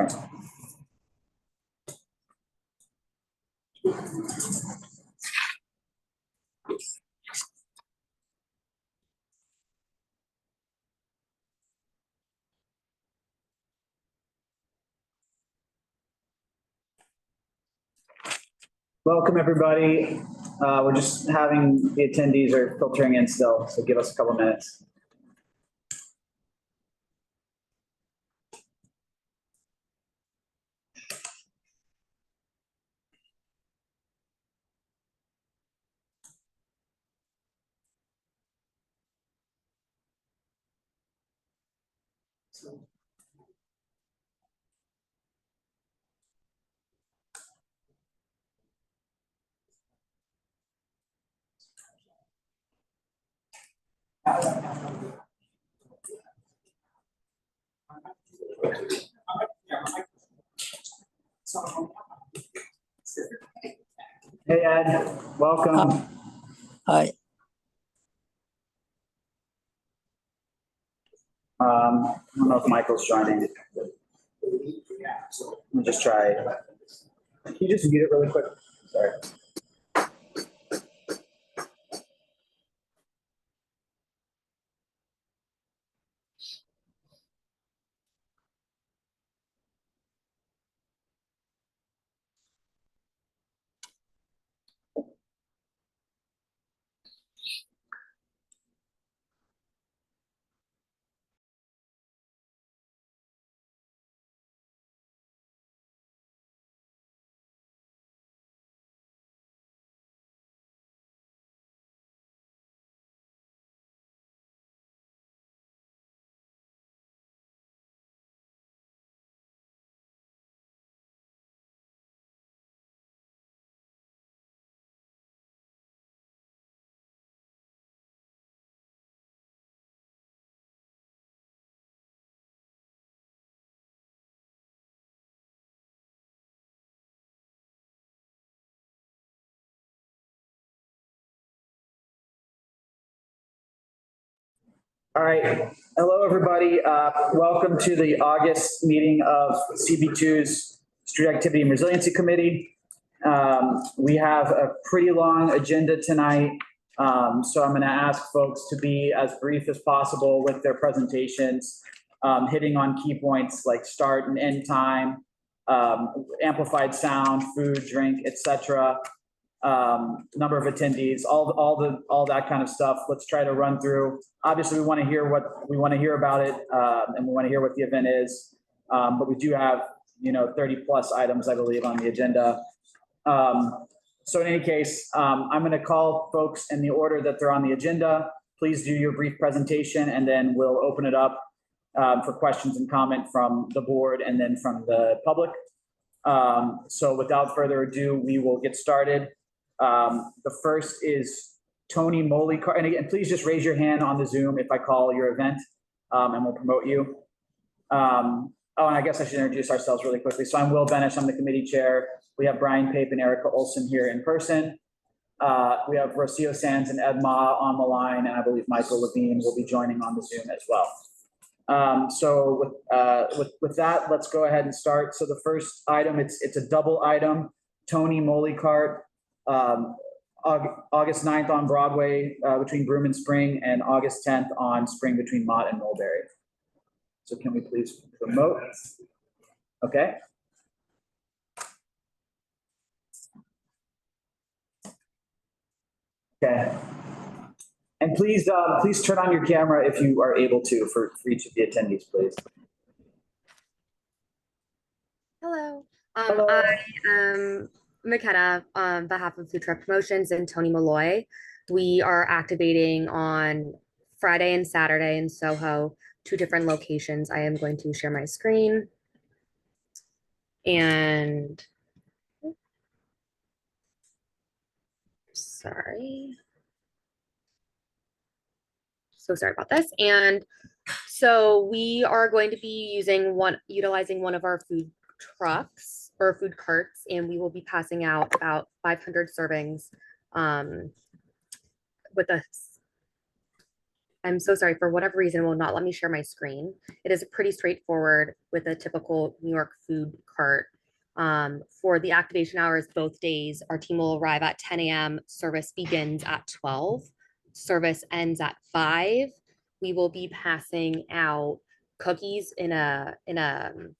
right. Welcome, everybody. We're just having the attendees are filtering in still, so give us a couple minutes. Hey, Ed, welcome. Hi. I don't know if Michael's joining. Let me just try. Can you just mute it really quick? Sorry. All right. Hello, everybody. Welcome to the August meeting of CB2's Street Activity and Resiliency Committee. We have a pretty long agenda tonight, so I'm going to ask folks to be as brief as possible with their presentations, hitting on key points like start and end time, amplified sound, food, drink, etc. Number of attendees, all that kind of stuff. Let's try to run through. Obviously, we want to hear about it, and we want to hear what the event is. But we do have 30 plus items, I believe, on the agenda. So in any case, I'm going to call folks in the order that they're on the agenda. Please do your brief presentation, and then we'll open it up for questions and comment from the board and then from the public. So without further ado, we will get started. The first is Tony Molicart. And again, please just raise your hand on the Zoom if I call your event, and we'll promote you. Oh, and I guess I should introduce ourselves really quickly. So I'm Will Benish, I'm the committee chair. We have Brian Pape and Erica Olson here in person. We have Rocio Sands and Ed Ma on the line, and I believe Michael Levine will be joining on the Zoom as well. So with that, let's go ahead and start. So the first item, it's a double item, Tony Molicart, August 9th on Broadway between Broome and Spring, and August 10th on Spring between Mott and Mulberry. So can we please promote? Okay. Okay. And please turn on your camera if you are able to for each of the attendees, please. Hello. Hello. I am McKenna on behalf of Food Truck Promotions and Tony Malloy. We are activating on Friday and Saturday in Soho, 2 different locations. I am going to share my screen. And sorry. So sorry about this. And so we are going to be utilizing one of our food trucks or food carts, and we will be passing out about 500 servings with us. I'm so sorry, for whatever reason, will not let me share my screen. It is pretty straightforward with a typical New York food cart. For the activation hours, both days, our team will arrive at 10 a.m. Service begins at 12. Service ends at 5. We will be passing out cookies in a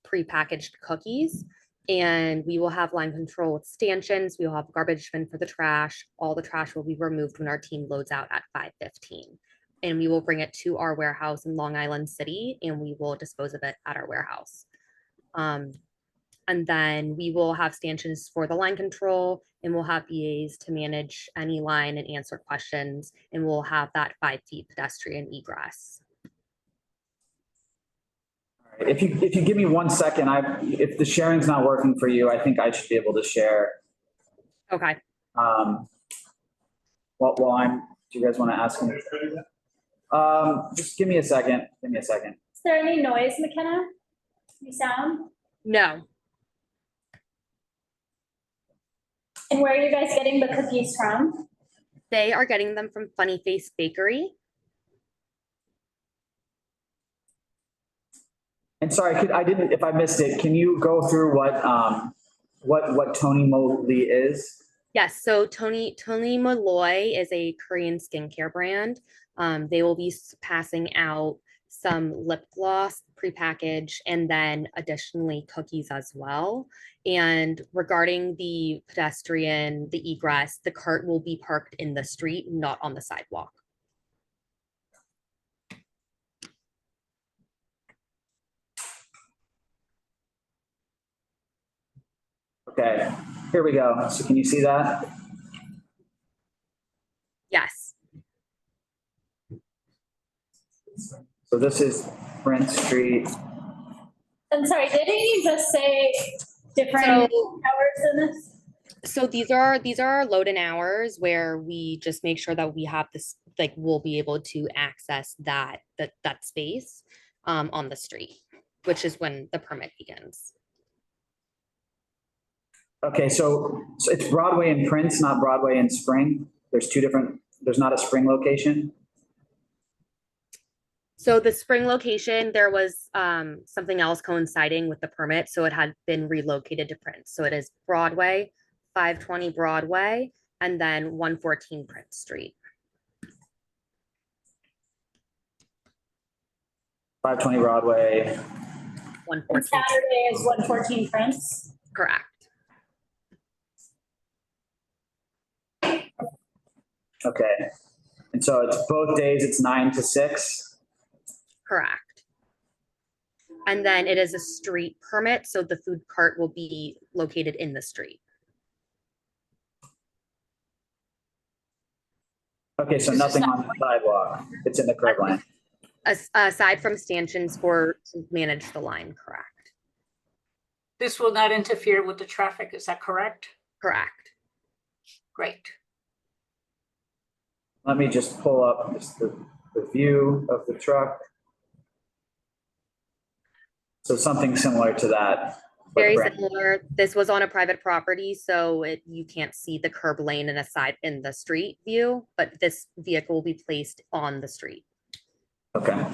prepackaged cookies, and we will have line control with stanchions. We will have garbage bin for the trash. All the trash will be removed when our team loads out at 5:15. And we will bring it to our warehouse in Long Island City, and we will dispose of it at our warehouse. And then we will have stanchions for the line control, and we'll have EAs to manage any line and answer questions, and we'll have that 5 feet pedestrian egress. If you give me 1 second, if the sharing's not working for you, I think I should be able to share. Okay. While do you guys want to ask me? Just give me a second. Give me a second. Is there any noise, McKenna? Any sound? No. And where are you guys getting the cookies from? They are getting them from Funny Face Bakery. And sorry, if I missed it, can you go through what Tony Moly is? Yes, so Tony Malloy is a Korean skincare brand. They will be passing out some lip gloss prepackaged, and then additionally cookies as well. And regarding the pedestrian, the egress, the cart will be parked in the street, not on the sidewalk. Okay, here we go. So can you see that? Yes. So this is Brent Street. I'm sorry, didn't you just say different hours than this? So these are our load-in hours where we just make sure that we have this, like we'll be able to access that space on the street, which is when the permit begins. Okay, so it's Broadway and Prince, not Broadway and Spring. There's not a Spring location. So the Spring location, there was something else coinciding with the permit, so it had been relocated to Prince. So it is Broadway, 520 Broadway, and then 114 Prince Street. 520 Broadway. 114. And Saturday is 114 Prince. Correct. Okay, and so it's both days, it's 9 to 6? Correct. And then it is a street permit, so the food cart will be located in the street. Okay, so nothing on the sidewalk, it's in the curb line. Aside from stanchions to manage the line, correct. This will not interfere with the traffic, is that correct? Correct. Great. Let me just pull up just the view of the truck. So something similar to that. Very similar. This was on a private property, so you can't see the curb lane in the street view, but this vehicle will be placed on the street. Okay.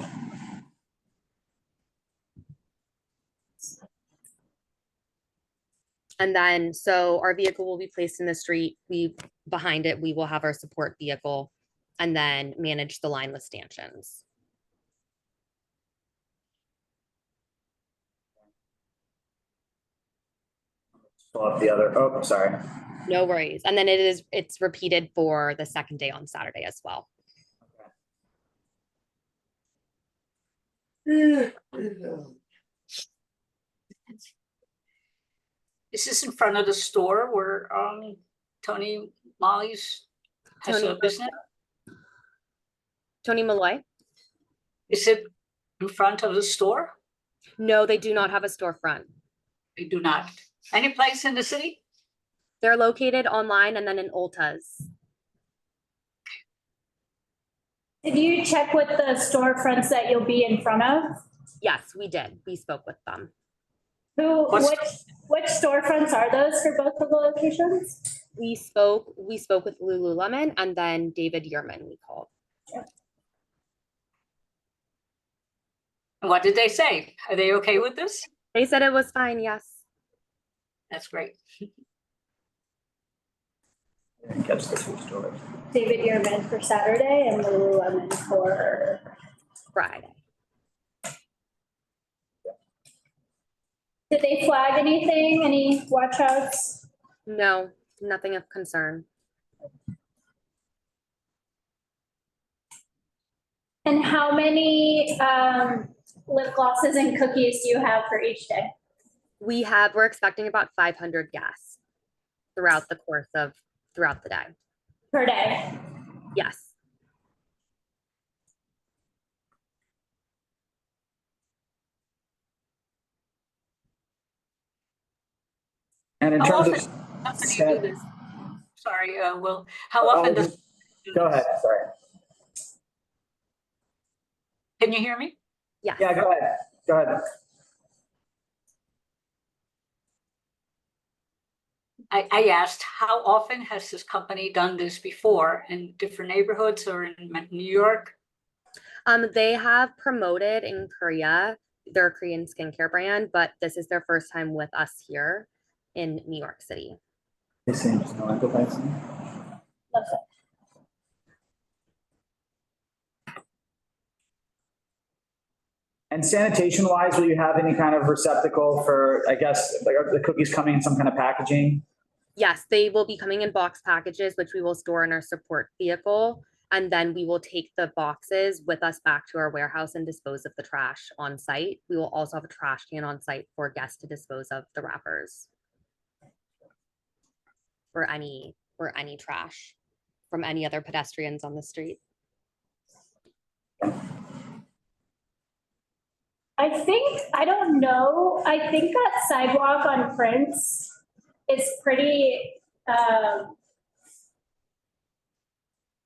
And then, so our vehicle will be placed in the street. Behind it, we will have our support vehicle and then manage the line with stanchions. Pull up the other, oh, sorry. No worries. And then it's repeated for the second day on Saturday as well. Is this in front of the store where Tony Molly's has a business? Tony Malloy? Is it in front of the store? No, they do not have a storefront. They do not. Any place in the city? They're located online and then in Ulta's. Did you check with the storefronts that you'll be in front of? Yes, we did. We spoke with them. Which storefronts are those for both of the locations? We spoke with Lululemon and then David Yerman we called. What did they say? Are they okay with this? They said it was fine, yes. That's great. I didn't catch the two stories. David, you're meant for Saturday and Lululemon for Friday. Did they flag anything? Any watch outs? No, nothing of concern. And how many lip glosses and cookies do you have for each day? We're expecting about 500 guests throughout the day. Per day? Yes. And in How terms of. often do you do this? Sorry, Will, how often does? Go ahead, sorry. Can you hear me? Yes. Yeah, go ahead. Go ahead. I asked, how often has this company done this before in different neighborhoods or in New York? They have promoted in Korea, their Korean skincare brand, but this is their first time with us here in New York City. And sanitation wise, will you have any kind of receptacle for, I guess, like are the cookies coming in some kind of packaging? Yes, they will be coming in box packages, which we will store in our support vehicle. And then we will take the boxes with us back to our warehouse and dispose of the trash on site. We will also have a trash can on site for guests to dispose of the wrappers. Or any trash from any other pedestrians on the street. I don't know, I think that sidewalk on Prince is pretty,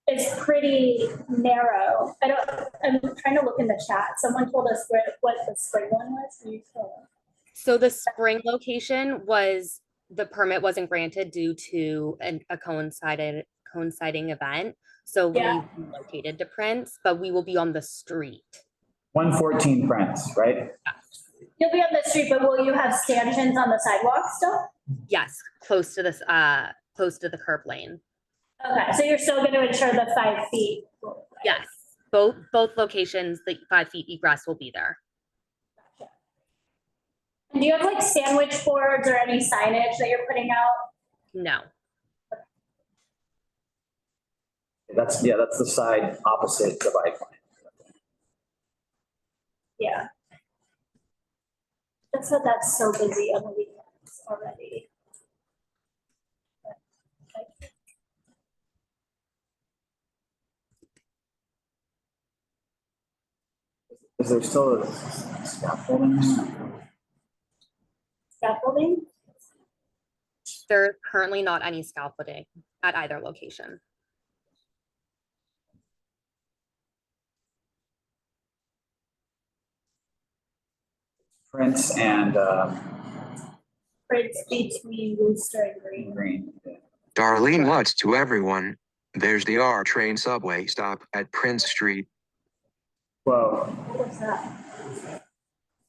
it's pretty narrow. I'm trying to look in the chat. Someone told us what the spring one was. Can you tell us? So the spring location the permit wasn't granted due to a coinciding event. So we relocated to Prince, but we will be on the street. 114 Prince, right? You'll be on the street, but will you have stanchions on the sidewalk still? Yes, close to the curb lane. Okay, so you're still going to ensure the 5 feet? Yes, both locations, the 5 feet egress will be there. Gotcha. And do you have like sandwich boards or any signage that you're putting out? No. That's the side opposite the bike lane. Yeah. That's so busy on the weekends already. Is there still a scaffolding? Scaffolding? There's currently not any scaffolding at either location. Prince and Prince between Wooster and Green. Green. Yeah. Darlene Lutz to everyone. There's the R train subway stop at Prince Street. Whoa. What was that?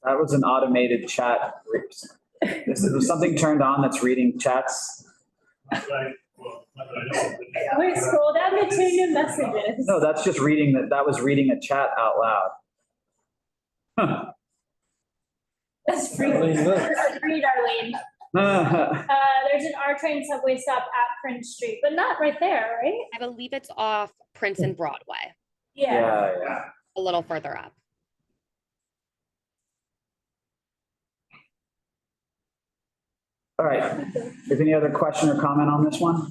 That was an automated chat. Was something turned on that's reading chats? Wait, scroll down to turn your messages. No, that's just reading that was reading a chat out loud. Huh. That's free. Free, Darlene. There's an R train subway stop at Prince Street, but not right there, right? I believe it's off Prince and Broadway. Yeah. A little further up. All right. Is any other question or comment on this one?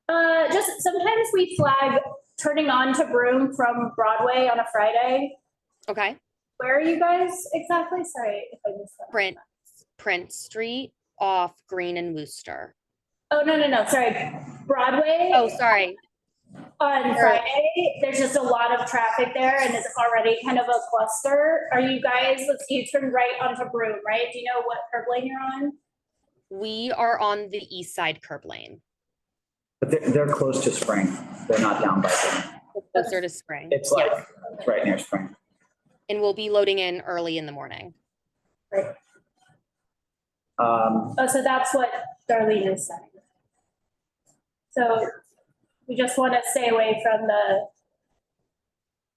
Just sometimes we flag turning on to Broome from Broadway on a Friday. Okay. Where are you guys exactly? Sorry if I missed that. Prince Street off Green and Wooster. Oh, no. Sorry. Broadway. Oh, sorry. On Friday, there's just a lot of traffic there and it's already kind of a cluster. Are you guys, you turn right onto Broome, right? Do you know what curb lane you're on? We are on the east side curb lane. But they're close to Spring. They're not down by Spring. Closer to Spring. It's like it's right near Spring. And we'll be loading in early in the morning. Oh, so that's what Darlene is saying. So we just want to stay away from the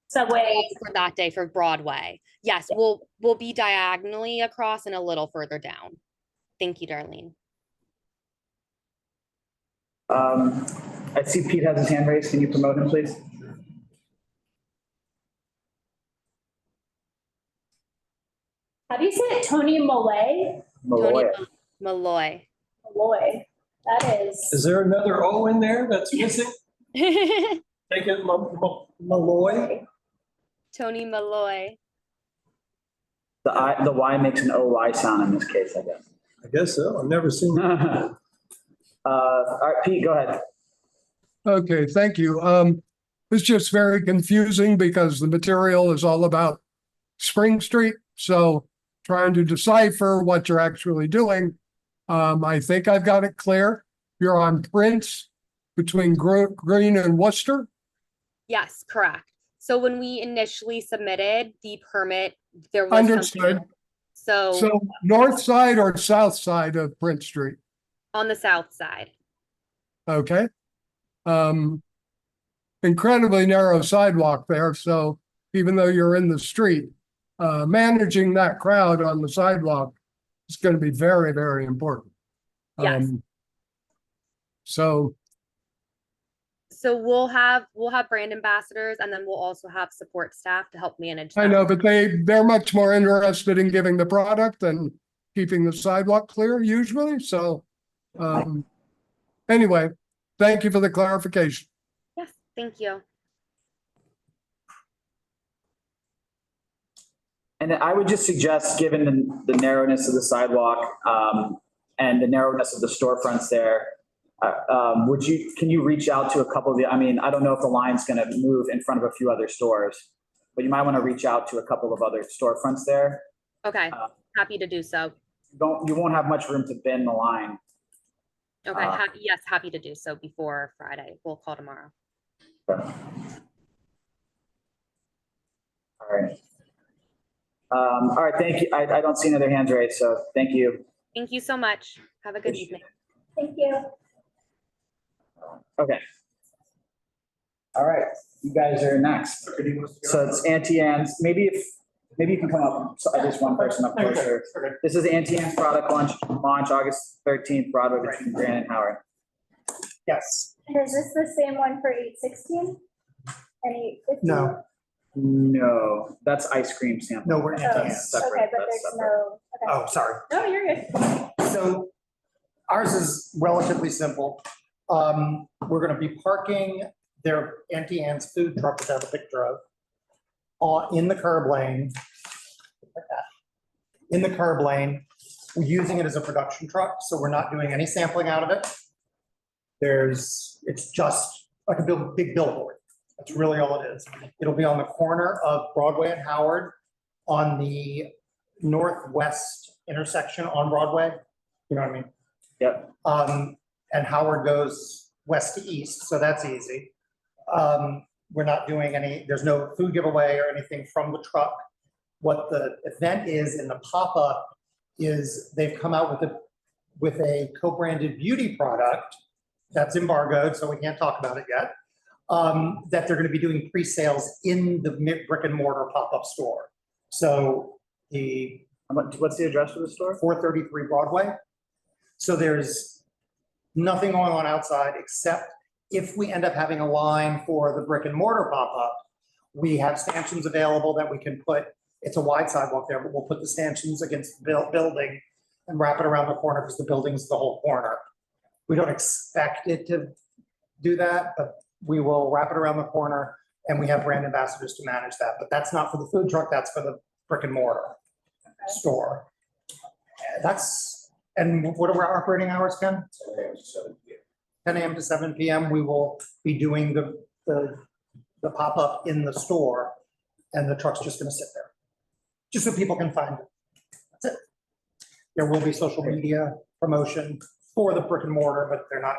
subway. For that day for Broadway. Yes, we'll be diagonally across and a little further down. Thank you, Darlene. I see Pete has his hand raised. Can you promote him, please? How do you say it? Tony Malloy? Malloy. Tony Malloy. Malloy. That is. Is there another O in there that's missing? Take it Malloy. Tony Malloy. The Y makes an OY sound in this case, I guess. I guess so. I've never seen that. All right, Pete, go ahead. Okay, thank you. It's just very confusing because the material is all about Spring Street. So trying to decipher what you're actually doing. I think I've got it clear. You're on Prince between Green and Worcester. Yes, correct. So when we initially submitted the permit, there was Understood. So So north side or south side of Prince Street? on the south side. Okay. Incredibly narrow sidewalk there. So even though you're in the street, managing that crowd on the sidewalk is going to be very, very important. Yes. So So we'll have brand ambassadors, and then we'll also have support staff to help manage I them. know, but they're much more interested in giving the product than keeping the sidewalk clear usually. So anyway, thank you for the clarification. Yes, thank you. And I would just suggest, given the narrowness of the sidewalk and the narrowness of the storefronts there, can you reach out to a couple of I don't know if the line's going to move in front of a few other stores, but you might want to reach out to a couple of other storefronts there. Okay, happy to do so. You won't have much room to bend the line. Okay, yes, happy to do so before Friday. We'll call tomorrow. All right. All right, thank you. I don't see any other hands raised, so thank you. Thank you so much. Have a good evening. Thank you. Okay. All right, you guys are next. So it's Auntie Anne's. Maybe you can come up. So just one person up closer. This is Auntie Anne's product launch August 13th, Broadway between Grand and Howard. Yes. And is this the same one for 816? And 815? No. No, that's ice cream sample. No, we're Auntie Oh, Anne's. Separate, okay, but that's there's separate. no. Okay. Oh, sorry. No, you're good. So ours is relatively simple. We're going to be parking their Auntie Anne's food truck, which I have a picture of, in the curb lane. Like that. In the curb lane, we're using it as a production truck, so we're not doing any sampling out of it. It's just like a big billboard. That's really all it is. It'll be on the corner of Broadway and Howard on the northwest intersection on Broadway. You know what I mean? Yep. And Howard goes west to east, so that's easy. We're not doing there's no food giveaway or anything from the truck. What the event is in the pop-up is they've come out with a co-branded beauty product that's embargoed, so we can't talk about it yet. That they're going to be doing pre-sales in the brick and mortar pop-up store. So What's the address for the store? 433 Broadway. So there's nothing going on outside except if we end up having a line for the brick and mortar pop-up, we have stanchions available that we can put. It's a wide sidewalk there, but we'll put the stanchions against the building and wrap it around the corner because the building's the whole corner. We don't expect it to do that, but we will wrap it around the corner and we have brand ambassadors to manage that. But that's not for the food truck, that's for the brick and mortar store. And what are our operating hours, Ken? 10 a.m. to 7 p.m. We will be doing the pop-up in the store and the truck's just gonna sit there. Just so people can find it. That's it. There will be social media promotion for the brick and mortar, but they're not.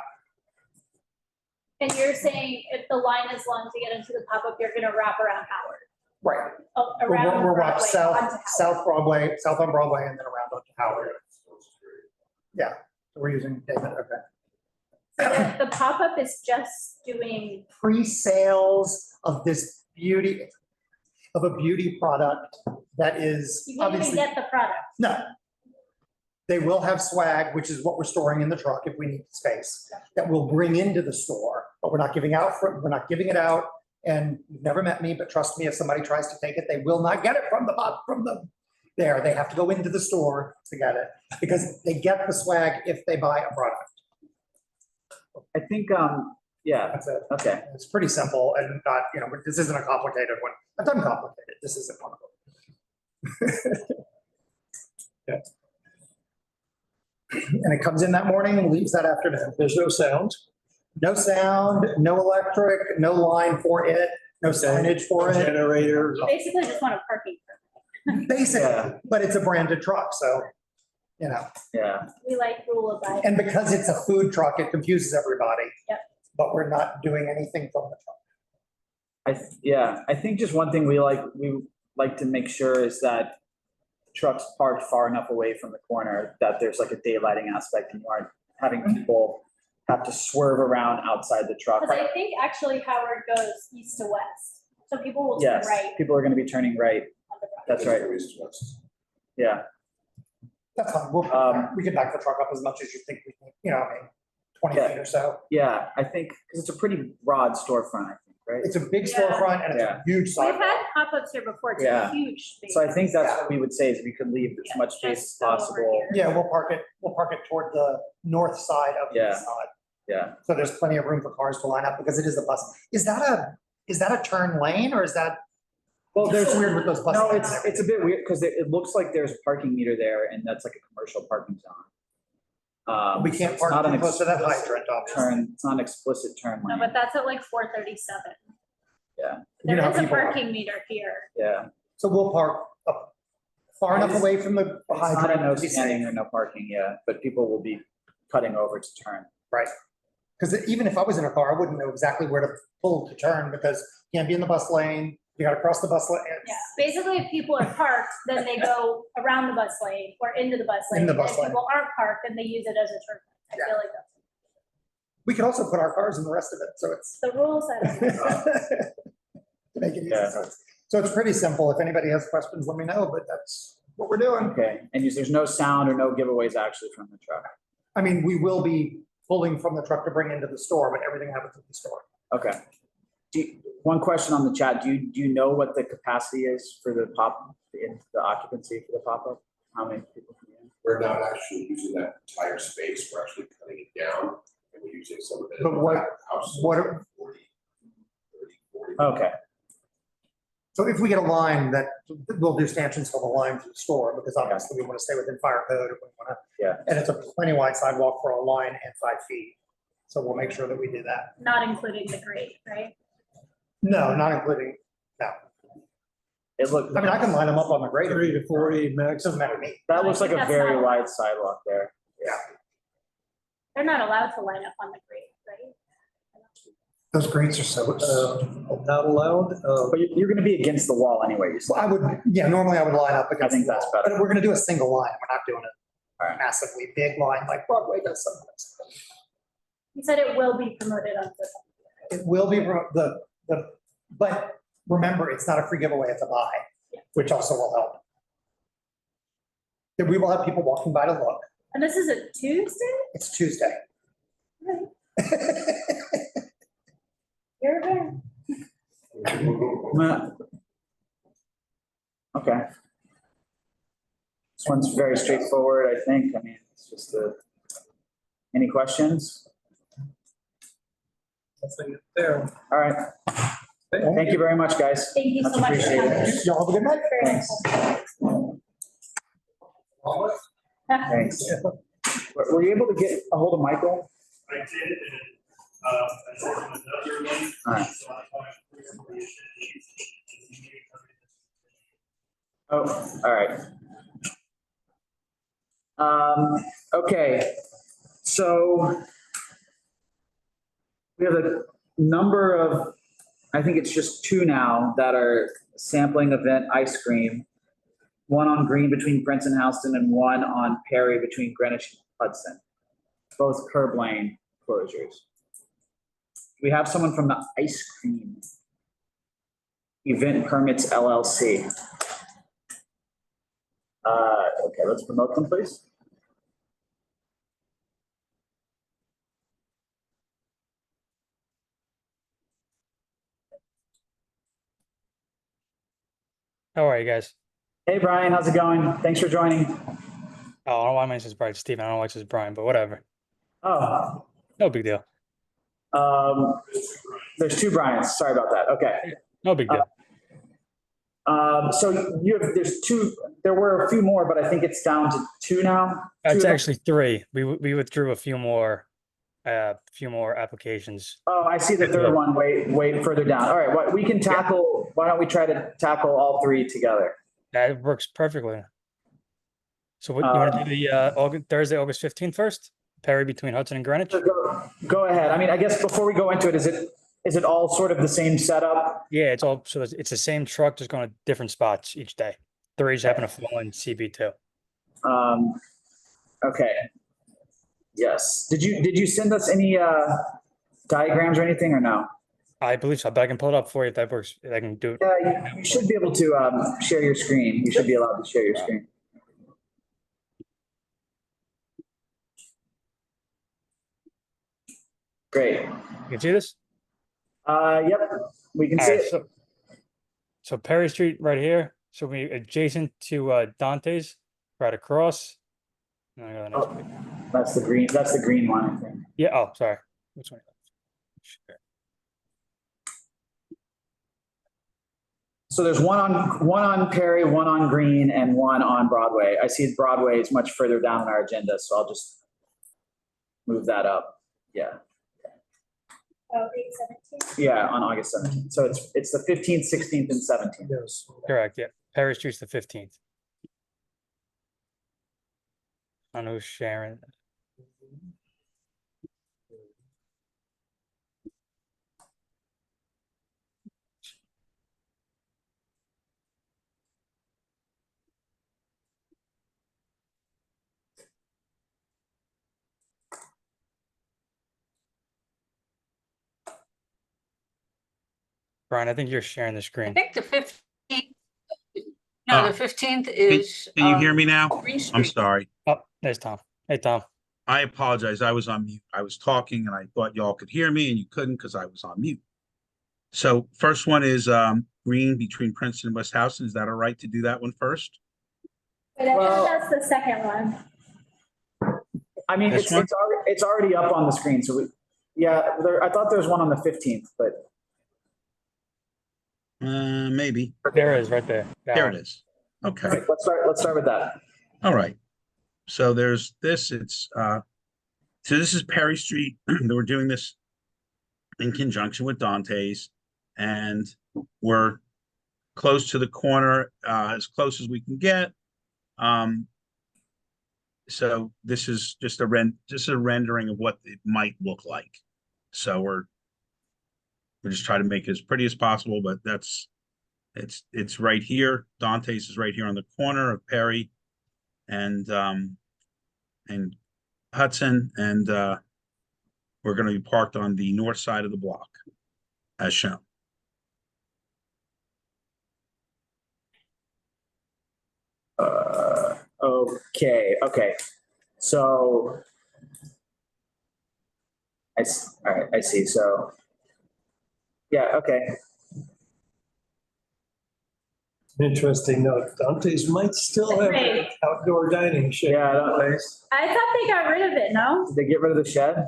And you're saying if the line is long to get into the pop-up, you're gonna wrap around Howard? Right. around We're Broadway south, onto Howard. south Broadway, south on Broadway and then around onto Howard. Yeah, so we're using David, okay. So the pop-up is just doing, Pre-sales of this beauty, of a beauty product that is you can't even obviously, get the product. no. They will have swag, which is what we're storing in the truck if we need space, that we'll bring into the store, but we're not giving we're not giving it out. And you've never met me, but trust me, if somebody tries to take it, they will not get it from there. They have to go into the store to get it because they get the swag if they buy a product. I think, yeah, That's it. okay. It's pretty simple and not, this isn't a complicated one. I've done complicated. This isn't one of them. Yeah. And it comes in that morning, leaves that afternoon. There's no sound. No sound, no electric, no line for it, no signage for it. Generator. You basically just want a parking permit. Basically, Yeah. but it's a branded truck, so, Yeah, We like rule abiding. and because it's a food truck, it confuses everybody. Yep. But we're not doing anything from the truck. I think just one thing we like to make sure is that trucks parked far enough away from the corner that there's like a daylighting aspect and you aren't having people have to swerve around outside the truck. Because I think actually Howard goes east to west. So people will turn Yes, right people are gonna be turning right. on the Broadway. That's right. Yeah, That's fine. We can back the truck up as much as you think we can, 20 Yeah. feet or so. yeah, I think, because it's a pretty broad storefront, I think, right? It's a big Yeah. storefront and it's a huge We've sidewalk. had pop-ups here before. It's a Yeah. huge space. So I think that's what we would say is we could leave as Yeah, much space as just over possible. here. Yeah, we'll park it toward the north side of the Yeah. facade. Yeah, So there's plenty of room for cars to line up because it is a bus. Is that a turn lane or is that? well, It's there's, weird with those buses. no, it's a bit weird because it looks like there's a parking meter there and that's like a commercial parking zone. We so can't it's park not too an close to that explicit hydrant, obviously. turn, it's not an explicit turn No, lane. but that's at like 437. Yeah, You know There how is a people are. parking meter here. yeah. So we'll park up far enough away from the It's not a hydrant. no to be standing safe. or no parking, yeah, but people will be cutting over to turn. Right. Because even if I was in a car, I wouldn't know exactly where to pull to turn because you can't be in the bus lane. You gotta cross the bus lane. Yeah, basically if people are parked, then they go around the bus lane or into the bus lane. In the And bus if lane. people aren't parked, then they use it as a turn lane. I feel like that's We could also put our cars in the rest of it, so it's. the rules. I don't know. To make it easy. Yeah. So it's pretty simple. If anybody has questions, let me know, but that's what we're doing. Okay, and there's no sound or no giveaways actually from the truck. I mean, we will be pulling from the truck to bring into the store, but everything happens at the store. Okay. One question on the chat, do you know what the capacity is for the occupancy for the pop-up? How many people can be in? We're not actually using that entire space, we're actually cutting it down and we're using some of it. But what- House. what are- 40, 30, 40. Okay, So if we get a line that, we'll do stanchions for the line to the store, because obviously we want to stay within fire code if we want to. Yeah. And it's a plenty wide sidewalk for a line and 5 feet. So we'll make sure that we do that. Not including the grade, right? No, not including, no. it looked, I mean, I can line them up on the grader. 30 to 40 It max. doesn't matter to me. that looks like a That's very not- wide sidewalk there. They're not allowed to line up on the grade, right? Those grates are so, Not allowed. But you're gonna be against the wall anyway, you well, said. I would, yeah, normally I would line up against. I think the that's wall, better. But we're gonna do a single line. We're not doing All a right. massively big line like Broadway does sometimes. You said it will be promoted on the. It will be but remember, it's not a free giveaway, it's a buy, Yeah. which also will help. That we will have people walking by to look. And this is a Tuesday? It's Tuesday. Right. You're there. Okay. This one's very straightforward, I think. I mean, it's just any questions? Nothing there. All right. Thank you very much, guys. Thank you so Much much for appreciated. coming. Y'all have a good night. Very Thanks. helpful. Thanks. Were you able to get a hold of Michael? I did, and, I sent him another link. All right. So I thought it was Oh, all right. Okay, so we have a number of, I think think it's just two now that are sampling event ice cream. One on Green between Prince and Houston and one on Perry between Greenwich and Hudson. Both curb lane closures. We have someone from the ice cream event permits LLC. Okay, let's promote them, please. How are you guys? Hey, Brian, how's it going? Thanks for joining. Oh, I don't know why my name is Brian. Steven. I don't know why it says Brian, but whatever. Oh, No big deal. there's two Brians. Sorry about that. Okay. No big deal. So there's two, there were a few more, but I think it's down to two now. It's Two- actually three. We withdrew a few more applications. Oh, I see the third one way further down. All right, what we can tackle, why don't we try to tackle all three together? That works perfectly. So what, you want to do the Thursday, August 15th first? Perry between Hudson and Greenwich? Go ahead. I mean, I guess before we go into it, is it all sort of the same setup? Yeah, it's all, so it's the same truck, just going to different spots each day. Three just happen to fall in CB2. Okay. Yes. Did you send us any diagrams or anything or no? I believe so, but I can pull it up for you if that works. If I can do it. Yeah, you should be able to share your screen. You should be allowed to share your screen. Great. You can see this? Yep, we can All see right, it. so Perry Street right here. So we adjacent to Dante's, right across. And I go to the next Oh, page. that's the green one, I think. Yeah. Oh, sorry. Which one? So there's one on Perry, one on Green, and one on Broadway. I see Broadway is much further down in our agenda, so I'll just move that up. Yeah. Oh, 8/17. Yeah, on August 17th. So it's the 15th, 16th, and 17th. Yes. Correct. Yeah. Perry Street's the 15th. I know Sharon. Brian, I think you're sharing the I screen. think the 15th, no, the 15th is. Can you hear me now? Green I'm Street. sorry. Oh, there's Tom. Hey, Tom. I apologize. I was on mute. I was talking and I thought y'all could hear me and you couldn't because I was on mute. So first one is Green between Princeton and West Houston. Is that all right to do that one first? But I Well- think that's the second one. I mean, This it's already up on the screen. So I thought there was one on the 15th, but Maybe. There it is, right there. That There one. it is. Okay. let's start with that. All right. So there's this, so this is Perry Street. We're doing this in conjunction with Dante's, and we're close to the corner, as close as we can get. So this is just a rendering of what it might look like. So we're just trying to make it as pretty as possible, but it's right here. Dante's is right here on the corner of Perry and Hudson, and we're going to be parked on the north side of the block as shown. Okay. So all right, I see. So yeah, okay. Interesting note. Dante's might still have Right. outdoor dining shed. Yeah, I don't- place. I thought they got rid of it, no? Did they get rid of the shed?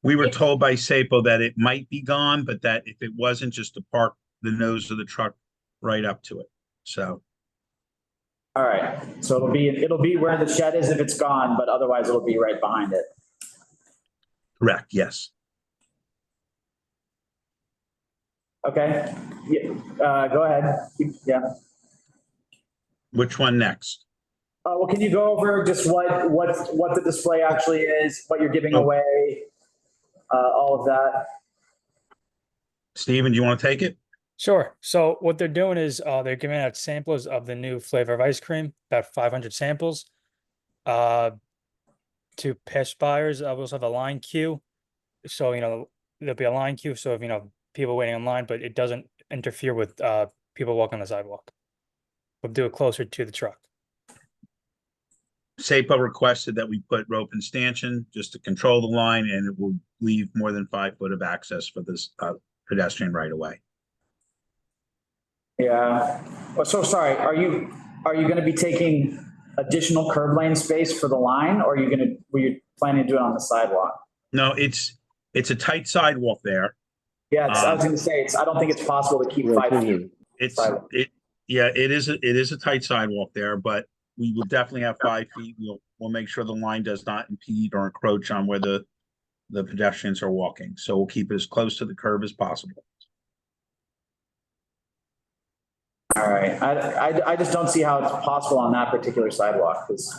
We were told by SAPO that it might be gone, but that if it wasn't, just to park the nose of the truck right up to it. So, All right. So it'll be where the shed is if it's gone, but otherwise it'll be right behind it. correct, yes. Okay. Yeah, go ahead. Yeah. Which one next? Well, can you go over just what the display actually is, what you're giving Oh. away, all of that? Steven, do you want to take it? Sure. So what they're doing is they're giving out samples of the new flavor of ice cream, about 500 samples, to past buyers. We also have a line queue. So, there'll be a line queue. So if, people waiting in line, but it doesn't interfere with people walking on the sidewalk. We'll do it closer to the truck. SAPA requested that we put rope and stanchion just to control the line, and it will leave more than 5 foot of access for this pedestrian right away. Yeah. Oh, so sorry, are you gonna be taking additional curb lane space for the line, or were you planning to do it on the sidewalk? No, it's a tight sidewalk there. Yeah, I was gonna say, I don't think it's possible to keep 5 feet. It is a tight sidewalk there, but we will definitely have 5 feet. We'll make sure the line does not impede or encroach on where the pedestrians are walking. So we'll keep it as close to the curb as possible. All right, I just don't see how it's possible on that particular sidewalk, because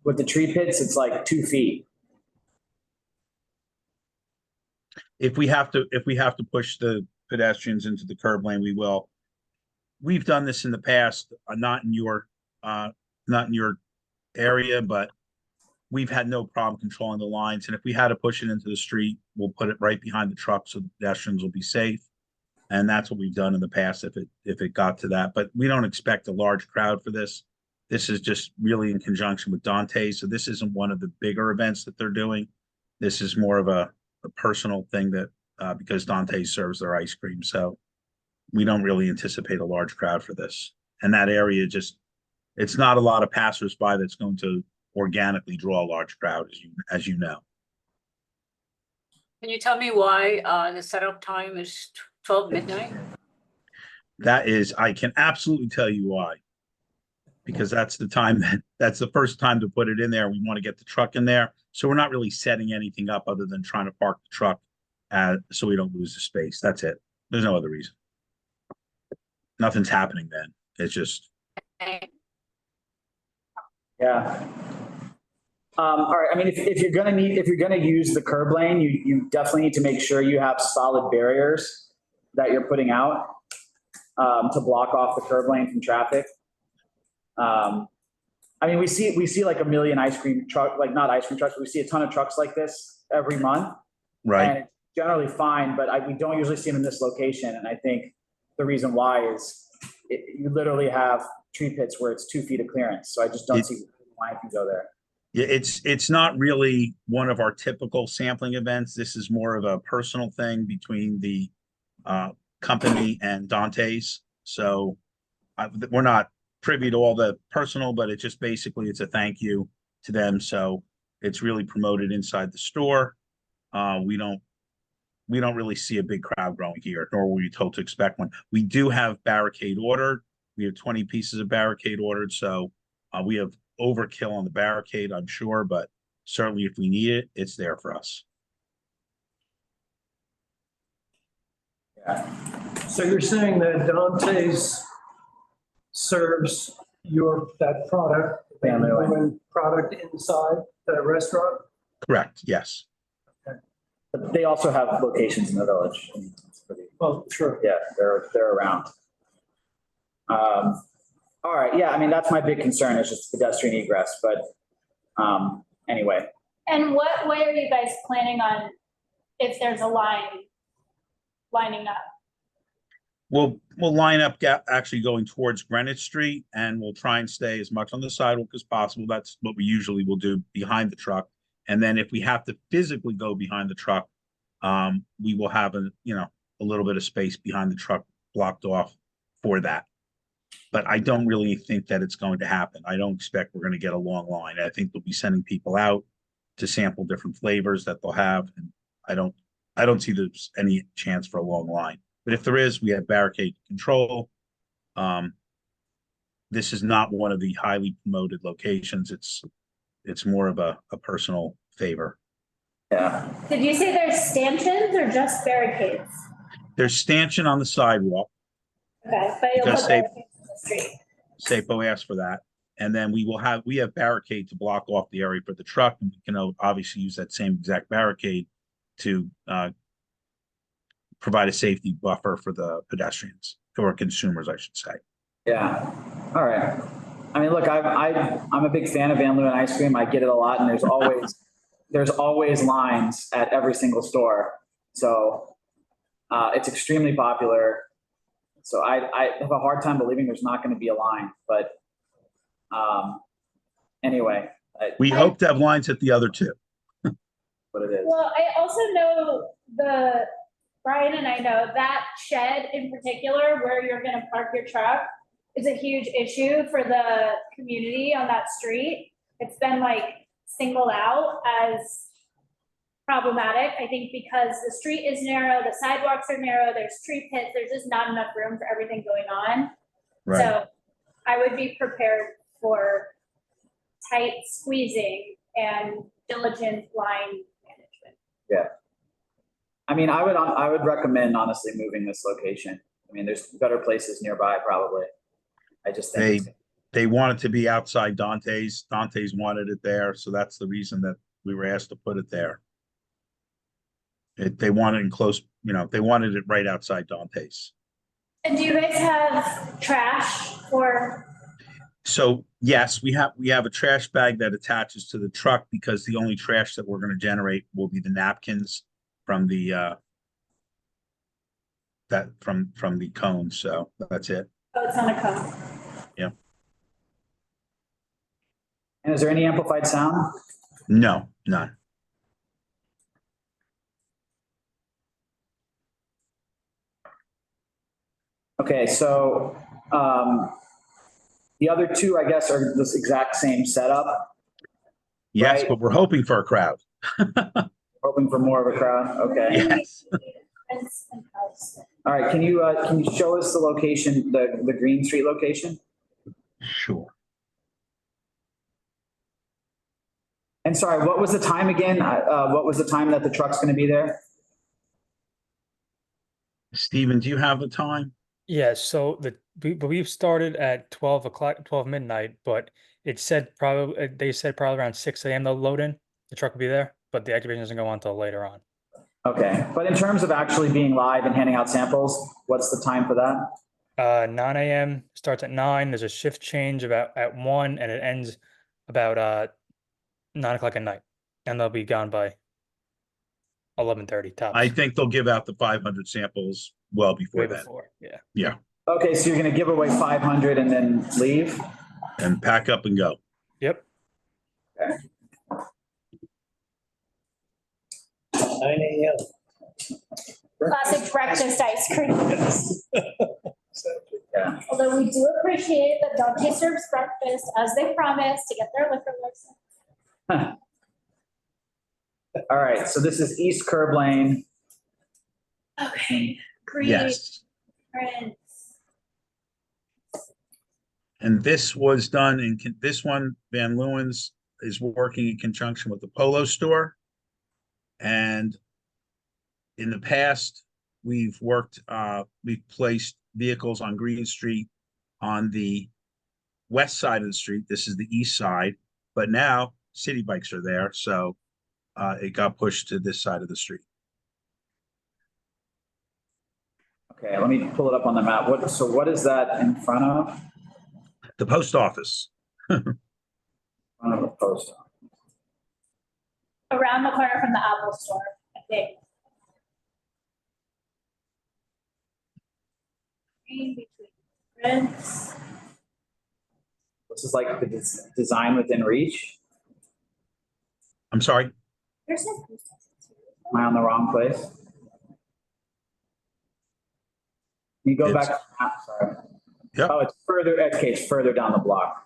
with the tree pits, it's like 2 feet. If we have to push the pedestrians into the curb lane, we will. We've done this in the past, not in your area, but we've had no problem controlling the lines. And if we had to push it into the street, we'll put it right behind the truck so the pedestrians will be safe. And that's what we've done in the past if it got to that. But we don't expect a large crowd for this. This is just really in conjunction with Dante. So this isn't one of the bigger events that they're doing. This is more of a personal thing that because Dante serves their ice cream. So we don't really anticipate a large crowd for this. And that area it's not a lot of passersby that's going to organically draw a large crowd, as you know. Can you tell me why the setup time is 12 midnight? I can absolutely tell you why. Because that's the first time to put it in there. We want to get the truck in there. So we're not really setting anything up other than trying to park the truck so we don't lose the space. That's it. There's no other reason. Nothing's happening then. It's just. Yeah. All right. I mean, if you're gonna use the curb lane, you definitely need to make sure you have solid barriers that you're putting out to block off the curb lane from traffic. I mean, we see like a million ice cream truck, like not ice cream trucks, but we see a ton of trucks like this every month. Right. And it's generally fine, but we don't usually see them in this location. And I think the reason why is you literally have tree pits where it's 2 feet of clearance. So I just don't see why I can go there. Yeah, it's not really one of our typical sampling events. This is more of a personal thing between the company and Dante's. So we're not privy to all the personal, but it's a thank you to them. So it's really promoted inside the store. We don't really see a big crowd growing here, nor were we told to expect one. We do have barricade ordered. We have 20 pieces of barricade ordered. So we have overkill on the barricade, I'm sure, but certainly if we need it, it's there for us. Yeah. So you're saying that Dante's serves that product, product inside the restaurant? Correct, yes. But they also have locations in the village. Well, sure. Yeah, they're around. All right, yeah, I mean, that's my big concern is just pedestrian egress, but anyway. And what way are you guys planning on if there's a lining up? We'll line up actually going towards Greenwich Street, and we'll try and stay as much on the sidewalk as possible. That's what we usually will do behind the truck. And then if we have to physically go behind the truck, we will have a little bit of space behind the truck blocked off for that. But I don't really think that it's going to happen. I don't expect we're going to get a long line. I think they'll be sending people out to sample different flavors that they'll have. And I don't see there's any chance for a long line. But if there is, we have barricade control. This is not one of the highly promoted locations. It's more of a personal favor. Yeah. Did you say there's stanchions or just barricades? There's stanchion on the sidewalk. Okay, but you'll put barricades in the street. SAPO asked for that. And then we have barricade to block off the area for the truck. And we can obviously use that same exact barricade to provide a safety buffer for the pedestrians or consumers, I should say. Yeah, all right. I mean, look, I'm a big fan of Van Leeuwen ice cream. I get it a lot, and there's always lines at every single store. So it's extremely popular. So I have a hard time believing there's not going to be a line, but anyway. We hope to have lines at the other two. What it is. Well, I also know Brian and I know that shed in particular where you're gonna park your truck is a huge issue for the community on that street. It's been like singled out as problematic, I think, because the street is narrow, the sidewalks are narrow, there's tree pits, there's just not enough room for everything going on. Right. So I would be prepared for tight squeezing and diligent line management. Yeah. I mean, I would recommend honestly moving this location. I mean, there's better places nearby probably. I just think they want it to be outside Dante's. Dante's wanted it there, so that's the reason that we were asked to put it there. They wanted it in close, they wanted it right outside Dante's. And do you guys have trash or? So yes, we have a trash bag that attaches to the truck because the only trash that we're going to generate will be the napkins from the from the cone. So that's it. Oh, it's on a cone. Yeah. And is there any amplified sound? No, none. Okay, so the other two, I guess, are this exact same setup. Yes, right? but we're hoping for a crowd. Hoping for more of a crowd. Okay. Yes. All right. Can you show us the location, the Green Street location? Sure. And sorry, what was the time again? What was the time that the truck's going to be there? Steven, do you have the time? Yeah, so we've started at 12 o'clock, 12 midnight, but they said probably around 6 a.m. they'll load in. The truck will be there, but the activation doesn't go on until later on. Okay, but in terms of actually being live and handing out samples, what's the time for that? 9 a.m. starts at 9. There's a shift change at 1, and it ends about 9 o'clock at night, and they'll be gone by 11:30 tops. I think they'll give out the 500 samples well before Way that. before, yeah. Yeah. Okay, so you're going to give away 500 and then leave? And pack up and go. Yep. Okay. 9 a.m. Classic breakfast ice cream. Yeah. Although we do appreciate that Dante serves breakfast as they promised to get their liquor license. All right, so this is East Curb Lane. Okay, green. Yes. Prince. And this was done this one, Van Leeuwen's is working in conjunction with the Polo store. And in the past, we've placed vehicles on Green Street on the west side of the street. This is the east side, but now city bikes are there. So it got pushed to this side of the street. Okay, let me pull it up on the map. What is that in front of? The post office. Front of the post office. Around the corner from the Apple store, I think. Green between Prince. This is like the design within reach. I'm sorry. There's no post office. Am I on the wrong place? Can you go back to the map? Sorry. Yep. Oh, it's further. Okay, it's further down the block.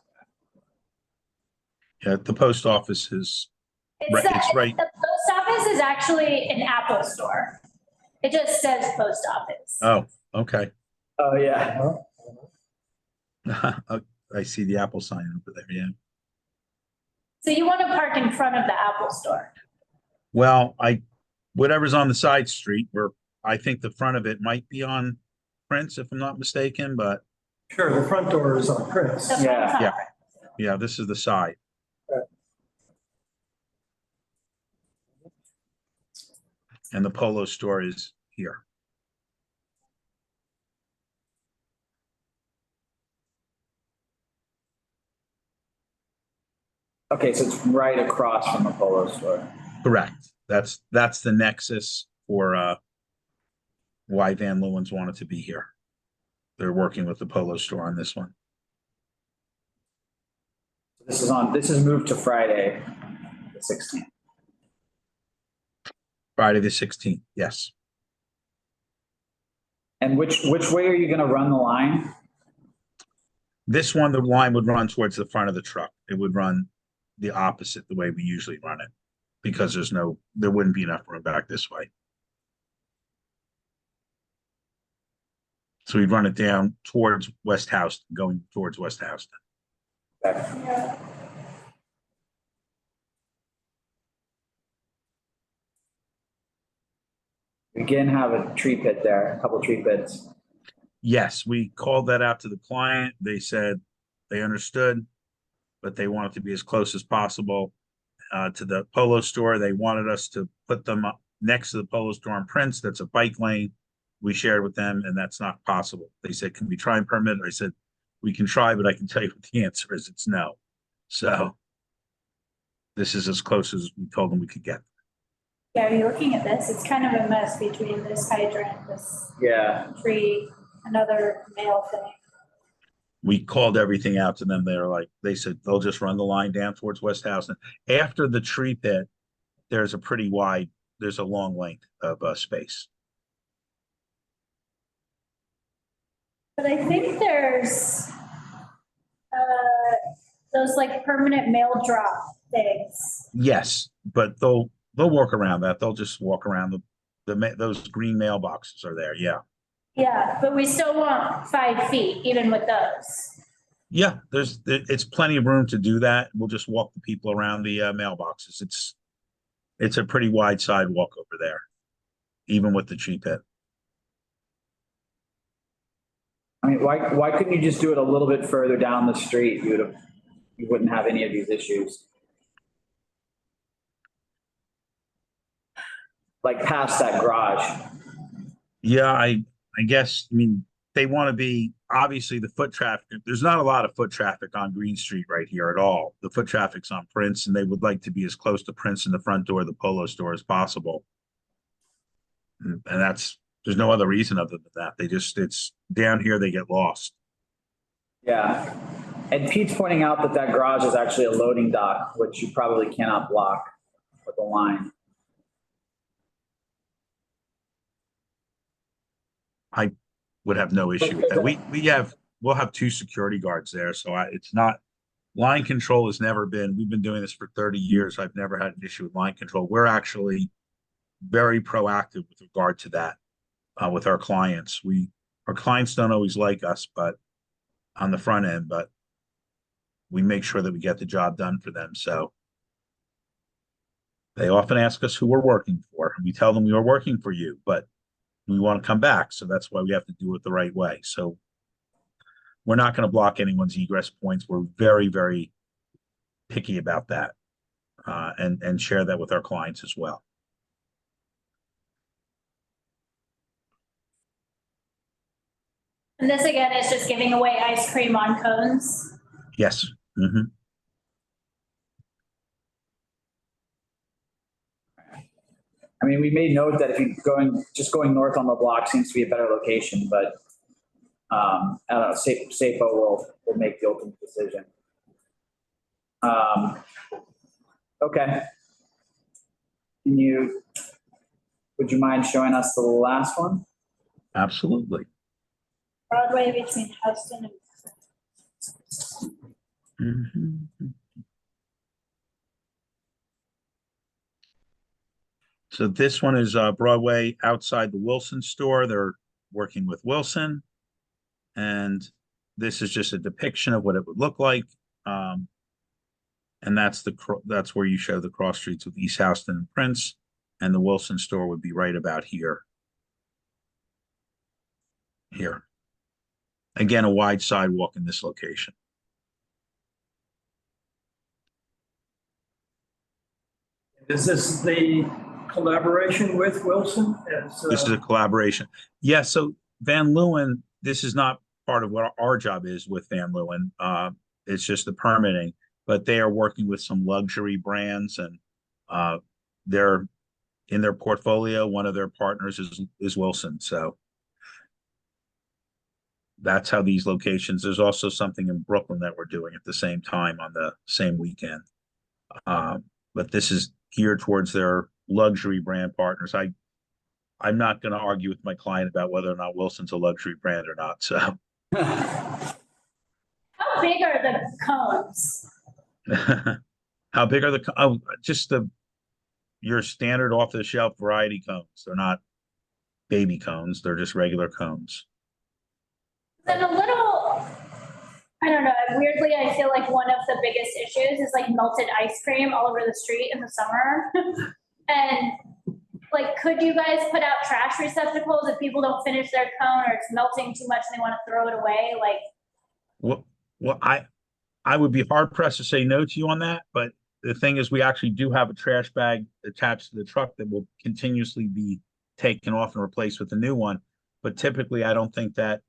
Yeah, the post office is It's right. The post office is actually an Apple store. It just says post office. Oh, okay. Oh, yeah. I see the Apple sign over there. Yeah. So you want to park in front of the Apple store? Well, whatever's on the side street, where I think the front of it might be on Prince, if I'm not mistaken, but Sure, the front door is on Prince. The front Yeah. door. yeah, this is the side. And the Polo store is here. Okay, so it's right across from the Polo store. Correct. That's the nexus for why Van Leeuwen's wanted to be here. They're working with the Polo store on this one. This is moved to Friday, the 16th. Friday the 16th, yes. And which way are you going to run the line? This one, the line would run towards the front of the truck. It would run the opposite the way we usually run it, because there wouldn't be enough room back this way. So we'd run it down towards West Houston, going towards West Houston. Okay. We again have a tree pit there, a couple tree pits. Yes, we called that out to the client. They said they understood, but they wanted to be as close as possible to the Polo store. They wanted us to put them up next to the Polo store in Prince. That's a bike lane. We shared with them, and that's not possible. They said, can we try and permit? I said, we can try, but I can tell you what the answer is. It's no. So this is as close as we told them we could get. Yeah, are you looking at this? It's kind of a mess between this hydrant, this tree, another mail thing. We called everything out to them. They said they'll just run the line down towards West Houston. After the tree pit, there's a long length of space. But I think there's those like permanent mail drop things. Yes, but they'll work around that. They'll just walk around those green mailboxes are there. Yeah. Yeah, but we still want 5 feet even with those. Yeah, it's plenty of room to do that. We'll just walk the people around the mailboxes. It's a pretty wide sidewalk over there, even with the tree pit. I mean, why couldn't you just do it a little bit further down the street? You wouldn't have any of these issues. Like past that garage. Yeah, I guess, I mean, they want to be, obviously the foot traffic, there's not a lot of foot traffic on Green Street right here at all. The foot traffic's on Prince, and they would like to be as close to Prince in the front door of the Polo store as possible. And there's no other reason other than that. It's down here, they get lost. Yeah. And Pete's pointing out that garage is actually a loading dock, which you probably cannot block with a line. I would have no issue with that. We'll have 2 security guards there. So it's not, line control has never been, we've been doing this for 30 years. I've never had an issue with line control. We're actually very proactive with regard to that with our clients. Our clients don't always like us, but on the front end, but we make sure that we get the job done for them. So they often ask us who we're working for. We tell them we are working for you, but we want to come back. So that's why we have to do it the right way. So we're not going to block anyone's egress points. We're very, very picky about that and share that with our clients as well. And this again is just giving away ice cream on cones. Yes. Mm-hmm. I mean, we may note that if you're going north on the block seems to be a better location, but I don't know, SAPO will make the ultimate decision. Okay. Would you mind showing us the last one? Absolutely. Broadway between Houston and. Mm-hmm. So this one is Broadway outside the Wilson store. They're working with Wilson. And this is just a depiction of what it would look like. And that's where you show the cross streets with East Houston and Prince. And the Wilson store would be right about here. Here. Again, a wide sidewalk in this location. Is this the collaboration with Wilson? This is a collaboration. Yeah, so Van Leeuwen, this is not part of what our job is with Van Leeuwen. It's just the permitting. but they are working with some luxury brands, and they're in their portfolio. One of their partners is Wilson. So that's how these locations. There's also something in Brooklyn that we're doing at the same time on the same weekend. But this is geared towards their luxury brand partners. I'm not going to argue with my client about whether or not Wilson's a luxury brand or not. So How big are the cones? how big are just your standard off the shelf variety cones. They're not baby cones. They're just regular cones. Then a little, I don't know, weirdly, I feel like one of the biggest issues is like melted ice cream all over the street in the summer. And like, could you guys put out trash receptacles if people don't finish their cone or it's melting too much and they want to throw it away? Like, well, I would be hard pressed to say no to you on that, but the thing is, we actually do have a trash bag attached to the truck that will continuously be taken off and replaced with a new one. But typically, I don't think that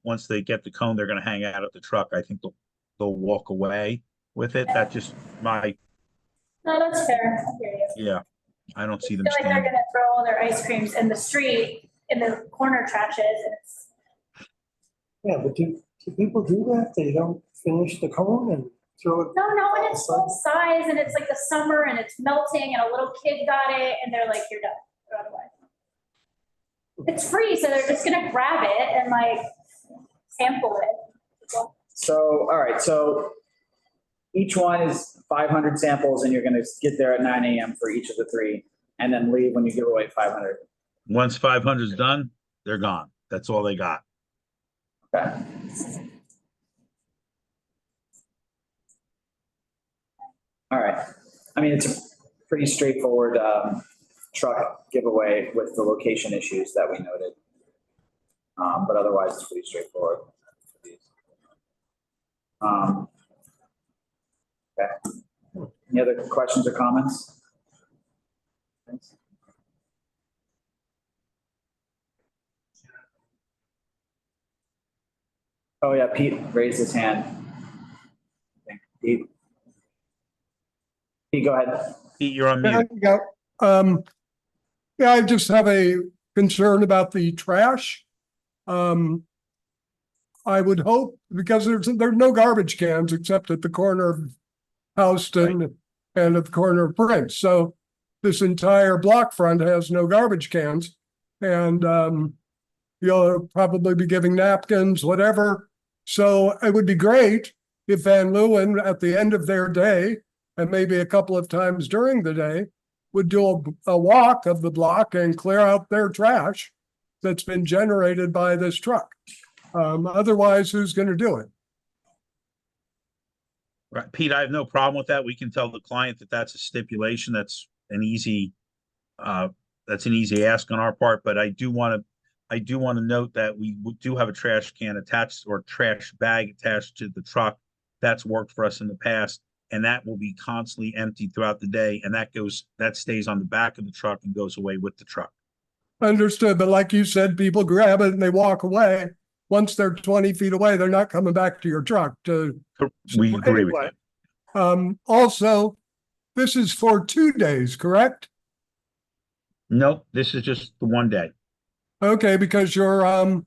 once they get the cone, they're going to hang out at the truck. I think they'll walk away with it. That's just my. No, that's fair. I hear you. Yeah, I don't see them. I feel like they're going to throw all their ice creams in the street in the corner trashes. And it's... Yeah, but do people do that? They don't finish the cone and throw it? No, when it's full size and it's like the summer and it's melting and a little kid got it and they're like, you're done. Throw it away. It's free, so they're just gonna grab it and like sample it. So, all right, so each one is 500 samples and you're gonna get there at 9 a.m. for each of the three and then leave when you give away 500. Once 500 is done, they're gone. That's all they got. Okay. All right. I mean, it's a pretty straightforward truck giveaway with the location issues that we noted. But otherwise, it's pretty straightforward. Okay. Any other questions or comments? Thanks. Oh yeah, Pete raised his hand. Pete. Pete, go ahead. Pete, you're on mute. Yeah, I just have a concern about the trash. I would hope, because there's no garbage cans except at the corner of Houston and at the corner of Prince. So this entire block front has no garbage cans. And you'll probably be giving napkins, whatever. So it would be great if Van Leeuwen at the end of their day, and maybe a couple of times during the day, would do a walk of the block and clear out their trash that's been generated by this truck. Otherwise, who's going to do it? Right, Pete, I have no problem with that. We can tell the client that that's a stipulation. That's an easy ask on our part. But I do want to note that we do have a trash can attached or trash bag attached to the truck. That's worked for us in the past, and that will be constantly emptied throughout the day. And that stays on the back of the truck and goes away with the truck. Understood. But like you said, people grab it and they walk away. Once they're 20 feet away, they're not coming back to your truck. We agree with you. Also, this is for 2 days, correct? Nope, this is just the 1 day. Okay, because your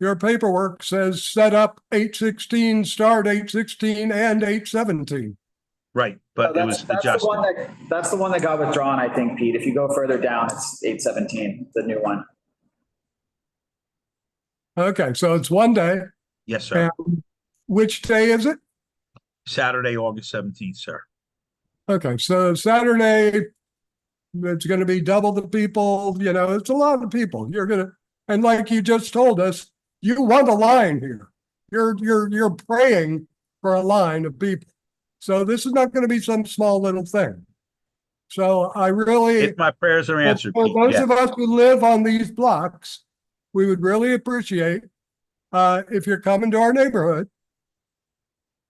paperwork says set up 8/16, start 8/16, and 8/17. Right, but it was adjusted. That's the one that got withdrawn, I think, Pete. If you go further down, it's 8/17, the new one. Okay, so it's 1 day. Yes, sir. And which day is it? Saturday, August 17th, sir. Okay, so Saturday, it's going to be double the people. You know, it's a lot of people. And like you just told us, you want a line here. You're praying for a line of people. So this is not going to be some small little thing. So I really, if my prayers are answered, for Pete, those yeah. of us who live on these blocks, we would really appreciate if you're coming to our neighborhood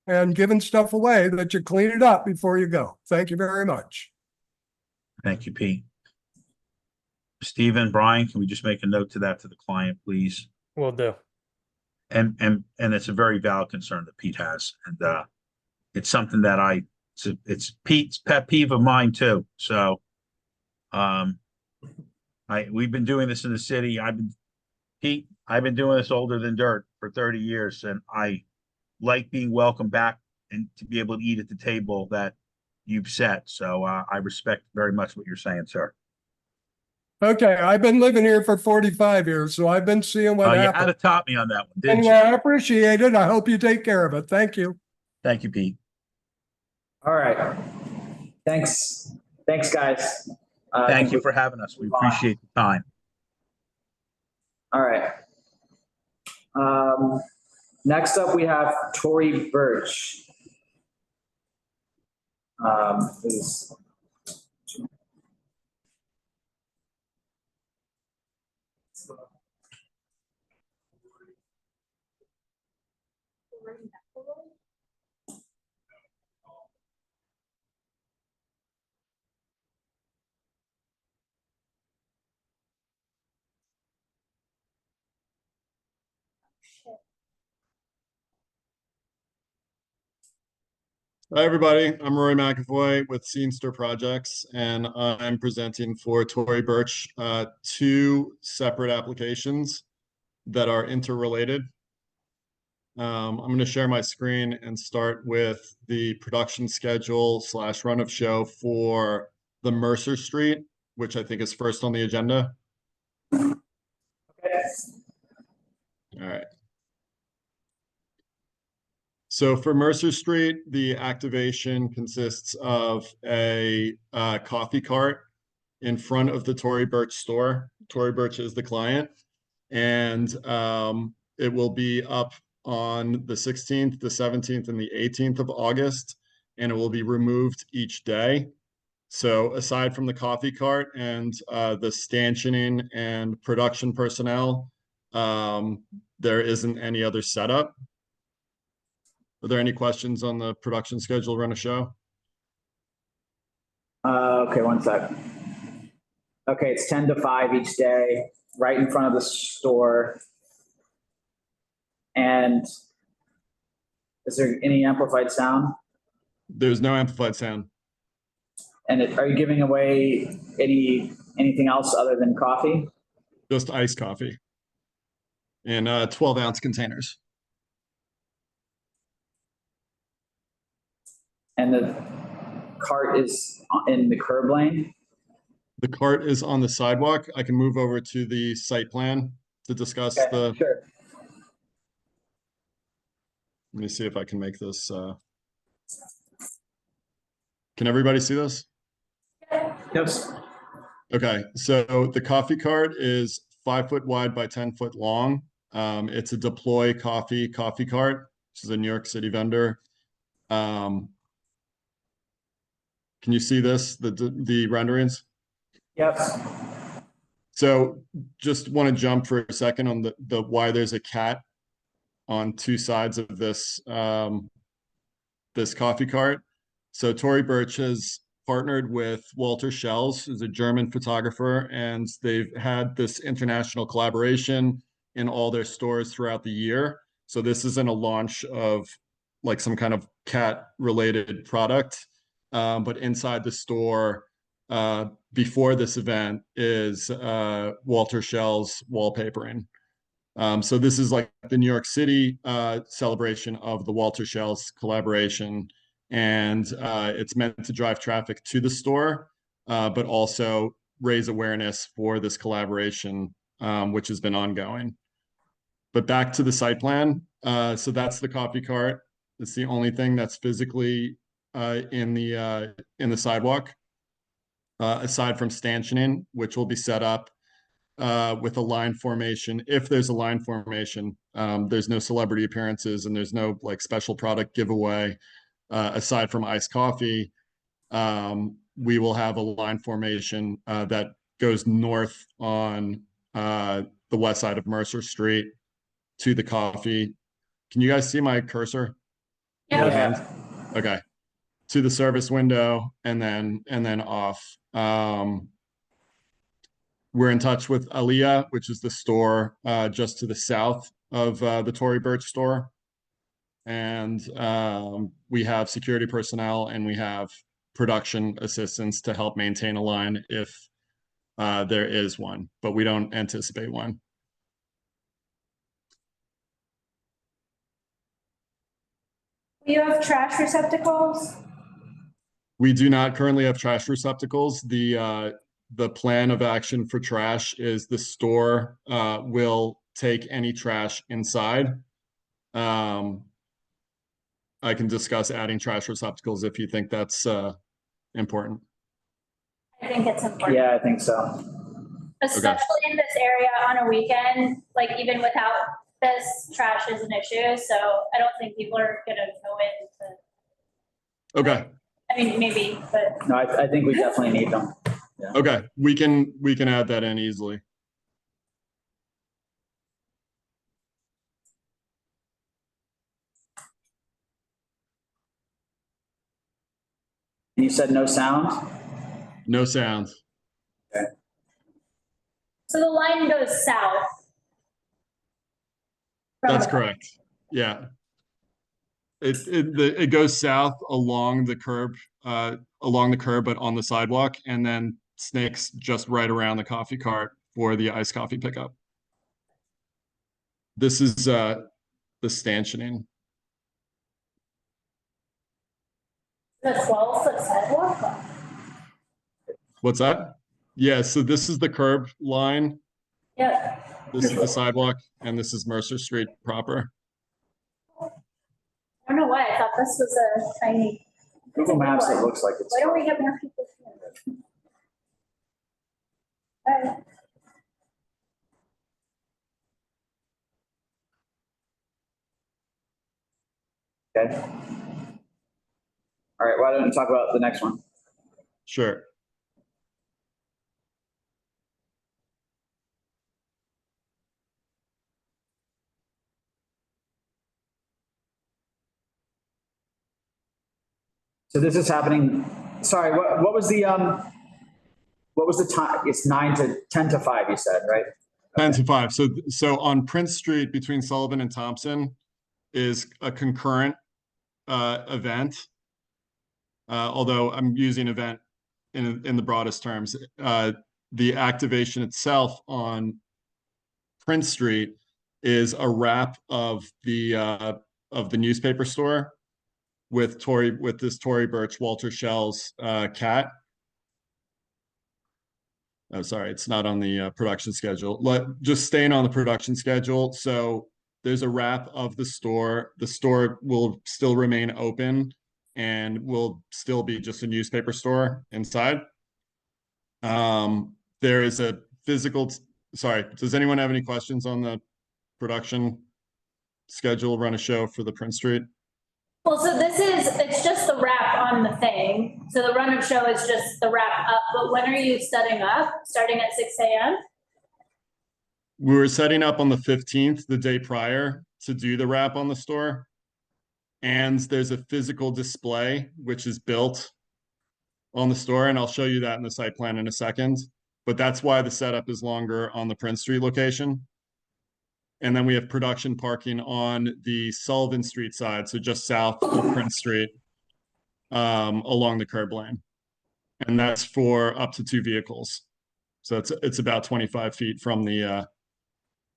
and giving stuff away, that you clean it up before you go. Thank you very much. Thank you, Pete. Stephen, Brian, can we just make a note to that to the client, please? Will do. And it's a very valid concern that Pete has. And it's something that it's Pete's pet peeve of mine too. So, we've been doing this in the city. Pete, I've been doing this older than dirt for 30 years, and I like being welcomed back and to be able to eat at the table that you've set. So I respect very much what you're saying, sir. Okay, I've been living here for 45 years, so I've been seeing what You had happens. to top me on that one, didn't Anyway, you? I appreciate it. I hope you take care of it. Thank you. Thank you, Pete. All right. Thanks, guys. Thank you for having us. We appreciate the time. All right. Next up, we have Tori Birch. Please. Hi, everybody. I'm Roy McAvoy with Scenester Projects, and I'm presenting for Tory Birch two separate applications that are interrelated. I'm going to share my screen and start with the production schedule / run of show for the Mercer Street, which I think is first on the agenda. Okay. All right. So for Mercer Street, the activation consists of a coffee cart in front of the Tory Birch store. Tory Birch is the client, and it will be up on the 16th, the 17th, and the 18th of August, and it will be removed each day. So aside from the coffee cart and the stanchioning and production personnel, there isn't any other setup. Are there any questions on the production schedule run a show? Okay, one sec. Okay, it's 10 to 5 each day, right in front of the store. And is there any amplified sound? There's no amplified sound. And are you giving away anything else other than coffee? Just iced coffee in 12-ounce containers. And the cart is in the curb lane? The cart is on the sidewalk. I can move over to the site plan to discuss the. Sure. Let me see if I can make this. Can everybody see this? Yes. Okay, so the coffee cart is 5 foot wide by 10 foot long. It's a Deploy coffee cart. This is a New York City vendor. Can you see this, the renderings? Yep. So just want to jump for a second on the why there's a cat on two sides of this this coffee cart. So Tory Birch has partnered with Walter Schell's, who's a German photographer, and they've had this international collaboration in all their stores throughout the year. So this isn't a launch of like some kind of cat related product. But inside the store, before this event is Walter Schell's wallpapering. So this is like the New York City celebration of the Walter Schell's collaboration. And it's meant to drive traffic to the store, but also raise awareness for this collaboration, which has been ongoing. But back to the site plan. So that's the coffee cart. It's the only thing that's physically in the sidewalk, aside from stanchioning, which will be set up with a line formation. If there's a line formation, there's no celebrity appearances and there's no like special product giveaway. Aside from iced coffee, we will have a line formation that goes north on the west side of Mercer Street to the coffee. Can you guys see my cursor? Yeah. Okay. To the service window and then off. We're in touch with Aliyah, which is the store just to the south of the Tory Birch store. And we have security personnel and we have production assistants to help maintain a line if there is one, but we don't anticipate one. Do you have trash receptacles? We do not currently have trash receptacles. The plan of action for trash is the store will take any trash inside. I can discuss adding trash receptacles if you think that's important. I think it's important. Yeah, I think so. Especially in this area on a weekend, like even without this, trash is an issue, so I don't think people are gonna go into. Okay. I mean, maybe, but. No, I think we definitely need them. Yeah. Okay, we can add that in easily. And you said no sound? No sound. Okay. So the line goes south. That's correct. Yeah. It goes south along the curb, but on the sidewalk, and then snakes just right around the coffee cart for the iced coffee pickup. This is the stanchioning. The 12-foot sidewalk? What's that? Yeah, so this is the curb line. Yeah. This is the sidewalk, and this is Mercer Street proper. I don't know why, I thought this was a tiny. Google Maps, it looks like it's. Why don't we have more people here? All right. Okay. All right, why don't we talk about the next one? Sure. So this is happening, sorry, what was the time? It's 10 to 5, you said, right? 10 to 5. So on Prince Street between Sullivan and Thompson is a concurrent event. Although I'm using event in the broadest terms. The activation itself on Prince Street is a wrap of the newspaper store with this Tory Burch Walter Schell's cat. Oh, sorry, it's not on the production schedule. Just staying on the production schedule. So there's a wrap of the store. The store will still remain open and will still be just a newspaper store inside. There is a physical, sorry, does anyone have any questions on the production schedule, run a show for the Prince Street? Well, so it's just the wrap on the thing. So the run of show is just the wrap up, but when are you setting up? Starting at 6 a.m.? We were setting up on the 15th, the day prior, to do the wrap on the store. And there's a physical display, which is built on the store, and I'll show you that in the site plan in a second. But that's why the setup is longer on the Prince Street location. And then we have production parking on the Sullivan Street side, so just south of Prince Street, along the curb lane. And that's for up to 2 vehicles. So it's about 25 feet from the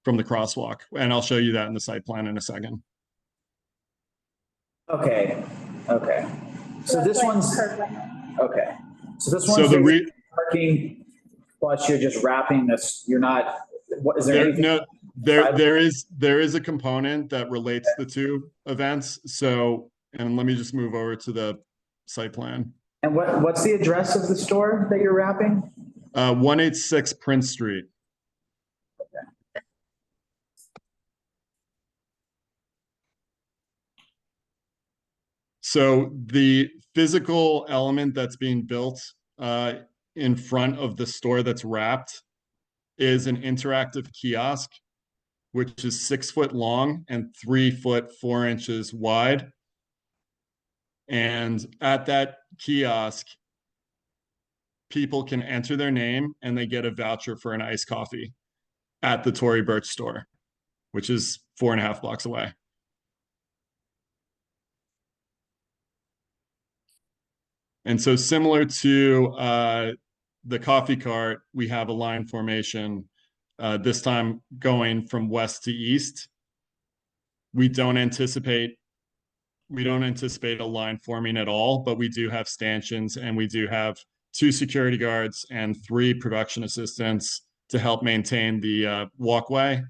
crosswalk. And I'll show you that in the site plan in a second. Okay. So this one's, okay. So this So one's parking, plus you're just wrapping this, you're not, what is there? No, there is a component that relates the two events. So, and let me just move over to the site plan. And what's the address of the store that you're wrapping? 186 Prince Street. Okay. So the physical element that's being built in front of the store that's wrapped is an interactive kiosk, which is 6 foot long and 3 foot 4 inches wide. And at that kiosk, people can enter their name and they get a voucher for an iced coffee at the Tory Burch store, which is 4.5 blocks away. And so similar to the coffee cart, we have a line formation, this time going from west to east. We don't anticipate a line forming at all, but we do have stanchions and we do have 2 security guards and 3 production assistants to help maintain the walkway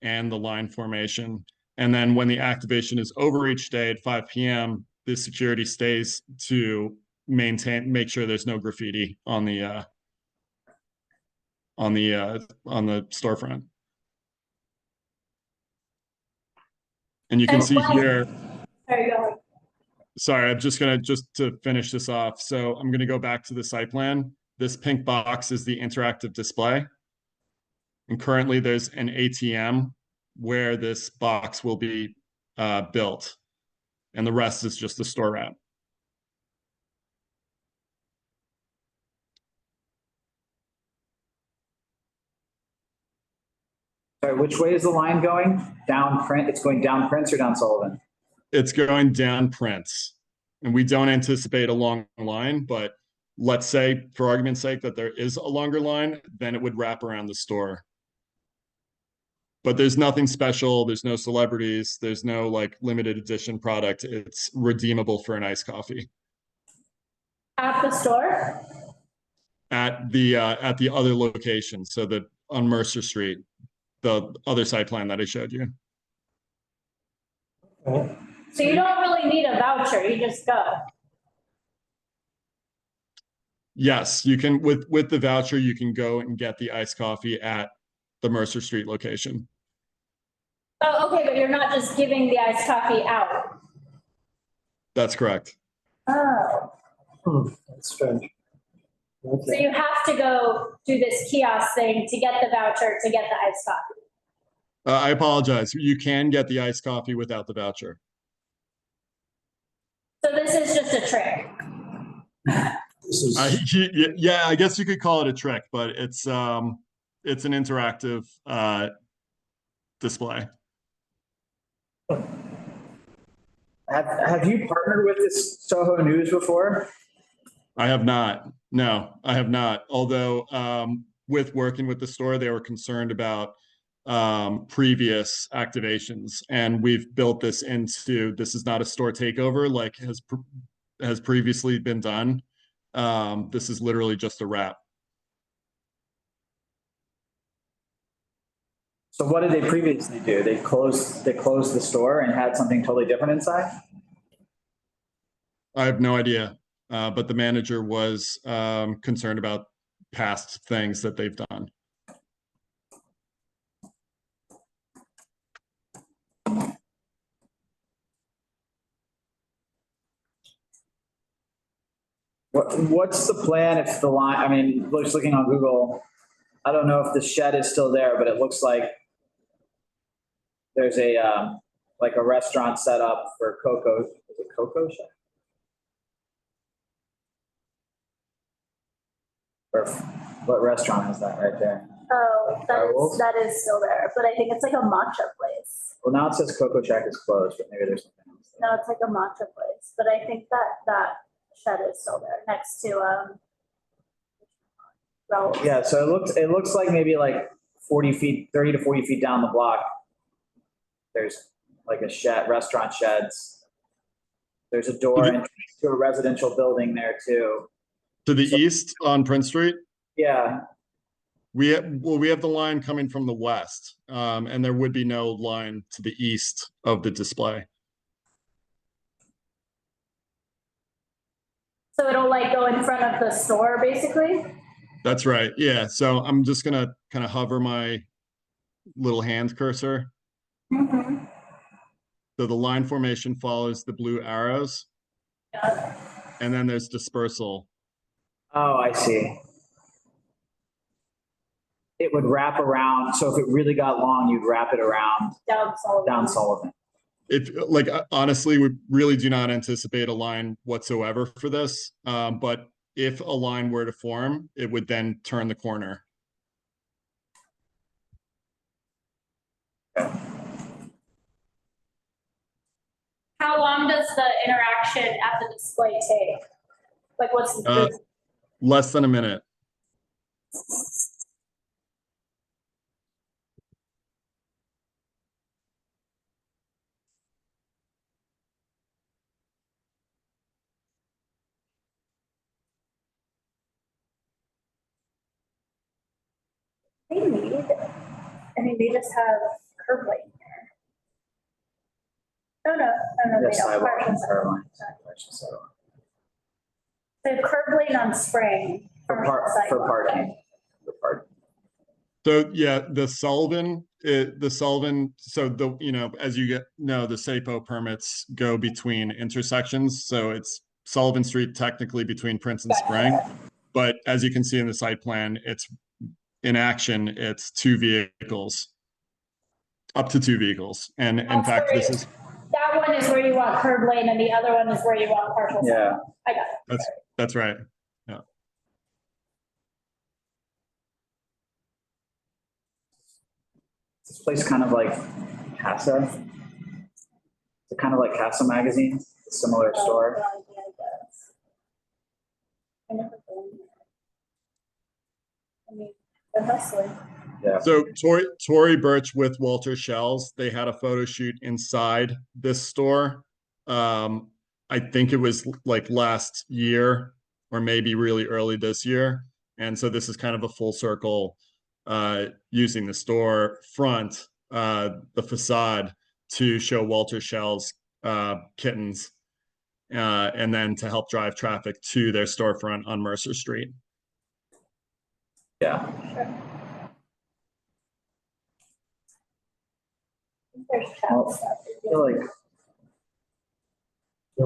and the line formation. And then when the activation is over each day at 5 p.m., the security stays to make sure there's no graffiti on the storefront. And you can see here. There you go. Sorry, I'm just to finish this off. So I'm gonna go back to the site plan. This pink box is the interactive display. And currently there's an ATM where this box will be built. And the rest is just the store route. Sorry, which way is the line going? Down Print, it's going down Prince or down Sullivan? It's going down Prince. And we don't anticipate a long line, but let's say, for argument's sake, that there is a longer line, then it would wrap around the store. But there's nothing special. There's no celebrities. There's no like limited edition product. It's redeemable for an iced coffee. At the store? At the other location. So on Mercer Street, the other site plan that I showed you. So you don't really need a voucher, you just go. Yes, you can with the voucher, you can go and get the iced coffee at the Mercer Street location. Oh, okay, but you're not just giving the iced coffee out. That's correct. Oh, That's strange. so you have to go do this kiosk thing to get the voucher to get the iced coffee. I apologize. You can get the iced coffee without the voucher. So this is just a trick. Yeah, I guess you could call it a trick, but it's an interactive display. Have you partnered with this Soho News before? I have not. No, I have not. Although with working with the store, they were concerned about previous activations, and we've built this into, this is not a store takeover like has previously been done. This is literally just a wrap. So what did they previously do? They closed the store and had something totally different inside? I have no idea, but the manager was concerned about past things that they've done. What's the plan if the line, I mean, just looking on Google, I don't know if the shed is still there, but it looks like there's a like a restaurant set up for Coco. Is it Coco Chef? Or what restaurant is that right there? Oh, that is still there, but I think it's like a matcha place. Well, now it says Coco Shack is closed, but maybe there's something else there. No, it's like a matcha place, but I think that shed is still there next to well, Yeah, so it looks like maybe like 40 feet, 30 to 40 feet down the block. There's like a shed, restaurant sheds. There's a door into a residential building there too. To the east on Prince Street? Yeah. We have the line coming from the west, and there would be no line to the east of the display. So it'll like go in front of the store, basically? That's right. Yeah. So I'm just gonna kind of hover my little hand cursor. Mm-hmm. So the line formation follows the blue arrows. Yeah. And then there's dispersal. Oh, I see. It would wrap around. So if it really got long, you'd wrap it around down Sullivan. If like, honestly, we really do not anticipate a line whatsoever for this. But if a line were to form, it would then turn the corner. How long does the interaction at the display take? Like what's Uh, the, less than a minute. they need, I mean, they just have curb lane here. Oh, no, Yeah, they don't. sidewalk Partial and sidewalk. curb line. Partial sidewalk. They have curb lane on Spring. For partial for sidewalk. parking. For parking. So yeah, the Sullivan, so as you know, the SAPO permits go between intersections. So it's Sullivan Street technically between Prince and Spring. But as you can see in the site plan, it's in action, it's two vehicles. Up to two vehicles. And in fact, this is. That one is where you want curb lane and the other one is where you want partial sidewalk. I got it. That's right. Yeah. This place kind of like Casa. It's kind of like Casa magazine, a similar store. I never been there. I mean, they're hustling. Yeah. So Tory Burch with Walter Shells, they had a photo shoot inside this store. I think it was like last year or maybe really early this year. And so this is kind of a full circle using the store front, the facade to show Walter Shells kittens and then to help drive traffic to their storefront on Mercer Street. Yeah. There's Well, chat stuff. I feel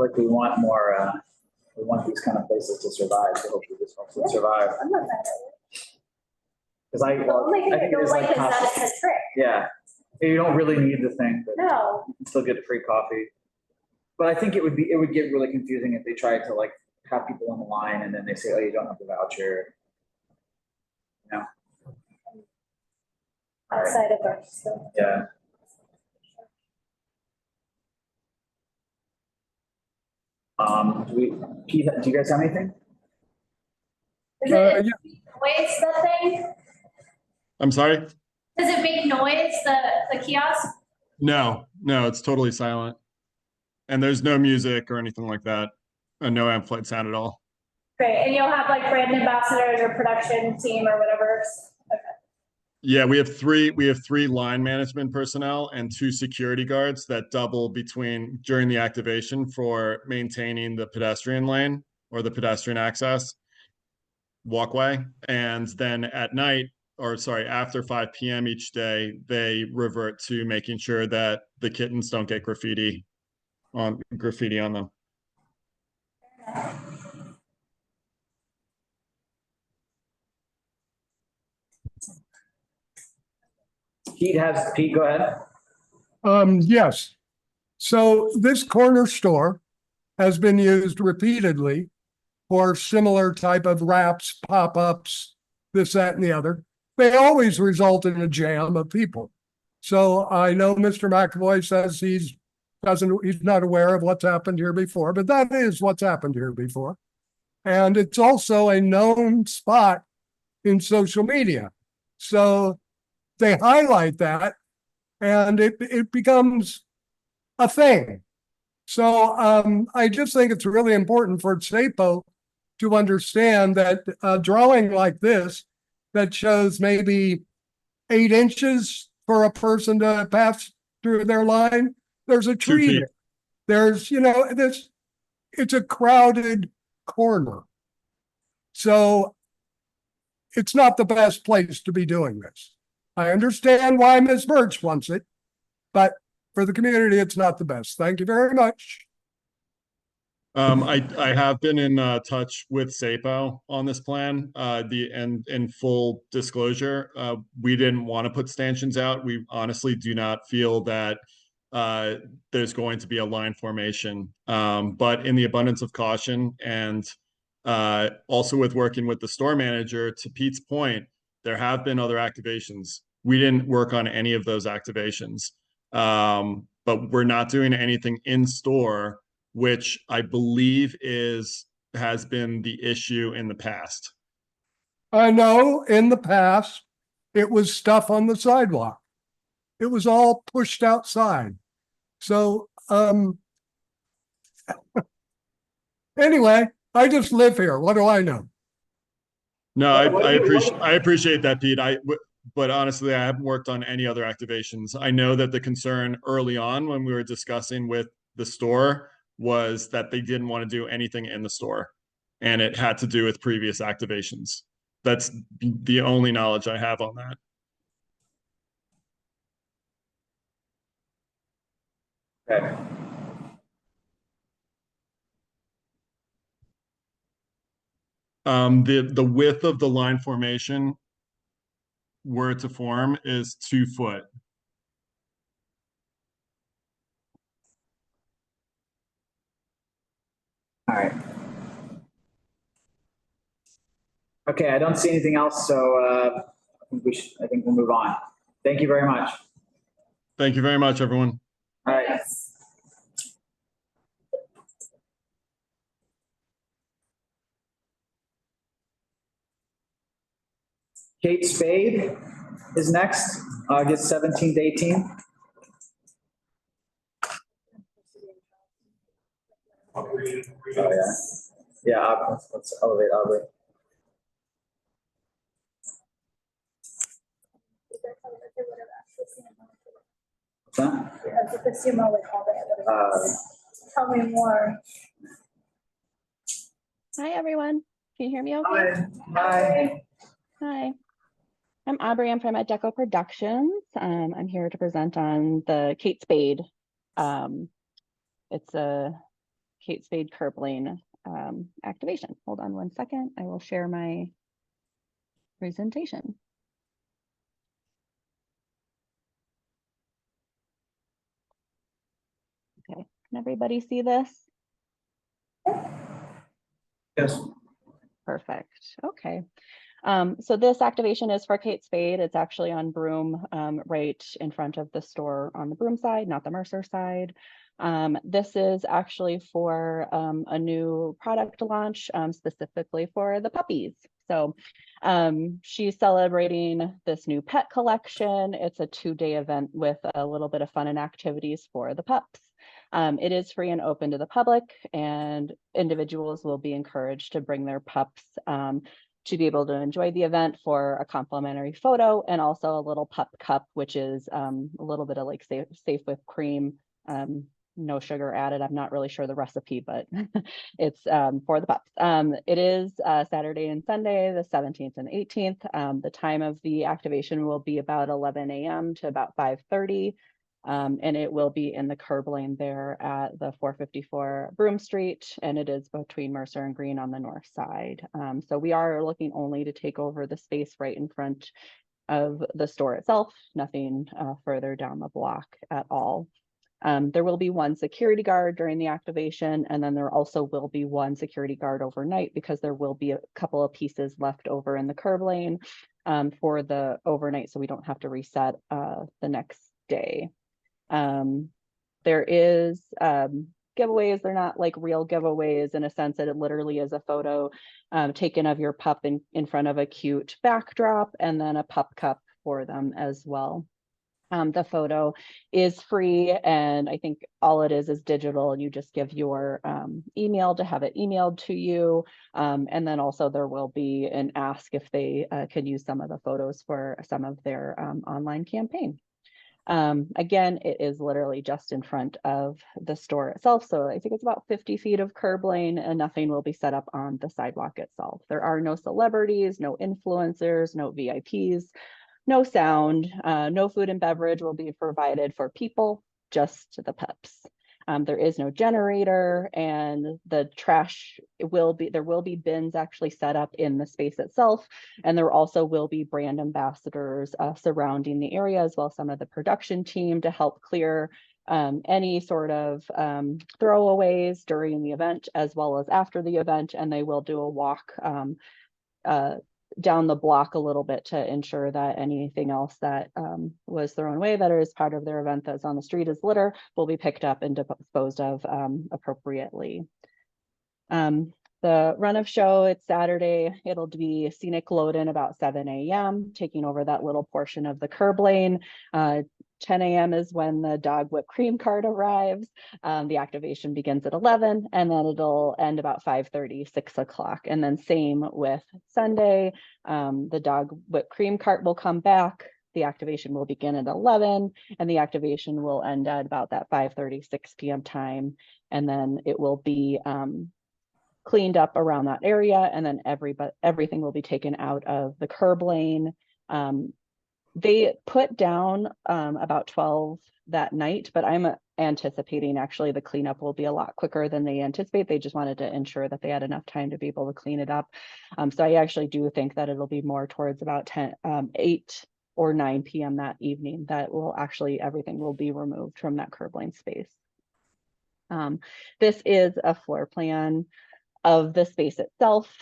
like we want more, we want these kind of places to survive, so hopefully this helps them survive. I'm not mad at it. Because I thing I think it don't is like like is that Casa. it's a trick. Yeah, you don't really need the thing, but No, you still get free coffee. But I think it would get really confusing if they tried to like have people on the line and then they say, oh, you don't have the voucher. You know? All right. outside of our facility. Yeah. Keith, do you guys have anything? Does Yeah. it noise, the thing? I'm sorry? Does it make noise, the kiosk? No, it's totally silent. And there's no music or anything like that. And no amplified sound at all. Great, and you'll have like brand ambassadors or production team or whatever. Okay. Yeah, we have three line management personnel and two security guards that double between during the activation for maintaining the pedestrian lane or the pedestrian access walkway. And then at night, after 5 p.m. each day, they revert to making sure that the kittens don't get graffiti on them. Pete, go ahead. Yes. So this corner store has been used repeatedly for similar type of wraps, pop-ups, this, that, and the other. They always result in a jam of people. So I know Mr. McAvoy says he's not aware of what's happened here before, but that is what's happened here before. And it's also a known spot in social media. So they highlight that and it becomes a thing. So I just think it's really important for SAPO to understand that a drawing like this that shows maybe 8 inches for a person to pass through their line, there's a tree there. There's, it's a crowded corner. So it's not the best place to be doing this. I understand why Ms. Birch wants it, but for the community, it's not the best. Thank you very much. I have been in touch with SAPO on this plan. In full disclosure, we didn't want to put stanchions out. We honestly do not feel that there's going to be a line formation. But in the abundance of caution and also with working with the store manager, to Pete's point, there have been other activations. We didn't work on any of those activations, but we're not doing anything in store, which I believe has been the issue in the past. I know in the past, it was stuff on the sidewalk. It was all pushed outside. So, anyway, I just live here. What do I know? No, I appreciate that, Pete. But honestly, I haven't worked on any other activations. I know that the concern early on when we were discussing with the store was that they didn't want to do anything in the store, and it had to do with previous activations. That's the only knowledge I have on that. Okay. The width of the line formation, were it to form, is 2 foot. All right. Okay, I don't see anything else, so I think we'll move on. Thank you very much. Thank you very much, everyone. All right. Kate Spade is next, August 17th, 18th. Oh, yeah. Yeah, let's elevate Aubrey. What's that? Tell me more. Hi, everyone. Can you hear me okay? Hi. Hi. I'm Aubrey. I'm from Deco Productions. I'm here to present on the Kate Spade. It's a Kate Spade curb lane activation. Hold on one second. I will share my presentation. Okay, can everybody see this? Yes. Perfect. Okay. So this activation is for Kate Spade. It's actually on Broome, right in front of the store on the Broome side, not the Mercer side. This is actually for a new product launch, specifically for the puppies. So she's celebrating this new pet collection. It's a 2-day event with a little bit of fun and activities for the pups. It is free and open to the public, and individuals will be encouraged to bring their pups to be able to enjoy the event for a complimentary photo, and also a little pup cup, which is a little bit of like safe whipped cream, no sugar added. I'm not really sure the recipe, but it's for the pups. It is Saturday and Sunday, the 17th and 18th. The time of the activation will be about 11 a.m. to about 5:30. And it will be in the curb lane there at the 454 Broome Street, and it is between Mercer and Green on the north side. So we are looking only to take over the space right in front of the store itself, nothing further down the block at all. There will be one security guard during the activation, and then there also will be one security guard overnight, because there will be a couple of pieces left over in the curb lane for the overnight, so we don't have to reset the next day. There is giveaways. They're not like real giveaways in a sense that it literally is a photo taken of your pup in front of a cute backdrop, and then a pup cup for them as well. The photo is free, and I think all it is digital. You just give your email to have it emailed to you. And then also there will be an ask if they can use some of the photos for some of their online campaign. Again, it is literally just in front of the store itself. So I think it's about 50 feet of curb lane, and nothing will be set up on the sidewalk itself. There are no celebrities, no influencers, no VIPs, no sound, no food and beverage will be provided for people, just the pups. There is no generator, and the trash there will be bins actually set up in the space itself. And there also will be brand ambassadors surrounding the area, as well as some of the production team, to help clear any sort of throwaways during the event as well as after the event. And they will do a walk down the block a little bit to ensure that anything else that was thrown away that is part of their event that's on the street as litter will be picked up and disposed of appropriately. The run of show, it's Saturday. It'll be scenic load in about 7 a.m., taking over that little portion of the curb lane. 10 a.m. is when the dog whipped cream cart arrives. The activation begins at 11, and then it'll end about 5:30, 6 o'clock. And then same with Sunday. The dog whipped cream cart will come back. The activation will begin at 11, and the activation will end at about that 5:30, 6 p.m. time. And then it will be cleaned up around that area, and then everything will be taken out of the curb lane. They put down about 12 that night, but I'm anticipating actually the cleanup will be a lot quicker than they anticipate. They just wanted to ensure that they had enough time to be able to clean it up. So I actually do think that it'll be more towards about 8 or 9 p.m. that evening that will actually, everything will be removed from that curb lane space. This is a floor plan of the space itself.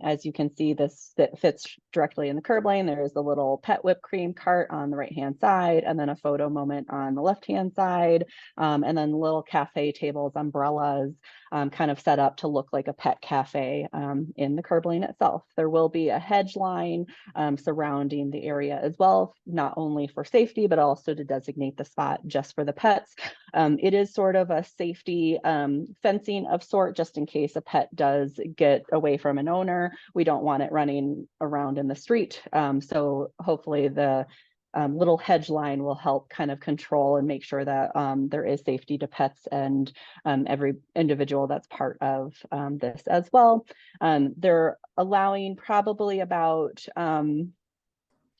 As you can see, this fits directly in the curb lane. There is a little pet whipped cream cart on the right-hand side, and then a photo moment on the left-hand side, and then little cafe tables, umbrellas, kind of set up to look like a pet cafe in the curb lane itself. There will be a hedge line surrounding the area as well, not only for safety, but also to designate the spot just for the pets. It is sort of a safety fencing of sort, just in case a pet does get away from an owner. We don't want it running around in the street. So hopefully the little hedge line will help kind of control and make sure that there is safety to pets and every individual that's part of this as well. They're allowing probably about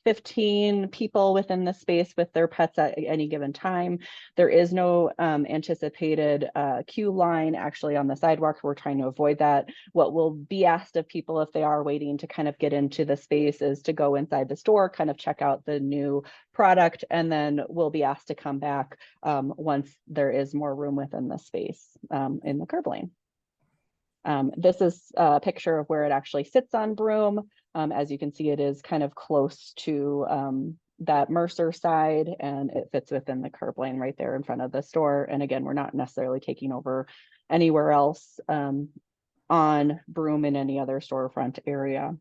15 people within the space with their pets at any given time. There is no anticipated queue line actually on the sidewalk. We're trying to avoid that. What will be asked of people if they are waiting to kind of get into the space is to go inside the store, kind of check out the new product, and then we'll be asked to come back once there is more room within the space in the curb lane. This is a picture of where it actually sits on Broome. As you can see, it is kind of close to that Mercer side, and it fits within the curb lane right there in front of the store. And again, we're not necessarily taking over anywhere else on Broome in any other storefront area.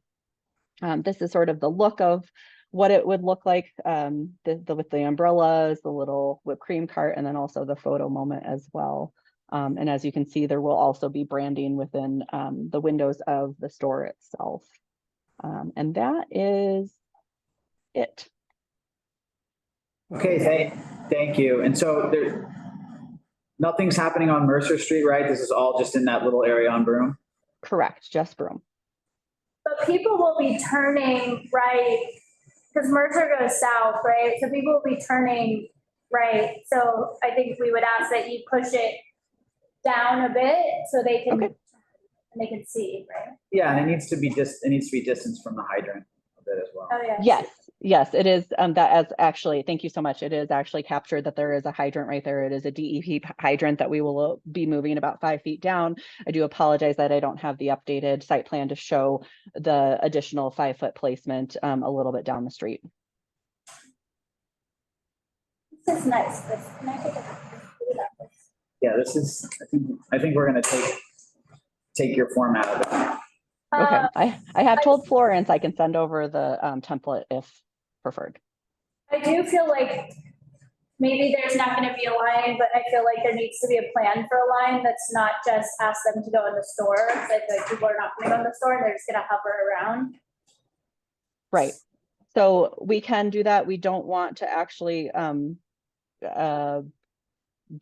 This is sort of the look of what it would look like with the umbrellas, the little whipped cream cart, and then also the photo moment as well. And as you can see, there will also be branding within the windows of the store itself. And that is it. Okay, thank you. And so nothing's happening on Mercer Street, right? This is all just in that little area on Broome? Correct, just Broome. But people will be turning right, because Mercer goes south, right? So people will be turning right. So I think we would ask that you push it down a bit so they can, they can see, right? Yeah, and it needs to be distance from the hydrant a bit as well. Oh, yeah. Yes, it is. That as actually, thank you so much. It is actually captured that there is a hydrant right there. It is a DEP hydrant that we will be moving about 5 feet down. I do apologize that I don't have the updated site plan to show the additional 5-foot placement a little bit down the street. This is nice. Can I take a Yeah, this is, I think we're gonna take your format of it. Okay, I have told Florence I can send over the template if preferred. I do feel like maybe there's not going to be a line, but I feel like there needs to be a plan for a line that's not just ask them to go in the store. I feel like people are not going to go in the store and they're just going to hover around. Right. So we can do that. We don't want to actually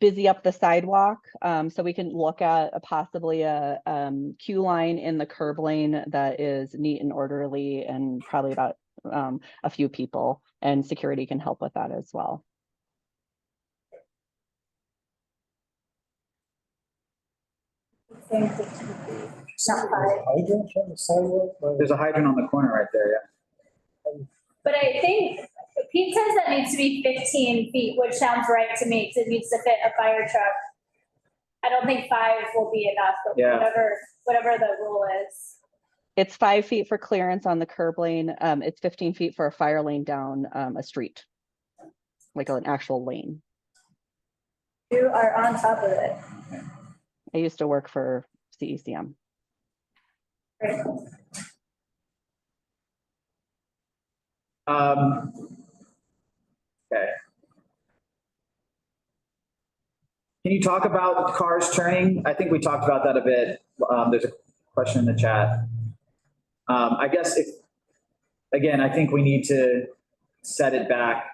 busy up the sidewalk. So we can look at possibly a queue line in the curb lane that is neat and orderly and probably about a few people, and security can help with that as well. There's a hydrant on the corner right there, yeah. But I think Pete says that needs to be 15 feet, which sounds right to me because it needs to fit a fire truck. I don't think 5 will be enough, but yeah, whatever the rule is. It's 5 feet for clearance on the curb lane. It's 15 feet for a fire lane down a street, like an actual lane. You are on top of it. I used to work for CECM. Great. Okay. Can you talk about cars turning? I think we talked about that a bit. There's a question in the chat. I guess again, I think we need to set it back.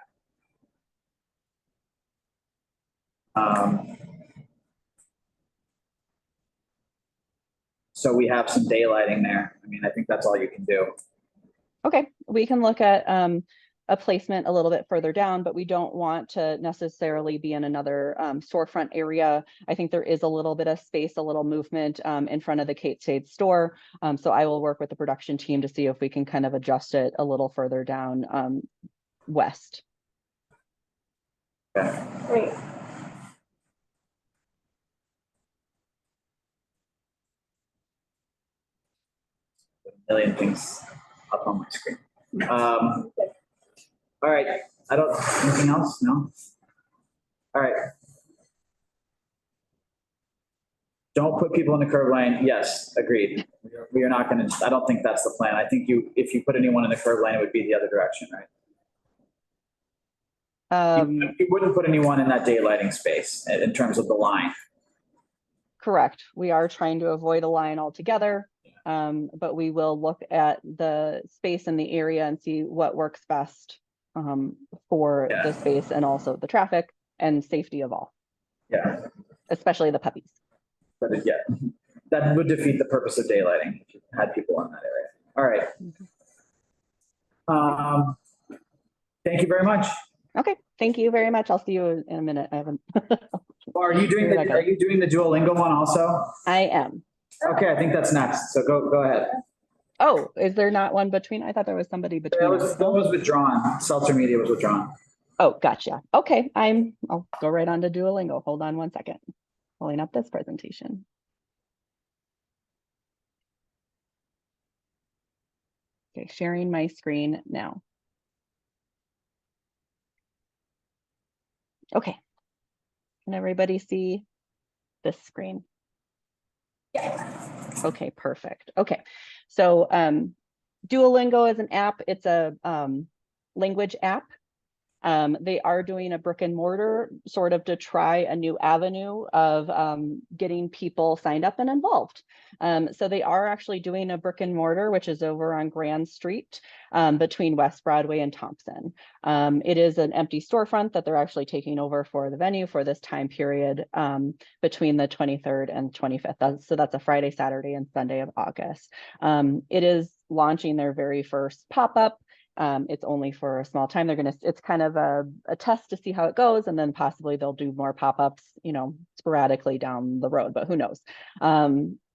So we have some daylighting there. I mean, I think that's all you can do. Okay, we can look at a placement a little bit further down, but we don't want to necessarily be in another storefront area. I think there is a little bit of space, a little movement in front of the Kate Spade store. So I will work with the production team to see if we can kind of adjust it a little further down west. Great. A million things up on my screen. All right. Anything else? No? All right. Don't put people in the curb lane. Yes, agreed. We are not going to, I don't think that's the plan. I think if you put anyone in the curb lane, it would be the other direction, right? You wouldn't put anyone in that daylighting space in terms of the line. Correct. We are trying to avoid a line altogether, but we will look at the space in the area and see what works best for the space and also the traffic and safety of all. Yeah. Especially the puppies. But yeah, that would defeat the purpose of daylighting if you had people in that area. All right. Thank you very much. Okay, thank you very much. I'll see you in a minute. I haven't. Are you doing the Duolingo one also? I am. Okay, I think that's next. So go ahead. Oh, is there not one between? I thought there was somebody between. That was withdrawn. Seltzer Media was withdrawn. Oh, gotcha. Okay, I'll go right on to Duolingo. Hold on one second. Pulling up this presentation. Okay, sharing my screen now. Okay, can everybody see this screen? Yeah. Okay, perfect. Okay, so Duolingo is an app. It's a language app. They are doing a brick and mortar sort of to try a new avenue of getting people signed up and involved. So they are actually doing a brick and mortar, which is over on Grand Street between West Broadway and Thompson. It is an empty storefront that they're actually taking over for the venue for this time period between the 23rd and 25th. So that's a Friday, Saturday, and Sunday of August. It is launching their very first pop-up. It's only for a small time. It's kind of a test to see how it goes, and then possibly they'll do more pop-ups, sporadically down the road, but who knows?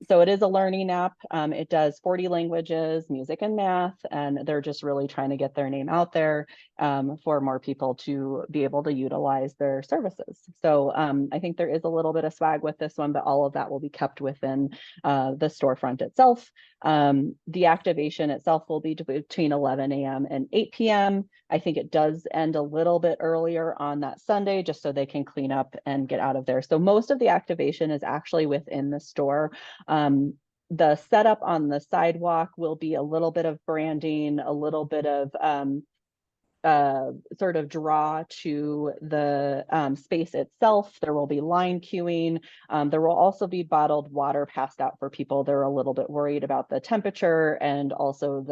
So it is a learning app. It does 40 languages, music and math, and they're just really trying to get their name out there for more people to be able to utilize their services. So I think there is a little bit of swag with this one, but all of that will be kept within the storefront itself. The activation itself will be between 11 a.m. and 8 p.m. I think it does end a little bit earlier on that Sunday, just so they can clean up and get out of there. So most of the activation is actually within the store. The setup on the sidewalk will be a little bit of branding, a little bit of sort of draw to the space itself. There will be line queuing. There will also be bottled water passed out for people. They're a little bit worried about the temperature and also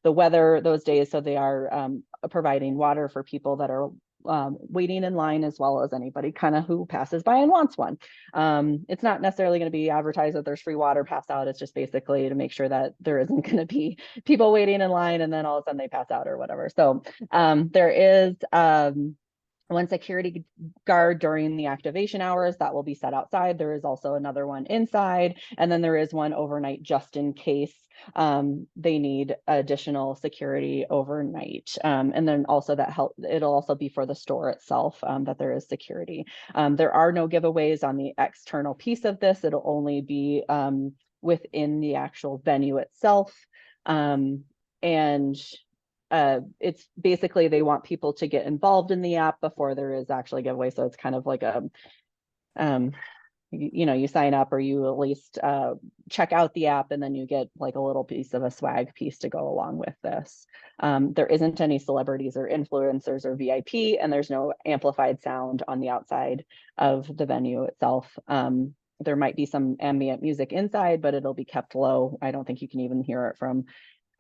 the weather those days. So they are providing water for people that are waiting in line, as well as anybody kind of who passes by and wants one. It's not necessarily going to be advertised that there's free water passed out. It's just basically to make sure that there isn't going to be people waiting in line and then all of a sudden they pass out or whatever. So there is one security guard during the activation hours that will be set outside. There is also another one inside, and then there is one overnight just in case they need additional security overnight. And then also it'll also be for the store itself that there is security. There are no giveaways on the external piece of this. It'll only be within the actual venue itself. It's basically they want people to get involved in the app before there is actually a giveaway. So it's kind of like a you sign up or you at least check out the app, and then you get like a little piece of a swag piece to go along with this. There isn't any celebrities or influencers or VIP, and there's no amplified sound on the outside of the venue itself. There might be some ambient music inside, but it'll be kept low. I don't think you can even hear it from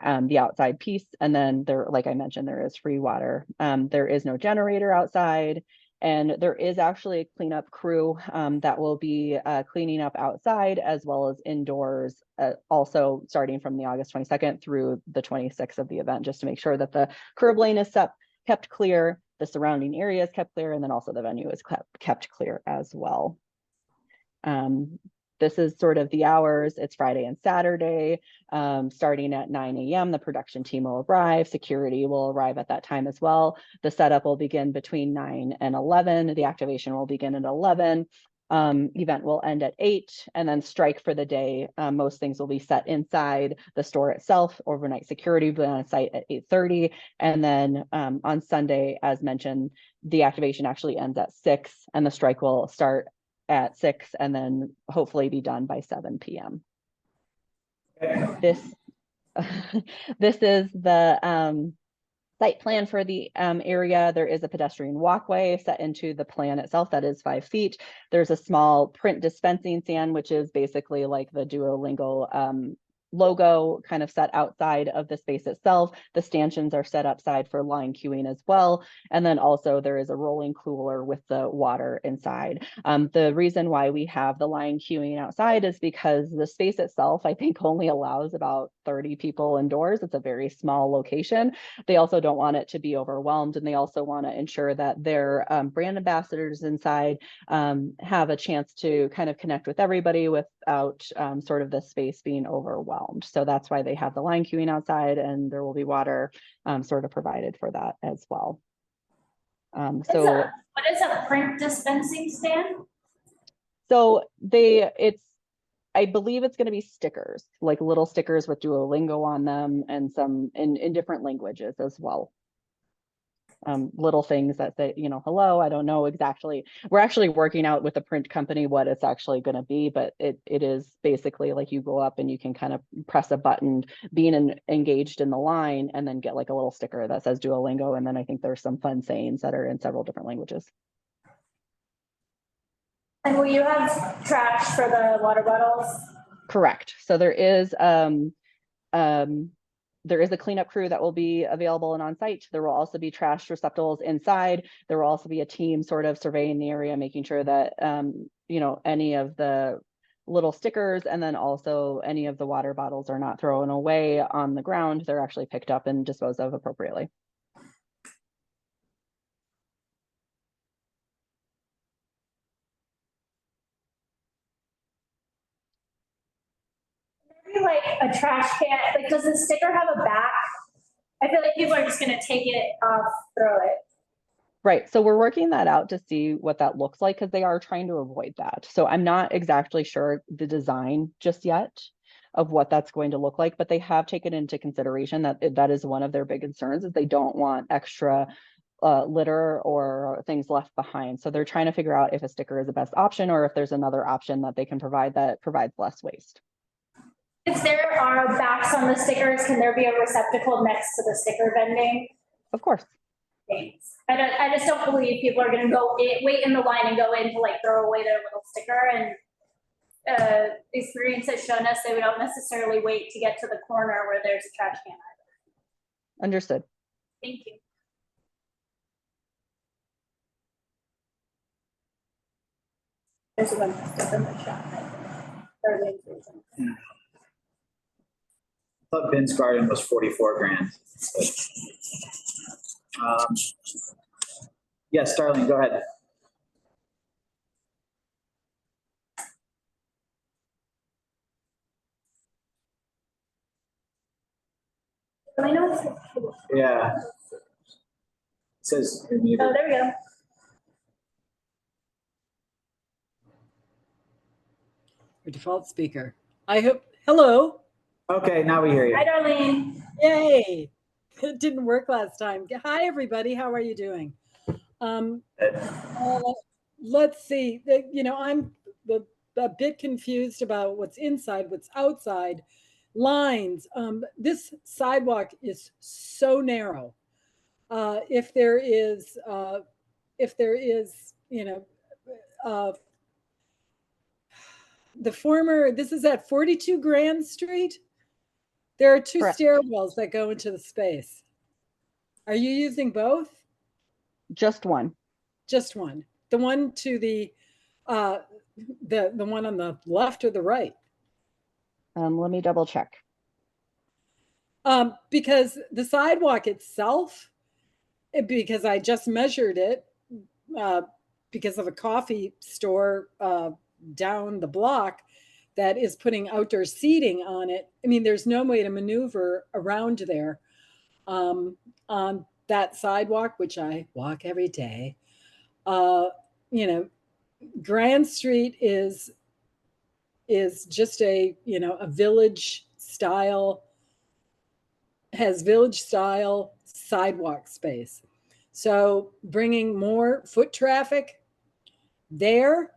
the outside piece. And then there, like I mentioned, there is free water. There is no generator outside. And there is actually a cleanup crew that will be cleaning up outside as well as indoors, also starting from the August 22nd through the 26th of the event, just to make sure that the curb lane is kept clear, the surrounding area is kept clear, and then also the venue is kept clear as well. This is sort of the hours. It's Friday and Saturday, starting at 9 a.m. The production team will arrive. Security will arrive at that time as well. The setup will begin between 9 and 11. The activation will begin at 11. Event will end at 8, and then strike for the day. Most things will be set inside the store itself. Overnight security will be on site at 8:30. And then on Sunday, as mentioned, the activation actually ends at 6, and the strike will start at 6 and then hopefully be done by 7 p.m. This is the site plan for the area. There is a pedestrian walkway set into the plan itself that is 5 feet. There's a small print dispensing stand, which is basically like the Duolingo logo kind of set outside of the space itself. The stanchions are set upside for line queuing as well. And then also there is a rolling cooler with the water inside. The reason why we have the line queuing outside is because the space itself, I think, only allows about 30 people indoors. It's a very small location. They also don't want it to be overwhelmed, and they also want to ensure that their brand ambassadors inside have a chance to kind of connect with everybody without sort of the space being overwhelmed. So that's why they have the line queuing outside, and there will be water sort of provided for that as well. What is a print dispensing stand? So I believe it's going to be stickers, like little stickers with Duolingo on them, and some in different languages as well. Little things that say, hello. I don't know exactly. We're actually working out with the print company what it's actually going to be, but it is basically like you go up and you can kind of press a button, being engaged in the line, and then get like a little sticker that says Duolingo. And then I think there's some fun sayings that are in several different languages. And will you have trash for the water bottles? Correct. So there is a cleanup crew that will be available and on site. There will also be trash receptacles inside. There will also be a team sort of surveying the area, making sure that, any of the little stickers and then also any of the water bottles are not thrown away on the ground. They're actually picked up and disposed of appropriately. Like a trash can, like, does the sticker have a back? I feel like people are just gonna take it off, throw it. Right. So we're working that out to see what that looks like, because they are trying to avoid that. So I'm not exactly sure the design just yet of what that's going to look like, but they have taken into consideration that is one of their big concerns, is they don't want extra litter or things left behind. So they're trying to figure out if a sticker is the best option, or if there's another option that they can provide that provides less waste. If there are backs on the stickers, can there be a receptacle next to the sticker vending? Of course. Thanks. I just don't believe people are gonna wait in the line and go in to like throw away their little sticker. And experience has shown us they don't necessarily wait to get to the corner where there's a trash can either. Understood. Thank you. There's a bunch of stuff in the shop. I thought Ben's Garden was 44 grand. Yes, Darlene, go ahead. Yeah. It says you're muted. Oh, there we go. Your default speaker. I hope. Hello. Okay, now we hear you. Hi, Darlene. Yay. It didn't work last time. Hi, everybody. How are you doing? Let's see. I'm the a bit confused about what's inside, what's outside, lines. This sidewalk is so narrow. If there is, you know, this is at 42 Grand Street. There are two Correct. stairwells that go into the space. Are you using both? Just one. Just one. The one to the one on the left or the right? Let me double check. Because the sidewalk itself, because I just measured it, because of a coffee store down the block that is putting outdoor seating on it. I mean, there's no way to maneuver around there on that sidewalk, which I walk every day. You know, Grand Street is just a, you know, a village style, has village style sidewalk space. So bringing more foot traffic there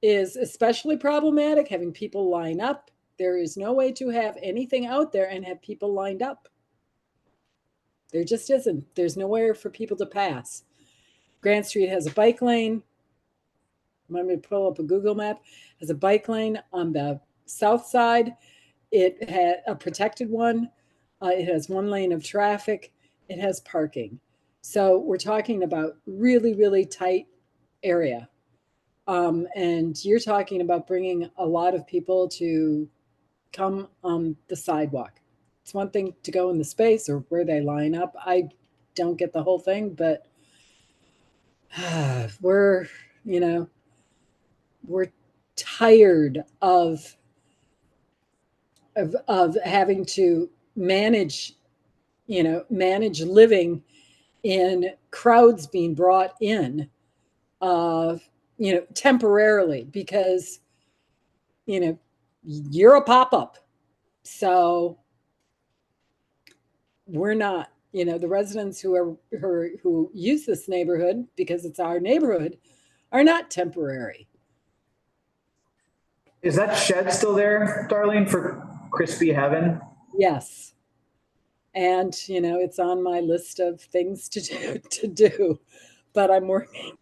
is especially problematic, having people line up. There is no way to have anything out there and have people lined up. There just isn't. There's nowhere for people to pass. Grand Street has a bike lane. Let me pull up a Google map. Has a bike lane on the south side. It had a protected one. It has one lane of traffic. It has parking. So we're talking about really, really tight area. And you're talking about bringing a lot of people to come on the sidewalk. It's one thing to go in the space or where they line up. I don't get the whole thing, but we're tired of having to manage living in crowds being brought in, temporarily, because, you're a pop-up. So we're not, the residents who use this neighborhood because it's our neighborhood are not temporary. Is that shed still there, Darlene, for Crispy Heaven? Yes. And, it's on my list of things to do, but I'm working,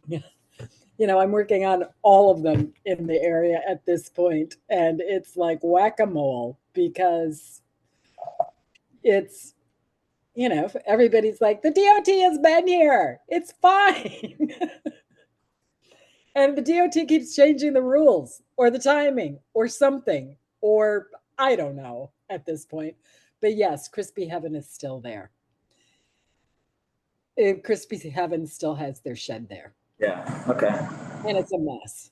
I'm working on all of them in the area at this point. And it's like whack-a-mole, because it's, everybody's like, the DOT has been here. It's fine. And the DOT keeps changing the rules or the timing or something, or I don't know at this point. But yes, Crispy Heaven is still there. Crispy Heaven still has their shed there. Yeah, okay. And it's a mess,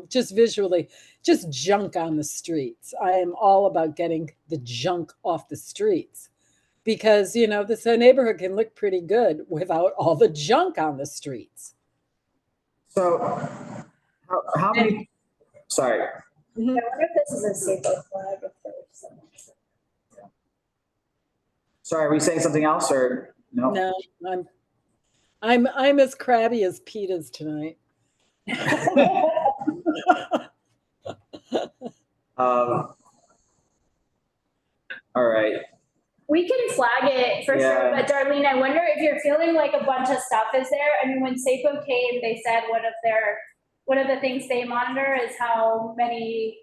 just visually, just junk on the streets. I am all about getting the junk off the streets, because, this neighborhood can look pretty good without all the junk on the streets. So how many, sorry. I wonder if this is a safer flag. Sorry, are we saying something else or no? No, I'm as crabby as Pete is tonight. All right. We can flag it for sure, but Darlene, I wonder if you're feeling like a bunch of stuff is there. I mean, when SAPO came, they said one of the things they monitor is how many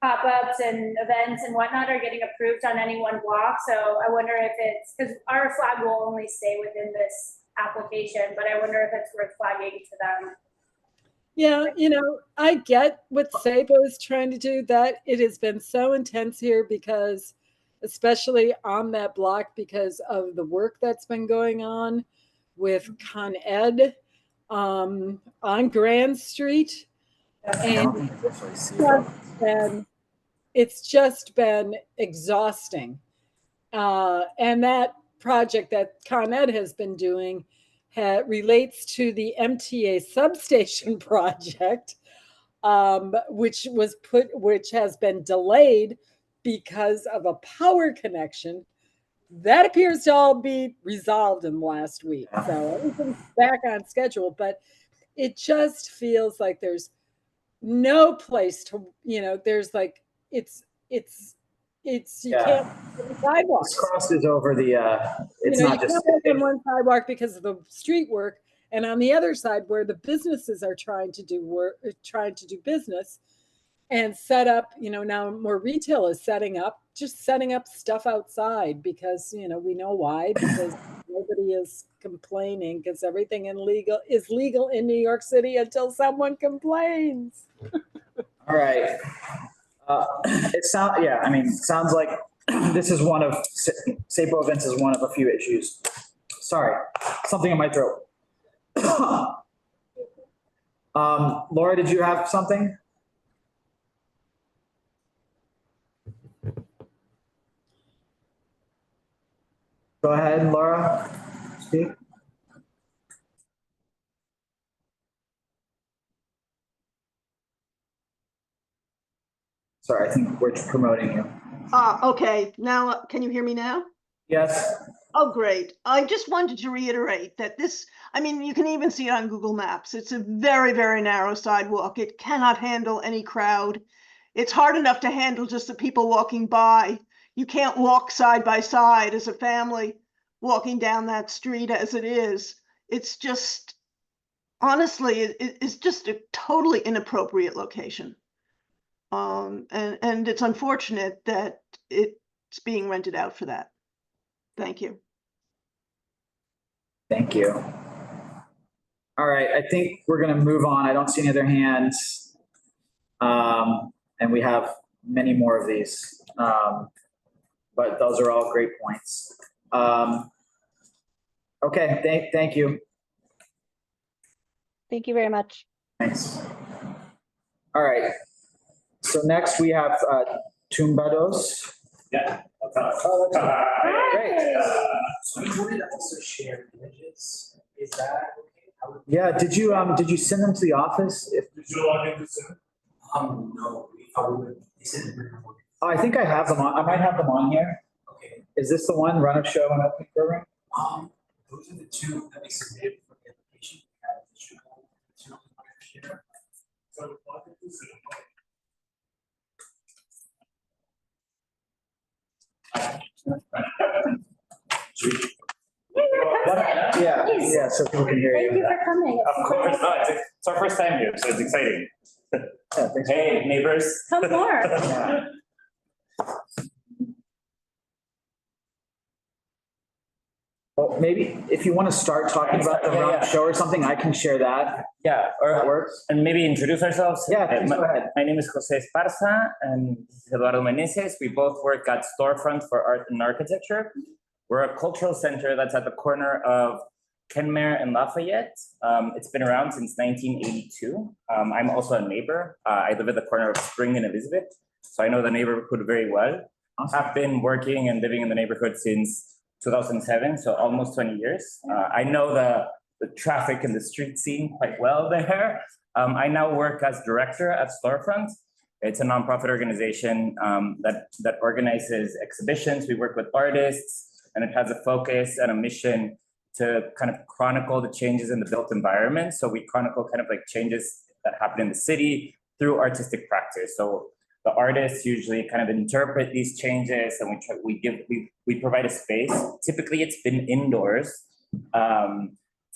pop-ups and events and whatnot are getting approved on any one block. So I wonder if it's, because our flag will only stay within this application, but I wonder if it's worth flagging to them. Yeah, I get what SAPO is trying to do. That it has been so intense here, because especially on that block, because of the work that's been going on with Con Ed on Grand Street. And it's just been exhausting. And that project that Con Ed has been doing relates to the MTA substation project, which has been delayed because of a power connection that appears to all be resolved in the last week. So everything's back on schedule, but it just feels like there's no place to, there's like, you can't sidewalks. This crosses over the, it's You not just. can't walk on one sidewalk because of the street work, and on the other side where the businesses are trying to do business and set up, now more retail is setting up stuff outside because, we know why, because nobody is complaining because everything is legal in New York City until someone complains. All right. It sounds like this is one of, SAPO events is one of a few issues. Sorry, something in my throat. Laura, did you have something? Go ahead, Laura, speak. Sorry, I think we're promoting you. Okay, now, can you hear me now? Yes. Oh, great. I just wanted to reiterate that you can even see it on Google Maps. It's a very, very narrow sidewalk. It cannot handle any crowd. It's hard enough to handle just the people walking by. You can't walk side by side as a family walking down that street as it is. It's just, honestly, it's just a totally inappropriate location. And it's unfortunate that it's being rented out for that. Thank you. Thank you. All right, I think we're gonna move on. I don't see any other hands. And we have many more of these. But those are all great points. Okay, thank you. Thank you very much. Thanks. All right. So next we have Tumbados. Yeah. Oh, that's great. So we wanted to also share images. Is that okay? Yeah, did you send them to the office? Did you log into Zoom? No, we probably would. Oh, I think I have them on. I might have them on here. Okay. Is this the one, run of show and opening program? Those are the two that we submitted for the application. We have the two share. So log into Zoom. Yeah, so people can hear you. Thank you for coming. Of course, no, it's our first time here, so it's exciting. Hey, neighbors. Come more. Well, maybe if you want to start talking about the run of show or something, I can share that. Yeah, That works. and maybe introduce ourselves. Yeah, please go ahead. My name is Jose Esparza and this is Eduardo Meneses. We both work at Storefront for Art and Architecture. We're a cultural center that's at the corner of Kenmare and Lafayette. It's been around since 1982. I'm also a neighbor. I live at the corner of Spring and Elizabeth, so I know the neighborhood very well. I've been working and living in the neighborhood since 2007, so almost 20 years. I know the traffic and the street scene quite well there. I now work as director at Storefront. It's a nonprofit organization that organizes exhibitions. We work with artists, and it has a focus and a mission to kind of chronicle the changes in the built environment. So we chronicle kind of like changes that happen in the city through artistic practice. So the artists usually kind of interpret these changes, and we provide a space. Typically, it's been indoors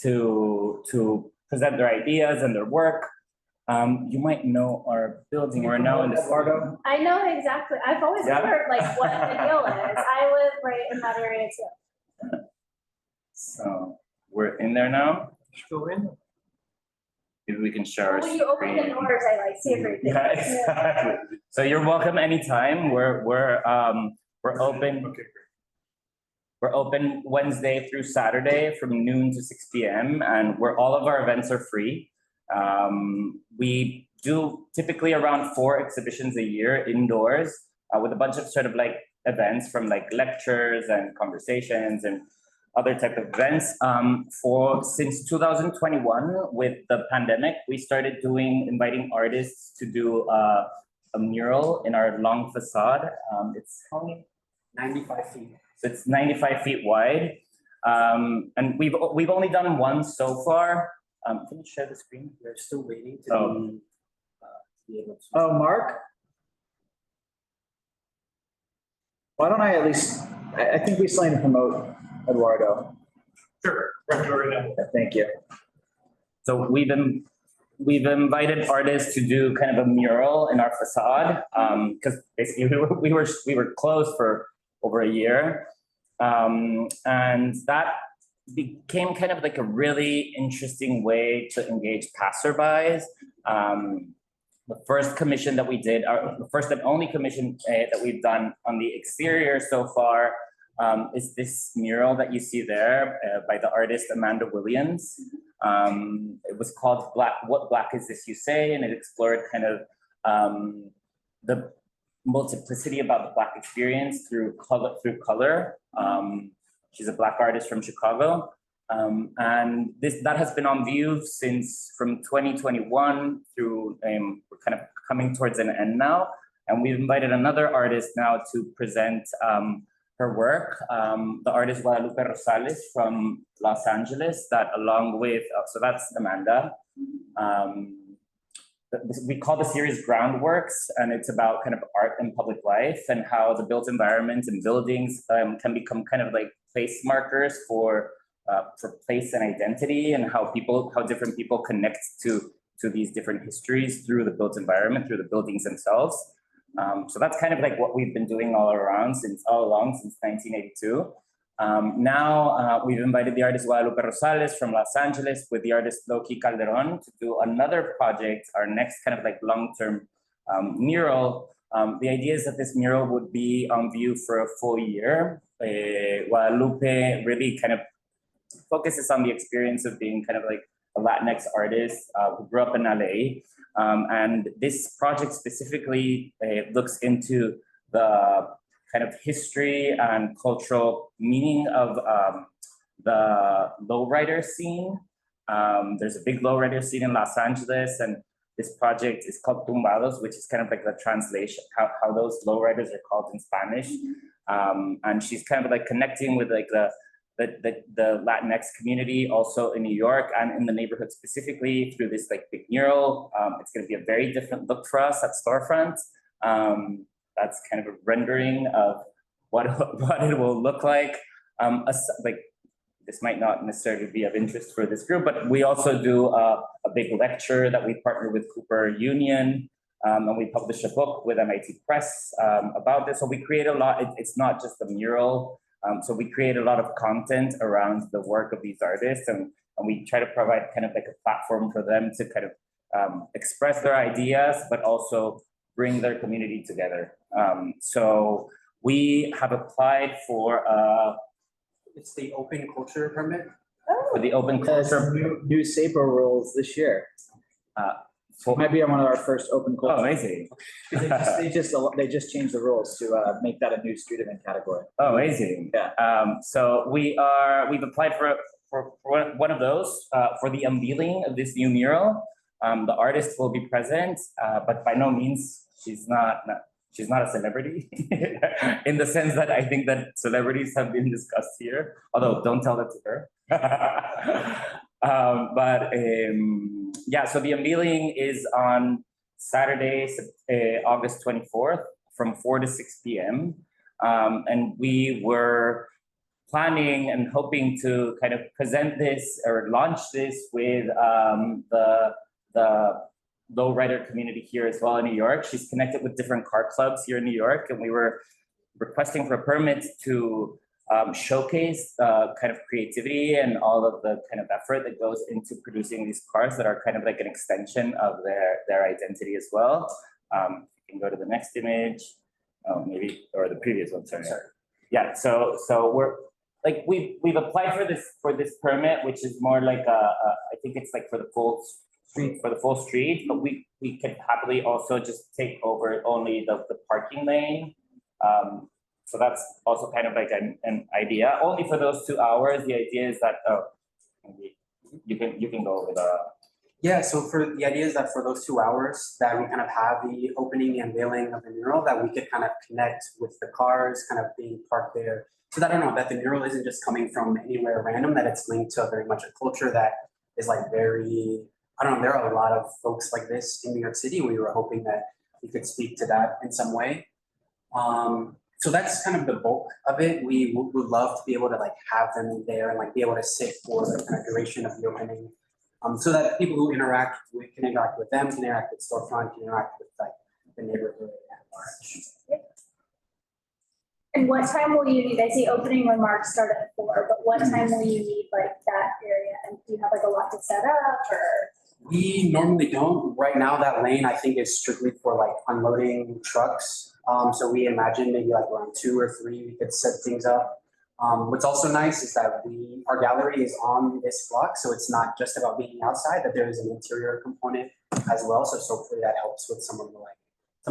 to present their ideas and their work. You might know our building. We're now in the Fargo. I know exactly. I've always wondered like what the deal is. I live right in that area too. So we're in there now. Go in. Maybe we can share our When you open the screen. doors, I like see everything. Yeah, exactly. So you're welcome anytime. We're open. We're open Wednesday through Saturday from noon to 6 p.m. and all of our events are free. We do typically around 4 exhibitions a year indoors with a bunch of sort of like events from like lectures and conversations and other type of events. Since 2021, with the pandemic, we started inviting artists to do a mural in our long facade. It's how many? 95 feet. So it's 95 feet wide. And we've only done one so far. Can you share the screen? We're still waiting to be able to. Oh, Mark? Why don't I at least, I think we still need to promote Eduardo. Sure. Thank you. So we've invited artists to do kind of a mural in our facade, because basically we were closed for over a year. And that became kind of like a really interesting way to engage passerbys. The first commission that we did, the first and only commission that we've done on the exterior so far, is this mural that you see there by the artist Amanda Williams. It was called What Black Is This You Say? And it explored kind of the multiplicity about the Black experience through color. She's a Black artist from Chicago. And that has been on view since from 2021 through, we're kind of coming towards an end now. And we've invited another artist now to present her work, the artist Guadalupe Rosales from Los Angeles, that along with, so that's Amanda. We call the series Groundworks, and it's about kind of art and public life and how the built environment and buildings can become kind of like place markers for place and identity, and how different people connect to these different histories through the built environment, through the buildings themselves. So that's kind of like what we've been doing all along since 1982. Now we've invited the artist Guadalupe Rosales from Los Angeles with the artist Loki Calderon to do another project, our next kind of like long-term mural. The idea is that this mural would be on view for a full year. Guadalupe really kind of focuses on the experience of being kind of like a Latinx artist who grew up in LA. And this project specifically looks into the kind of history and cultural meaning of the lowrider scene. There's a big lowrider scene in Los Angeles, and this project is called Tumbados, which is kind of like the translation, how those lowriders are called in Spanish. And she's kind of like connecting with like the Latinx community also in New York and in the neighborhood specifically through this like big mural. It's going to be a very different look for us at Storefront. That's kind of a rendering of what it will look like. Like this might not necessarily be of interest for this group, but we also do a big lecture that we partner with Cooper Union, and we publish a book with MIT Press about this. So we create a lot. It's not just a mural. So we create a lot of content around the work of these artists, and we try to provide kind of like a platform for them to kind of express their ideas, but also bring their community together. So we have applied for it's the open culture permit. For the open culture new SAPO rules this year. So it might be one of our first open culture. Oh, amazing. They just changed the rules to make that a new street event category. Oh, amazing. Yeah. So we've applied for one of those for the unveiling of this new mural. The artist will be present, but by no means she's not a celebrity in the sense that I think that celebrities have been discussed here, although don't tell that to her. Yeah, so the unveiling is on Saturday, August 24th from 4 to 6 p.m. And we were planning and hoping to kind of present this or launch this with the lowrider community here as well in New York. She's connected with different car clubs here in New York, and we were requesting for a permit to showcase kind of creativity and all of the kind of effort that goes into producing these cars that are kind of like an extension of their identity as well. You can go to the next image, maybe, or the previous one, sorry. Yeah, so we're like, we've applied for this permit, which is more like I think it's like for the full street, but we can happily also just take over only the parking lane. So that's also kind of like an idea, only for those 2 hours. The idea is that, you can go with Yeah, so for the idea is that for those 2 hours that we kind of have the opening and unveiling of the mural, that we could kind of connect with the cars kind of being parked there. So that, I don't know, that the mural isn't just coming from anywhere random, that it's linked to very much a culture that is like very I don't know, there are a lot of folks like this in New York City. We were hoping that we could speak to that in some way. So that's kind of the bulk of it. We would love to be able to like have them there and like be able to sit for the kind of duration of the opening. So that people who interact with can interact with them, can interact with storefront, can interact with like the neighborhood at large. And what time will you need? I see opening remarks start at 4, but what time will you need like that area? And do you have like a lot to set up or? We normally don't. Right now, that lane I think is strictly for like unloading trucks. So we imagine maybe like around 2 or 3 we could set things up. What's also nice is that our gallery is on this block, so it's not just about being outside, that there is an interior component as well. So hopefully that helps with some of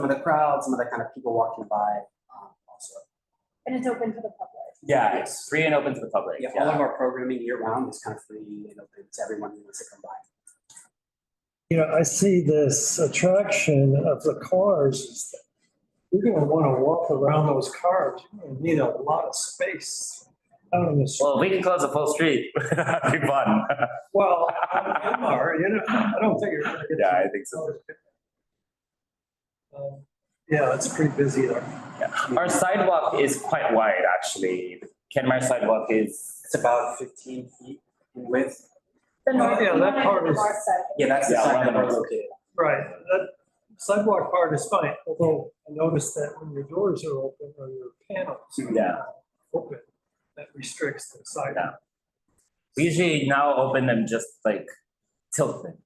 the crowds, some of the kind of people walking by also. And it's open to the public. Yeah, it's free and open to the public. Yeah, all of our programming year round is kind of free and open to everyone who wants to come by. You know, I see this attraction of the cars. You're going to want to walk around those cars. You're going to need a lot of space. Well, we can close the full street. That'd be fun. Well, I don't think you're going to get. Yeah, I think so. Yeah, it's pretty busy there. Yeah. Our sidewalk is quite wide, actually. The Kenmare sidewalk is. It's about 15 feet in width. The north, Yeah, that part is. Yeah, that's the side that we're located. Right, that sidewalk part is fine, although I noticed that when your doors are open or your panels are open, that restricts the sidewalk. We usually now open them just like tilted.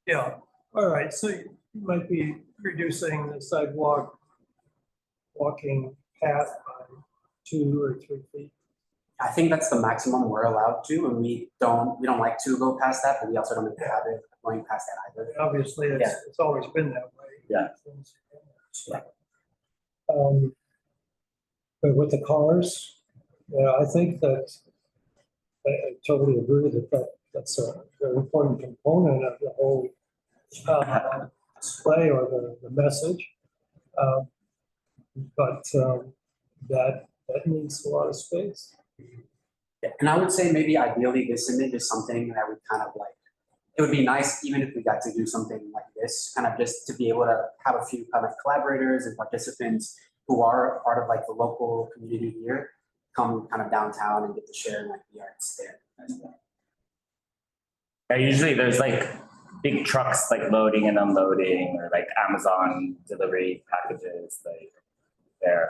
Yeah, all right, so you might be reducing the sidewalk walking path by 2 or 3 feet. I think that's the maximum we're allowed to, and we don't like to go past that, but we also don't make the habit of going past that either. Obviously, it's always been that way. Yeah. But with the cars, yeah, I think that I totally agree that's a very important component of the whole display or the message. But that needs a lot of space. Yeah, and I would say maybe ideally this image is something that we kind of like, it would be nice even if we got to do something like this, kind of just to be able to have a few kind of collaborators and participants who are part of like the local community here, come kind of downtown and get to share like the arts there as well. Yeah, usually there's like big trucks like loading and unloading or like Amazon delivery packages like there.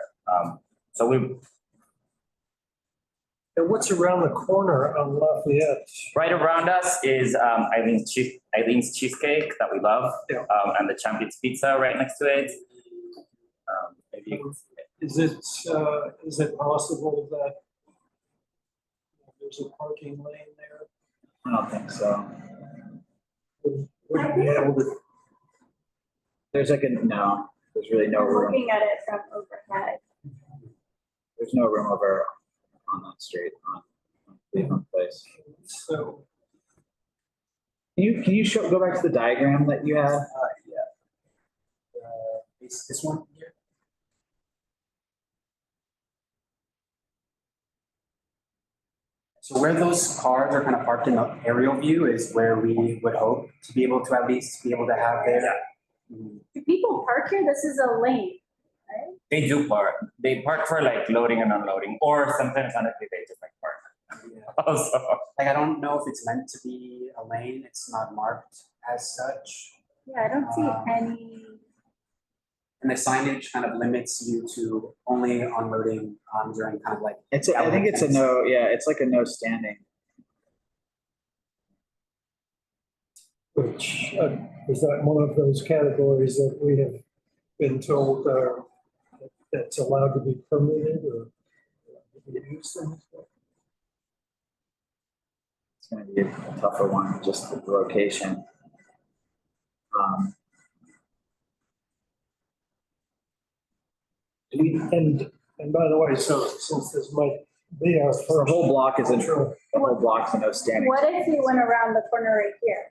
So we. And what's around the corner on Lafayette? Right around us is Eileen's Cheesecake that we love, and the Champions Pizza right next to it. Maybe is it possible that there's a parking lane there? I don't think so. Would be able to. There's no, there's really no room. Looking at it from overhead. There's no room over on that street on Cleveland Place. So can you go back to the diagram that you had? This one here. So where those cars are kind of parked in the aerial view is where we would hope to be able to at least be able to have their. Do people park here? This is a lane, right? they do park. They park for like loading and unloading, or sometimes honestly they just like park. Also, like I don't know if it's meant to be a lane. It's not marked as such. Yeah, I don't see any. And the signage kind of limits you to only unloading during kind of like. I think it's a no. Yeah, it's like a no standing. Which is that one of those categories that we have been told that's allowed to be permitted or used in this way? It's going to be a tougher one, just the location. And by the way, so since this might be our first. The whole block is the whole block's a no standing. What if we went around the corner right here?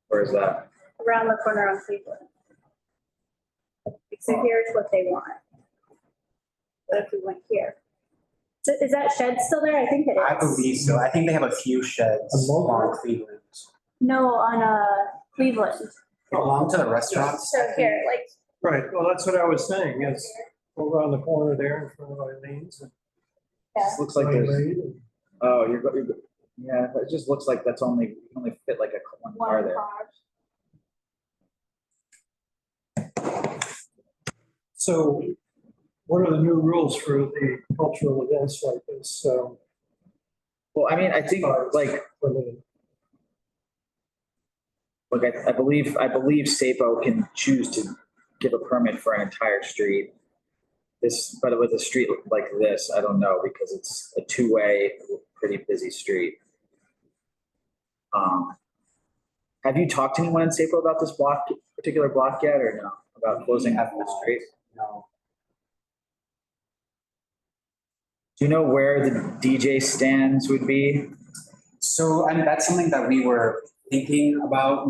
Where is that? Around the corner on Cleveland. So here's what they want. What if we went here? So is that shed still there? I think it is. I believe so. I think they have a few sheds on Cleveland. No, on Cleveland. They belong to the restaurants. So here, like, Right, well, that's what I was saying, is over on the corner there in front of Eileen's. This looks like there's, oh, yeah, it just looks like that's only, you can only fit like one car there. So what are the new rules for the cultural events like this? So. Well, I mean, I think like, look, I believe SAPO can choose to give a permit for an entire street. This, but with a street like this, I don't know, because it's a two-way, pretty busy street. Have you talked to anyone in SAPO about this particular block yet, or no? About closing half of the street? No. Do you know where the DJ stands would be? So, and that's something that we were thinking about,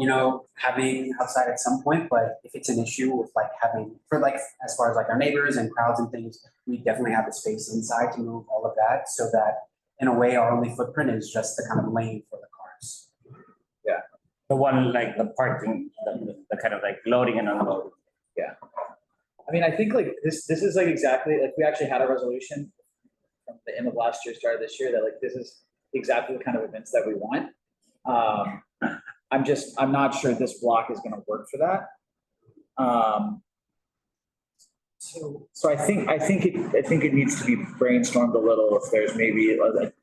having outside at some point, but if it's an issue with like having, for like, as far as like our neighbors and crowds and things, we definitely have the space inside to move all of that, so that in a way, our only footprint is just the kind of lane for the cars. Yeah. The one, like the parking, the kind of like loading and unloading. Yeah. I mean, I think like this is like exactly, like we actually had a resolution from the end of last year, start of this year, that like this is exactly the kind of events that we want. I'm not sure this block is gonna work for that. So I think it needs to be brainstormed a little, if there's maybe like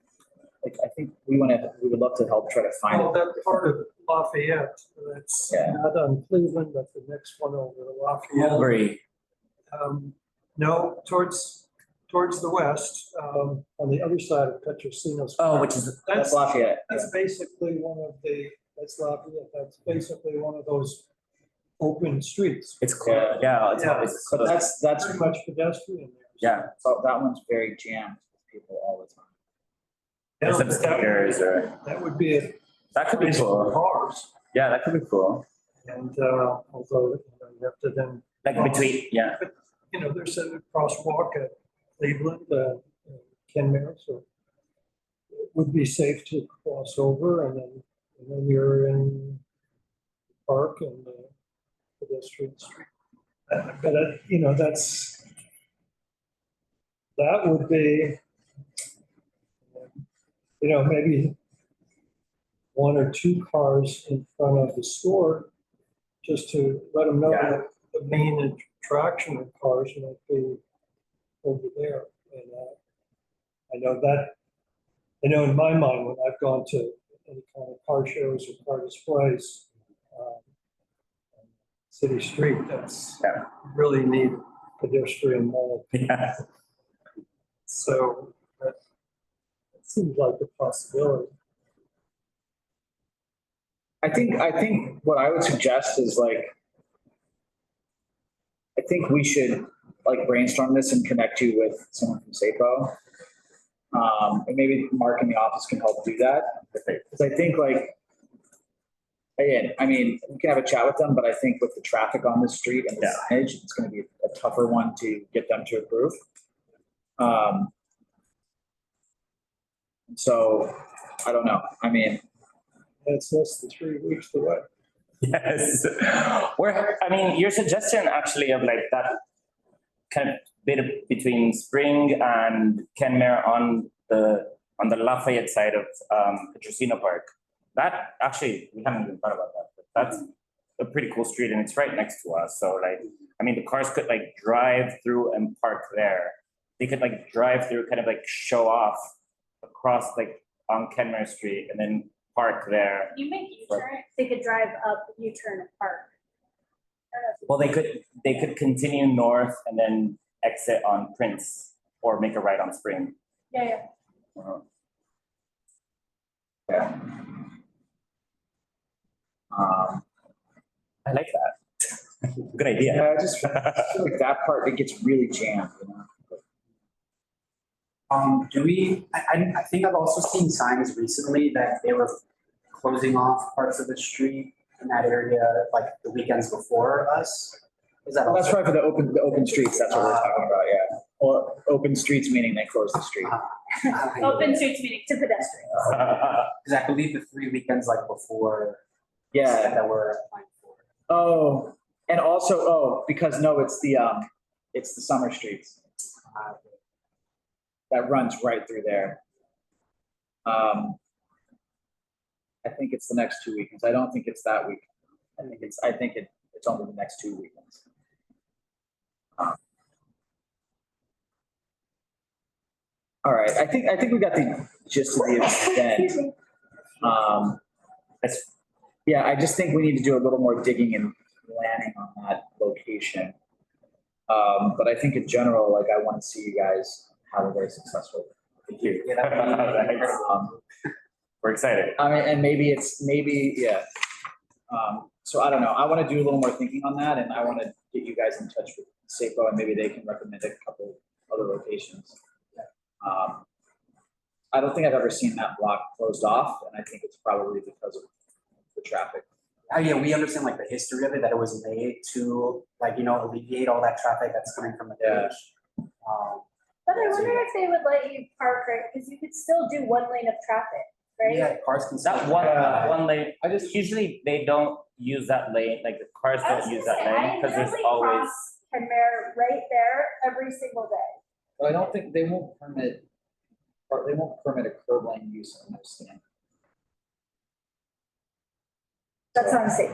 I think we would love to help try to find. Well, that part of Lafayette, that's not on Cleveland, but the next one over to Lafayette. Mulberry. No, towards the west, on the other side of Petrosino's. Oh, which is, that's Lafayette. That's basically that's Lafayette. That's basically one of those open streets. It's cool. It's but that's pretty much pedestrian there. Yeah. So that one's very jammed with people all the time. There's some stickers or. That would be That could be place for cool. cars. Yeah, that could be cool. And although you have to then. Like between, yeah. But, there's a crosswalk at Cleveland, Kenmare, so it would be safe to cross over, and then you're in the park and pedestrian street. But that would be, maybe one or two cars in front of the store, just to let them know that the main attraction of cars might be over there. And I know in my mind, when I've gone to any kind of car shows or car displays, city street, that's really neat pedestrian mall. Yeah. So that seems like a possibility. I think what I would suggest is I think we should brainstorm this and connect you with someone from SAPO. And maybe Mark in the office can help do that. Because I think again, I mean, we can have a chat with them, but I think with the traffic on the street and the signage, it's going to be a tougher one to get them to approve. So I don't know. I mean, it's less than 3 weeks away. Yes. Your suggestion actually of that kind of bit between Spring and Kenmare on the Lafayette side of Petrosino Park, that actually, we haven't even thought about that, but that's a pretty cool street and it's right next to us. So the cars could drive through and park there. They could drive through, kind of show off across on Kenmare Street and then park there. You make U-turn, they could drive up, U-turn and park. Well, they could continue north and then exit on Prince or make a right on Spring. Yeah. Yeah. I like that. Good idea. Yeah, I just feel like that part, it gets really jammed, I think I've also seen signs recently that they were closing off parts of the street in that area, the weekends before us. Is that? That's right, for the open streets, that's what we're talking about, yeah. Well, open streets meaning they close the street. Open streets meaning to pedestrians. Because I believe the 3 weekends like before. Yeah. That we're applying for. Oh, and also, because no, it's the summer streets. That runs right through there. I think it's the next 2 weekends. I don't think it's that week. I think it's only the next 2 weekends. All right, I think we got the gist of the event. Yeah, I just think we need to do a little more digging and planning on that location. But I think in general, like, I want to see you guys have a very successful. Thank you. We're excited. I mean, and maybe, yeah. So I don't know. I want to do a little more thinking on that, and I want to get you guys in touch with SACO, and maybe they can recommend a couple other locations. I don't think I've ever seen that block closed off, and I think it's probably because of the traffic. Yeah, we understand like the history of it, that it was made to like, alleviate all that traffic that's coming from the village. But I wonder if they would let you park, right, because you could still do one lane of traffic, right? Yeah, cars can. That one lane, usually they don't use that lane, like the cars don't use that lane, because there's always. Kenmare right there every single day. But I don't think they won't permit a curb lane use in their stand. That's not safe.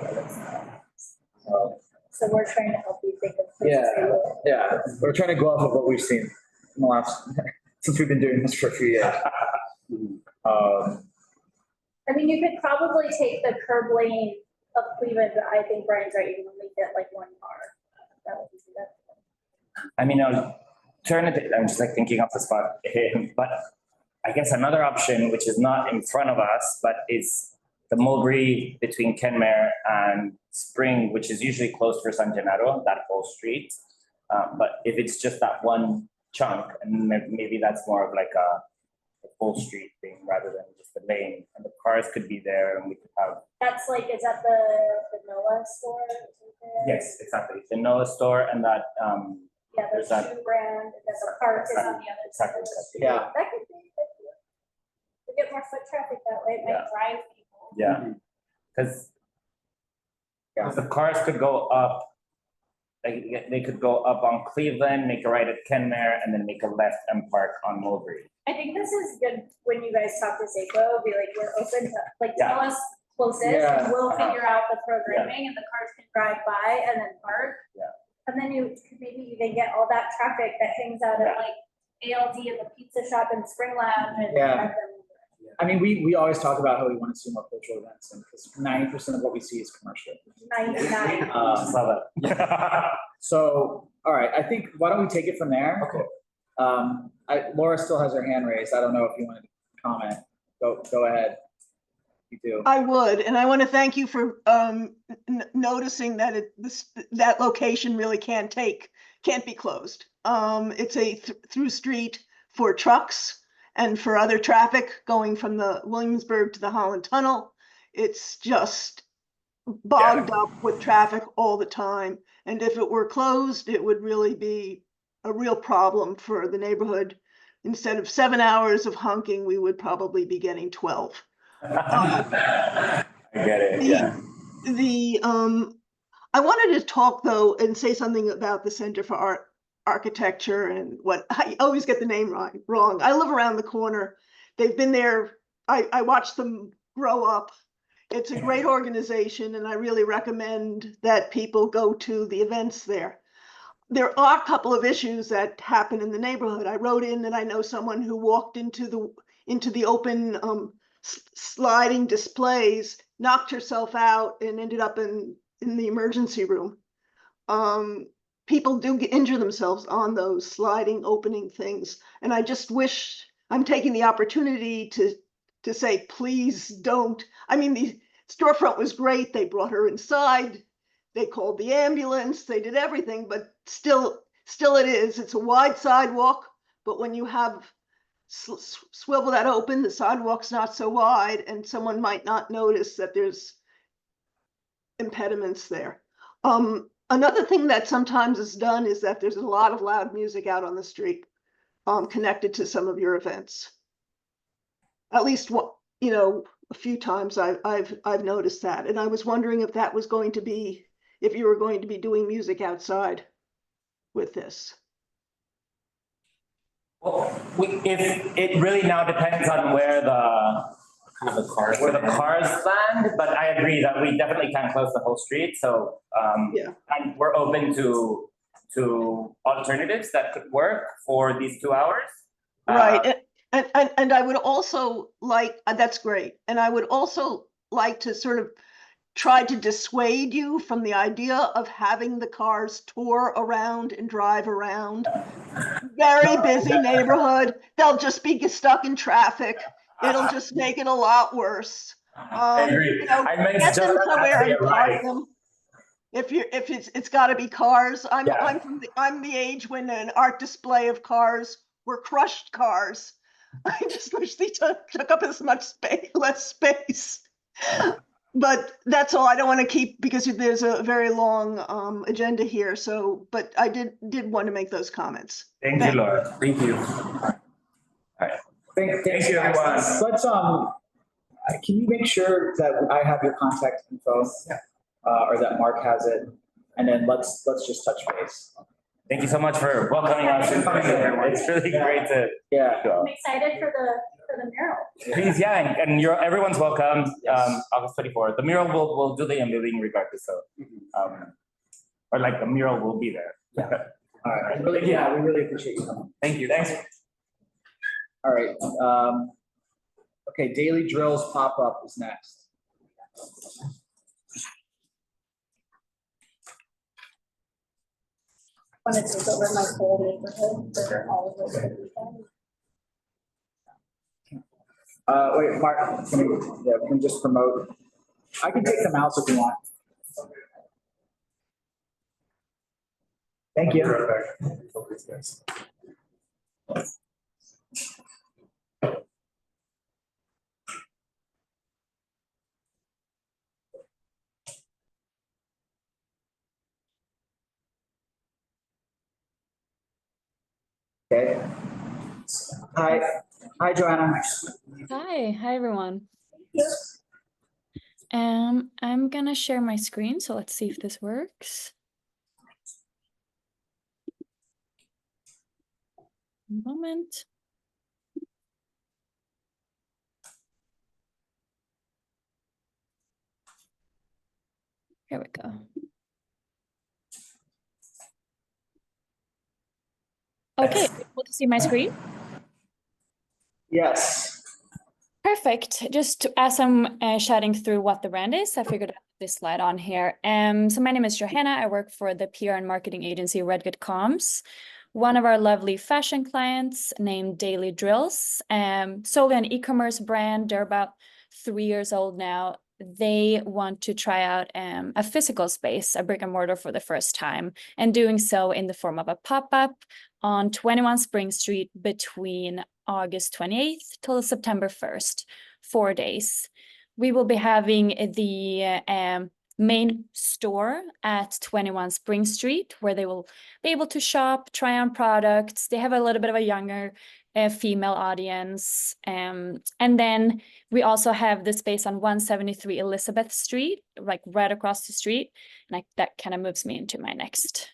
So we're trying to help you think of places. Yeah, we're trying to go off of what we've seen in the last, since we've been doing this for a few years. I mean, you could probably take the curb lane of Cleveland, but I think Brian's right, you can only get like one car. That would be that. I mean, I'm just like thinking off the spot, but I guess another option, which is not in front of us, but is the Mulberry between Kenmare and Spring, which is usually closed for San Gennaro, that whole street. But if it's just that one chunk, and maybe that's more of like a full street thing rather than just the lane, and the cars could be there, and we could have. That's like, is that the Noah store? Yes, exactly. The Noah store and that. Yeah, there's that shoe brand, and there's a park is on the other side. Yeah. That could be. We get more foot traffic that way, it might drive people. Yeah, because the cars could go up. They could go up on Cleveland, make a right at Kenmare, and then make a left and park on Mulberry. I think this is good when you guys talk to Seiko, be like, we're open to, like, tell us closest, and we'll figure out the programming, and the cars can drive by and then park. Yeah. And then you could maybe even get all that traffic that hangs out at like ALD and the pizza shop and Spring Lounge and. Yeah. I mean, we always talk about how we want to see more cultural events, and because 90% of what we see is commercial. 99. Love it. So, all right, I think, why don't we take it from there? Okay. Laura still has her hand raised. I don't know if you wanted to comment. Go ahead. You do. I would, and I want to thank you for noticing that that location really can't be closed. It's a through street for trucks and for other traffic going from the Williamsburg to the Holland Tunnel. It's just bogged up with traffic all the time. And if it were closed, it would really be a real problem for the neighborhood. Instead of 7 hours of honking, we would probably be getting 12. I get it. Yeah. I wanted to talk though and say something about the Center for Architecture and what I always get the name wrong. I live around the corner. They've been there. I watched them grow up. It's a great organization, and I really recommend that people go to the events there. There are a couple of issues that happen in the neighborhood. I wrote in that I know someone who walked into the open sliding displays, knocked herself out, and ended up in the emergency room. People do injure themselves on those sliding opening things, and I just wish I'm taking the opportunity to say, please don't. I mean, the storefront was great. They brought her inside. They called the ambulance. They did everything, but still it is. It's a wide sidewalk, but when you have swivel that open, the sidewalk's not so wide, and someone might not notice that there's impediments there. Another thing that sometimes is done is that there's a lot of loud music out on the street. connected to some of your events. At least what, a few times I've noticed that. And I was wondering if that was going to be, if you were going to be doing music outside with this. Well, if it really now depends on where the cars land, but I agree that we definitely can't close the whole street. So and we're open to alternatives that could work for these 2 hours. Right. And I would also like, that's great. And I would also like to sort of try to dissuade you from the idea of having the cars tour around and drive around. Very busy neighborhood. They'll just be stuck in traffic. It'll just make it a lot worse. I agree. I meant Get just them as somewhere they and park arrive. them. If it's got to be cars. I'm the age when an art display of cars were crushed cars. I just wish they took up as much space, less space. But that's all. I don't want to keep, because there's a very long agenda here. So, but I did want to make those comments. Thank you, Laura. Thank you. All right. Thank you, everyone. Let's, can you make sure that I have your contact info? Or that Mark has it, and then let's just touch base. Thank you so much for welcoming us. It's really great to I'm excited for the mural. Please, and everyone's welcome. August 24th. The mural will do the unveiling regardless. So, or like the mural will be there. All right. We really appreciate you coming. Thank you. Thanks. All right. Okay. Daily drills pop up is next. I want to take over my whole neighborhood for all of the weekend. Wait, Mark, can we just promote? I can take them out if you want. Thank you. Okay. Hi, Joanna. Hi everyone. I'm gonna share my screen, so let's see if this works. One moment. Here we go. Okay, able to see my screen? Yes. Perfect. Just as I'm chatting through what the brand is, I figured I'd put this slide on here. So my name is Johanna. I work for the PR and marketing agency Redgood Comms. One of our lovely fashion clients named Daily Drills, solely an e-commerce brand. They're about 3 years old now. They want to try out a physical space, a brick and mortar for the first time, and doing so in the form of a pop-up on 21 Spring Street between August 28th till September 1st, 4 days. We will be having the main store at 21 Spring Street, where they will be able to shop, try on products. They have a little bit of a younger female audience. And then we also have the space on 173 Elizabeth Street, like right across the street. And that kind of moves me into my next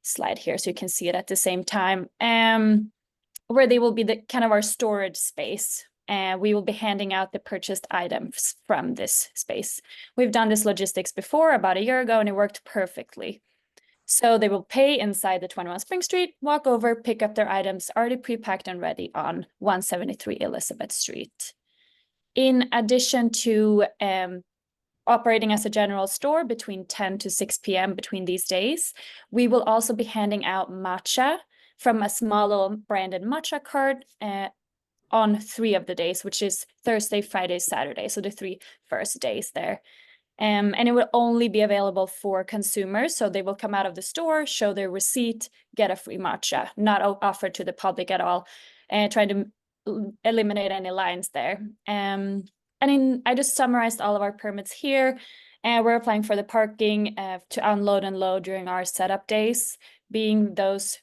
slide here, so you can see it at the same time, where they will be the kind of our storage space. We will be handing out the purchased items from this space. We've done this logistics before about a year ago, and it worked perfectly. So they will pay inside the 21 Spring Street, walk over, pick up their items already pre-packed and ready on 173 Elizabeth Street. In addition to operating as a general store between 10 to 6 p.m. between these days, we will also be handing out matcha from a small little branded matcha cart on 3 of the days, which is Thursday, Friday, Saturday. So the 3 first days there. And it will only be available for consumers. So they will come out of the store, show their receipt, get a free matcha, not offered to the public at all, and trying to eliminate any lines there. I just summarized all of our permits here. We're applying for the parking to unload and load during our setup days, being those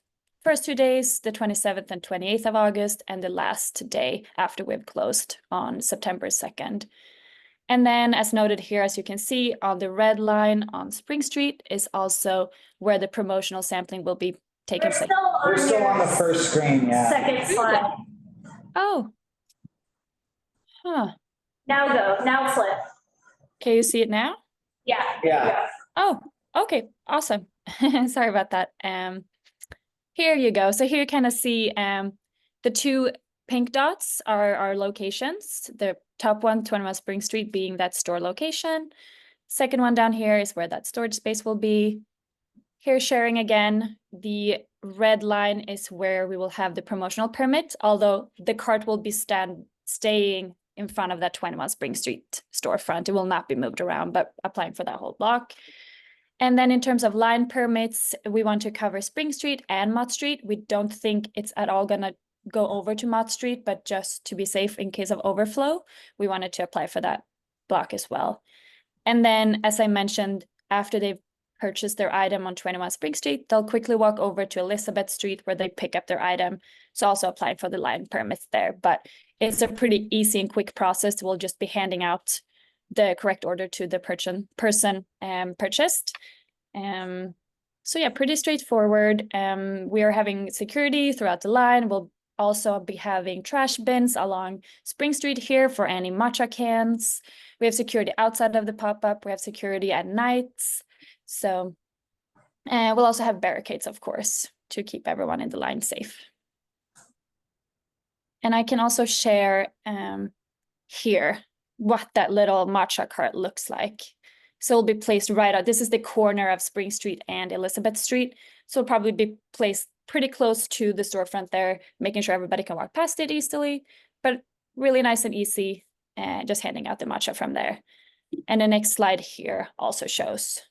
first 2 days, the 27th and 28th of August, and the last day after we've closed on September 2nd. And then, as noted here, as you can see on the red line on Spring Street is also where the promotional sampling will be taking place. We're still on the first screen, yeah. Second slide. Oh. Huh. Now flip. Can you see it now? Yeah. Yeah. Oh, okay, awesome. Sorry about that. Here you go. So here you kind of see the two pink dots are our locations. The top one, 21 Spring Street, being that store location. Second one down here is where that storage space will be. Here sharing again, the red line is where we will have the promotional permit, although the cart will be staying in front of that 21 Spring Street storefront. It will not be moved around, but applying for that whole block. And then in terms of line permits, we want to cover Spring Street and Mott Street. We don't think it's at all gonna go over to Mott Street, but just to be safe in case of overflow, we wanted to apply for that block as well. And then, as I mentioned, after they've purchased their item on 21 Spring Street, they'll quickly walk over to Elizabeth Street where they pick up their item. So also applying for the line permits there, but it's a pretty easy and quick process. We'll just be handing out the correct order to the person purchased. So yeah, pretty straightforward. We are having security throughout the line. We'll also be having trash bins along Spring Street here for any matcha cans. We have security outside of the pop-up. We have security at nights. So we'll also have barricades, of course, to keep everyone in the line safe. And I can also share here what that little matcha cart looks like. So it'll be placed right out. This is the corner of Spring Street and Elizabeth Street. So it'll probably be placed pretty close to the storefront there, making sure everybody can walk past it easily, but really nice and easy, just handing out the matcha from there. And the next slide here also shows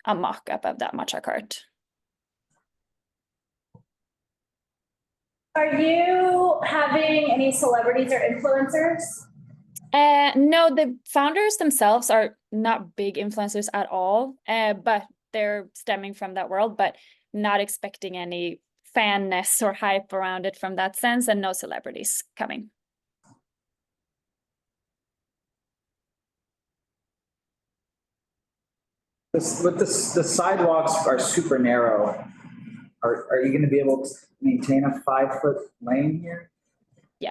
a mock-up of that matcha cart. Are you having any celebrities or influencers? No, the founders themselves are not big influencers at all, but they're stemming from that world, but not expecting any fanness or hype around it from that sense, and no celebrities coming. The sidewalks are super narrow. Are you going to be able to maintain a 5-foot lane here? Yeah,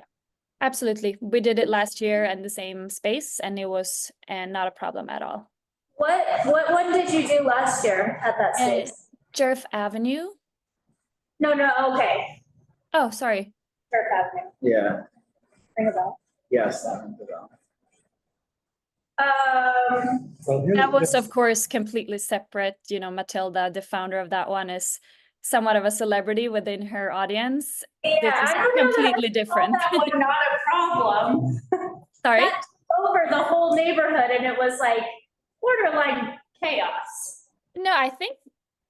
absolutely. We did it last year in the same space, and it was not a problem at all. What one did you do last year at that space? Jerf Avenue. No, okay. Oh, sorry. Jerf Avenue. Yeah. Ring a bell. Yes, that rings a bell. That was, of course, completely separate. You know, Matilda, the founder of that one, is somewhat of a celebrity within her audience. Yeah, this is completely different. That was not a problem. Sorry? That's over the whole neighborhood, and it was like borderline chaos. No, I think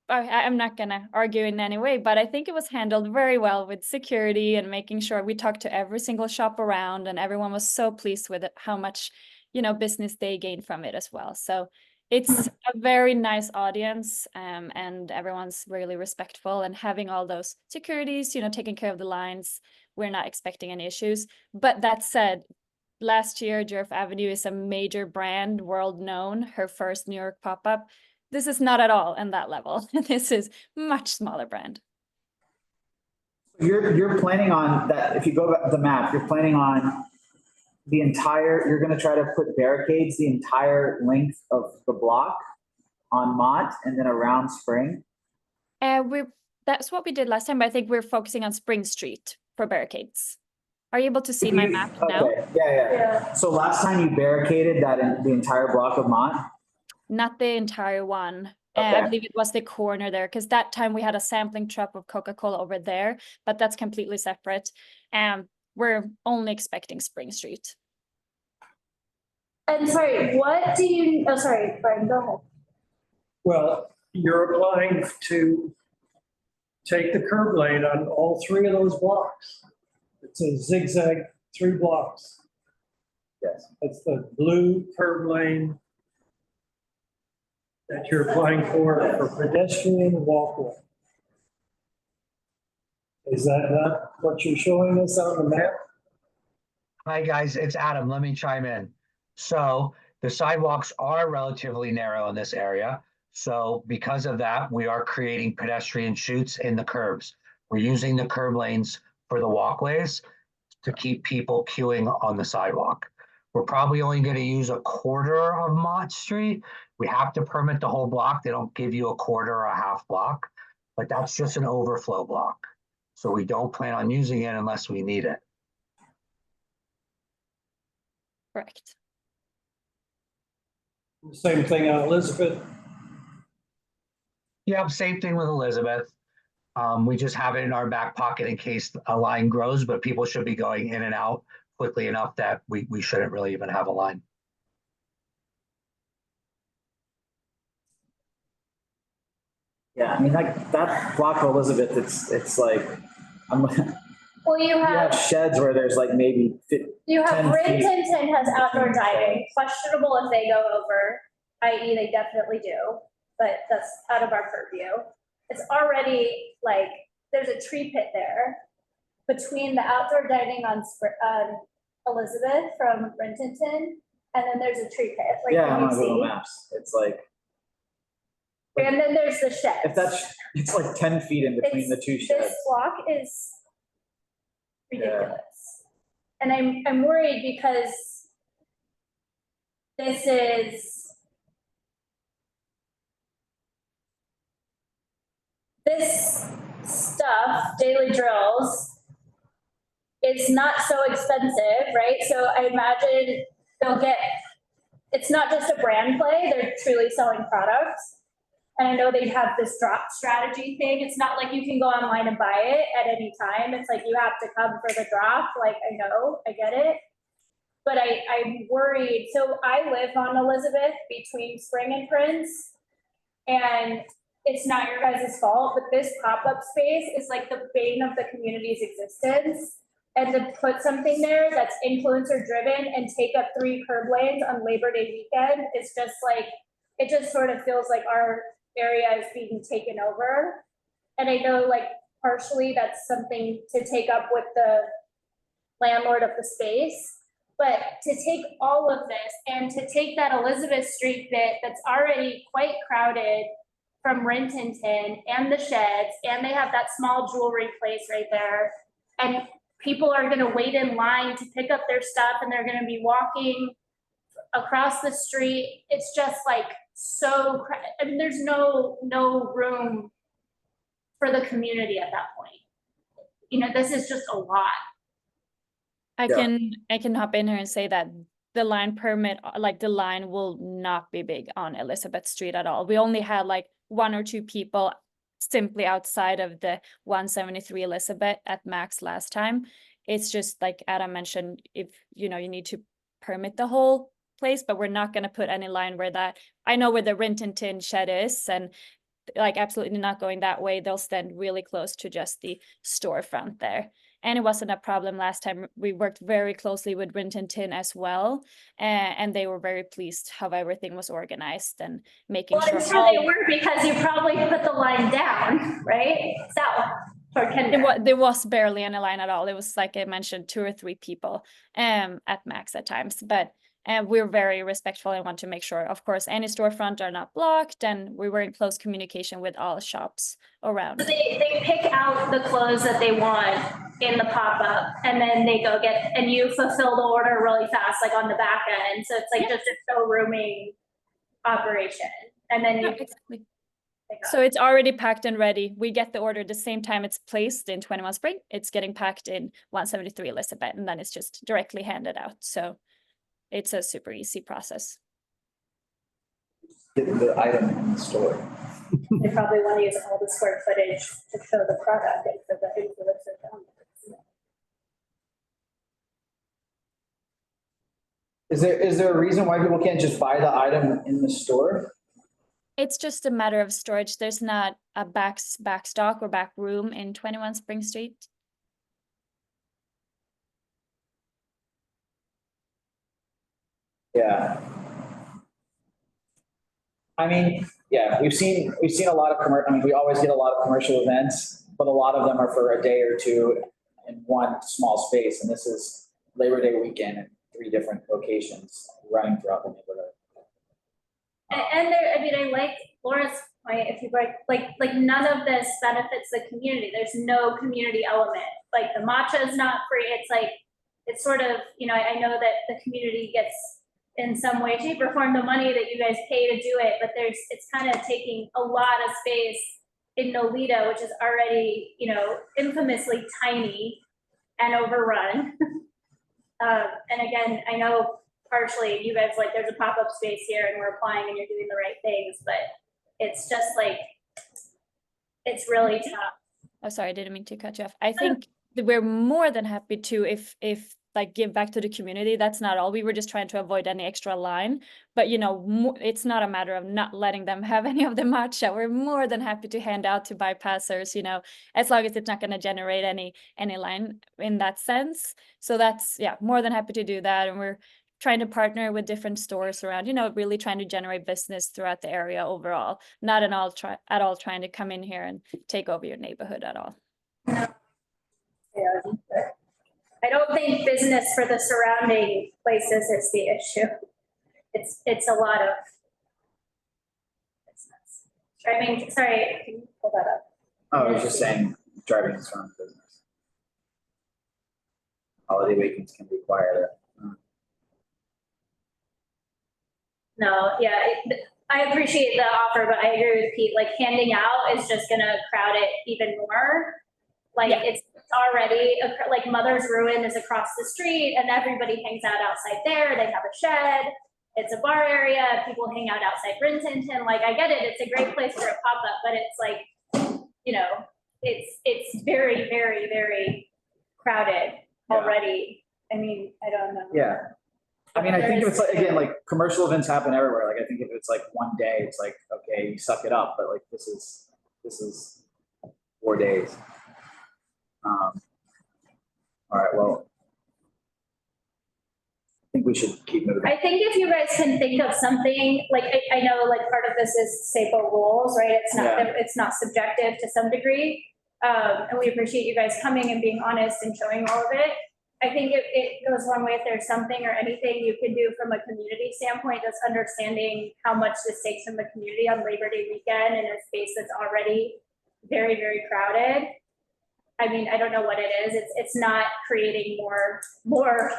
I'm not gonna argue in any way, but I think it was handled very well with security and making sure we talked to every single shop around, and everyone was so pleased with it, how much, you know, business they gained from it as well. So it's a very nice audience, and everyone's really respectful, and having all those securities, you know, taking care of the lines, we're not expecting any issues. But that said, last year, Jerf Avenue is a major brand, world known, her first New York pop-up. This is not at all in that level. This is much smaller brand. You're planning on that, if you go to the map, you're planning on you're going to try to put barricades the entire length of the block on Mott and then around Spring? That's what we did last time, but I think we're focusing on Spring Street for barricades. Are you able to see my map now? Okay, yeah. So last time you barricaded the entire block of Mott? Not the entire one. Okay. I believe it was the corner there, because that time we had a sampling truck of Coca-Cola over there, but that's completely separate. We're only expecting Spring Street. And sorry, sorry, Brian, go ahead. Well, you're applying to take the curb lane on all 3 of those blocks. It's a zigzag 3 blocks. Yes. That's the blue curb lane that you're applying for pedestrian walkway. Is that not what you're showing us on the map? Hi, guys, it's Adam. Let me chime in. So the sidewalks are relatively narrow in this area. So because of that, we are creating pedestrian chutes in the curbs. We're using the curb lanes for the walkways to keep people queuing on the sidewalk. We're probably only going to use a quarter of Mott Street. We have to permit the whole block. They don't give you a quarter or a half block, but that's just an overflow block. So we don't plan on using it unless we need it. Correct. Same thing on Elizabeth. Yeah, same thing with Elizabeth. We just have it in our back pocket in case a line grows, but people should be going in and out quickly enough that we shouldn't really even have a line. Yeah, I mean, like that block of Elizabeth, it's like, Well, you you have have, sheds where there's like maybe you have 10 feet. Rintinton has outdoor dining, questionable if they go over, i.e. they definitely do, but that's out of our purview. It's already like, there's a tree pit there between the outdoor dining on Elizabeth from Rintinton, and then there's a tree pit, like, Yeah, can I'm you on Google see? Maps. It's like, And then there's the shed. if that's, it's like 10 feet in between the two sheds. This block is ridiculous. And I'm worried because this stuff, daily drills, is not so expensive, right? So I imagine it's not just a brand play, they're truly selling products. And I know they have this drop strategy thing. It's not like you can go online and buy it at any time. It's like you have to come for the drop. Like, I know, I get it. But I'm worried. So I live on Elizabeth between Spring and Prince. And it's not your guys' fault, but this pop-up space is like the bane of the community's existence. And to put something there that's influencer driven and take up 3 curb lanes on Labor Day weekend, it's just like, it just sort of feels like our area is being taken over. And I know like partially that's something to take up with the landlord of the space, but to take all of this and to take that Elizabeth Street bit that's already quite crowded from Rintinton and the sheds, and they have that small jewelry place right there, and people are gonna wait in line to pick up their stuff and they're gonna be walking across the street. It's just like I mean, there's no room for the community at that point. You know, this is just a lot. I can hop in here and say that the line permit, like the line will not be big on Elizabeth Street at all. We only had like 1 or 2 people simply outside of the 173 Elizabeth at max last time. It's just like Adam mentioned, if you need to permit the whole place, but we're not going to put any line where that, I know where the Rintinton shed is, and like absolutely not going that way. They'll stand really close to just the storefront there. And it wasn't a problem last time. We worked very closely with Rintinton as well, and they were very pleased how everything was organized and making Well, sure. I'm sure they were, because you probably put the line down, right? There was barely any line at all. It was like I mentioned, 2 or 3 people at max at times, but we're very respectful and want to make sure, of course, any storefront are not blocked, and we were in close communication with all shops around. So they pick out the clothes that they want in the pop-up, and then they go get, and you fulfill the order really fast, like on the back end. So it's like just a showrooming operation. And then exactly. So it's already packed and ready. We get the order the same time it's placed in 21 Spring. It's getting packed in 173 Elizabeth, and then it's just directly handed out. So it's a super easy process. Get the item in the store. They probably want to use all the square footage to show the product and for the influencer down. Is there a reason why people can't just buy the item in the store? It's just a matter of storage. There's not a back stock or back room in 21 Spring Street. Yeah. I mean, yeah, we've seen a lot of commercial. I mean, we always get a lot of commercial events, but a lot of them are for a day or two in one small space. And this is Labor Day weekend in 3 different locations running throughout the neighborhood. And there, I mean, I like Laura's point, if you like none of this benefits the community. There's no community element. Like the matcha is not free. It's like, it's sort of, you know, I know that the community gets in some way, shape or form the money that you guys pay to do it, but it's kind of taking a lot of space in Nolita, which is already, you know, infamously tiny and overrun. And again, I know partially you guys, like, there's a pop-up space here and we're applying and you're doing the right things, but it's just like, it's really tough. Oh, sorry, I didn't mean to cut you off. I think that we're more than happy to, if like give back to the community. That's not all. We were just trying to avoid any extra line, but you know, it's not a matter of not letting them have any of the matcha. We're more than happy to hand out to bypassers, you know, as long as it's not going to generate any line in that sense. So that's, yeah, more than happy to do that. And we're trying to partner with different stores around, you know, really trying to generate business throughout the area overall, not at all trying to come in here and take over your neighborhood at all. Yeah. I don't think business for the surrounding places is the issue. It's a lot of business. I mean, sorry, can you pull that up? Oh, I was just saying, driving is from business. Holiday weekends can require that. No, yeah, I appreciate the offer, but I agree with Pete, like handing out is just gonna crowd it even more. Like it's already, like Mother's Ruin is across the street and everybody hangs out outside there. They have a shed. It's a bar area. People hang out outside Brintonton. Like I get it. It's a great place for a pop-up, but it's like, you know, it's very, very, very crowded already. I mean, I don't know. Yeah. I mean, I think if it's like, again, like commercial events happen everywhere. Like I think if it's like one day, it's like, okay, you suck it up. But like this is 4 days. All right, well, I think we should keep moving. I think if you guys can think of something, like I know like part of this is SAPO rules, right? It's not subjective to some degree. And we appreciate you guys coming and being honest and showing all of it. I think it goes one way if there's something or anything you can do from a community standpoint, just understanding how much this takes from the community on Labor Day weekend in a space that's already very, very crowded. I mean, I don't know what it is. It's not creating more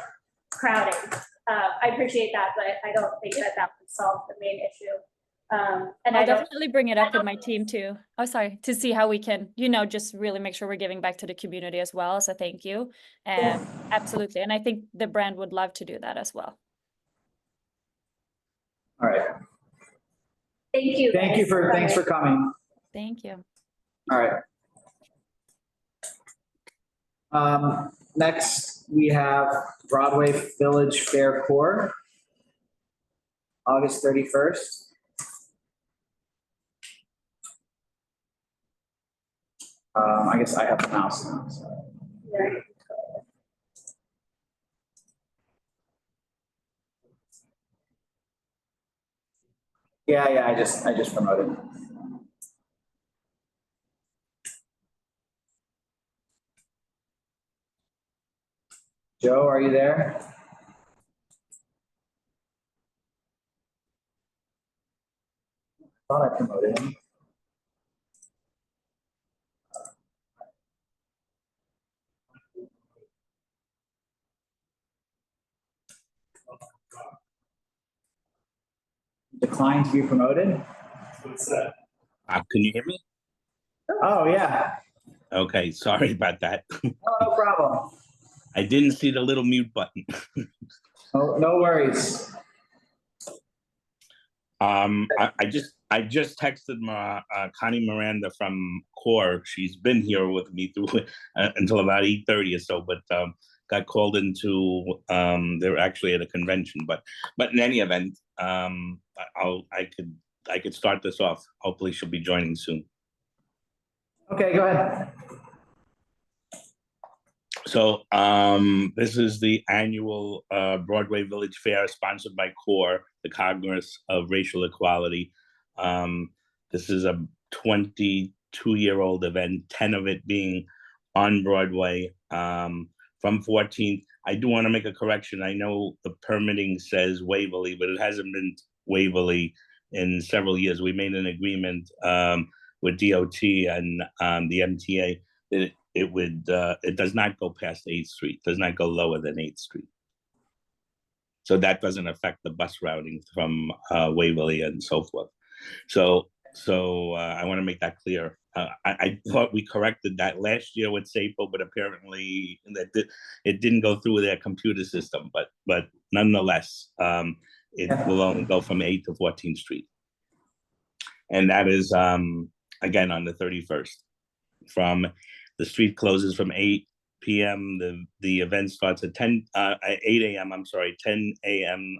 crowding. I appreciate that, but I don't think that would solve the main issue. And I'll definitely bring it up with my team too. Oh, sorry, to see how we can, you know, just really make sure we're giving back to the community as well. So thank you. Absolutely. And I think the brand would love to do that as well. All right. Thank you. Thanks for coming. Thank you. All right. Next, we have Broadway Village Fair Core, August 31st. I guess I have the mouse now. So. Yeah, I just promoted. Joe, are you there? I thought I promoted him. Declined to be promoted? What's that? Can you hear me? Oh, yeah. Okay, sorry about that. No problem. I didn't see the little mute button. Oh, no worries. I just texted Connie Miranda from CORE. She's been here with me through until about 8:30 or so, but got called into they're actually at a convention. But in any event, I could start this off. Hopefully she'll be joining soon. Okay, go ahead. So This is the annual Broadway Village Fair sponsored by CORE, the Congress of Racial Equality. This is a 20 2-year-old event, 10 of it being on Broadway from 14th. I do want to make a correction. I know the permitting says Waverly, but it hasn't been Waverly in several years. We made an agreement with DOT and the MTA that it does not go past 8th Street, does not go lower than 8th Street. So that doesn't affect the bus routing from Waverly and so forth. So I want to make that clear. I thought we corrected that last year with SAPO, but apparently it didn't go through their computer system. But nonetheless, it will only go from 8th to 14th Street, and that is again on the 31st. From the street closes from 8 p.m. The event starts at 8 a.m. I'm sorry, 10 a.m.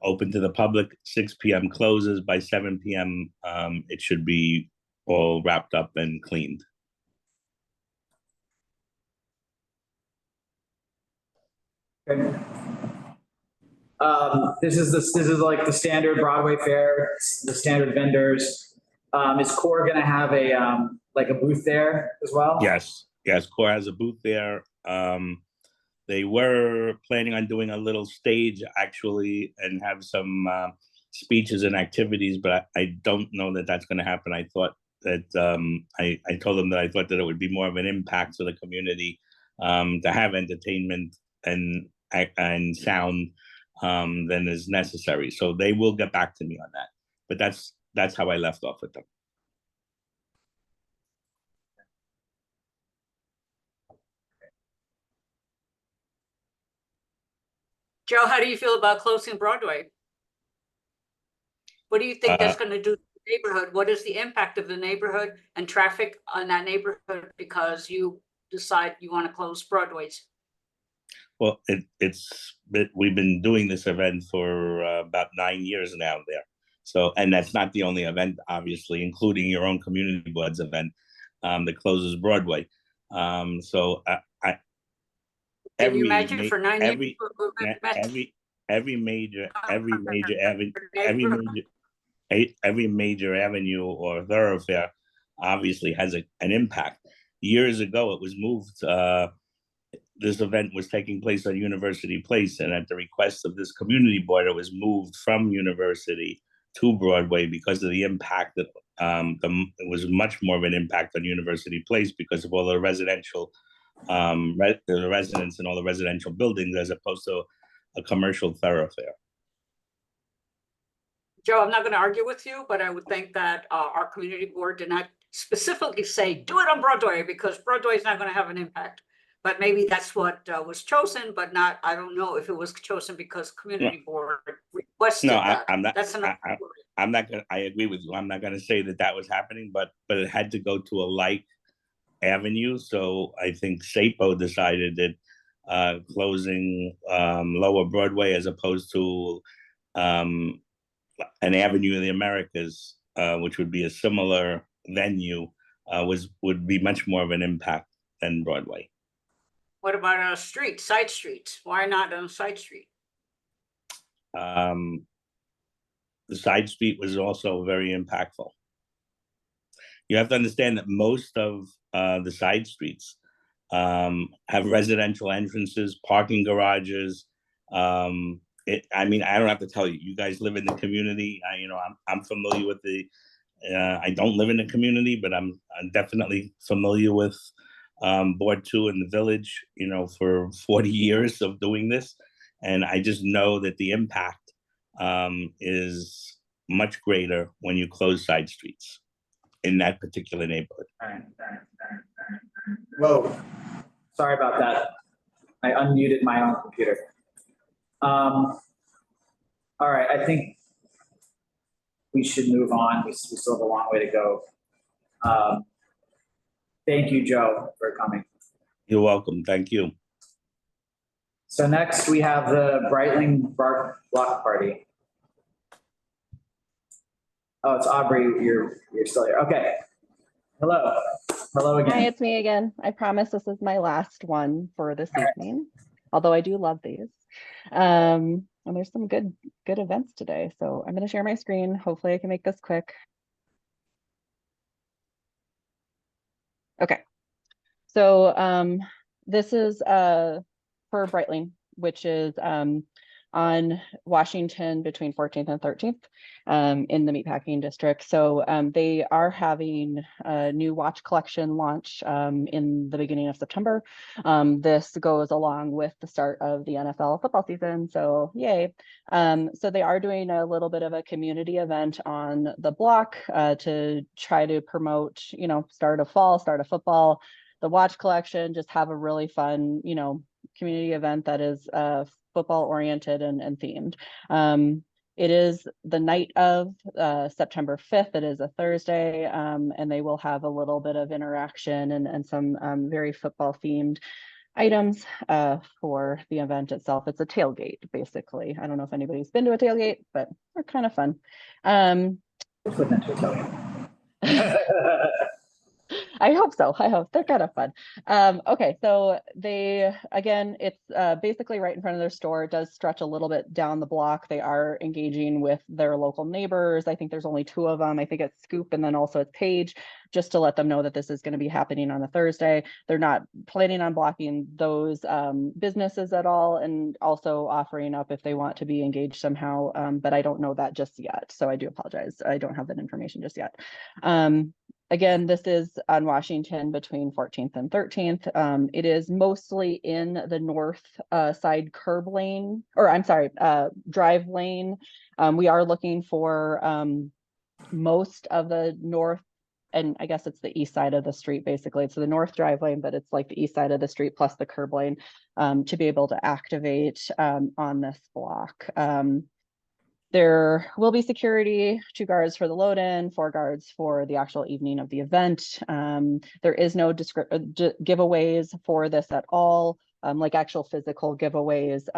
Open to the public. 6 p.m. closes. By 7 p.m. It should be all wrapped up and cleaned. Okay. This is like the standard Broadway fair, the standard vendors. Is Core going to have a like a booth there as well? Yes, Core has a booth there. They were planning on doing a little stage actually and have some speeches and activities, but I don't know that that's going to happen. I thought that I told them that I thought that it would be more of an impact to the community to have entertainment and sound than is necessary. So they will get back to me on that. But that's how I left off with them. Joe, how do you feel about closing Broadway? What do you think that's going to do to the neighborhood? What is the impact of the neighborhood and traffic on that neighborhood because you decide you want to close Broadway's? Well, we've been doing this event for about 9 years now there. So, and that's not the only event, obviously, including your own community board's event that closes Broadway. So Can you imagine for 9 years? Every major avenue or thoroughfare obviously has an impact. Years ago, it was moved. This event was taking place on University Place, and at the request of this community board, it was moved from University to Broadway because of the impact that it was much more of an impact on University Place because of all the residential the residents and all the residential buildings as opposed to a commercial thoroughfare. Joe, I'm not going to argue with you, but I would think that our community board did not specifically say, do it on Broadway because Broadway is not going to have an impact. But maybe that's what was chosen, but not, I don't know if it was chosen because community board requested that. I'm not going to, I agree with you. I'm not going to say that was happening, but it had to go to a like avenue. So I think SAPO decided that closing Lower Broadway as opposed to an Avenue of the Americas, which would be a similar venue, would be much more of an impact than Broadway. What about a street, side streets? Why not on a side street? The side street was also very impactful. You have to understand that most of the side streets have residential entrances, parking garages. I mean, I don't have to tell you. You guys live in the community. I'm familiar with the. I don't live in the community, but I'm definitely familiar with Board 2 in the village. For 40 years of doing this, and I just know that the impact is much greater when you close side streets in that particular neighborhood. Whoa, sorry about that. I unmuted my own computer. All right, I think we should move on. We still have a long way to go. Thank you, Joe, for coming. You're welcome. Thank you. So next we have the Breitling Bark Block Party. Oh, it's Aubrey. You're still here. Okay. Hello. Hello again. Hi, it's me again. I promise this is my last one for this evening, although I do love these. And there's some good events today. So I'm going to share my screen. Hopefully I can make this quick. Okay. So this is for Brightling, which is on Washington between 14th and 13th in the meatpacking district. So they are having a new watch collection launch in the beginning of September. This goes along with the start of the NFL football season. So yay. So they are doing a little bit of a community event on the block to try to promote, start of fall, start of football, the watch collection, just have a really fun, community event that is football oriented and themed. It is the night of September 5th. It is a Thursday, and they will have a little bit of interaction and some very football themed items for the event itself. It's a tailgate, basically. I don't know if anybody's been to a tailgate, but they're kind of fun. I hope so. I hope they're kind of fun. Okay, so it's basically right in front of their store. It does stretch a little bit down the block. They are engaging with their local neighbors. I think there's only 2 of them. I think it's Scoop and then also it's Page, just to let them know that this is going to be happening on a Thursday. They're not planning on blocking those businesses at all, and also offering up if they want to be engaged somehow. But I don't know that just yet. So I do apologize. I don't have that information just yet. Again, this is on Washington between 14th and 13th. It is mostly in the north side curb lane, or I'm sorry, drive lane. We are looking for most of the north, and I guess it's the east side of the street, basically. It's the north drive lane, but it's like the east side of the street plus the curb lane to be able to activate on this block. There will be security, 2 guards for the load-in, 4 guards for the actual evening of the event. There is no giveaways for this at all, like actual physical giveaways.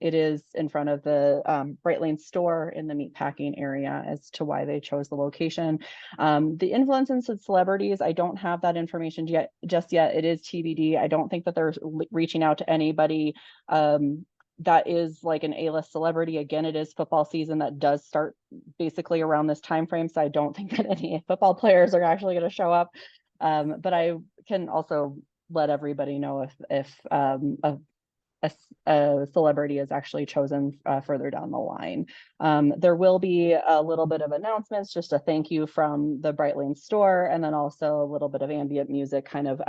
It is in front of the Brightling store in the meatpacking area as to why they chose the location. The influencers and celebrities, I don't have that information just yet. It is TBD. I don't think that they're reaching out to anybody that is like an A-list celebrity. Again, it is football season that does start basically around this time frame, so I don't think that any football players are actually going to show up. But I can also let everybody know if a celebrity is actually chosen further down the line. There will be a little bit of announcements, just a thank you from the Brightling store, and then also a little bit of ambient music kind of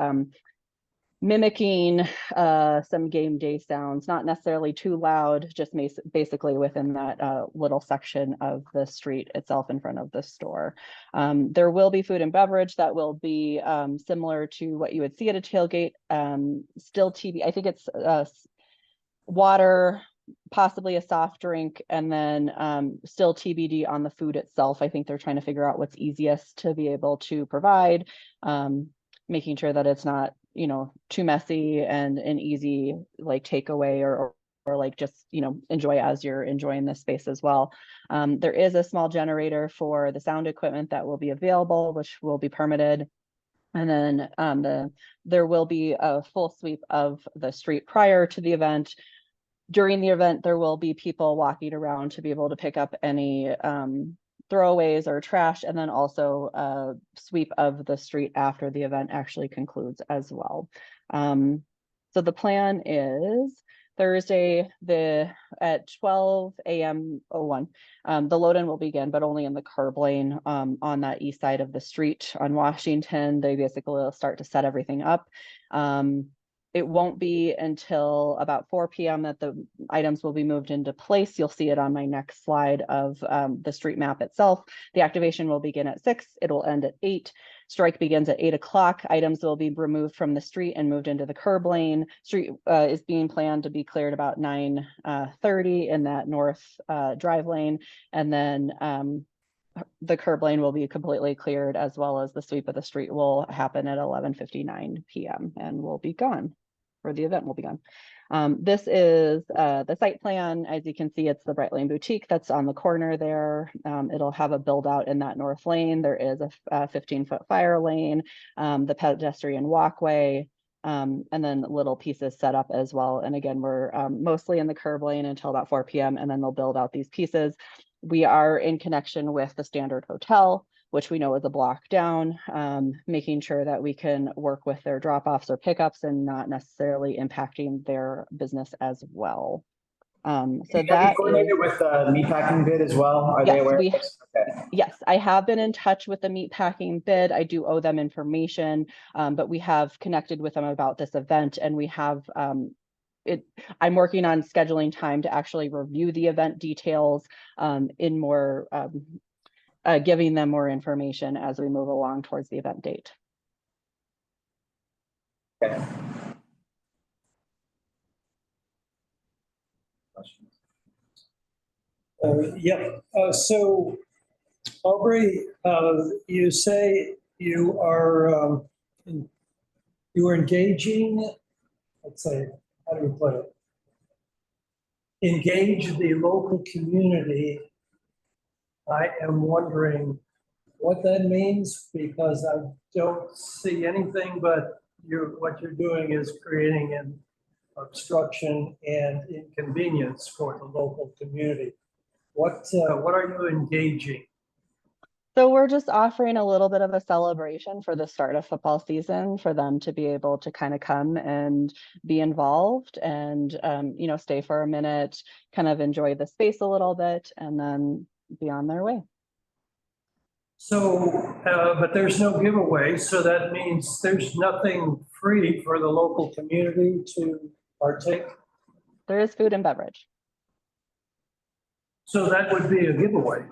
mimicking some game day sounds, not necessarily too loud, just basically within that little section of the street itself in front of the store. There will be food and beverage that will be similar to what you would see at a tailgate. Still TBD, I think it's water, possibly a soft drink, and then still TBD on the food itself. I think they're trying to figure out what's easiest to be able to provide, making sure that it's not too messy and an easy like takeaway or like just enjoy as you're enjoying this space as well. There is a small generator for the sound equipment that will be available, which will be permitted. And then there will be a full sweep of the street prior to the event. During the event, there will be people walking around to be able to pick up any throwaways or trash, and then also a sweep of the street after the event actually concludes as well. So the plan is Thursday at 12 a.m. The load-in will begin, but only in the curb lane on that east side of the street on Washington. They basically will start to set everything up. It won't be until about 4 p.m. that the items will be moved into place. You'll see it on my next slide of the street map itself. The activation will begin at 6. It will end at 8. Strike begins at 8 o'clock. Items will be removed from the street and moved into the curb lane. Street is being planned to be cleared about 9:30 in that north drive lane. And then the curb lane will be completely cleared, as well as the sweep of the street will happen at 11:59 p.m. and will be gone, or the event will be gone. This is the site plan. As you can see, it's the Brightling Boutique that's on the corner there. It'll have a build out in that north lane. There is a 15-foot fire lane, the pedestrian walkway, and then little pieces set up as well. And again, we're mostly in the curb lane until about 4 p.m. and then they'll build out these pieces. We are in connection with the Standard Hotel, which we know is a block down, making sure that we can work with their drop-offs or pickups and not necessarily impacting their business as well. So Have you that coordinated is, with the meatpacking bid as well? Are they yes, aware? we, of this? Okay. yes, I have been in touch with the meatpacking bid. I do owe them information, but we have connected with them about this event, and we have I'm working on scheduling time to actually review the event details in more, giving them more information as we move along towards the event date. Okay. So Aubrey, you say you are engaging, let's say, how do you put it? Engage the local community. I am wondering what that means, because I don't see anything but what you're doing is creating an obstruction and inconvenience for the local community. What are you engaging? So we're just offering a little bit of a celebration for the start of football season, for them to be able to kind of come and be involved and, you know, stay for a minute, kind of enjoy the space a little bit, and then be on their way. So, but there's no giveaway, so that means there's nothing free for the local community to partake? There is food and beverage. So that would be a giveaway?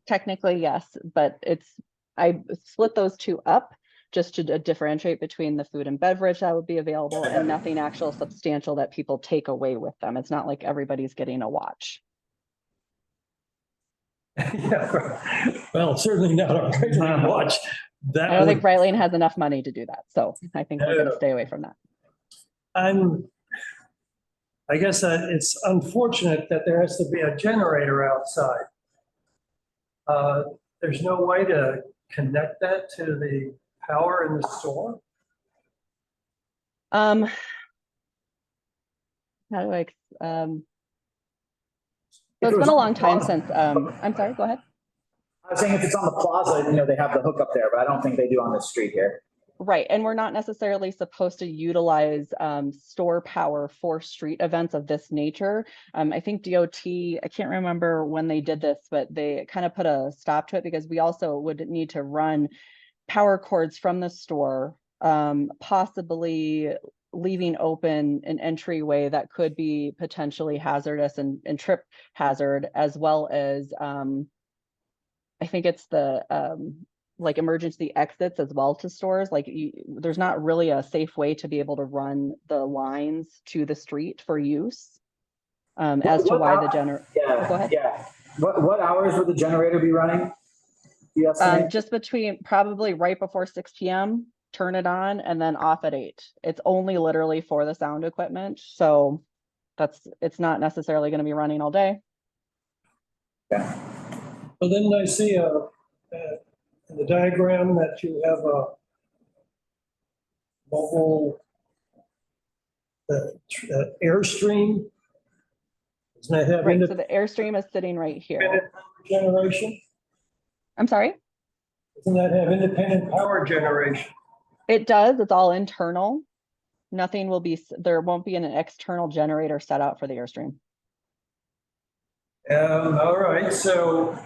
Technically, yes, but I split those two up just to differentiate between the food and beverage that would be available and nothing actual substantial that people take away with them. It's not like everybody's getting a watch. Yeah, well, certainly not a Breitling watch. That I don't think Breitling has enough money to do that, so I think we're going to stay away from that. I guess it's unfortunate that there has to be a generator outside. There's no way to connect that to the power in the store? How do I, so it's been a long time since, I'm sorry, go ahead. I was saying if it's on the plaza, you know, they have the hookup there, but I don't think they do on the street here. Right, and we're not necessarily supposed to utilize store power for street events of this nature. I think DOT, I can't remember when they did this, but they kind of put a stop to it because we also would need to run power cords from the store, possibly leaving open an entryway that could be potentially hazardous and trip hazard, as well as I think it's the like emergency exits as well to stores. Like there's not really a safe way to be able to run the lines to the street for use. As to why the generator. Yeah, go ahead. Yeah. What hours would the generator be running? Just between probably right before 6 p.m. turn it on and then off at 8. It's only literally for the sound equipment. So it's not necessarily going to be running all day. Yeah. Well, then I see in the diagram that you have a mobile Airstream. Doesn't that have right, so the Airstream is sitting right here. Generation? I'm sorry? Doesn't that have independent power generation? It does. It's all internal. Nothing will be, there won't be an external generator set out for the Airstream. All right, so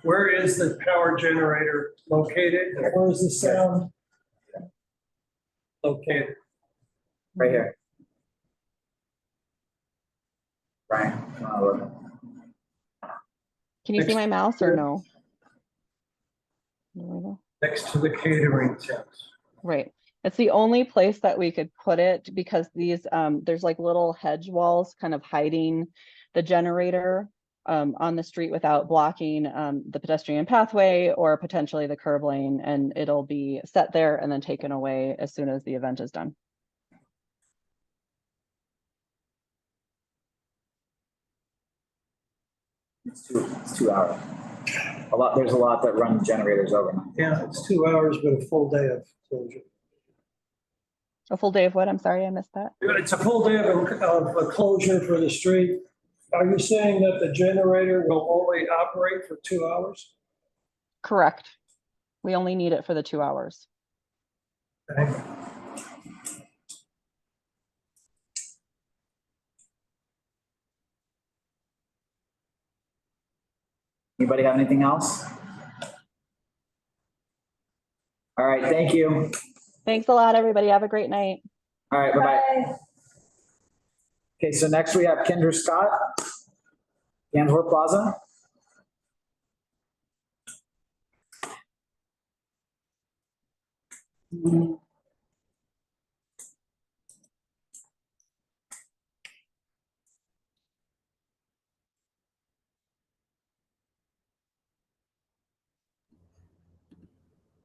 where is the power generator located? Where is the sound located? Right here. Right. Can you see my mouse or no? Next to the catering tent. Right. It's the only place that we could put it because these, there's like little hedge walls kind of hiding the generator on the street without blocking the pedestrian pathway or potentially the curb lane, and it'll be set there and then taken away as soon as the event is done. It's 2 hours. There's a lot that run generators overnight. Yeah, it's 2 hours, but a full day of closure. A full day of what? I'm sorry, I missed that. It's a full day of a closure for the street. Are you saying that the generator will only operate for 2 hours? Correct. We only need it for the 2 hours. Okay. Anybody have anything else? All right, thank you. Thanks a lot, everybody. Have a great night. All right, bye-bye. Okay, so next we have Kendra Scott, Gansworth Plaza.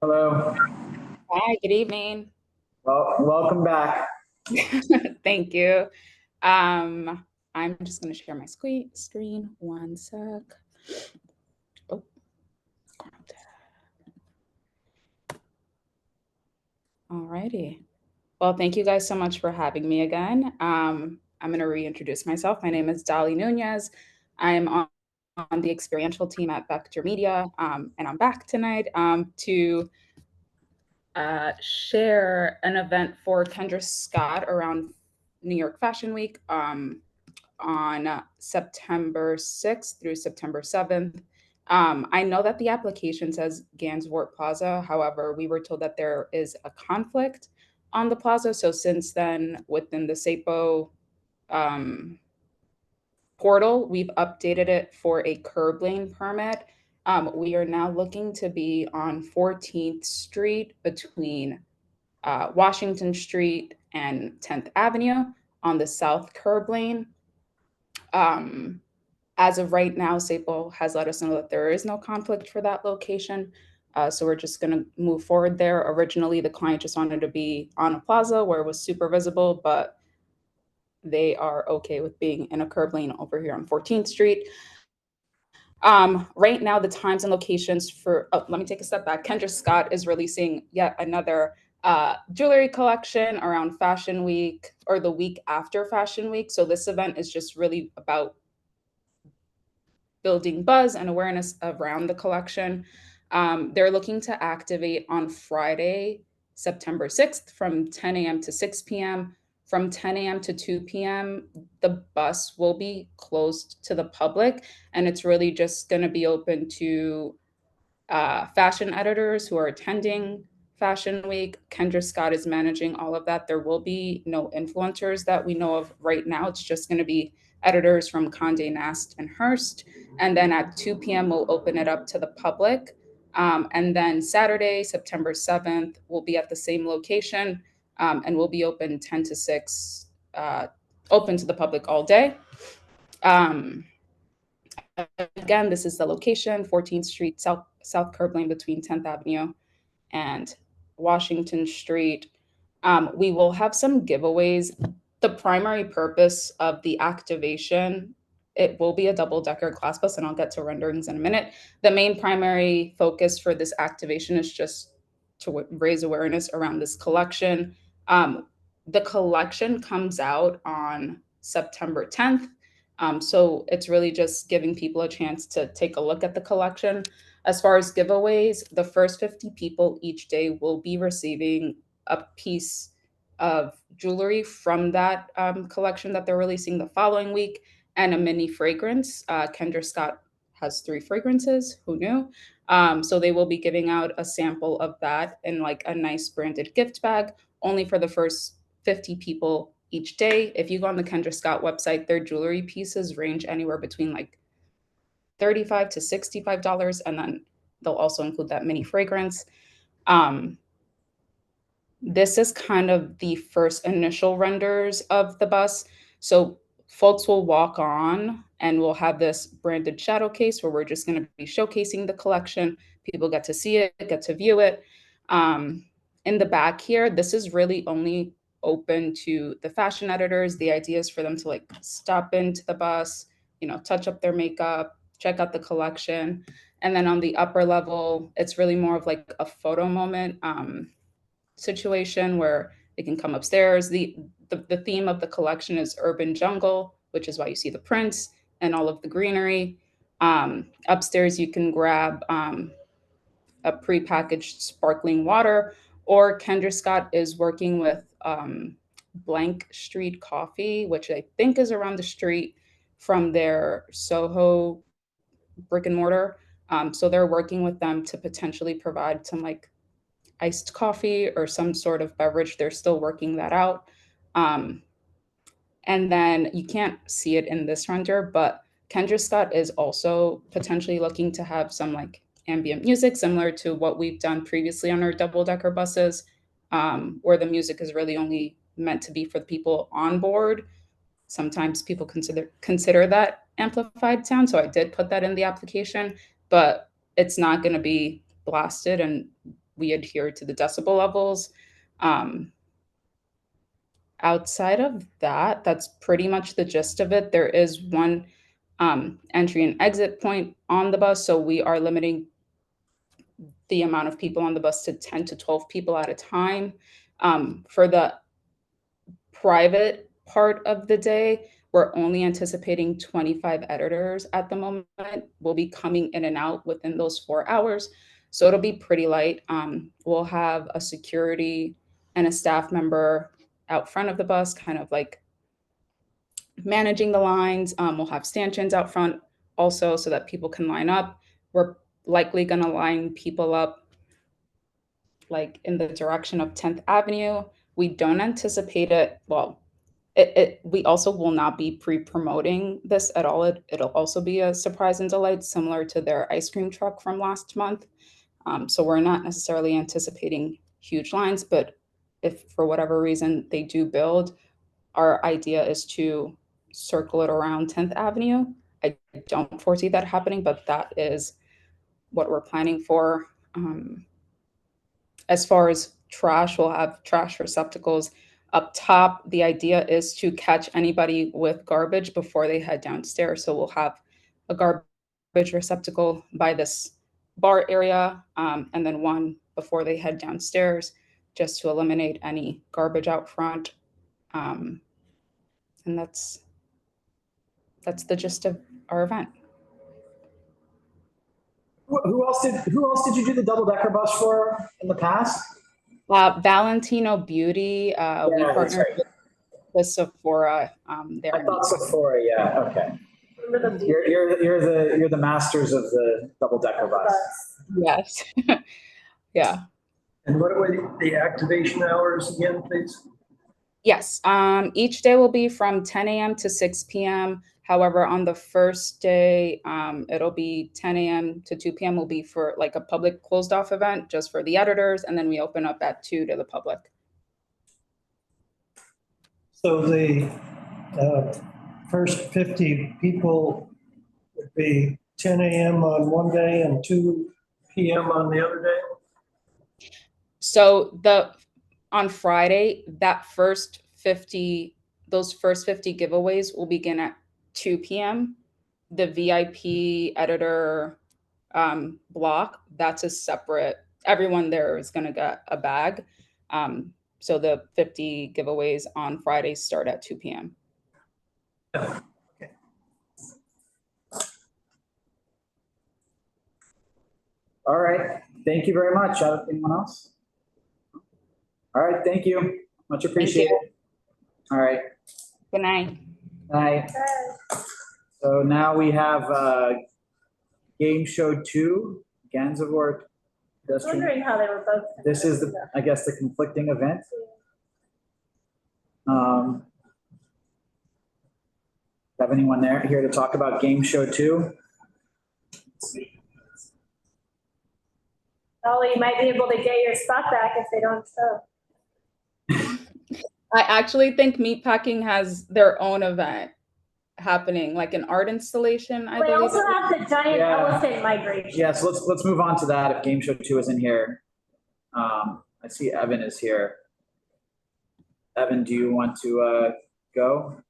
Hello. Hi, good evening. Well, welcome back. Thank you. I'm just going to share my screen. One sec. Oh. Alrighty. Well, thank you guys so much for having me again. I'm going to reintroduce myself. My name is Dolly Nunez. I am on the experiential team at Vector Media, and I'm back tonight to share an event for Kendra Scott around New York Fashion Week on September 6th through September 7th. I know that the application says Gansworth Plaza. However, we were told that there is a conflict on the plaza. So since then, within the SAPO portal, we've updated it for a curb lane permit. We are now looking to be on 14th Street between Washington Street and 10th Avenue on the south curb lane. As of right now, SAPO has let us know that there is no conflict for that location. So we're just going to move forward there. Originally, the client just wanted to be on a plaza where it was super visible, but they are okay with being in a curb lane over here on 14th Street. Right now, the times and locations for, let me take a step back. Kendra Scott is releasing yet another jewelry collection around Fashion Week or the week after Fashion Week. So this event is just really about building buzz and awareness around the collection. They're looking to activate on Friday, September 6th from 10 a.m. to 6 p.m. From 10 a.m. to 2 p.m., the bus will be closed to the public, and it's really just going to be open to fashion editors who are attending Fashion Week. Kendra Scott is managing all of that. There will be no influencers that we know of right now. It's just going to be editors from Condé Nast and Hearst. And then at 2 p.m., we'll open it up to the public. And then Saturday, September 7th, we'll be at the same location and we'll be open 10 to 6, open to the public all day. Again, this is the location, 14th Street, South Curb Lane between 10th Avenue and Washington Street. We will have some giveaways. The primary purpose of the activation, it will be a double-decker glass bus, and I'll get to renderings in a minute. The main primary focus for this activation is just to raise awareness around this collection. The collection comes out on September 10th. So it's really just giving people a chance to take a look at the collection. As far as giveaways, the first 50 people each day will be receiving a piece of jewelry from that collection that they're releasing the following week and a mini fragrance. Kendra Scott has 3 fragrances. Who knew? So they will be giving out a sample of that in like a nice branded gift bag only for the first 50 people each day. If you go on the Kendra Scott website, their jewelry pieces range anywhere between like $35 to $65, and then they'll also include that mini fragrance. This is kind of the first initial renders of the bus. So folks will walk on and we'll have this branded shadow case where we're just going to be showcasing the collection. People get to see it, get to view it. In the back here, this is really only open to the fashion editors. The idea is for them to like stop into the bus, you know, touch up their makeup, check out the collection. And then on the upper level, it's really more of like a photo moment situation where they can come upstairs. The theme of the collection is urban jungle, which is why you see the prints. and all of the greenery. Upstairs, you can grab a prepackaged sparkling water, or Kendra Scott is working with Blank Street Coffee, which I think is around the street from their Soho brick and mortar. So they're working with them to potentially provide some like iced coffee or some sort of beverage. They're still working that out. And then you can't see it in this render, but Kendra Scott is also potentially looking to have some like ambient music similar to what we've done previously on our double-decker buses, where the music is really only meant to be for the people on board. Sometimes people consider that amplified sound, so I did put that in the application, but it's not going to be blasted, and we adhere to the decibel levels. Outside of that, that's pretty much the gist of it. There is one entry and exit point on the bus, so we are limiting the amount of people on the bus to 10 to 12 people at a time. For the private part of the day, we're only anticipating 25 editors at the moment. Will be coming in and out within those 4 hours, so it'll be pretty light. We'll have a security and a staff member out front of the bus, kind of like managing the lines. We'll have stanchions out front also so that people can line up. We're likely going to line people up like in the direction of 10th Avenue. We don't anticipate it. Well, we also will not be pre-promoting this at all. It'll also be a surprise and delight similar to their ice cream truck from last month. So we're not necessarily anticipating huge lines, but if for whatever reason they do build, our idea is to circle it around 10th Avenue. I don't foresee that happening, but that is what we're planning for. As far as trash, we'll have trash receptacles up top. The idea is to catch anybody with garbage before they head downstairs. So we'll have a garbage receptacle by this bar area, and then one before they head downstairs, just to eliminate any garbage out front. And that's the gist of our event. Who else did you do the double-decker bus for in the past? Valentino Beauty. We partnered with Sephora. I thought Sephora. Yeah. Okay. You're the masters of the double-decker bus. Yes. Yeah. And what are the activation hours again, please? Yes. Each day will be from 10 a.m. to 6 p.m. However, on the first day, it'll be 10 a.m. to 2 p.m. will be for like a public closed off event just for the editors. And then we open up at 2 to the public. So the first 50 people would be 10 a.m. on one day and 2 p.m. on the other day? So on Friday, those first 50 giveaways will begin at 2 p.m. The VIP editor block, that's a separate, everyone there is going to get a bag. So the 50 giveaways on Friday start at 2 p.m. Okay. All right. Thank you very much. Anyone else? All right. Thank you. Much appreciated. All right. Good night. Night. So now we have Game Show 2, Gansevoort. I was wondering how they were both. This is, I guess, the conflicting event. Have anyone here to talk about Game Show 2? Oh, you might be able to get your spot back if they don't show. I actually think Meatpacking has their own event happening, like an art installation. I They believe. also have the giant elephant migration. Yeah, so let's move on to that if Game Show 2 is in here. I see Evan is here. Evan, do you want to go?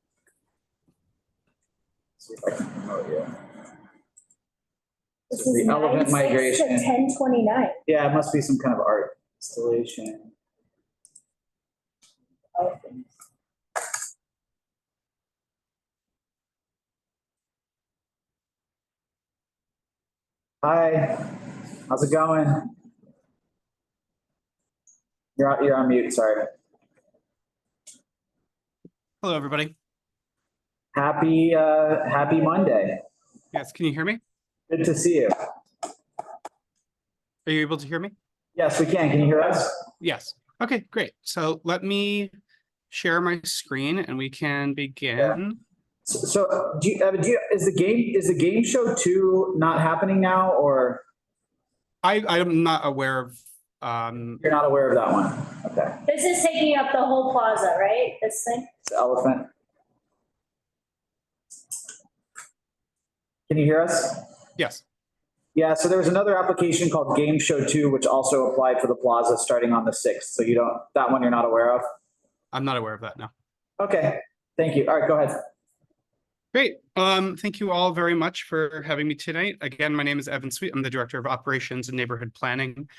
Let's see if I can promote you. This is the elephant migration. 1029. Yeah, it must be some kind of art installation. Hi, how's it going? You're on mute, sorry. Hello, everybody. Happy Monday. Yes, can you hear me? Good to see you. Are you able to hear me? Yes, we can. Can you hear us? Yes. Okay, great. So let me share my screen and we can begin. So is the game show 2 not happening now, or? I'm not aware of. You're not aware of that one. Okay. This is taking up the whole plaza, right? This thing? It's elephant. Can you hear us? Yes. Yeah, so there was another application called Game Show 2, which also applied for the plaza starting on the 6th. So that one you're not aware of? I'm not aware of that, no. Okay, thank you. All right, go ahead. Great. Thank you all very much for having me tonight. Again, my name is Evan Sweet. I'm the Director of Operations and Neighborhood Planning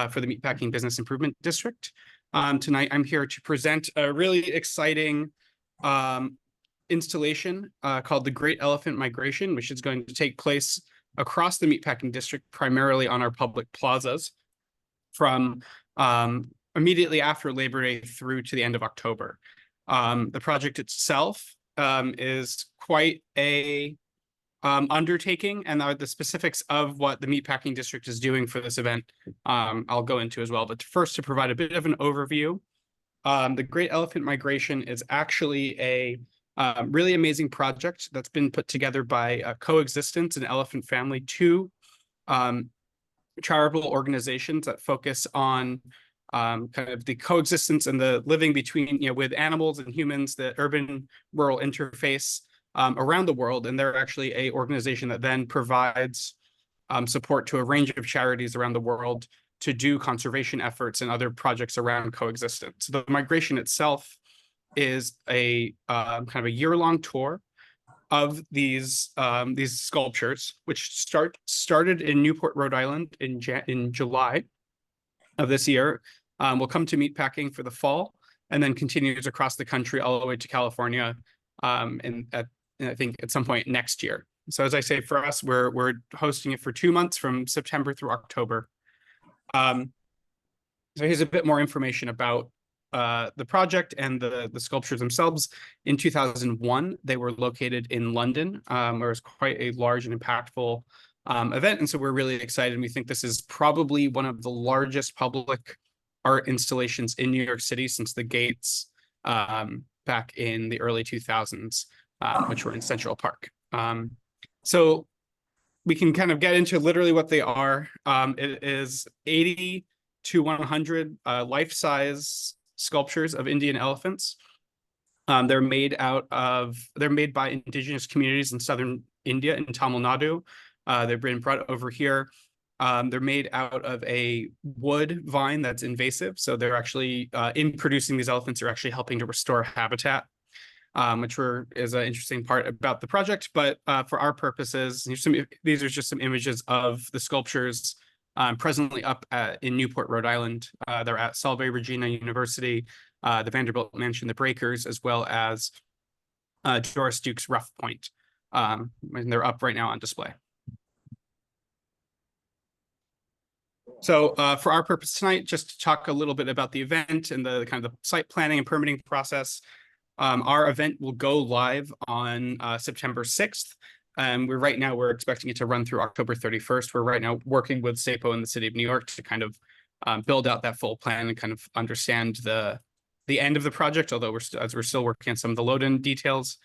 for the Meatpacking Business Improvement District. Tonight, I'm here to present a really exciting installation called the Great Elephant Migration, which is going to take place across the Meatpacking District, primarily on our public plazas from immediately after Labor Day through to the end of October. The project itself is quite a undertaking, and the specifics of what the Meatpacking District is doing for this event I'll go into as well. But first, to provide a bit of an overview, the Great Elephant Migration is actually a really amazing project that's been put together by Coexistence and Elephant Family, two charitable organizations that focus on kind of the coexistence and the living between, with animals and humans, the urban-rural interface around the world. And they're actually an organization that then provides support to a range of charities around the world to do conservation efforts and other projects around coexistence. The migration itself is a kind of a year-long tour of these sculptures, which started in Newport, Rhode Island in July of this year. Will come to Meatpacking for the fall, and then continues across the country all the way to California, and I think at some point next year. So as I say, for us, we're hosting it for 2 months from September through October. So here's a bit more information about the project and the sculptures themselves. In 2001, they were located in London, where it was quite a large and impactful event. And so we're really excited. And we think this is probably one of the largest public art installations in New York City since the Gates back in the early 2000s, which were in Central Park. So we can kind of get into literally what they are. It is 80 to 100 life-size sculptures of Indian elephants. They're made by indigenous communities in southern India, in Tamil Nadu. They've been brought over here. They're made out of a wood vine that's invasive. So they're actually, in producing these elephants, are actually helping to restore habitat, which is an interesting part about the project. But for our purposes, these are just some images of the sculptures presently up in Newport, Rhode Island. They're at Salve Regina University, the Vanderbilt Mansion, the Breakers, as well as Doris Duke's Rough Point. And they're up right now on display. So for our purpose tonight, just to talk a little bit about the event and the kind of the site planning and permitting process. Our event will go live on September 6th. Right now we're expecting it to run through October 31st. We're right now working with SAPO in the city of New York to kind of build out that full plan and kind of understand the end of the project, although we're still working on some of the load-in details.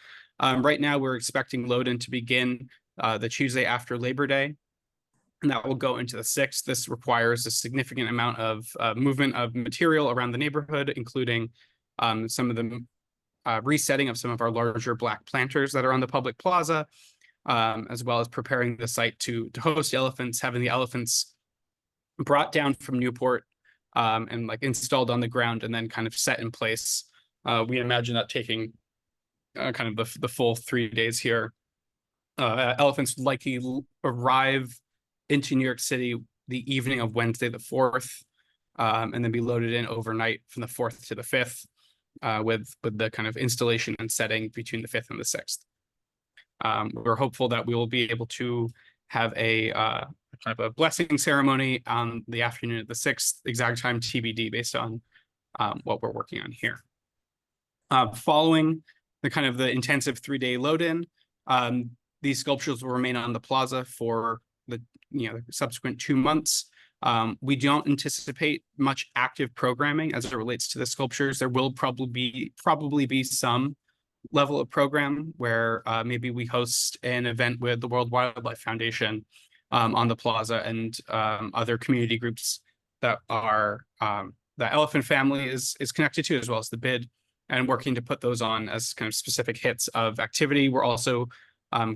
Right now we're expecting load-in to begin the Tuesday after Labor Day, and that will go into the 6th. This requires a significant amount of movement of material around the neighborhood, including some of the resetting of some of our larger black planters that are on the public plaza, as well as preparing the site to host elephants, having the elephants brought down from Newport and like installed on the ground and then kind of set in place. We imagine that taking kind of the full 3 days here. Elephants likely arrive into New York City the evening of Wednesday the 4th, and then be loaded in overnight from the 4th to the 5th, with the kind of installation and setting between the 5th and the 6th. We're hopeful that we will be able to have a kind of a blessing ceremony on the afternoon of the 6th, exact time TBD based on what we're working on here. Following the kind of the intensive 3-day load-in, these sculptures will remain on the plaza for the subsequent 2 months. We don't anticipate much active programming as it relates to the sculptures. There will probably be some level of program where maybe we host an event with the World Wildlife Foundation on the plaza and other community groups that are the Elephant Family is connected to, as well as the BID, and working to put those on as kind of specific hits of activity. We're also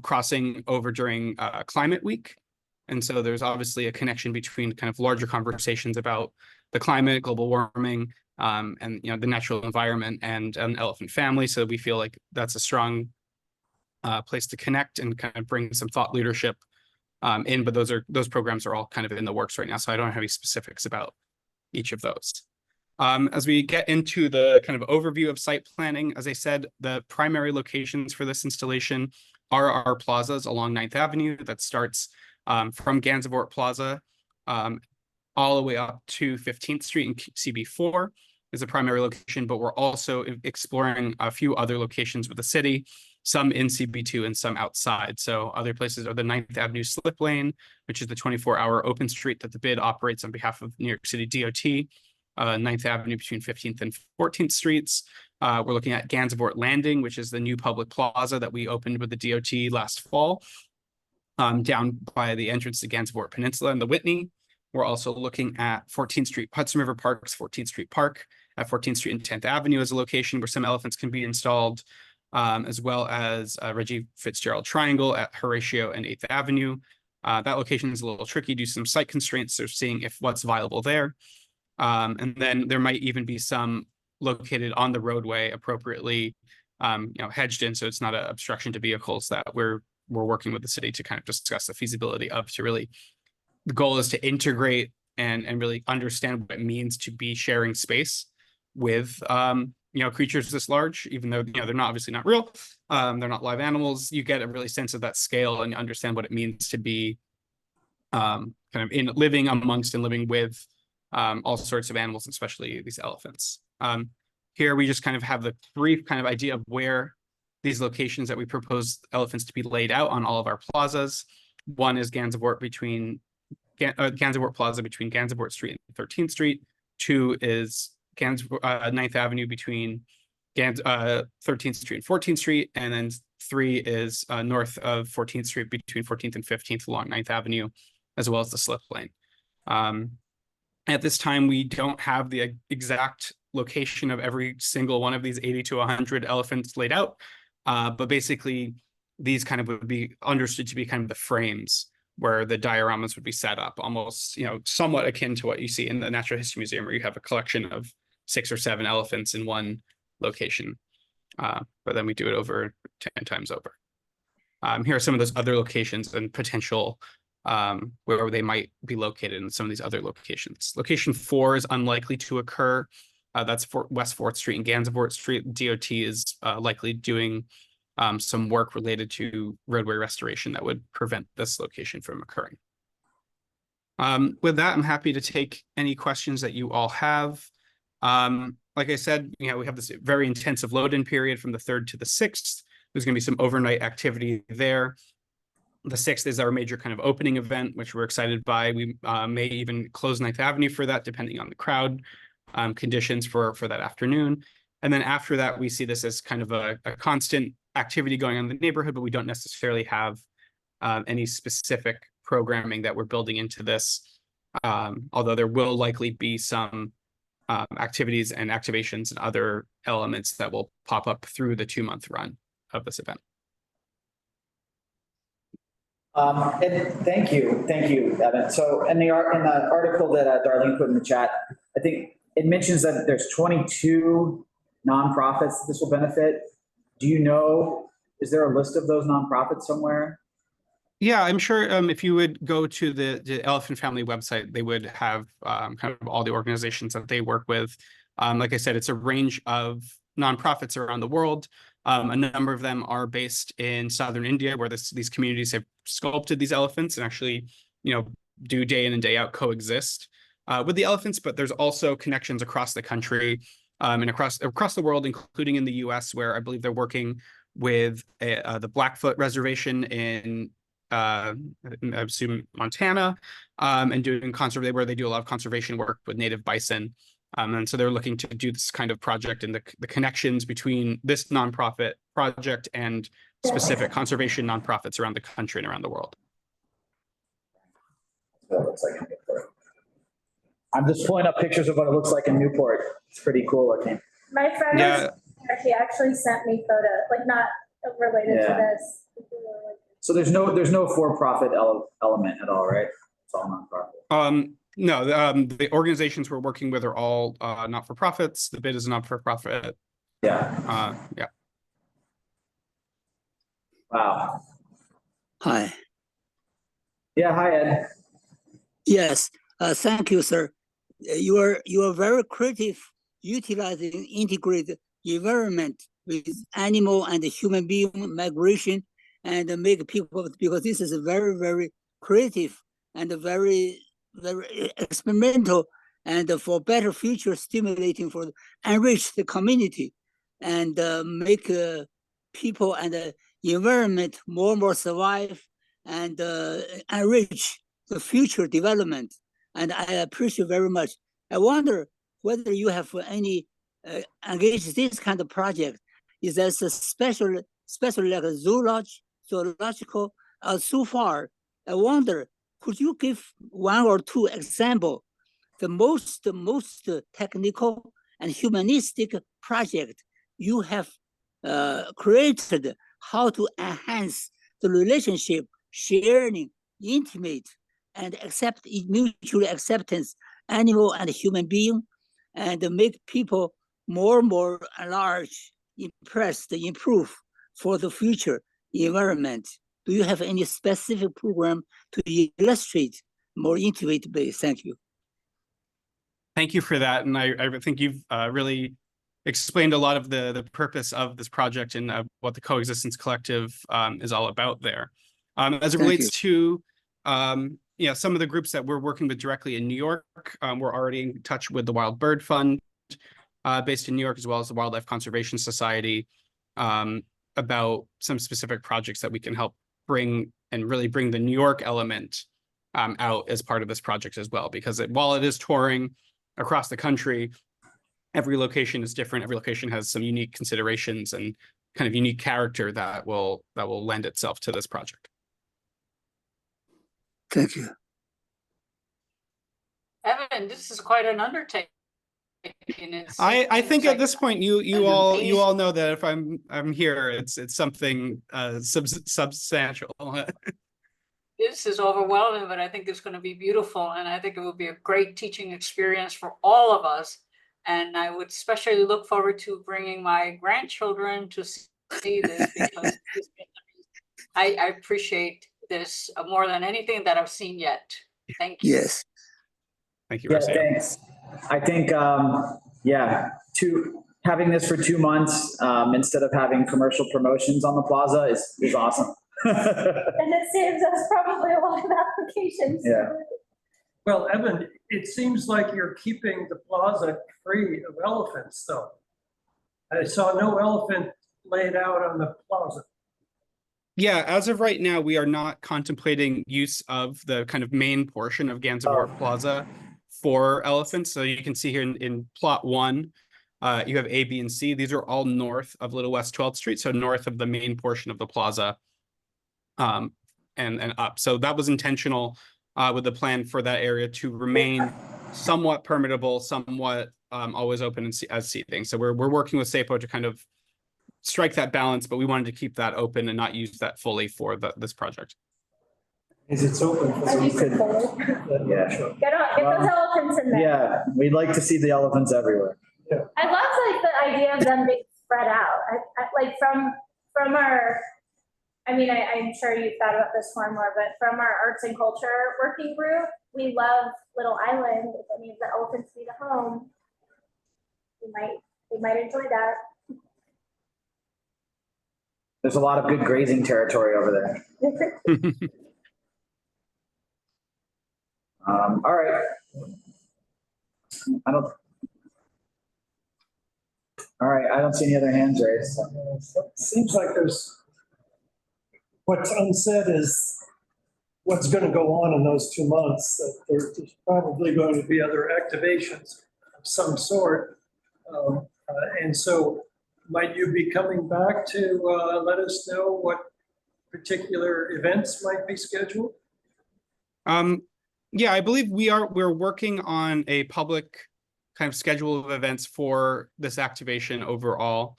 crossing over during Climate Week. And so there's obviously a connection between kind of larger conversations about the climate, global warming, and the natural environment and an elephant family. So we feel like that's a strong place to connect and kind of bring some thought leadership in. But those programs are all kind of in the works right now, so I don't have any specifics about each of those. As we get into the kind of overview of site planning, as I said, the primary locations for this installation are our plazas along 9th Avenue that starts from Gansevoort Plaza all the way up to 15th Street and CB4 is a primary location, but we're also exploring a few other locations with the city, some in CB2 and some outside. So other places are the 9th Avenue slip lane, which is the 24-hour open street that the BID operates on behalf of New York City DOT, 9th Avenue between 15th and 14th Streets. We're looking at Gansevoort Landing, which is the new public plaza that we opened with the DOT last fall, down by the entrance to Gansevoort Peninsula and the Whitney. We're also looking at 14th Street, Hudson River Park's 14th Street Park at 14th Street and 10th Avenue as a location where some elephants can be installed, as well as Reggie Fitzgerald Triangle at Horatio and 8th Avenue. That location is a little tricky due to some site constraints, so seeing if what's viable there. And then there might even be some located on the roadway appropriately, hedged in, so it's not an obstruction to vehicles that we're working with the city to kind of discuss the feasibility of. The goal is to integrate and really understand what it means to be sharing space with creatures this large, even though they're not obviously not real, they're not live animals. You get a really sense of that scale and you understand what it means to be kind of living amongst and living with all sorts of animals, especially these elephants. Here we just kind of have the brief kind of idea of where these locations that we propose elephants to be laid out on all of our plazas. One is Gansevoort Plaza between Gansevoort Street and 13th Street. 2 is 9th Avenue between 13th Street and 14th Street. And then 3 is north of 14th Street between 14th and 15th along 9th Avenue, as well as the slip lane. At this time, we don't have the exact location of every single one of these 80 to 100 elephants laid out. But basically, these kind of would be understood to be kind of the frames where the dioramas would be set up, almost, somewhat akin to what you see in the Natural History Museum, where you have a collection of 6 or 7 elephants in one location. But then we do it over 10 times over. Here are some of those other locations and potential where they might be located in some of these other locations. Location 4 is unlikely to occur. That's West 4th Street and Gansevoort Street. DOT is likely doing some work related to roadway restoration that would prevent this location from occurring. With that, I'm happy to take any questions that you all have. Like I said, we have this very intensive load-in period from the 3rd to the 6th. There's going to be some overnight activity there. The 6th is our major kind of opening event, which we're excited by. We may even close 9th Avenue for that, depending on the crowd conditions for that afternoon. And then after that, we see this as kind of a constant activity going on in the neighborhood, but we don't necessarily have any specific programming that we're building into this, although there will likely be some activities and activations and other elements that will pop up through the 2-month run of this event. And thank you, Evan. So in the article that Darlene put in the chat, I think it mentions that there's 22 nonprofits this will benefit. Do you know, is there a list of those nonprofits somewhere? Yeah, I'm sure if you would go to the Elephant Family website, they would have kind of all the organizations that they work with. Like I said, it's a range of nonprofits around the world. A number of them are based in southern India, where these communities have sculpted these elephants and actually, do day in and day out coexist with the elephants, but there's also connections across the country and across the world, including in the US, where I believe they're working with the Blackfoot Reservation in I assume Montana, and doing where they do a lot of conservation work with native bison. And so they're looking to do this kind of project, and the connections between this nonprofit project and specific conservation nonprofits around the country and around the world. So it looks like in Newport. I'm just pulling up pictures of what it looks like in Newport. It's pretty cool looking. My friend was, she actually sent me photos, like not related to this. So there's no for-profit element at all, right? It's all nonprofit. No, the organizations we're working with are all not-for-profits. The bid is not-for-profit. Yeah. Yeah. Wow. Hi. Yeah, hi, Ed. Yes, thank you, sir. You are very creative, utilizing integrated environment with animal and human being migration, and make people, because this is very, very creative and very, very experimental, and for better future stimulating for enrich the community and make people and the environment more and more survive and enrich the future development. And I appreciate very much. I wonder whether you have any engaged this kind of project. Is there a special like a zoological? So far, I wonder, could you give one or two example, the most technical and humanistic project you have created, how to enhance the relationship, sharing, intimate, and mutual acceptance, animal and human being, and make people more and more large, impressed, improve for the future environment. Do you have any specific program to illustrate more intimate base? Thank you. Thank you for that. And I think you've really explained a lot of the purpose of this project and what the Coexistence Collective is all about there. As it relates to some of the groups that we're working with directly in New York, we're already in touch with the Wild Bird Fund based in New York, as well as the Wildlife Conservation Society, about some specific projects that we can help bring the New York element out as part of this project as well. Because while it is touring across the country, every location is different. Every location has some unique considerations and kind of unique character that will lend itself to this project. Thank you. Evan, this is quite an undertaking. I think at this point you all know that if I'm here, it's something substantial. This is overwhelming, but I think it's going to be beautiful, and I think it will be a great teaching experience for all of us. And I would especially look forward to bringing my grandchildren to see this, because I appreciate this more than anything that I've seen yet. Thank you. Yes. Thank you. Yeah, thanks. I think, having this for 2 months instead of having commercial promotions on the plaza is awesome. And it saves us probably a lot of applications. Yeah. Well, Evan, it seems like you're keeping the plaza free of elephants, though. I saw no elephant laid out on the plaza. Yeah, as of right now, we are not contemplating use of the kind of main portion of Gansevoort Plaza for elephants. So you can see here in plot 1, you have A, B, and C. These are all north of Little West 12th Street, so north of the main portion of the plaza, and up. So that was intentional with the plan for that area to remain somewhat permittable, somewhat always open as seating. So we're working with SAPO to kind of strike that balance, but we wanted to keep that open and not use that fully for this project. Is it's open? Yeah. Get those elephants in there. Yeah, we'd like to see the elephants everywhere. I love the idea of them being spread out. Like from our, I'm sure you've thought about this one more, but from our arts and culture working group, we love Little Island. If any of the elephants need a home, we might enjoy that. There's a lot of good grazing territory over there. All right. All right, I don't see any other hands raised. Seems like what's unsaid is what's going to go on in those 2 months. That there's probably going to be other activations of some sort. And so might you be coming back to let us know what particular events might be scheduled? Yeah, I believe we're working on a public kind of schedule of events for this activation overall.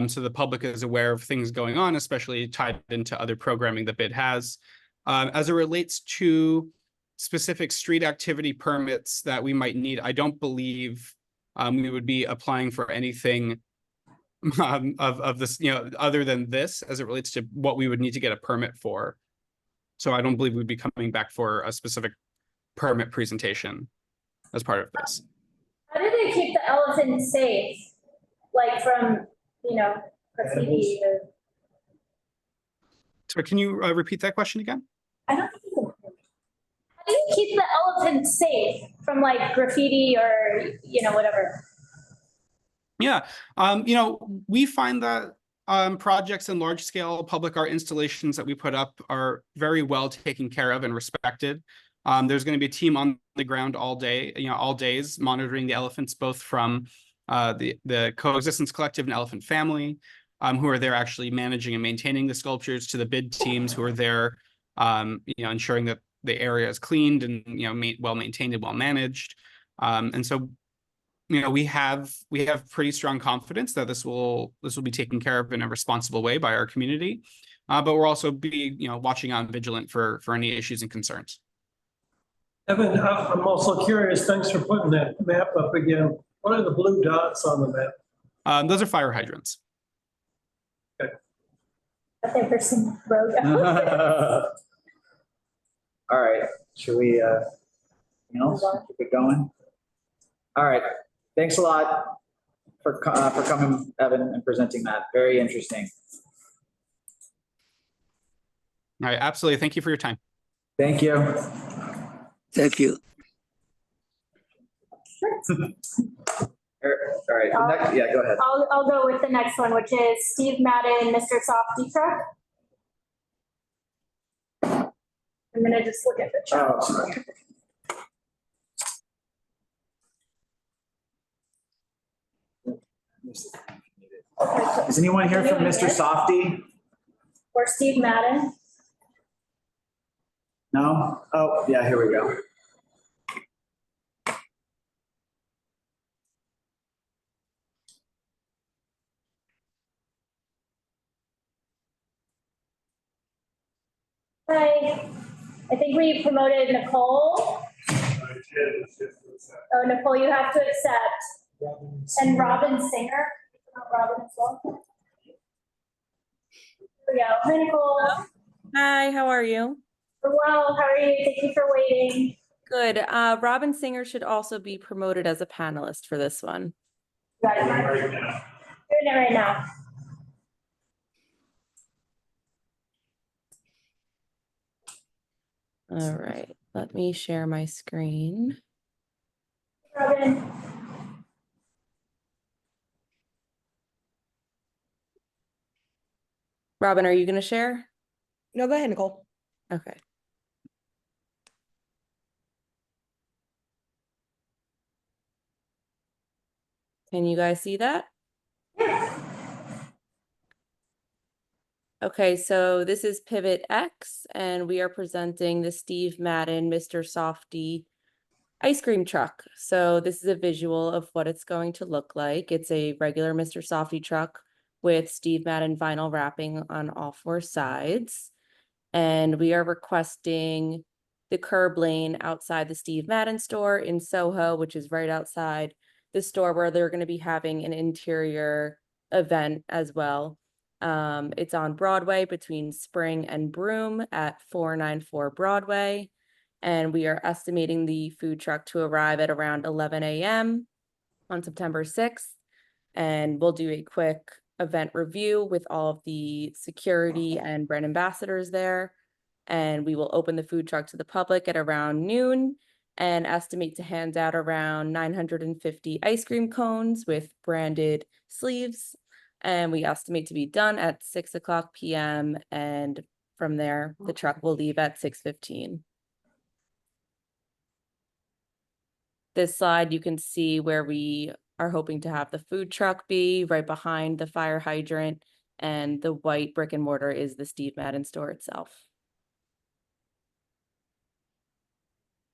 So the public is aware of things going on, especially tied into other programming the bid has. As it relates to specific street activity permits that we might need, I don't believe we would be applying for anything of this, other than this as it relates to what we would need to get a permit for. So I don't believe we'd be coming back for a specific permit presentation as part of this. How do they keep the elephants safe? Like from, graffiti or... So can you repeat that question again? I don't know. How do you keep the elephants safe from like graffiti or, whatever? Yeah, we find that projects and large scale public art installations that we put up are very well taken care of and respected. There's going to be a team on the ground all day, all days monitoring the elephants, both from the Coexistence Collective and Elephant Family, who are there actually managing and maintaining the sculptures, to the bid teams who are there, ensuring that the area is cleaned and, well maintained and well managed. And so, we have pretty strong confidence that this will be taken care of in a responsible way by our community. But we're also watching on vigilant for any issues and concerns. Evan, I'm also curious, thanks for putting that map up again. What are the blue dots on the map? Those are fire hydrants. Okay. I think there's some road. All right, should we, keep it going? All right, thanks a lot for coming, Evan, and presenting that. Very interesting. All right, absolutely. Thank you for your time. Thank you. Thank you. All right, yeah, go ahead. I'll go with the next one, which is Steve Madden, Mr. Softy Truck. I'm gonna just look at the chart. Oh, sorry. Is anyone here from Mr. Softy? Or Steve Madden? No? Oh, yeah, here we go. Hi, I think we promoted Nicole. Oh, Nicole, you have to accept. And Robin Singer. Robin as well. Here we go. Hi, Nicole. Hi, how are you? Well, how are you? Thank you for waiting. Good. Robin Singer should also be promoted as a panelist for this one. Got it. Doing it right now. All right, let me share my screen. Robin. Robin, are you going to share? No, go ahead, Nicole. Okay. Can you guys see that? Okay, so this is Pivot X, and we are presenting the Steve Madden Mr. Softy ice cream truck. So this is a visual of what it's going to look like. It's a regular Mr. Softy truck with Steve Madden vinyl wrapping on all four sides. And we are requesting the curb lane outside the Steve Madden store in Soho, which is right outside the store where they're going to be having an interior event as well. It's on Broadway between Spring and Broome at 494 Broadway. And we are estimating the food truck to arrive at around 11 a.m. on September 6th. And we'll do a quick event review with all of the security and brand ambassadors there. And we will open the food truck to the public at around noon. and estimate to hand out around 950 ice cream cones with branded sleeves. And we estimate to be done at 6:00 p.m. And from there, the truck will leave at 6:15. This slide, you can see where we are hoping to have the food truck be, right behind the fire hydrant, and the white brick and mortar is the Steve Madden store itself.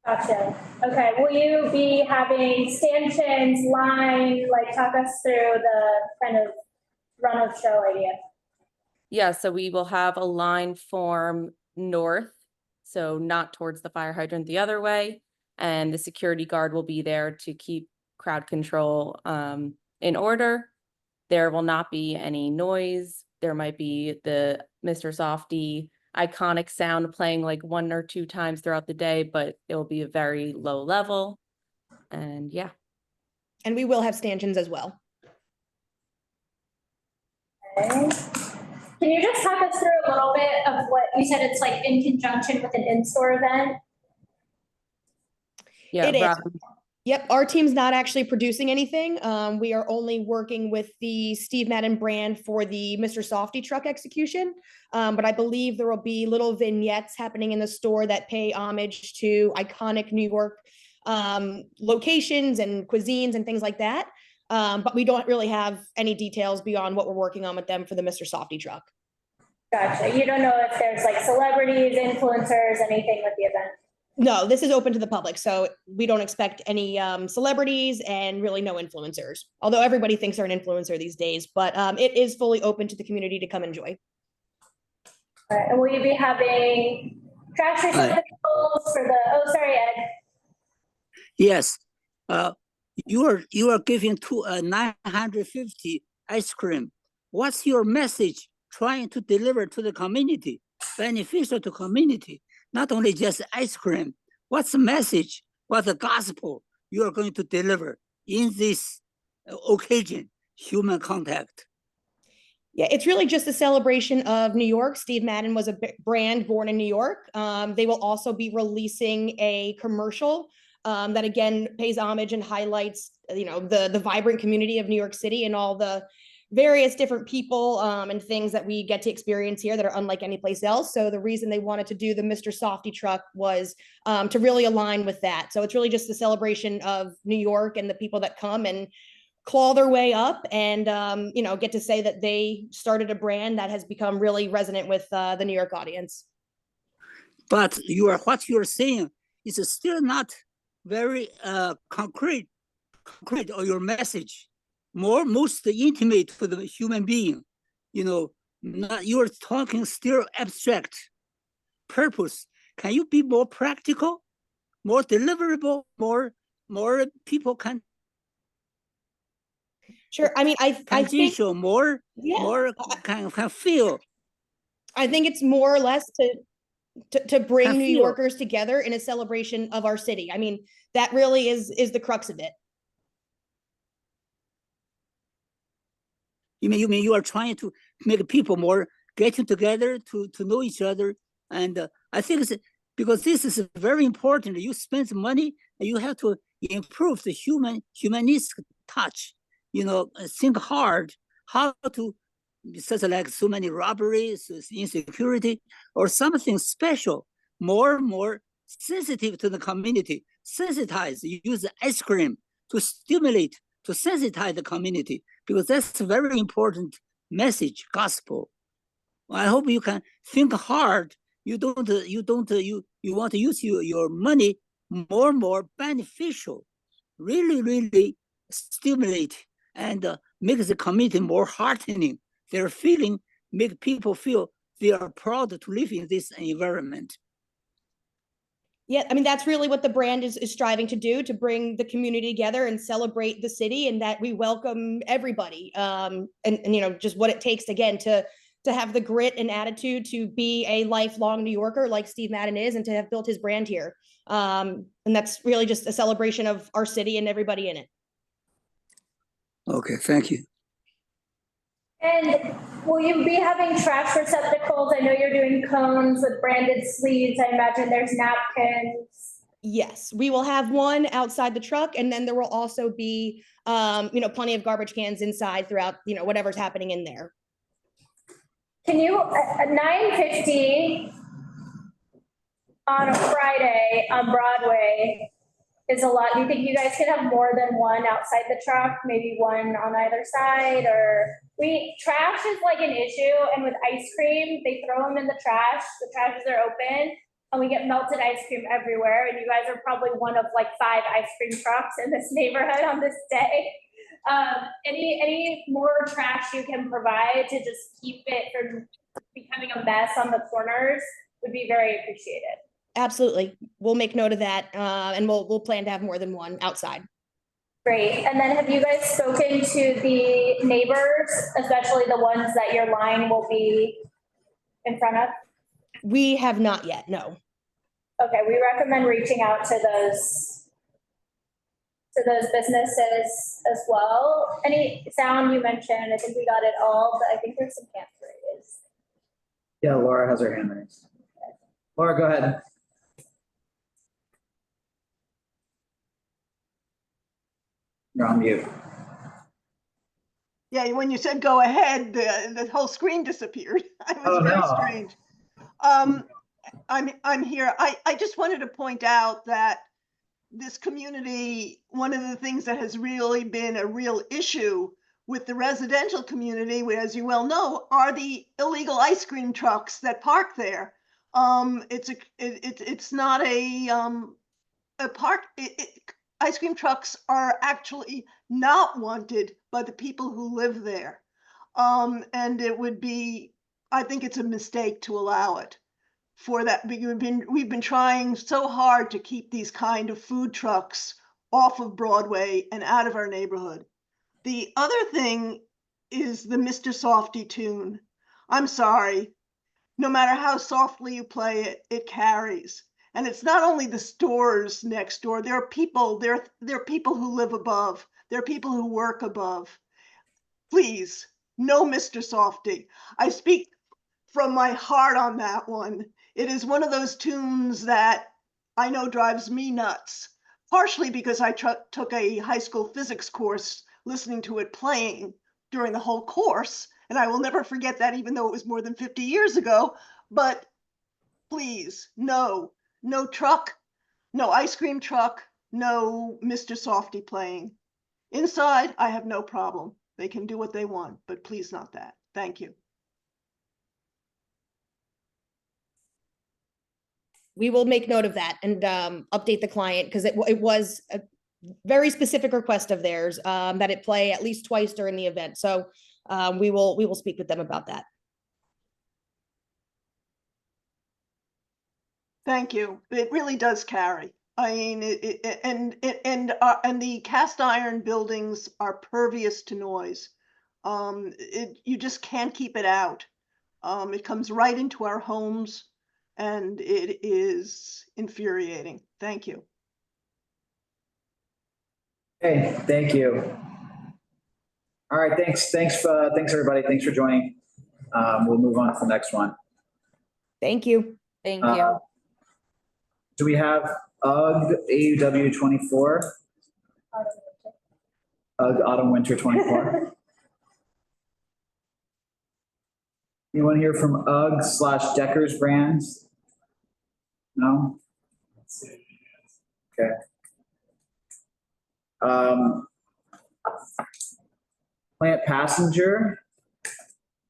Gotcha. Okay, will you be having stanchions, line, like talk us through the kind of run of show idea? Yeah, so we will have a line form north, so not towards the fire hydrant, the other way. And the security guard will be there to keep crowd control in order. There will not be any noise. There might be the Mr. Softy iconic sound playing like 1 or 2 times throughout the day, but it will be a very low level. And yeah. And we will have stanchions as well. Okay. Can you just talk us through a little bit of what you said? It's like in conjunction with an in-store event? Yeah, it is. Yep, our team's not actually producing anything. We are only working with the Steve Madden brand for the Mr. Softy truck execution. But I believe there will be little vignettes happening in the store that pay homage to iconic New York locations and cuisines and things like that. But we don't really have any details beyond what we're working on with them for the Mr. Softy truck. Gotcha. You don't know if there's like celebrities, influencers, anything with the event? No, this is open to the public, so we don't expect any celebrities and really no influencers. Although everybody thinks they're an influencer these days, but it is fully open to the community to come enjoy. All right. And will you be having trash receptacles for the? Oh, sorry, Ed. Yes, you are giving 950 ice cream. What's your message trying to deliver to the community, beneficial to community? Not only just ice cream. What's the message? What's the gospel you are going to deliver in this occasion, human contact? Yeah, it's really just a celebration of New York. Steve Madden was a brand born in New York. They will also be releasing a commercial that again pays homage and highlights, the vibrant community of New York City and all the various different people and things that we get to experience here that are unlike any place else. So the reason they wanted to do the Mr. Softy truck was to really align with that. So it's really just a celebration of New York and the people that come and claw their way up and, get to say that they started a brand that has become really resonant with the New York audience. But what you're saying is still not very concrete or your message. Most intimate to the human being, you're talking still abstract purpose. Can you be more practical, more deliverable, more people can? Sure. I mean, I think more can feel. I think it's more or less to bring New Yorkers together in a celebration of our city. I mean, that really is the crux of it. You mean you are trying to make people more getting together to know each other, and I think it's because this is very important. You spend money, and you have to improve the humanistic touch. Think hard how to, such like so many robberies, insecurity, or something special, more sensitive to the community. Sensitize. Use ice cream to stimulate, to sensitize the community. Because that's a very important message, gospel. I hope you can think hard. You want to use your money more beneficial, really stimulate and make the community more heartening. Their feeling make people feel they are proud to live in this environment. Yeah, I mean, that's really what the brand is striving to do, to bring the community together and celebrate the city, and that we welcome everybody. And just what it takes, again, to have the grit and attitude to be a lifelong New Yorker like Steve Madden is, and to have built his brand here. And that's really just a celebration of our city and everybody in it. Okay, thank you. And will you be having trash receptacles? I know you're doing cones with branded sleeves. I imagine there's napkins. Yes, we will have one outside the truck, and then there will also be, plenty of garbage cans inside throughout, whatever's happening in there. Can you, at 9:50 on a Friday on Broadway is a lot. Do you think you guys could have more than one outside the truck, maybe one on either side? Or trash is like an issue, and with ice cream, they throw them in the trashes are open, and we get melted ice cream everywhere, and you guys are probably one of like 5 ice cream trucks in this neighborhood on this day. Any more trash you can provide to just keep it from becoming a mess on the corners would be very appreciated. Absolutely. We'll make note of that, and we'll plan to have more than one outside. Great. And then have you guys spoken to the neighbors, especially the ones that your line will be in front of? We have not yet, no. Okay, we recommend reaching out to those businesses as well. Any sound you mentioned, I think we got it all, but I think there's some hand raised. Yeah, Laura has her hand raised. Laura, go ahead. You're on mute. Yeah, when you said go ahead, the whole screen disappeared. It was very strange. I'm here. I just wanted to point out that this community, one of the things that has really been a real issue with the residential community, as you well know, are the illegal ice cream trucks that park there. It's not a park. Ice cream trucks are actually not wanted by the people who live there. And it would be, I think it's a mistake to allow it for that. We've been trying so hard to keep these kind of food trucks off of Broadway and out of our neighborhood. The other thing is the Mr. Softy tune. I'm sorry, no matter how softly you play it, it carries. And it's not only the stores next door. There are people, there are people who live above. There are people who work above. Please, no Mr. Softy. I speak from my heart on that one. It is one of those tunes that I know drives me nuts, partially because I took a high school physics course listening to it playing during the whole course. And I will never forget that, even though it was more than 50 years ago. But please, no truck, no ice cream truck, no Mr. Softy playing. Inside, I have no problem. They can do what they want, but please not that. Thank you. We will make note of that and update the client, because it was a very specific request of theirs, that it play at least twice during the event. So we will speak with them about that. Thank you. It really does carry. I mean, and the cast iron buildings are pervious to noise. You just can't keep it out. It comes right into our homes, and it is infuriating. Thank you. Okay, thank you. All right, thanks everybody. Thanks for joining. We'll move on to the next one. Thank you. Thank you. Do we have UGG AUW 24? UGG Autumn Winter 24. Anyone here from UGG / Deckers Brands? No? Okay. Plant Passenger,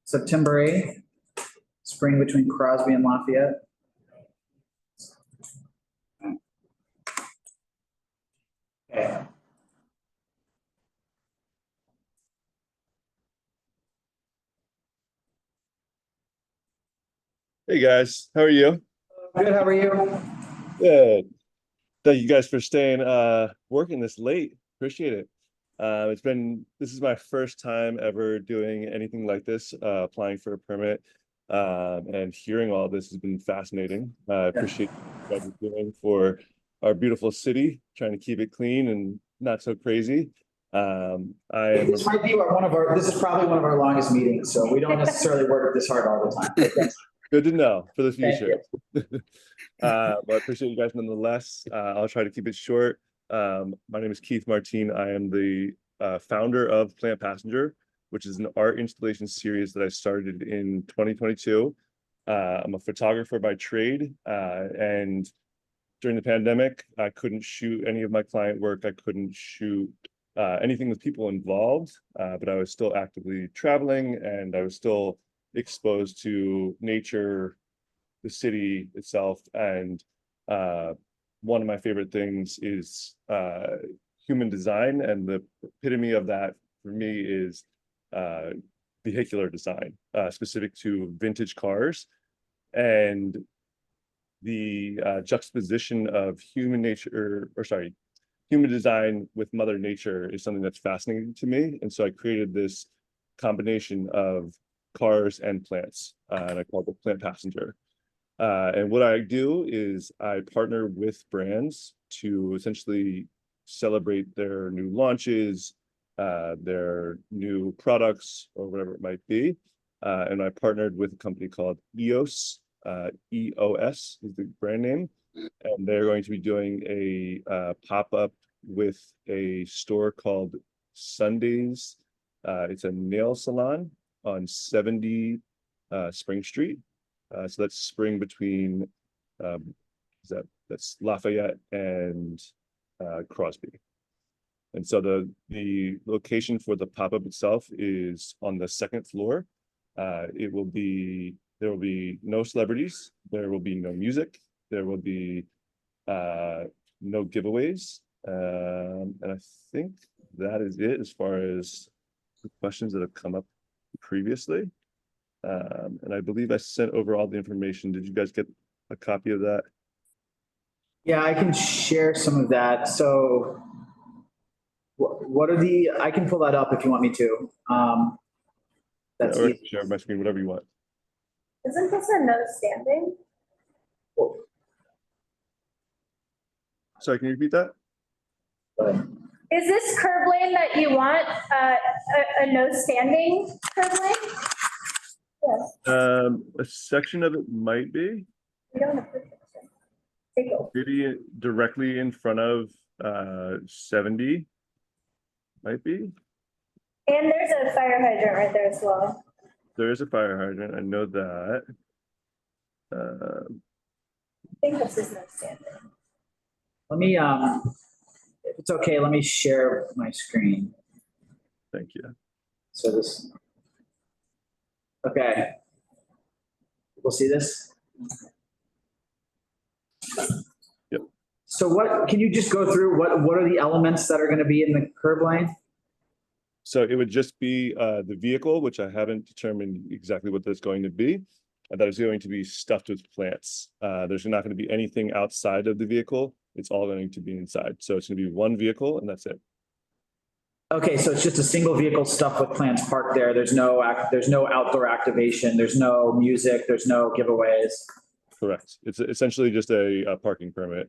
September 8th, spring between Crosby and Lafayette. Okay. Hey guys, how are you? Good, how are you? Good. Thank you guys for staying working this late. Appreciate it. This is my first time ever doing anything like this, applying for a permit, and hearing all this has been fascinating. I appreciate what you guys are doing for our beautiful city, trying to keep it clean and not so crazy. This might be this is probably one of our longest meetings, so we don't necessarily work this hard all the time. Good to know for the Thank future. But I appreciate you guys nonetheless. I'll try to keep it short. My name is Keith Martin. I am the founder of Plant Passenger, which is an art installation series that I started in 2022. I'm a photographer by trade, and during the pandemic, I couldn't shoot any of my client work. I couldn't shoot anything with people involved, but I was still actively traveling, and I was still exposed to nature, the city itself, and one of my favorite things is human design, and the epitome of that for me is vehicular design, specific to vintage cars, and the juxtaposition of human design with Mother Nature is something that's fascinating to me. And so I created this combination of cars and plants, and I call it the Plant Passenger. And what I do is I partner with brands to essentially celebrate their new launches, their new products, or whatever it might be. And I partnered with a company called EOS. EOS is the brand name, and they're going to be doing a pop-up with a store called Sundays. It's a nail salon on 70 Spring Street. So that's Spring between that's Lafayette and Crosby. And so the location for the pop-up itself is on the second floor. There will be no celebrities, there will be no music, there will be no giveaways. And I think that is it as far as the questions that have come up previously. And I believe I sent over all the information. Did you guys get a copy of that? Yeah, I can share some of that. So I can pull that up if you want me to. That's or easy. share my screen, whatever you want. Isn't this a no standing? Sorry, can you repeat that? Is this curb lane that you want a no standing curb lane? Yes. A section of it might be. We don't have to take it. Maybe directly in front of 70 might be. And there's a fire hydrant right there as well. There is a fire hydrant, I know that. I think this is no standing. Let me, if it's okay, let me share my screen. Thank you. So this, okay. We'll see this? Yep. So can you just go through what are the elements that are going to be in the curb lane? So it would just be the vehicle, which I haven't determined exactly what that's going to be. That is going to be stuffed with plants. There's not going to be anything outside of the vehicle. It's all going to be inside. So it's going to be one vehicle and that's it. Okay, so it's just a single vehicle stuffed with plants parked there. There's no outdoor activation. There's no music. There's no giveaways. Correct. It's essentially just a parking permit.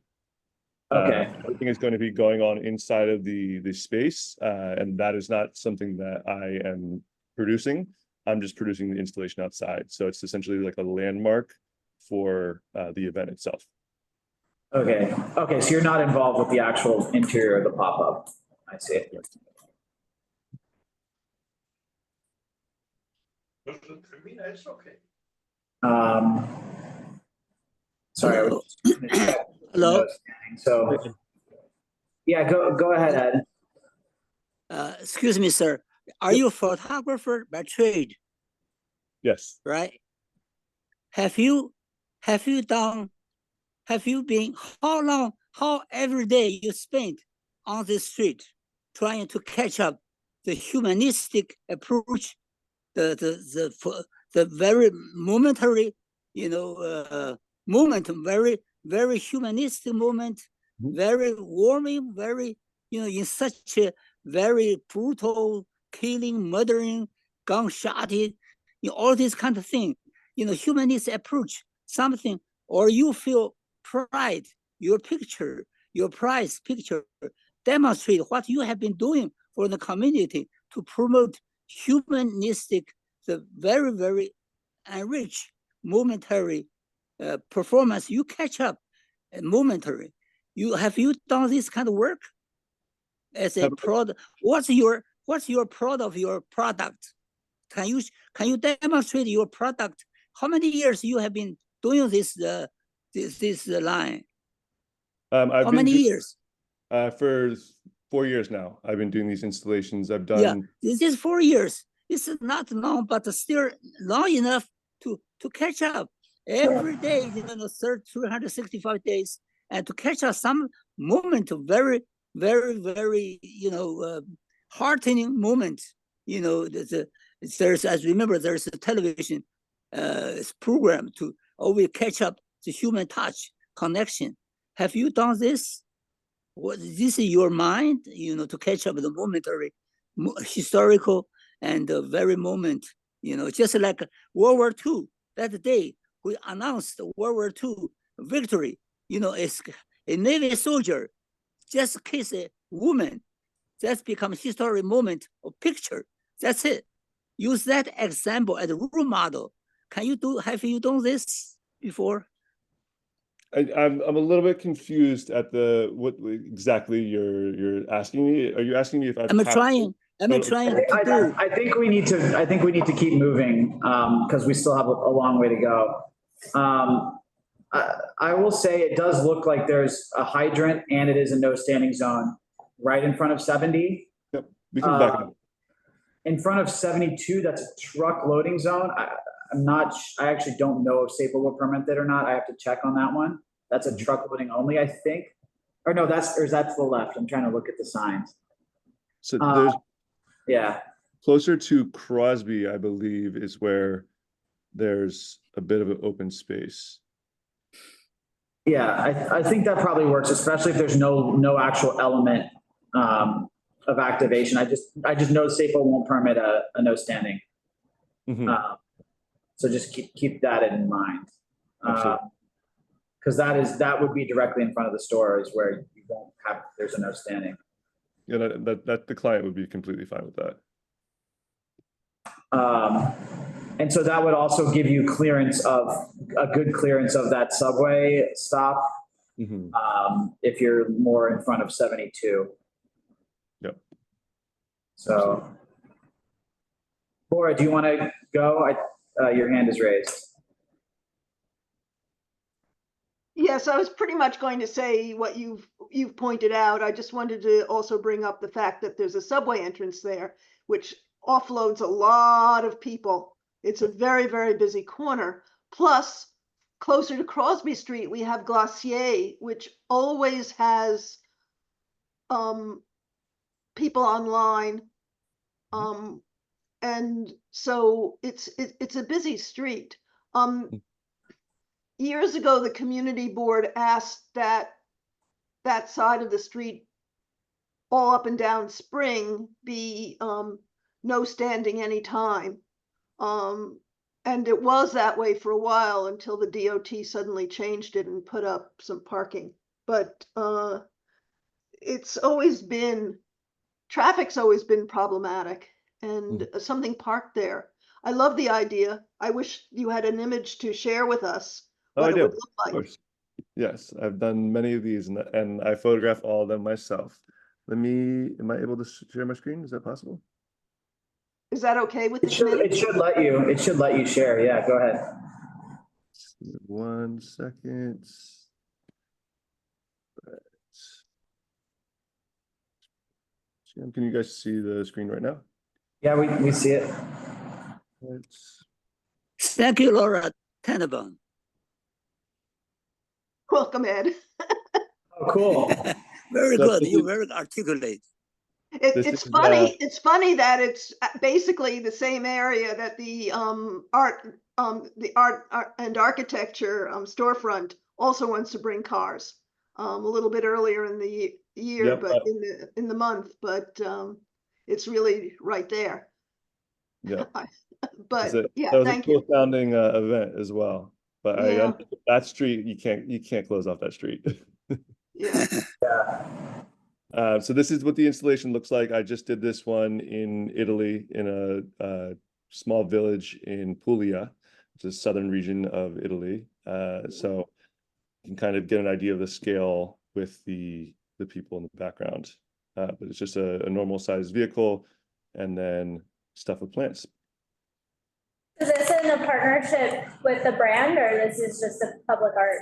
Okay. Everything is going to be going on inside of the space, and that is not something that I am producing. I'm just producing the installation outside. So it's essentially like a landmark for the event itself. Okay. Okay. So you're not involved with the actual interior of the pop-up. I see it. It's okay. Sorry. I was just gonna check. Hello. So, yeah, go ahead, Ed. Excuse me, sir. Are you a photographer by trade? Yes. Right. Have you been, how every day you spent on the street trying to catch up the humanistic approach, the very momentary, moment, very humanistic moment, very warming, very, in such a very brutal killing, murdering, gunshotted, all this kind of thing, humanist approach, something, or you feel pride, your prize picture demonstrate what you have been doing for the community to promote humanistic, the very, very enriched momentary performance, you catch up momentary. Have you done this kind of work as a product? What's your product of your product? Can you demonstrate your product? How many years you have been doing this this line? How many years? For 4 years now, I've been doing these installations. I've done. This is 4 years. It's not long, but still long enough to catch up every day. 365 days, and to catch up some moment, very, very, very, heartening moment. There's, as remember, there's a television program to always catch up the human touch connection. Have you done this? This is your mind, to catch up the momentary, historical, and very moment, just like World War II. That day we announced World War II victory. A Navy soldier just kiss a woman. That's become a historic moment or picture. That's it. Use that example as a role model. Have you done this before? I'm a little bit confused at what exactly you're asking me. Are you asking me if I'm trying to do. I think we need to keep moving because we still have a long way to go. I will say it does look like there's a hydrant and it is a no standing zone right in front of 70. Yep, we can back up. In front of 72, that's a truck loading zone. I actually don't know if Staple will permit that or not. I have to check on that one. That's a truck loading only, I think. Or no, that's to the left. I'm trying to look at the signs. So there's yeah. Closer to Crosby, I believe, is where there's a bit of an open space. Yeah, I think that probably works, especially if there's no actual element of activation. I just know Staple won't permit a no standing. Mm-hmm. So just keep that in mind. Because that would be directly in front of the store is where you won't have, there's a no standing. Yeah, that the client would be completely fine with that. And so that would also give you a good clearance of that subway stop. Mm-hmm. If you're more in front of 72. Yep. So, Laura, do you want to go? Your hand is raised. Yes, I was pretty much going to say what you've pointed out. I just wanted to also bring up the fact that there's a subway entrance there, which offloads a lot of people. It's a very, very busy corner. Plus, closer to Crosby Street, we have Glacier, which always has people online. And so it's a busy street. Years ago, the community board asked that side of the street, all up and down Spring, be no standing anytime. And it was that way for a while until the DOT suddenly changed it and put up some parking. But traffic's always been problematic, and something parked there. I love the idea. I wish you had an image to share with us. Oh, I do. Would look like. Of course. Yes, I've done many of these and I photograph all of them myself. Am I able to share my screen? Is that possible? Is that okay with the committee? It should let you share. Yeah, go ahead. 1 second. Can you guys see the screen right now? Yeah, we see it. Thank you, Laura Tannenbaum. Welcome, Ed. Oh, cool. Very good. You're very articulate. It's funny. It's funny that it's basically the same area that the art and architecture storefront also wants to bring cars. A little bit earlier in the year, Yep. but in the month, but it's really right there. Yeah. But yeah, that was thank a cool you. sounding event as well. But Yeah. that street, you can't close off that street. Yeah. So this is what the installation looks like. I just did this one in Italy in a small village in Puglia, the southern region of Italy. So you can kind of get an idea of the scale with the people in the background. But it's just a normal sized vehicle and then stuff with plants. Is this in a partnership with the brand, or this is just a public art?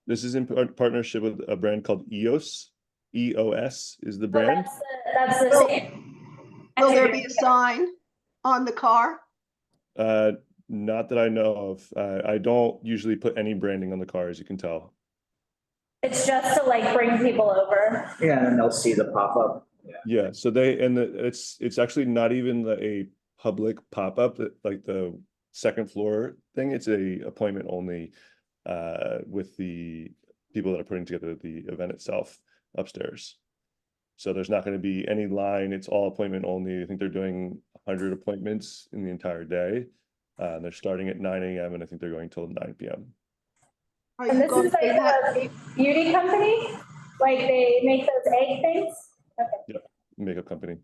This is in partnership with a brand called EOS. EOS is the brand. That's the same. Will there be a sign on the car? Not that I know of. I don't usually put any branding on the car, as you can tell. It's just to like bring people over. Yeah, and then they'll see the pop-up. Yeah, so it's actually not even a public pop-up, like the second floor thing. It's a appointment only with the people that are putting together the event itself upstairs. So there's not going to be any line. It's all appointment only. I think they're doing 100 appointments in the entire day. They're starting at 9 a.m. and I think they're going till 9 p.m. And this is like a beauty company? Like they make those egg things? Okay. Yep, makeup company.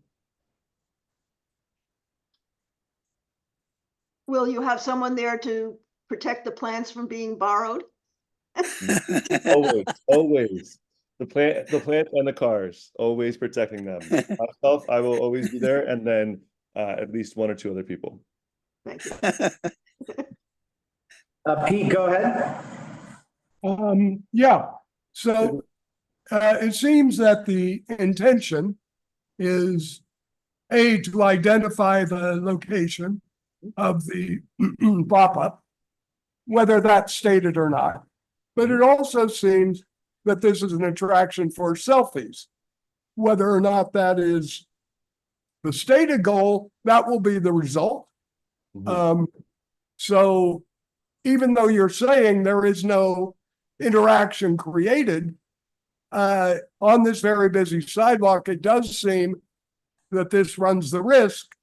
Will you have someone there to protect the plants from being borrowed? Always. The plant and the cars, always protecting them. Myself, I will always be there, and then at least one or two other people. Thank you. Pete, go ahead. Yeah, so it seems that the intention is to identify the location of the pop-up, whether that's stated or not. But it also seems that this is an attraction for selfies. Whether or not that is the stated goal, that will be the result. So even though you're saying there is no interaction created on this very busy sidewalk, it does seem that this runs the risk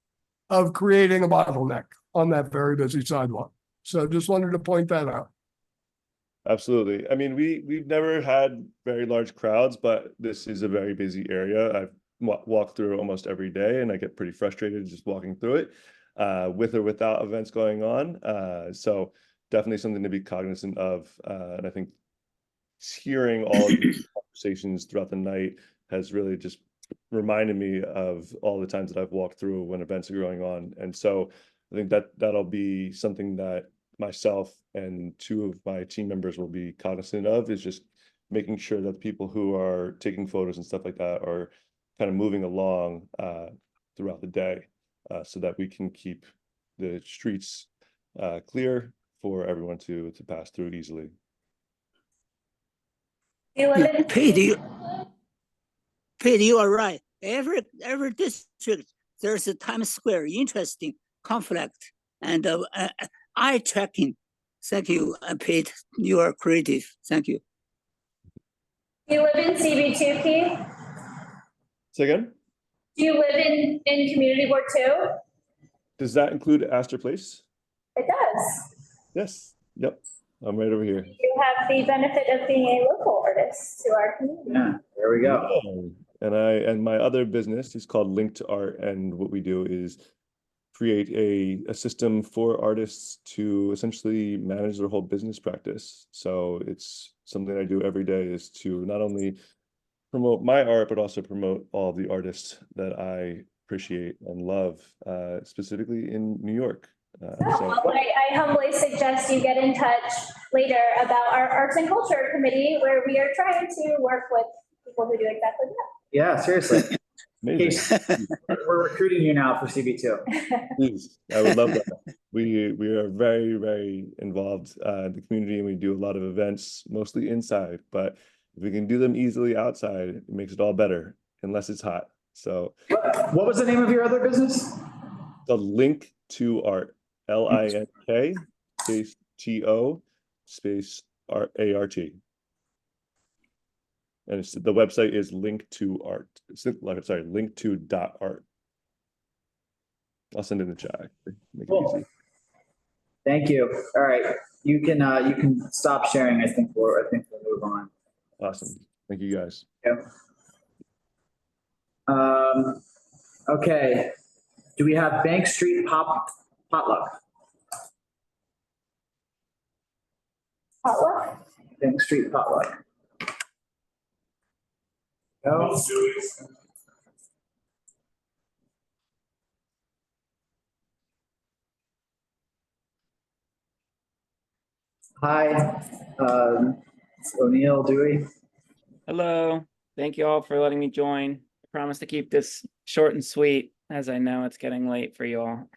of creating a bottleneck on that very busy sidewalk. So just wanted to point that out. Absolutely. I mean, we've never had very large crowds, but this is a very busy area. I've walked through almost every day, and I get pretty frustrated just walking through it, with or without events going on. So definitely something to be cognizant of. And I think hearing all of these conversations throughout the night has really just reminded me of all the times that I've walked through when events are going on. And so I think that'll be something that myself and two of my team members will be cognizant of, is just making sure that people who are taking photos and stuff like that are kind of moving along throughout the day, so that we can keep the streets clear for everyone to pass through easily. Pete, you are right. Every district, there's a Times Square, interesting conflict and eye tracking. Thank you, Pete. You are creative. Thank you. Do you live in CB2, Pete? Say again? Do you live in Community Board 2? Does that include Astor Place? It does. Yes. Yep. I'm right over here. You have the benefit of being a local artist to our community. Yeah, there we go. Yeah. And my other business is called Link to Art, and what we do is create a system for artists to essentially manage their whole business practice. So it's something I do every day, is to not only promote my art, but also promote all the artists that I appreciate and love, specifically in New York. I humbly suggest you get in touch later about our Arts and Culture Committee, where we are trying to work with people who do exactly that. Yeah, seriously. Amazing. We're recruiting you now for CB2. Please, I would love that. We are very, very involved in the community, and we do a lot of events, mostly inside. But if we can do them easily outside, it makes it all better, unless it's hot. So, what was the name of your other business? The Link to Art. LINK space TO space ART. And the website is link to art. Sorry, link to .art. I'll send it in the chat. Make it easy. Thank you. All right, you can stop sharing. I think we'll move on. Awesome. Thank you guys. Yeah. Okay. Do we have Bank Street potluck? Potluck? Bank Street potluck. No? Hi, O'Neill, Dewey. Hello. Thank you all for letting me join. I promise to keep this short and sweet, as I know it's getting late for you all.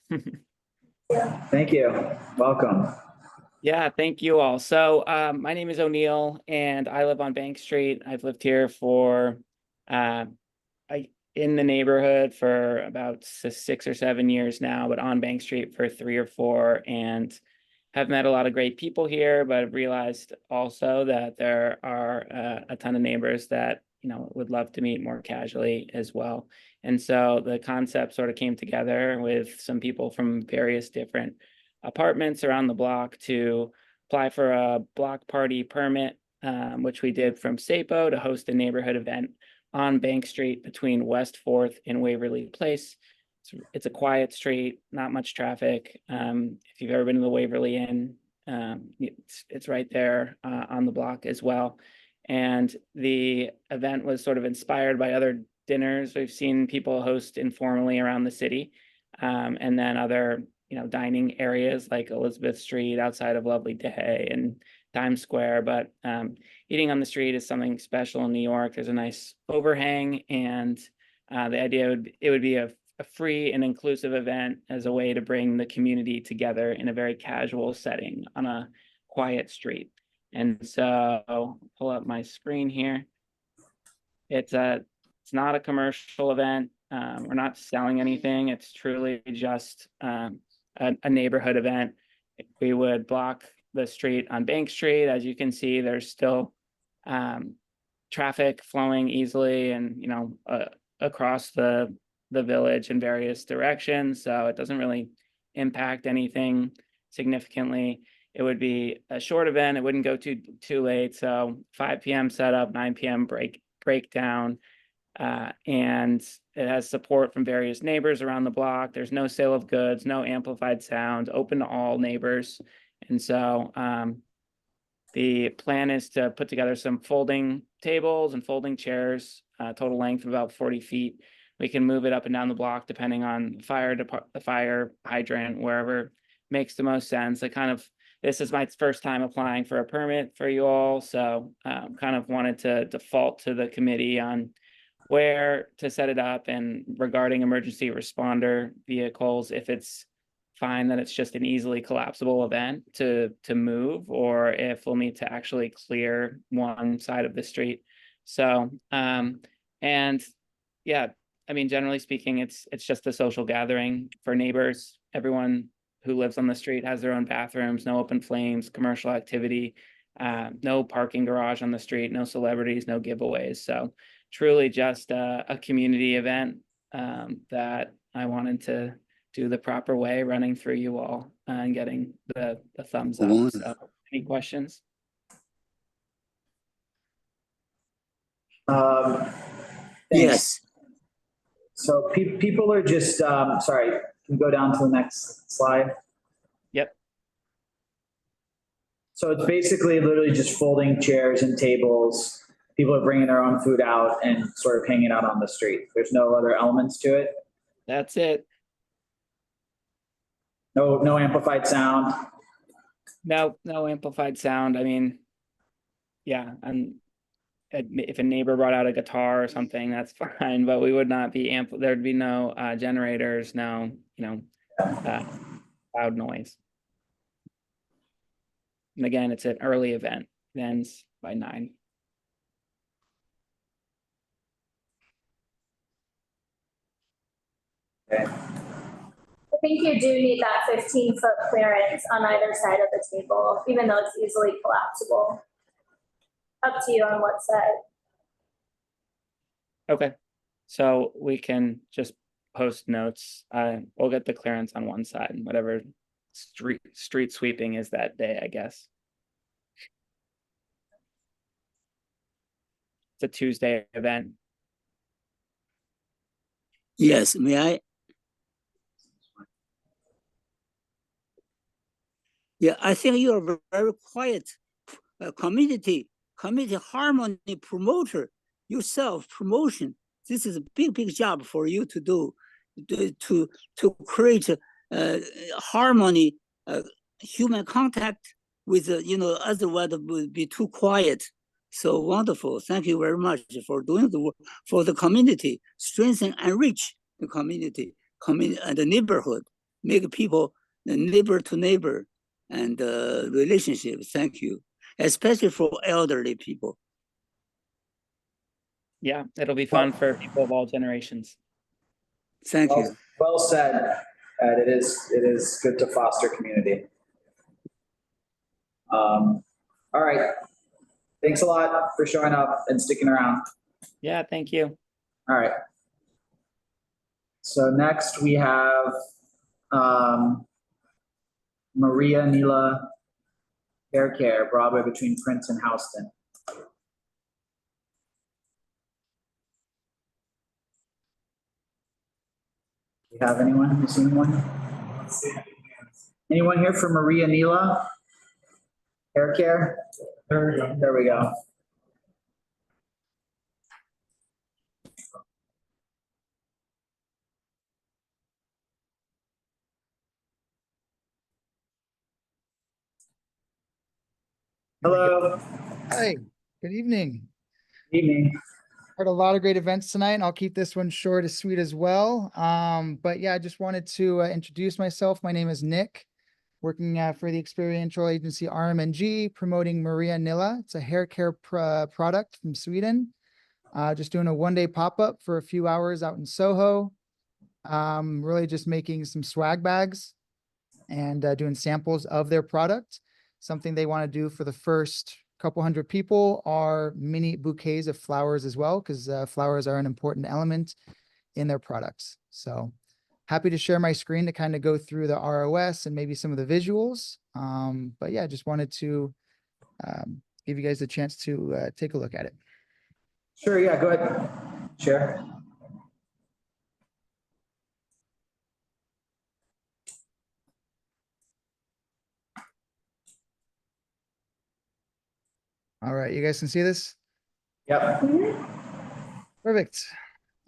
Thank you. Welcome. Yeah, thank you all. So my name is O'Neill, and I live on Bank Street. I've lived here for in the neighborhood for about 6 or 7 years now, but on Bank Street for 3 or 4, and have met a lot of great people here, but I've realized also that there are a ton of neighbors that, you know, would love to meet more casually as well. And so the concept sort of came together with some people from various different apartments around the block to apply for a block party permit, which we did from SAPO to host a neighborhood event on Bank Street between West 4th and Waverly Place. It's a quiet street, not much traffic. If you've ever been to the Waverly Inn, it's right there on the block as well. And the event was sort of inspired by other dinners we've seen people host informally around the city, and then other, you know, dining areas like Elizabeth Street outside of Lovely Day and Times Square. But eating on the street is something special in New York. There's a nice overhang, and the idea it would be a free and inclusive event as a way to bring the community together in a very casual setting on a quiet street. And so I'll pull up my screen here. It's not a commercial event. We're not selling anything. It's truly just a neighborhood event. We would block the street on Bank Street. As you can see, there's still traffic flowing easily and, you know, across the village in various directions. So it doesn't really impact anything significantly. It would be a short event. It wouldn't go too late. So 5 p.m. setup, 9 p.m. breakdown. And it has support from various neighbors around the block. There's no sale of goods, no amplified sound, open to all neighbors. And so the plan is to put together some folding tables and folding chairs, total length of about 40 feet. We can move it up and down the block depending on the fire hydrant, wherever makes the most sense. This is my first time applying for a permit for you all, so kind of wanted to default to the committee on where to set it up, and regarding emergency responder vehicles, if it's fine that it's just an easily collapsible event to move, or if we'll need to actually clear one side of the street. So and yeah, I mean, generally speaking, it's just a social gathering for neighbors. Everyone who lives on the street has their own bathrooms, no open flames, commercial activity, no parking garage on the street, no celebrities, no giveaways. So truly just a community event that I wanted to do the proper way, running through you all and getting the thumbs up. So any questions? Yes. So people are just, sorry, can you go down to the next slide? Yep. So it's basically literally just folding chairs and tables. People are bringing their own food out and sort of hanging out on the street. There's no other elements to it. That's it. No amplified sound. No amplified sound. I mean, yeah, and if a neighbor brought out a guitar or something, that's fine, but we would not be there'd be no generators, no, loud noise. And again, it's an early event. It ends by 9. Okay. I think you do need that 15-foot clearance on either side of the table, even though it's easily collapsible. Up to you on what side. Okay, so we can just post notes. We'll get the clearance on one side, and whatever street sweeping is that day, I guess. It's a Tuesday event. Yes, may I? Yeah, I think you are very quiet community harmony promoter yourself, promotion. This is a big job for you to do, to create harmony, human contact with, otherwise it would be too quiet. So wonderful. Thank you very much for doing the work for the community, strengthen and enrich the community, and the neighborhood, make people neighbor to neighbor and relationship. Thank you, especially for elderly people. Yeah, it'll be fun for people of all generations. Thank you. Well said. Ed. It is good to foster community. All right. Thanks a lot for showing up and sticking around. Yeah, thank you. All right. So next we have Maria Nila Hair Care, Broadway between Prince and Houston. Do you have anyone? You see anyone? Anyone here for Maria Nila Hair Care? There we go. There we go. Hello. Hi, good evening. Evening. Heard a lot of great events tonight, and I'll keep this one short and sweet as well. But yeah, I just wanted to introduce myself. My name is Nick, working for the experiential agency RMNG, promoting Maria Nilla. It's a hair care product from Sweden. Just doing a one-day pop-up for a few hours out in Soho. Really just making some swag bags and doing samples of their product. Something they want to do for the first couple hundred people are mini bouquets of flowers as well, because flowers are an important element in their products. So happy to share my screen to kind of go through the ROS and maybe some of the visuals. But yeah, just wanted to give you guys a chance to take a look at it. Sure, yeah, go ahead. Share. All right, you guys can see this? Yep. Perfect.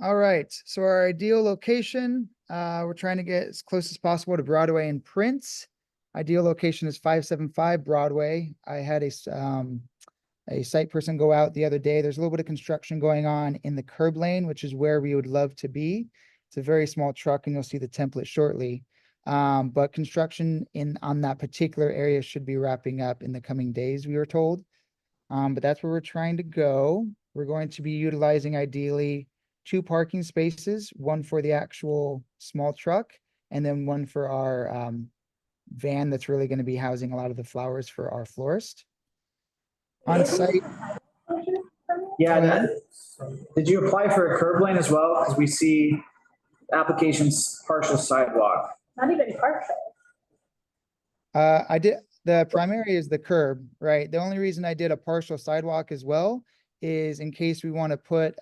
All right, so our ideal location, we're trying to get as close as possible to Broadway and Prince. Ideal location is 575 Broadway. I had a site person go out the other day. There's a little bit of construction going on in the curb lane, which is where we would love to be. It's a very small truck, and you'll see the template shortly. But construction on that particular area should be wrapping up in the coming days, we were told. But that's where we're trying to go. We're going to be utilizing ideally 2 parking spaces, one for the actual small truck, and then one for our van that's really going to be housing a lot of the flowers for our florist. On site. Yeah. Did you apply for a curb lane as well? Because we see applications partial sidewalk. Not even partial. I did. The primary is the curb, right? The only reason I did a partial sidewalk as well is in case we want to put,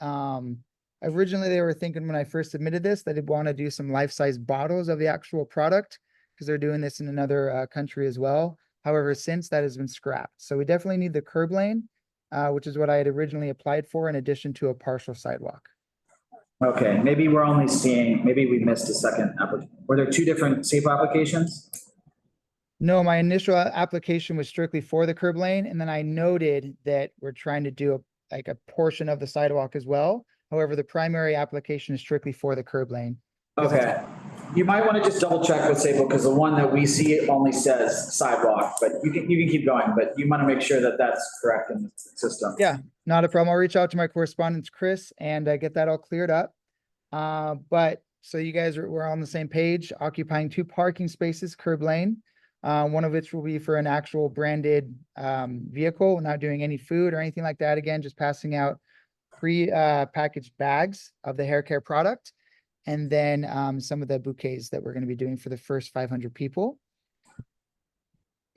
originally they were thinking when I first submitted this, that they'd want to do some life-size bottles of the actual product because they're doing this in another country as well. However, since that has been scrapped. So we definitely need the curb lane, which is what I had originally applied for in addition to a partial sidewalk. Okay, maybe we're only seeing, maybe we missed a second application. Were there 2 different SAFE applications? No, my initial application was strictly for the curb lane, and then I noted that we're trying to do a portion of the sidewalk as well. However, the primary application is strictly for the curb lane. Okay. You might want to just double check with SAFE because the one that we see only says sidewalk, but you can keep going, but you want to make sure that that's correct in the system. Yeah, not a problem. I'll reach out to my correspondent, Chris, and get that all cleared up. But so you guys we're on the same page, occupying 2 parking spaces, curb lane. One of which will be for an actual branded vehicle, not doing any food or anything like that. Again, just passing out pre-packaged bags of the hair care product. And then some of the bouquets that we're going to be doing for the first 500 people.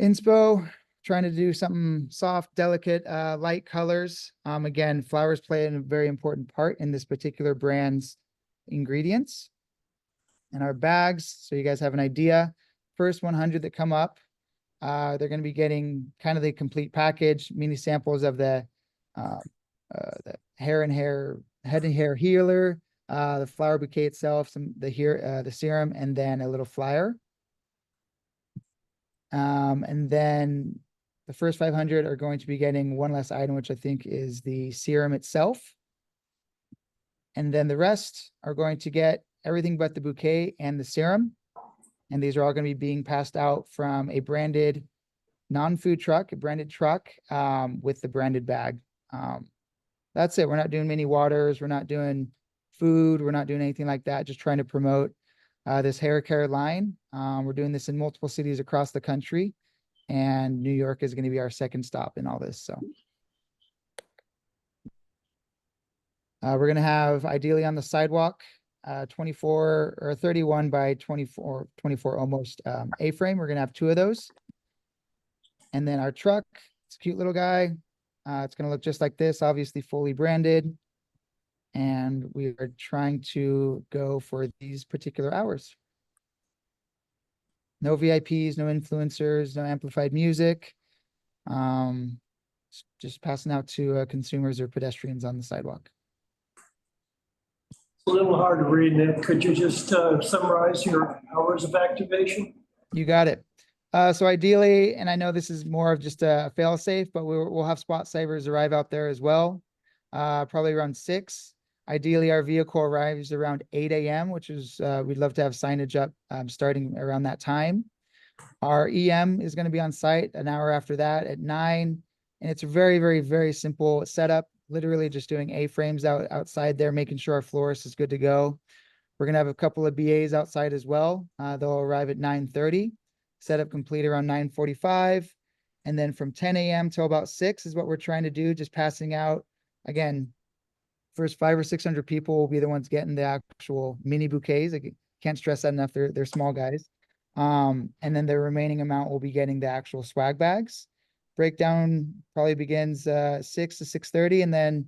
Inspo, trying to do something soft, delicate, light colors. Again, flowers play a very important part in this particular brand's ingredients. And our bags, so you guys have an idea. First 100 that come up, They're going to be getting kind of the complete package, mini samples of the head and hair healer, the flower bouquet itself, the serum, and then a little flyer. And then the first 500 are going to be getting one less item, which I think is the serum itself. And then the rest are going to get everything but the bouquet and the serum. And these are all going to be being passed out from a branded non-food truck, a branded truck with the branded bag. That's it. We're not doing mini waters. We're not doing food. We're not doing anything like that. Just trying to promote this hair care line. We're doing this in multiple cities across the country. And New York is going to be our second stop in all this. So we're going to have, ideally on the sidewalk, 24 or 31 by 24 almost A-frame. We're going to have 2 of those. And then our truck, it's a cute little guy. It's going to look just like this, obviously fully branded. And we are trying to go for these particular hours. No VIPs, no influencers, no amplified music. Just passing out to consumers or pedestrians on the sidewalk. It's a little hard to read, Nick. Could you just summarize your hours of activation? You got it. So ideally, and I know this is more of just a fail safe, but we'll have spot savers arrive out there as well, probably around 6. Ideally, our vehicle arrives around 8 a.m., which is, we'd love to have signage up starting around that time. Our EM is going to be on site an hour after that at 9. And it's a very, very, very simple setup, literally just doing A-frames outside there, making sure our florist is good to go. We're going to have a couple of BAs outside as well. They'll arrive at 9:30, setup complete around 9:45. And then from 10 a.m. till about 6 is what we're trying to do, just passing out. Again, first 500 or 600 people will be the ones getting the actual mini bouquets. I can't stress that enough. They're small guys. And then the remaining amount will be getting the actual swag bags. Breakdown probably begins 6 to 6:30, and then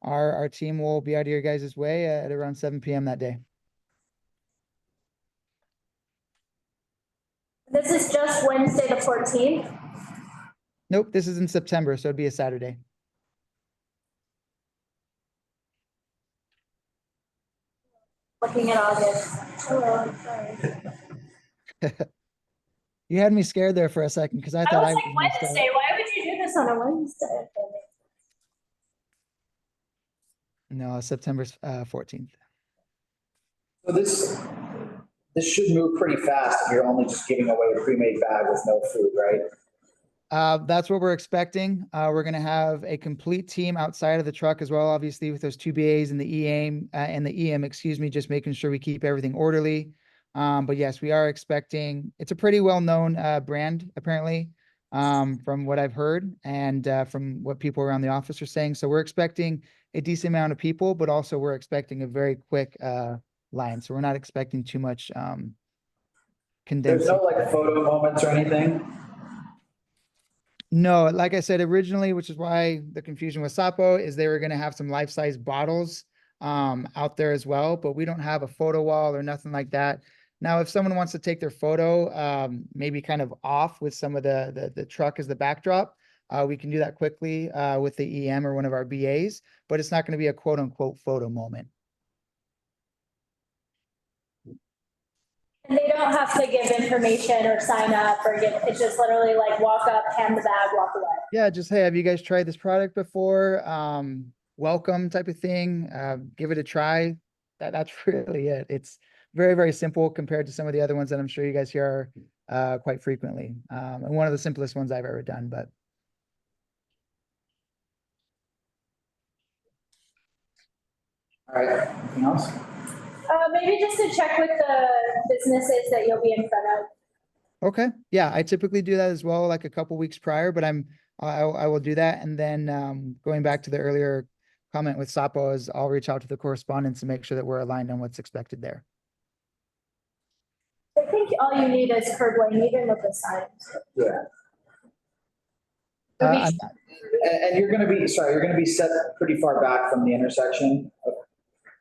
our team will be out of your guys' way at around 7 p.m. that day. This is just Wednesday, the 14th. Nope, this is in September, so it'd be a Saturday. Looking at August. Hello, sorry. You had me scared there for a second because I thought was like, Wednesday, why would you do this on a Wednesday? No, September 14th. So this should move pretty fast if you're only just giving away a pre-made bag with no food, right? That's what we're expecting. We're going to have a complete team outside of the truck as well, obviously with those 2 BAs and the EM, excuse me, just making sure we keep everything orderly. But yes, we are expecting, it's a pretty well-known brand, apparently, from what I've heard and from what people around the office are saying. So we're expecting a decent amount of people, but also we're expecting a very quick line. So we're not expecting too much condensing. There's no like photo moments or anything? No, like I said originally, which is why the confusion with Sapo is they were going to have some life-size bottles out there as well, but we don't have a photo wall or nothing like that. Now, if someone wants to take their photo, maybe kind of off with some of the truck as the backdrop, we can do that quickly with the EM or one of our BAs, but it's not going to be a quote unquote photo moment. And they don't have to give information or sign up or it's just literally like walk up, hand the bag, walk away. Yeah, just, hey, have you guys tried this product before? Welcome type of thing. Give it a try. That's really it. It's very, very simple compared to some of the other ones that I'm sure you guys hear quite frequently. And one of the simplest ones I've ever done, but. All right, anything else? Maybe just to check with the businesses that you'll be in front of. Okay, yeah, I typically do that as well, like a couple weeks prior, but I will do that. And then going back to the earlier comment with Sapo is I'll reach out to the correspondents and make sure that we're aligned on what's expected there. I think all you need is curb lane, even with the signs. Yeah. And you're going to be set pretty far back from the intersection.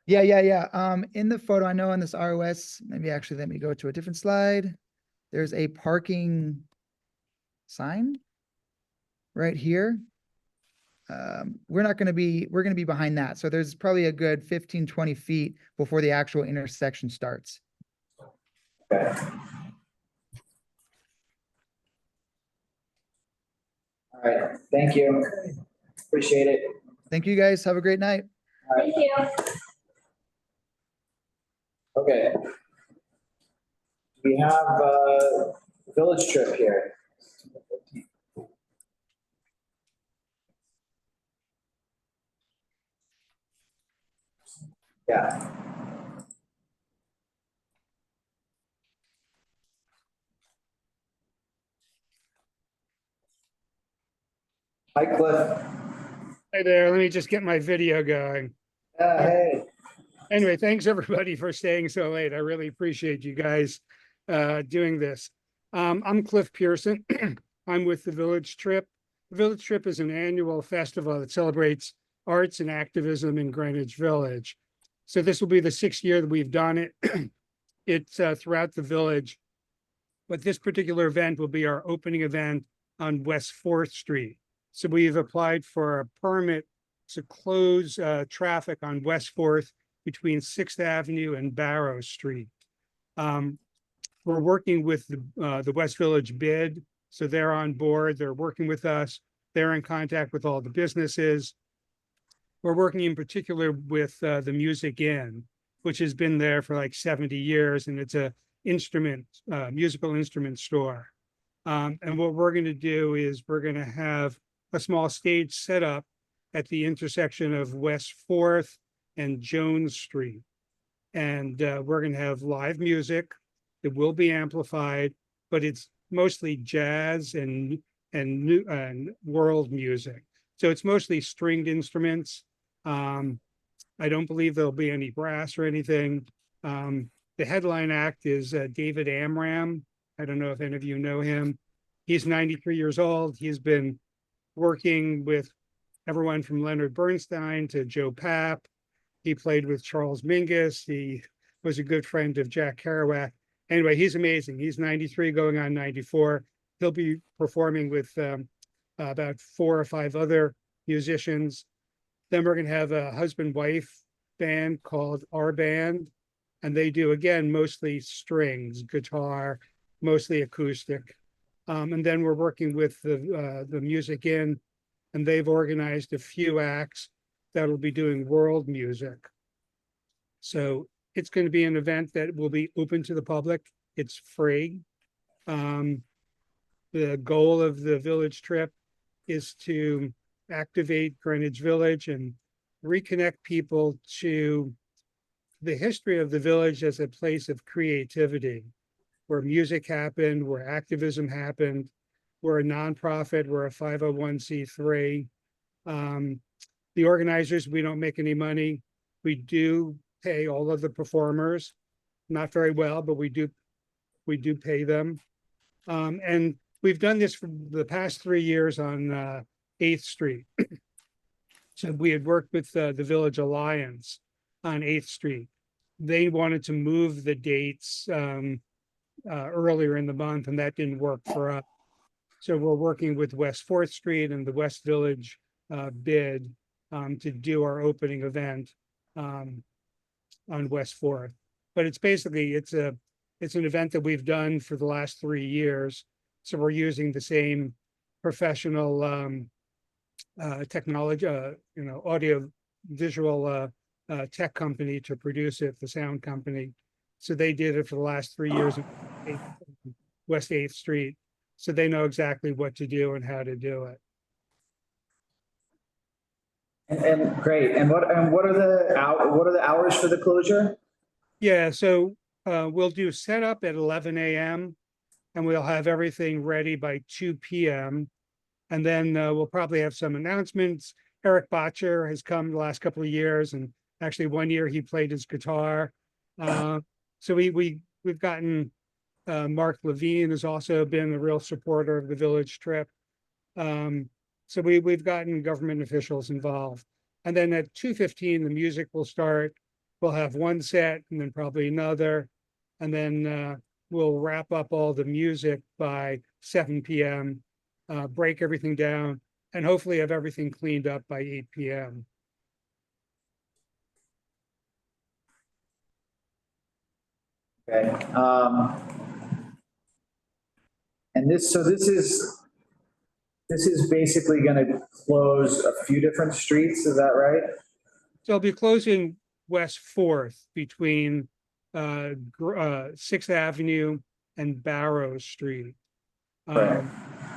Yeah. In the photo, I know on this ROS, maybe actually let me go to a different slide. There's a parking sign right here. We're going to be behind that. So there's probably a good 15, 20 feet before the actual intersection starts. Okay. All right, thank you. Appreciate it. Thank you guys. Have a great night. Thank you. Okay. We have a village trip here. Yeah. Hi, Cliff. Hey there, let me just get my video going. Hey. Anyway, thanks everybody for staying so late. I really appreciate you guys doing this. I'm Cliff Pearson. I'm with the Village Trip. The Village Trip is an annual festival that celebrates arts and activism in Greenwich Village. So this will be the 6th year that we've done it. It's throughout the village, but this particular event will be our opening event on West 4th Street. So we've applied for a permit to close traffic on West 4th between 6th Avenue and Barrow Street. We're working with the West Village bid, so they're on board. They're working with us. They're in contact with all the businesses. We're working in particular with the Music Inn, which has been there for like 70 years, and it's a musical instrument store. And what we're going to do is we're going to have a small stage set up at the intersection of West 4th and Jones Street. And we're going to have live music. It will be amplified, but it's mostly jazz and world music. So it's mostly stringed instruments. I don't believe there'll be any brass or anything. The headline act is David Amram. I don't know if any of you know him. He's 93 years old. He's been working with everyone from Leonard Bernstein to Joe Papp. He played with Charles Mingus. He was a good friend of Jack Kerouac. Anyway, he's amazing. He's 93 going on 94. He'll be performing with about 4 or 5 other musicians. Then we're going to have a husband-wife band called Our Band. And they do, again, mostly strings, guitar, mostly acoustic. And then we're working with the Music Inn, and they've organized a few acts that will be doing world music. So it's going to be an event that will be open to the public. It's free. The goal of the village trip is to activate Greenwich Village and reconnect people to the history of the village as a place of creativity, where music happened, where activism happened. We're a nonprofit, we're a 501c3. The organizers, we don't make any money. We do pay all of the performers, not very well, but we do pay them. And we've done this for the past 3 years on 8th Street. So we had worked with the Village Alliance on 8th Street. They wanted to move the dates earlier in the month, and that didn't work for us. So we're working with West 4th Street and the West Village bid to do our opening event on West 4th. But it's basically, it's an event that we've done for the last 3 years. So we're using the same professional technology, audio visual tech company to produce it, the sound company. So they did it for the last 3 years at West 8th Street. So they know exactly what to do and how to do it. And great. And what are the hours for the closure? Yeah, so we'll do setup at 11 a.m. and we'll have everything ready by 2 p.m. And then we'll probably have some announcements. Eric Botcher has come the last couple of years, and actually 1 year he played his guitar. So we've gotten Mark Levine has also been a real supporter of the village trip. So we've gotten government officials involved. And then at 2:15, the music will start. We'll have one set and then probably another. And then we'll wrap up all the music by 7 p.m. break everything down, and hopefully have everything cleaned up by 8 p.m. Okay. And this is basically going to close a few different streets. Is that right? So I'll be closing West 4th between 6th Avenue and Barrow Street. Right.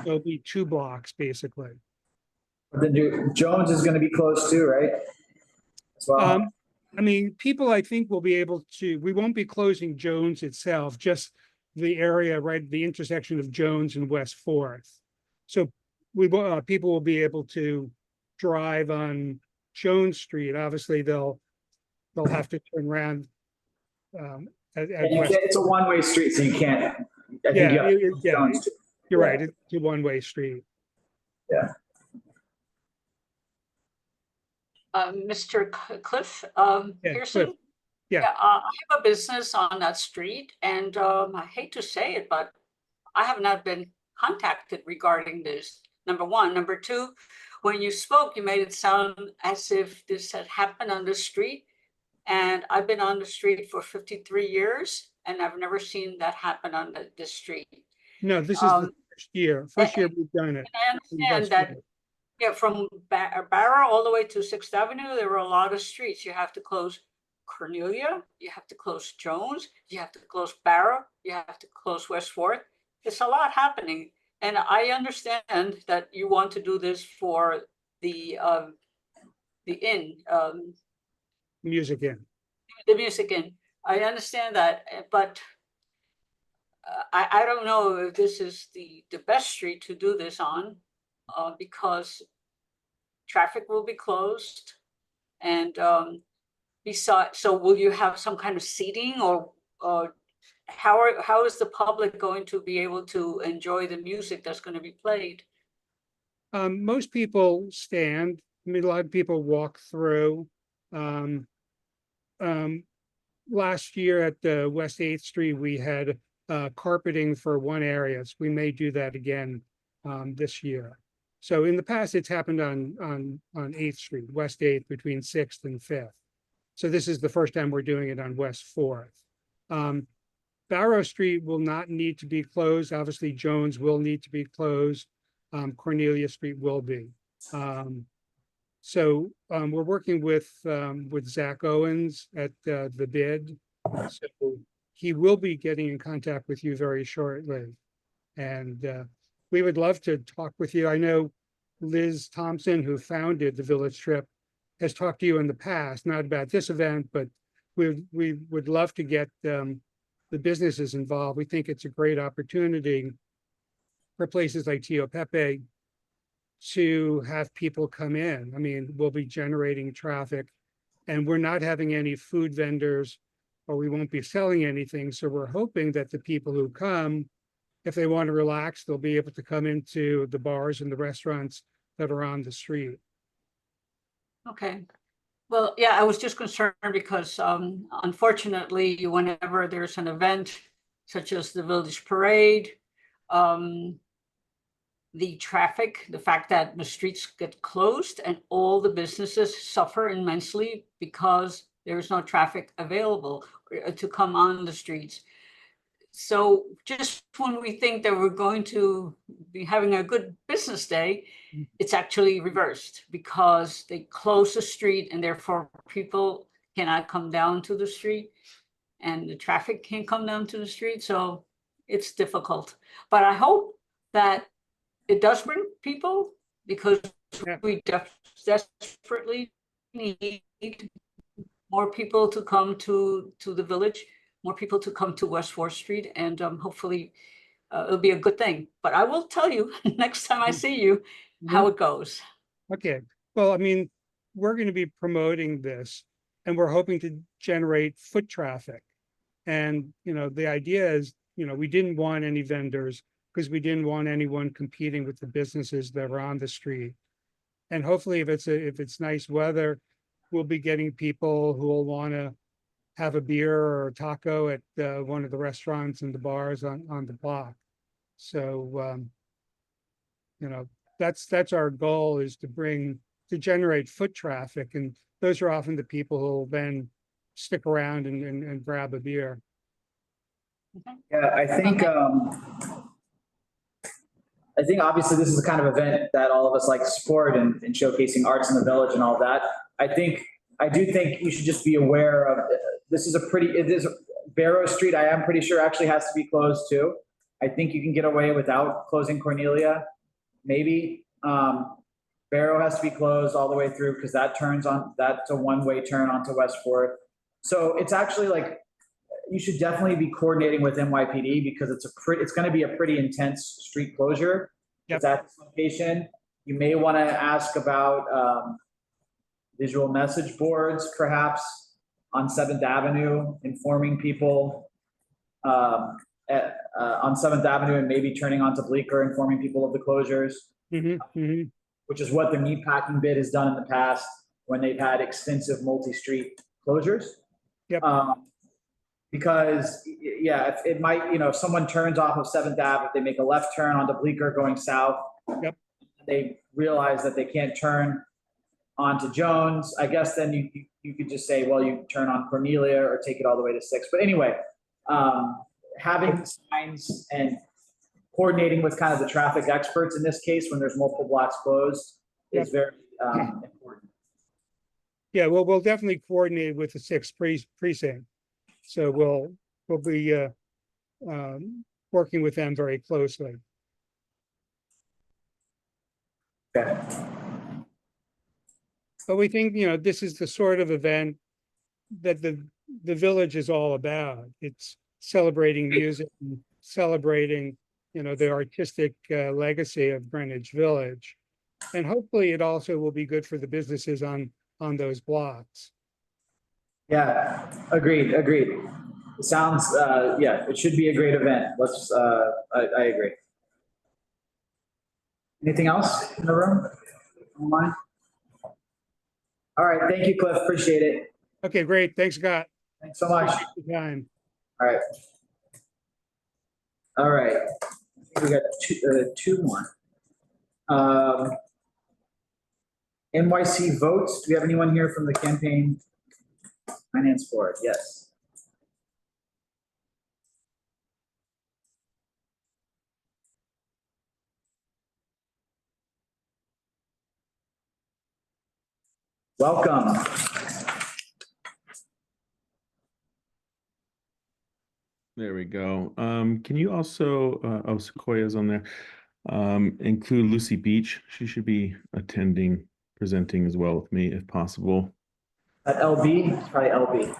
There'll be 2 blocks basically. But then Jones is going to be closed too, right? As well. I mean, people I think will be able to, we won't be closing Jones itself, just the area, right, the intersection of Jones and West 4th. So people will be able to drive on Jones Street. Obviously, they'll have to turn around. It's a one-way street, so you can't. You're right. It's a one-way street. Yeah. Mr. Cliff Pearson? Cliff. Yeah. I have a business on that street, and I hate to say it, but I have not been contacted regarding this, number one. Number two, when you spoke, you made it sound as if this had happened on the street, and I've been on the street for 53 years, and I've never seen that happen on this street. No, this is the first year we've done it. I understand that. Yeah, from Barrow all the way to 6th Avenue, there were a lot of streets. You have to close Cornelia, you have to close Jones, you have to close Barrow, you have to close West 4th. It's a lot happening. And I understand that you want to do this for the inn. Music Inn. The Music Inn. I understand that, but I don't know if this is the best street to do this on. Because traffic will be closed, and besides, so will you have some kind of seating, or how is the public going to be able to enjoy the music that's going to be played? Most people stand. I mean, a lot of people walk through. Last year at the West 8th Street, we had carpeting for one area. So we may do that again this year. So in the past, it's happened on 8th Street, West 8th, between 6th and 5th. So this is the first time we're doing it on West 4th. Barrow Street will not need to be closed. Obviously, Jones will need to be closed. Cornelia Street will be. So we're working with Zach Owens at the bid. So he will be getting in contact with you very shortly. And we would love to talk with you. I know Liz Thompson, who founded the Village Trip, has talked to you in the past, not about this event, but we would love to get the businesses involved. We think it's a great opportunity for places like Tio Pepe to have people come in. I mean, we'll be generating traffic, and we're not having any food vendors, or we won't be selling anything. So we're hoping that the people who come, if they want to relax, they'll be able to come into the bars and the restaurants that are on the street. Okay. Well, yeah, I was just concerned because unfortunately, whenever there's an event such as the Village Parade, the traffic, the fact that the streets get closed and all the businesses suffer immensely because there's no traffic available to come on the streets. So just when we think that we're going to be having a good business day, it's actually reversed because they close the street and therefore people cannot come down to the street and the traffic can't come down to the street. So it's difficult. But I hope that it does bring people, because we desperately need more people to come to the village, more people to come to West 4th Street, and hopefully it'll be a good thing. But I will tell you next time I see you how it goes. Okay. Well, I mean, we're going to be promoting this, and we're hoping to generate foot traffic. And, you know, the idea is, you know, we didn't want any vendors because we didn't want anyone competing with the businesses that are on the street. And hopefully if it's nice weather, we'll be getting people who will want to have a beer or a taco at one of the restaurants and the bars on the block. So that's our goal, is to generate foot traffic. And those are often the people who will then stick around and grab a beer. Yeah, I think obviously this is the kind of event that all of us like to support and showcasing arts in the village and all that. I do think you should just be aware of, it is Barrow Street, I am pretty sure actually has to be closed too. I think you can get away without closing Cornelia, maybe. Barrow has to be closed all the way through because that's a one-way turn onto West Fourth. So it's actually like, you should definitely be coordinating with NYPD because it's going to be a pretty intense street closure. It's at this location. You may want to ask about visual message boards, perhaps on 7th Avenue, informing people on 7th Avenue, and maybe turning onto Bleecker, informing people of the closures, which is what the meatpacking bid has done in the past when they've had extensive multi-street closures. Because if it might, if someone turns off of 7th Ave, if they make a left turn onto Bleecker going south, they realize that they can't turn onto Jones, I guess then you could just say, well, you turn on Cornelia or take it all the way to 6. But anyway, having signs and coordinating with kind of the traffic experts in this case when there's multiple blocks closed is very important. Yeah, well, we'll definitely coordinate with the 6th precinct. So we'll be working with them very closely. Okay. But we think, this is the sort of event that the village is all about. It's celebrating music, and celebrating, the artistic legacy of Greenwich Village. And hopefully it also will be good for the businesses on those blocks. Yeah, agreed. It sounds, it should be a great event. I agree. Anything else in the room? Online? All right, thank you, Cliff, appreciate it. Okay, great, thanks, Scott. Thanks so much. Appreciate your time. All right. I think we got two more. NYC votes, do we have anyone here from the campaign finance board? Yes. Welcome. There we go. Can you also, Sequoia's on there, include Lucy Beach? She should be presenting as well with me if possible. At LB, it's probably LB.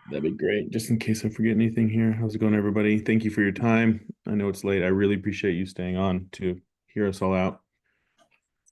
That'd be great. Just in case I forget anything here. How's it going, everybody? Thank you for your time. I know it's late. I really appreciate you staying on to hear us all out.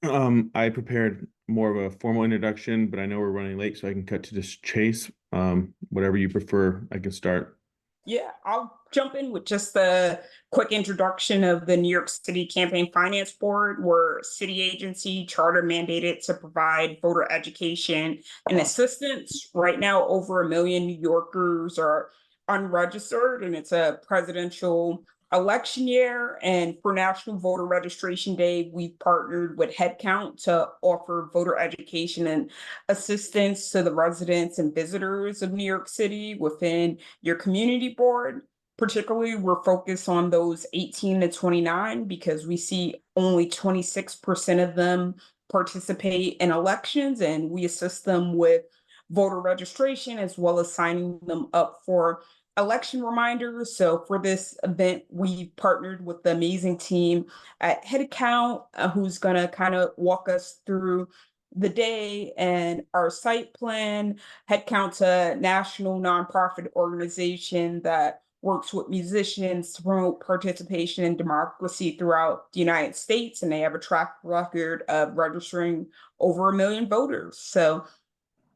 I prepared more of a formal introduction, but I know we're running late, so I can cut to this chase. Whatever you prefer, I can start. Yeah, I'll jump in with just a quick introduction of the New York City Campaign Finance Board. We're a city agency charter mandated to provide voter education and assistance. Right now, over 1 million New Yorkers are unregistered, and it's a presidential election year. And for National Voter Registration Day, we've partnered with Headcount to offer voter education and assistance to the residents and visitors of New York City within your community board. Particularly, we're focused on those 18 to 29 because we see only 26% of them participate in elections, and we assist them with voter registration as well as signing them up for election reminders. So for this event, we partnered with the amazing team at Headcount, who's going to kind of walk us through the day and our site plan. Headcount's a national nonprofit organization that works with musicians to promote participation in democracy throughout the United States, and they have a track record of registering over 1 million voters. So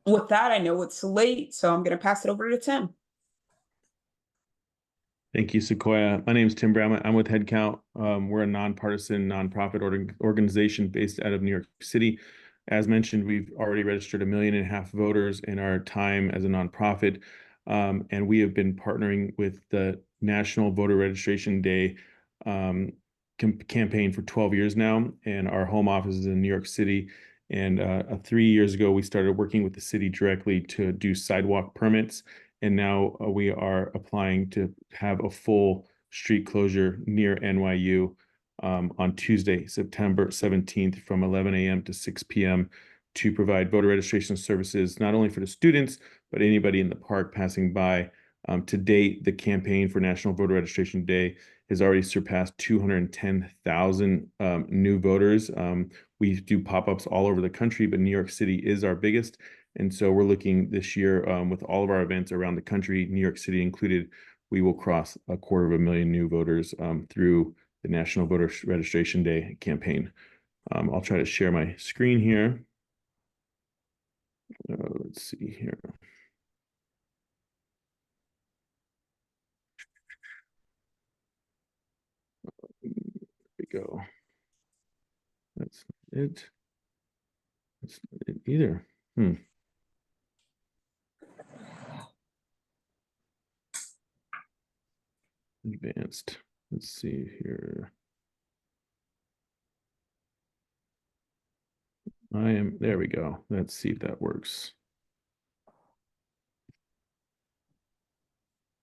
with that, I know it's late, so I'm going to pass it over to Tim. Thank you, Sequoia. My name is Tim Brown. I'm with Headcount. We're a nonpartisan nonprofit organization based out of New York City. As mentioned, we've already registered 1.5 million voters in our time as a nonprofit, and we have been partnering with the National Voter Registration Day campaign for 12 years now, and our home office is in New York City. And 3 years ago, we started working with the city directly to do sidewalk permits. And now we are applying to have a full street closure near NYU on Tuesday, September 17th from 11 a.m. to 6 p.m. to provide voter registration services, not only for the students, but anybody in the park passing by. To date, the campaign for National Voter Registration Day has already surpassed 210,000 new voters. We do pop-ups all over the country, but New York City is our biggest. And so we're looking this year with all of our events around the country, New York City included, we will cross 250,000 new voters through the National Voter Registration Day campaign. I'll try to share my screen here. Let's see here. There we go. That's not it. That's not it either. Advanced. Let's see here. There we go. Let's see if that works.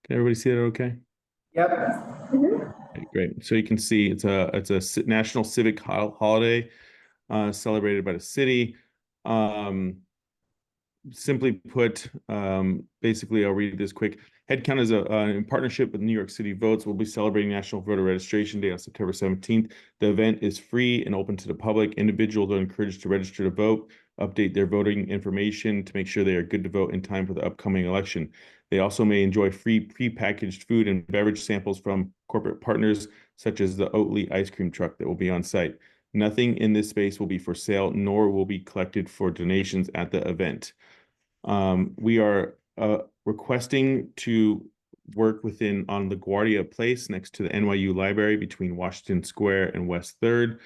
Can everybody see that okay? Yep. Okay, great. So you can see it's a national civic holiday celebrated by the city. Simply put, basically, I'll read this quick. Headcount is in partnership with New York City Votes. We'll be celebrating National Voter Registration Day on September 17th. The event is free and open to the public. Individuals are encouraged to register to vote, update their voting information to make sure they are good to vote in time for the upcoming election. They also may enjoy free pre-packaged food and beverage samples from corporate partners, such as the Oatly ice cream truck that will be on site. Nothing in this space will be for sale, nor will be collected for donations at the event. We are requesting to work on LaGuardia Place next to the NYU Library between Washington Square and West 3rd.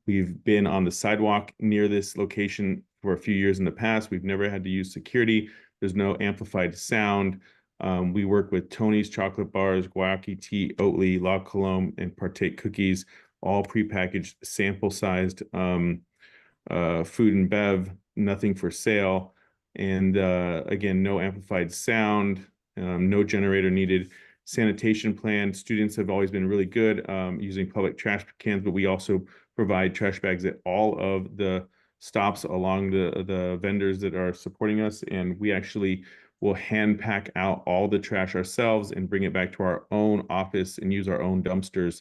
We've been on the sidewalk near this location for a few years in the past. We've never had to use security. There's no amplified sound. We work with Tony's Chocolate Bars, Guayaki Tea, Oatly, La Colombe, and Partake Cookies, all prepackaged, sample-sized food and bev, nothing for sale. And again, no amplified sound, no generator needed. Sanitation plan, students have always been really good using public trash cans, but we also provide trash bags at all of the stops along the vendors that are supporting us. And we actually will hand pack out all the trash ourselves and bring it back to our own office and use our own dumpsters.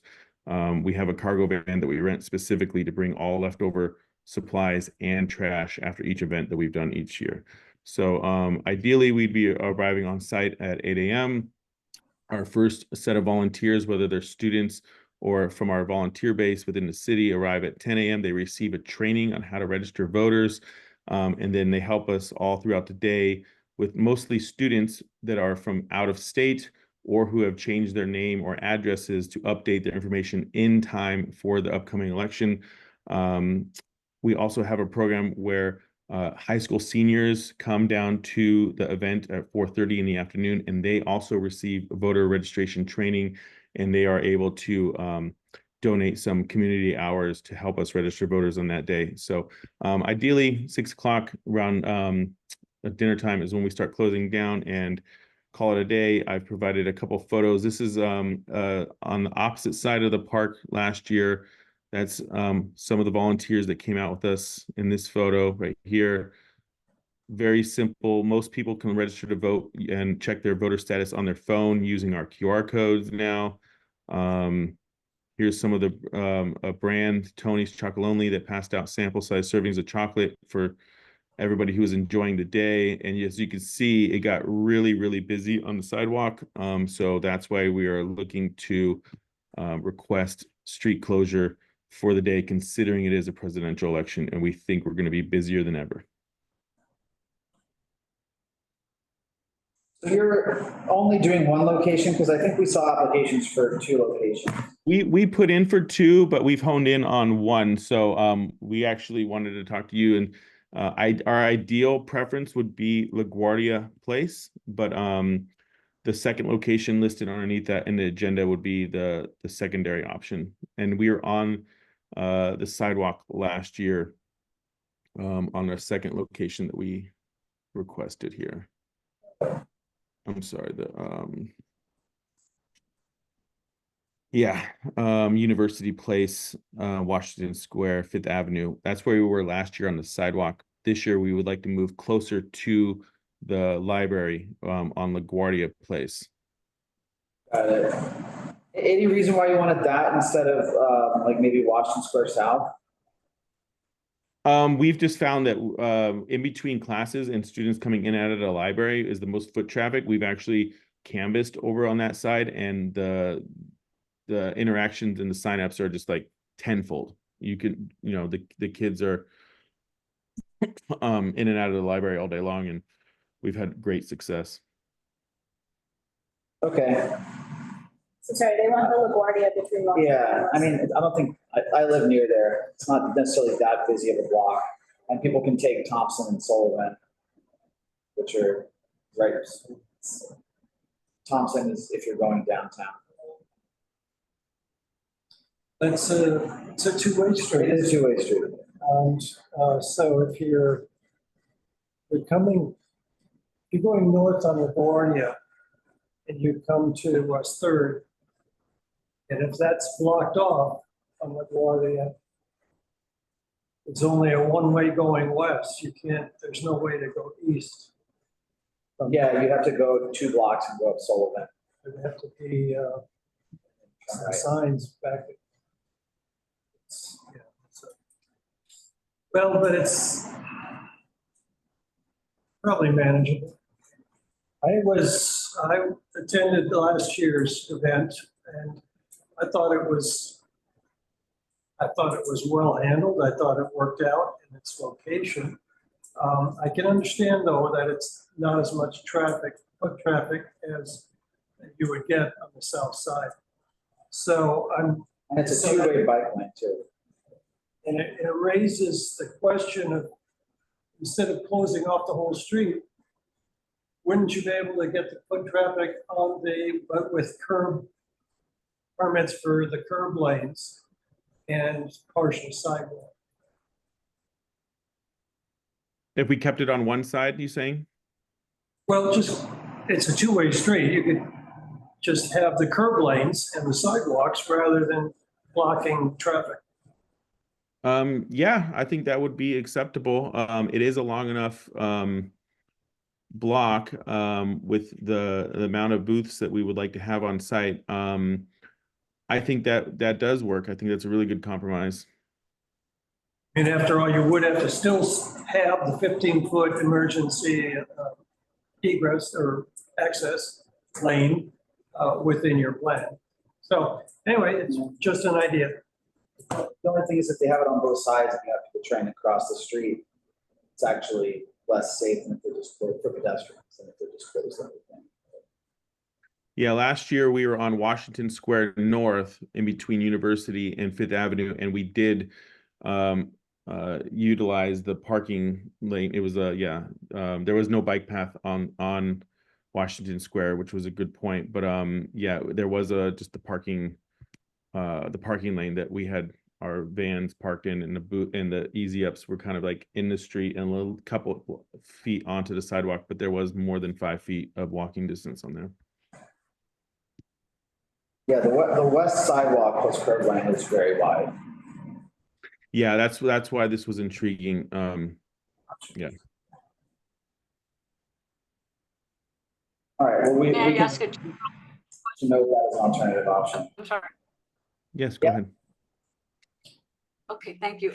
We have a cargo van that we rent specifically to bring all leftover supplies and trash after each event that we've done each year. So ideally, we'd be arriving on site at 8 a.m. Our first set of volunteers, whether they're students or from our volunteer base within the city, arrive at 10 a.m. They receive a training on how to register voters, and then they help us all throughout the day with mostly students that are from out of state or who have changed their name or addresses to update their information in time for the upcoming election. We also have a program where high school seniors come down to the event at 4:30 in the afternoon, and they also receive voter registration training, and they are able to donate some community hours to help us register voters on that day. So ideally, 6 o'clock around dinner time is when we start closing down and call it a day. I've provided a couple photos. This is on the opposite side of the park last year. That's some of the volunteers that came out with us in this photo right here. Very simple. Most people can register to vote and check their voter status on their phone using our QR codes now. Here's some of the brand, Tony's Chocolate Only, that passed out sample-sized servings of chocolate for everybody who was enjoying the day. And as you can see, it got really, really busy on the sidewalk. So that's why we are looking to request street closure for the day, considering it is a presidential election, and we think we're going to be busier than ever. So you're only doing one location? Because I think we saw applications for 2 locations. We put in for 2, but we've honed in on 1. So we actually wanted to talk to you, and our ideal preference would be LaGuardia Place, but The second location listed underneath that in the agenda would be the secondary option. And we were on the sidewalk last year on our second location that we requested here. I'm sorry, University Place, Washington Square, 5th Avenue. That's where we were last year on the sidewalk. This year, we would like to move closer to the library on LaGuardia Place. Any reason why you wanted that instead of like maybe Washington Square South? We've just found that in between classes and students coming in and out of the library is the most foot traffic. We've actually canvassed over on that side, and the interactions and the signups are just like tenfold. You can, the kids are in and out of the library all day long, and we've had great success. Okay. So sorry, they want the LaGuardia between. Yeah, I mean, I don't think, I live near there. It's not necessarily that busy of a block. And people can take Thompson and Sullivan, which are right. Thompson is if you're going downtown. It's a two-way street. It is a two-way street. And so if you're going north on LaGuardia and you come to West 3rd, and if that's blocked off on LaGuardia, it's only a one-way going west. There's no way to go east. Yeah, you have to go 2 blocks and go up Sullivan. There'd have to be some signs back. Well, but it's probably manageable. I attended last year's event, and I thought it was well handled. I thought it worked out in its location. I can understand though that it's not as much foot traffic as you would get on the south side. So and it's a two-way bike lane too. And it raises the question of, instead of closing off the whole street, wouldn't you be able to get the foot traffic but with curb permits for the curb lanes and partial sidewalk? If we kept it on one side, you saying? Well, it's a two-way street. You could just have the curb lanes and the sidewalks rather than blocking traffic. Yeah, I think that would be acceptable. It is a long enough block with the amount of booths that we would like to have on site. I think that does work. I think that's a really good compromise. And after all, you would have to still have the 15-foot emergency egress or access lane within your plan. So anyway, it's just an idea. The only thing is if they have it on both sides and you have people trying to cross the street, it's actually less safe than if they're just for pedestrians than if they're just closed everything. Yeah, last year we were on Washington Square North in between University and 5th Avenue, and we did utilize the parking lane. It was there was no bike path on Washington Square, which was a good point. But yeah, there was just the parking lane that we had our vans parked in, and the easy ups were kind of like in the street and a little couple feet onto the sidewalk, but there was more than 5 feet of walking distance on there. Yeah, the west sidewalk plus curb lane is very wide. Yeah, that's why this was intriguing. Yeah. All right. Well, we May I ask to know that as an alternative option. I'm sorry. Yes, go ahead. Okay, thank you.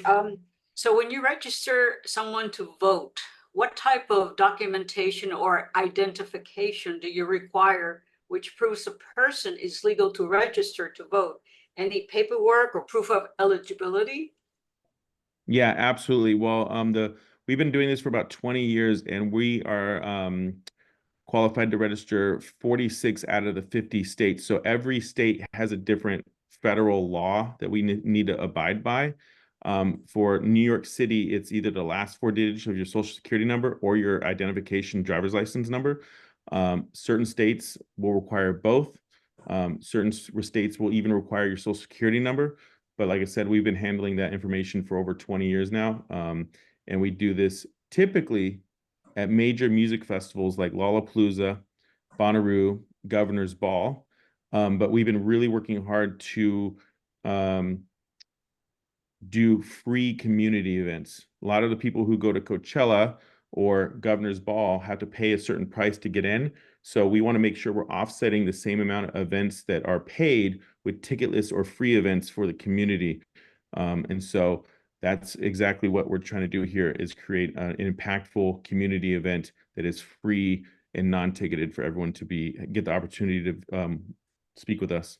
So when you register someone to vote, what type of documentation or identification do you require which proves a person is legal to register to vote? Any paperwork or proof of eligibility? Yeah, absolutely. Well, we've been doing this for about 20 years, and we are qualified to register 46 out of the 50 states. So every state has a different federal law that we need to abide by. For New York City, it's either the last 4 digits of your social security number or your identification driver's license number. Certain states will require both. Certain states will even require your social security number. But like I said, we've been handling that information for over 20 years now. And we do this typically at major music festivals like Lollapalooza, Bonnaroo, Governor's Ball. But we've been really working hard to do free community events. A lot of the people who go to Coachella or Governor's Ball have to pay a certain price to get in. So we want to make sure we're offsetting the same amount of events that are paid with ticketless or free events for the community. And so that's exactly what we're trying to do here, is create an impactful community event that is free and non-ticketed for everyone to get the opportunity to speak with us.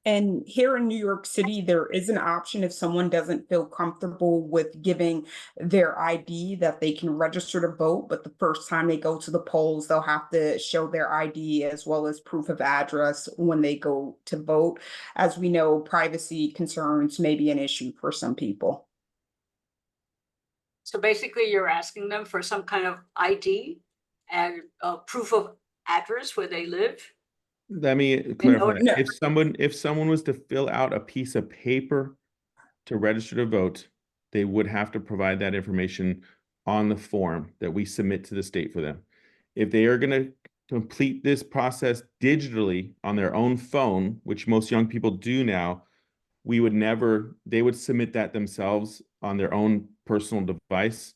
And here in New York City, there is an option if someone doesn't feel comfortable with giving their ID that they can register to vote. But the first time they go to the polls, they'll have to show their ID as well as proof of address when they go to vote. As we know, privacy concerns may be an issue for some people. So basically, you're asking them for some kind of ID and proof of address where they live? Let me clarify that. If someone was to fill out a piece of paper to register to vote, they would have to provide that information on the form that we submit to the state for them. If they are going to complete this process digitally on their own phone, which most young people do now, they would submit that themselves on their own personal device,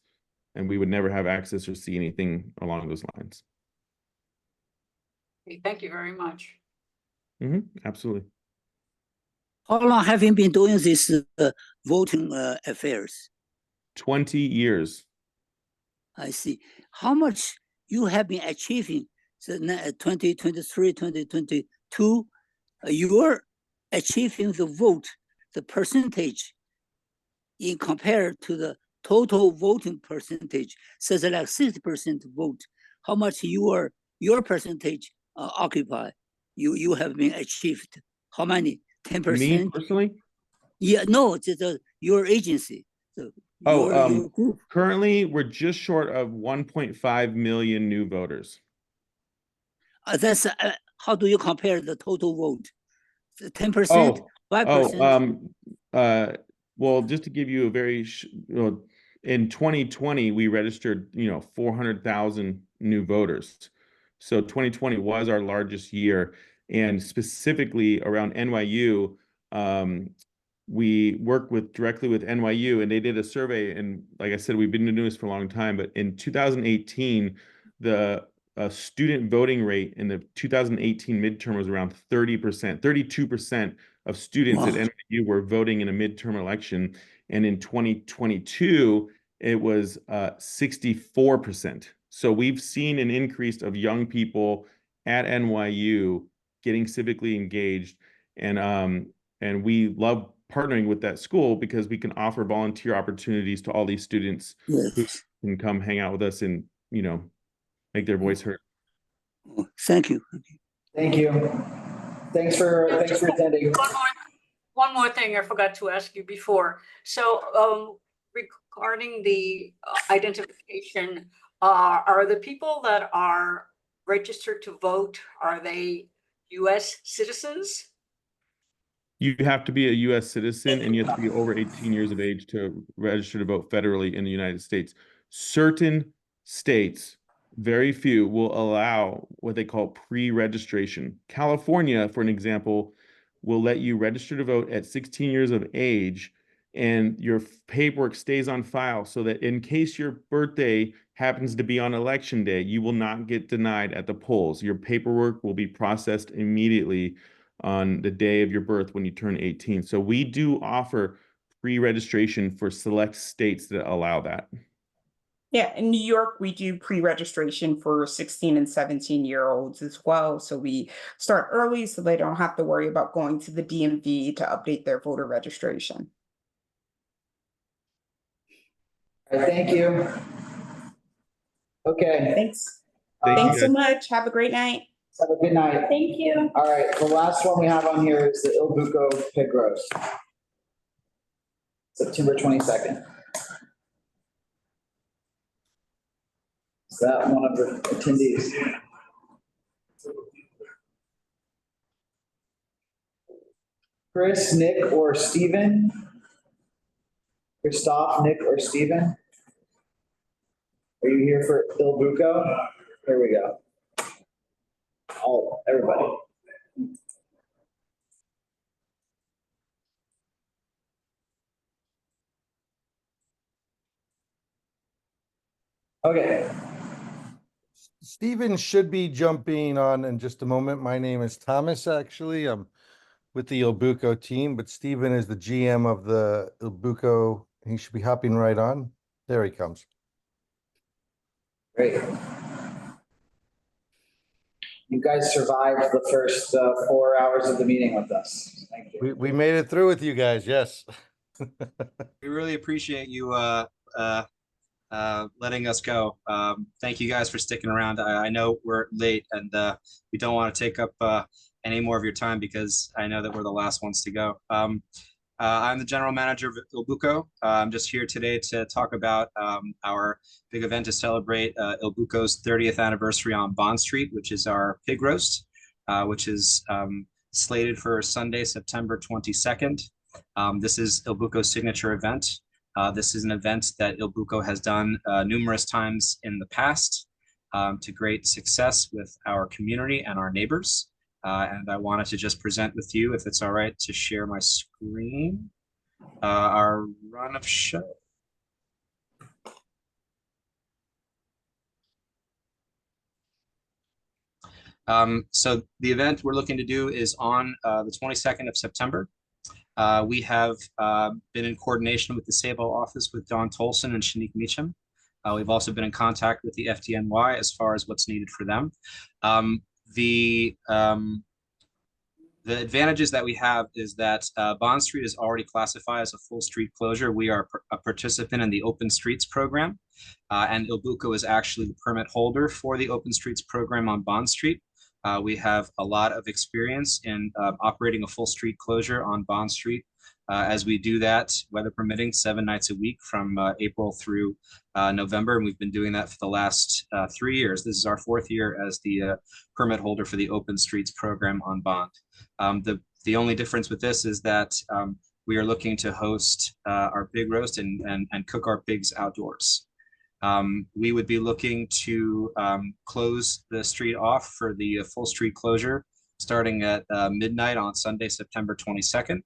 and we would never have access or see anything along those lines. Okay, thank you very much. Absolutely. How long have you been doing this voting affairs? 20 years. I see. How much you have been achieving? So 2023, 2022, you're achieving the vote, the percentage in compared to the total voting percentage, such like 60% vote. How much your percentage occupy? You have been achieved. How many? 10%? Me personally? Yeah, no, it's your agency. So your group. Currently, we're just short of 1.5 million new voters. That's how do you compare the total vote? 10%, 5%? Well, just to give you a very, in 2020, we registered, 400,000 new voters. So 2020 was our largest year, and specifically around NYU, we work directly with NYU, and they did a survey. And like I said, we've been doing this for a long time, but in 2018, the student voting rate in the 2018 midterm was around 30%, 32% of students at NYU were voting in a midterm election. And in 2022, it was 64%. So we've seen an increase of young people at NYU getting civically engaged. And we love partnering with that school because we can offer volunteer opportunities to all these students who can come hang out with us and, make their voice heard. Thank you. Thank you. Thanks for attending. One more thing I forgot to ask you before. So regarding the identification, are the people that are registered to vote, are they U.S. citizens? You have to be a U.S. citizen, and you have to be over 18 years of age to register to vote federally in the United States. Certain states, very few, will allow what they call pre-registration. California, for an example, will let you register to vote at 16 years of age, and your paperwork stays on file so that in case your birthday happens to be on election day, you will not get denied at the polls. Your paperwork will be processed immediately on the day of your birth when you turn 18. So we do offer pre-registration for select states that allow that. Yeah, in New York, we do pre-registration for 16 and 17-year-olds as well. So we start early so they don't have to worry about going to the DMV to update their voter registration. All right, thank you. Okay. Thanks. Thanks so much. Have a great night. Have a good night. Thank you. All right, the last one we have on here is the Il Buco pig roast. September 22nd. that one of the attendees? Chris, Nick, or Steven? Christoph, Nick, or Steven? Are you here for Il Buco? Here we go. Oh, everybody. Okay. Steven should be jumping on in just a moment. My name is Thomas, actually. I'm with the Il Buco team, but Steven is the GM of the Il Buco. He should be hopping right on. There he comes. Great. You guys survived the first 4 hours of the meeting with us. Thank you. We made it through with you guys, yes. We really appreciate you letting us go. Thank you guys for sticking around. I know we're late and we don't want to take up any more of your time because I know that we're the last ones to go. I'm the general manager of Il Buco. I'm just here today to talk about our big event to celebrate Il Buco's 30th anniversary on Bond Street, which is our pig roast, which is slated for Sunday, September 22nd. This is Il Buco's signature event. This is an event that Il Buco has done numerous times in the past to great success with our community and our neighbors. And I wanted to just present with you, if it's all right, to share my screen, our run of show. So the event we're looking to do is on the 22nd of September. We have been in coordination with the Sabo office with Don Tolson and Shanique Meacham. We've also been in contact with the FDNY as far as what's needed for them. The advantages that we have is that Bond Street is already classified as a full street closure. We are a participant in the Open Streets program, and Il Buco is actually the permit holder for the Open Streets program on Bond Street. We have a lot of experience in operating a full street closure on Bond Street as we do that, weather permitting, 7 nights a week from April through November. And we've been doing that for the last 3 years. This is our 4th year as the permit holder for the Open Streets program on Bond. The only difference with this is that we are looking to host our pig roast and cook our pigs outdoors. We would be looking to close the street off for the full street closure starting at midnight on Sunday, September 22nd.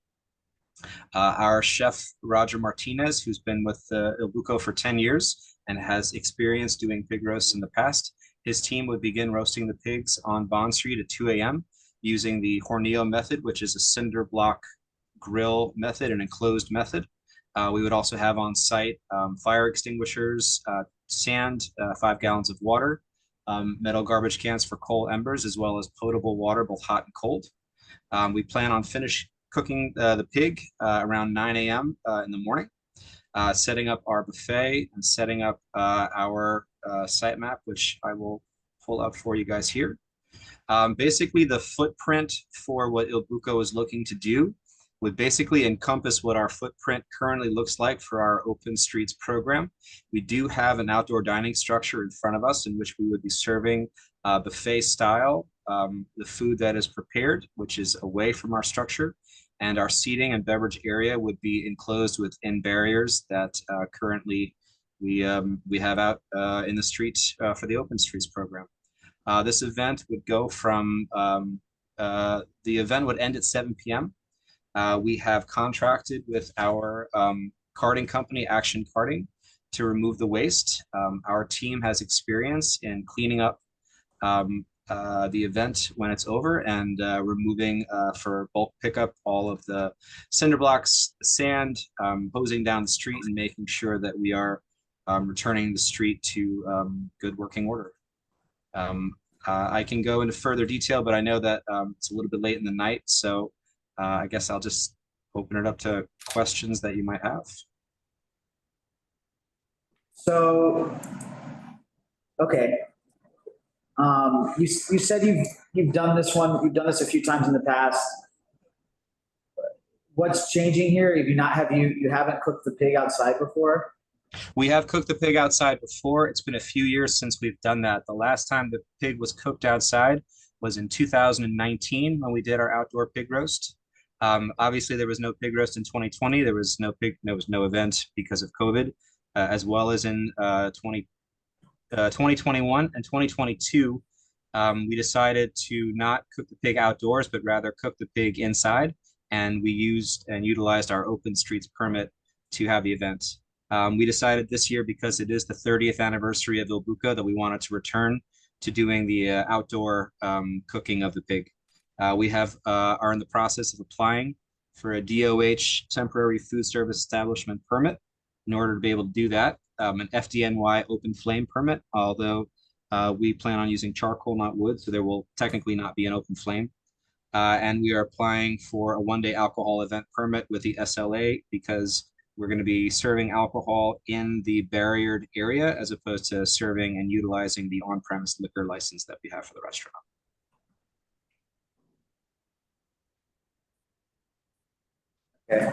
Our chef, Roger Martinez, who's been with Il Buco for 10 years and has experience doing pig roasts in the past, his team would begin roasting the pigs on Bond Street at 2 a.m. using the Hornillo method, which is a cinder block grill method, an enclosed method. We would also have on site fire extinguishers, sand, 5 gallons of water, metal garbage cans for coal embers, as well as potable water, both hot and cold. We plan on cooking the pig around 9 a.m. In the morning, setting up our buffet and setting up our site map, which I will pull up for you guys here. Basically, the footprint for what Il Buco is looking to do would basically encompass what our footprint currently looks like for our Open Streets program. We do have an outdoor dining structure in front of us in which we would be serving buffet style, the food that is prepared, which is away from our structure. And our seating and beverage area would be enclosed within barriers that currently we have out in the streets for the Open Streets program. This event would go from, the event would end at 7 p.m. We have contracted with our carting company, Action Carting, to remove the waste. Our team has experience in cleaning up the event when it's over and removing for bulk pickup all of the cinder blocks, sand, hosing down the street and making sure that we are returning the street to good working order. I can go into further detail, but I know that it's a little bit late in the night, so I guess I'll just open it up to questions that you might have. So, okay. You said you've done this one. You've done this a few times in the past. What's changing here? You haven't cooked the pig outside before? We have cooked the pig outside before. It's been a few years since we've done that. The last time the pig was cooked outside was in 2019 when we did our outdoor pig roast. Obviously, there was no pig roast in 2020. There was no event because of COVID, as well as in 2021 and 2022. We decided to not cook the pig outdoors, but rather cook the pig inside. And we used and utilized our open streets permit to have the event. We decided this year, because it is the 30th anniversary of Il Buco, that we wanted to return to doing the outdoor cooking of the pig. We are in the process of applying for a DOH temporary food service establishment permit in order to be able to do that. An FDNY open flame permit, although we plan on using charcoal, not wood, so there will technically not be an open flame. And we are applying for a one-day alcohol event permit with the SLA because we're going to be serving alcohol in the barriered area as opposed to serving and utilizing the on-premise liquor license that we have for the restaurant. Okay.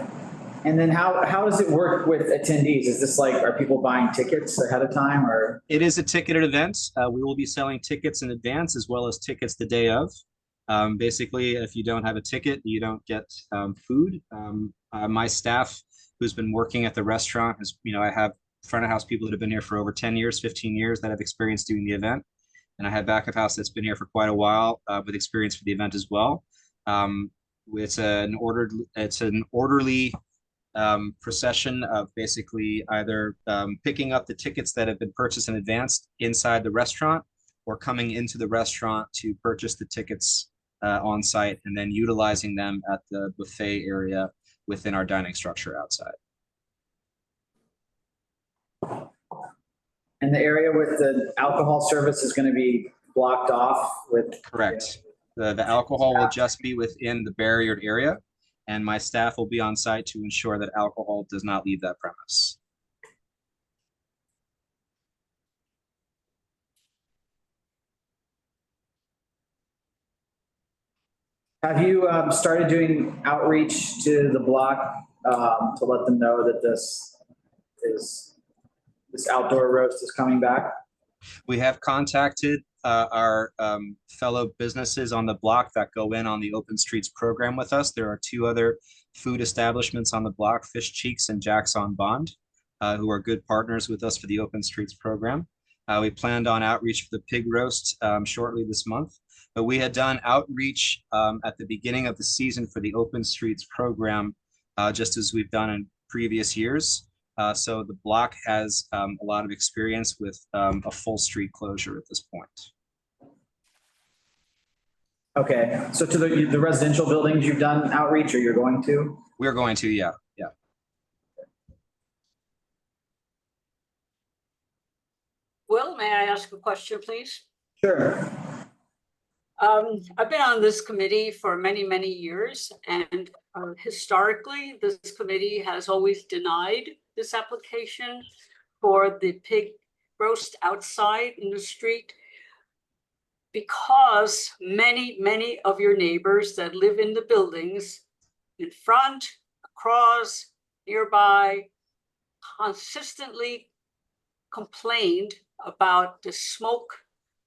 And then how does it work with attendees? Is this like, are people buying tickets ahead of time or? It is a ticketed event. We will be selling tickets in advance as well as tickets the day of. Basically, if you don't have a ticket, you don't get food. My staff who's been working at the restaurant has, I have front of house people that have been here for over 10 years, 15 years that have experience doing the event. And I have back of house that's been here for quite a while with experience for the event as well. It's an orderly procession of basically either picking up the tickets that have been purchased in advance inside the restaurant or coming into the restaurant to purchase the tickets on site and then utilizing them at the buffet area within our dining structure outside. And the area with the alcohol service is going to be blocked off with? Correct. The alcohol will just be within the barriered area, and my staff will be on site to ensure that alcohol does not leave that premise. Have you started doing outreach to the block to let them know that this outdoor roast is coming back? We have contacted our fellow businesses on the block that go in on the Open Streets program with us. There are two other food establishments on the block, Fish Cheeks and Jack's on Bond, who are good partners with us for the Open Streets program. We planned on outreach for the pig roast shortly this month, but we had done outreach at the beginning of the season for the Open Streets program, just as we've done in previous years. So the block has a lot of experience with a full street closure at this point. Okay, so to the residential buildings you've done outreach or you're going to? We're going to, yeah. Will, may I ask a question, please? Sure. I've been on this committee for many, many years, and historically, this committee has always denied this application for the pig roast outside in the street because many of your neighbors that live in the buildings in front, across, nearby, consistently complained about the smoke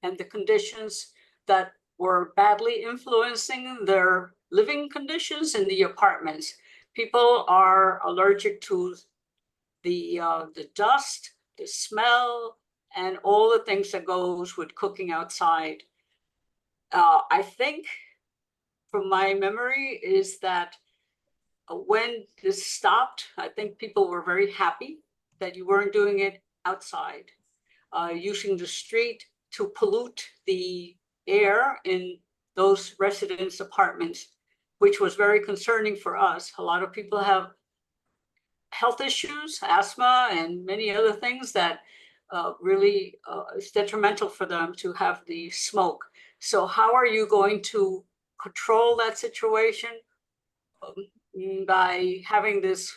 and the conditions that were badly influencing their living conditions in the apartments. People are allergic to the dust, the smell, and all the things that goes with cooking outside. I think, from my memory, is that when this stopped, I think people were very happy that you weren't doing it outside, using the street to pollute the air in those residents' apartments, which was very concerning for us. A lot of people have health issues, asthma, and many other things that really is detrimental for them to have the smoke. So how are you going to control that situation by having this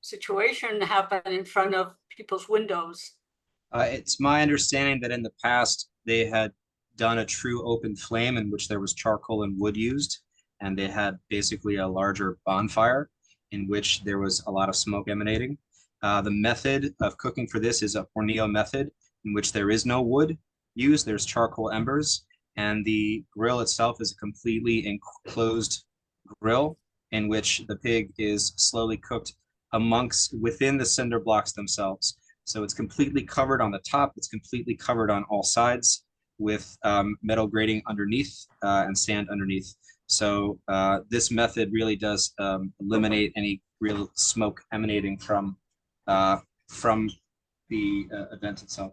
situation happen in front of people's windows? It's my understanding that in the past, they had done a true open flame in which there was charcoal and wood used, and they had basically a larger bonfire in which there was a lot of smoke emanating. The method of cooking for this is a horneo method, in which there is no wood used. There's charcoal embers, and the grill itself is a completely enclosed grill in which the pig is slowly cooked within the cinder blocks themselves. So it's completely covered on the top. It's completely covered on all sides with metal grating underneath and sand underneath. So this method really does eliminate any real smoke emanating from the event itself.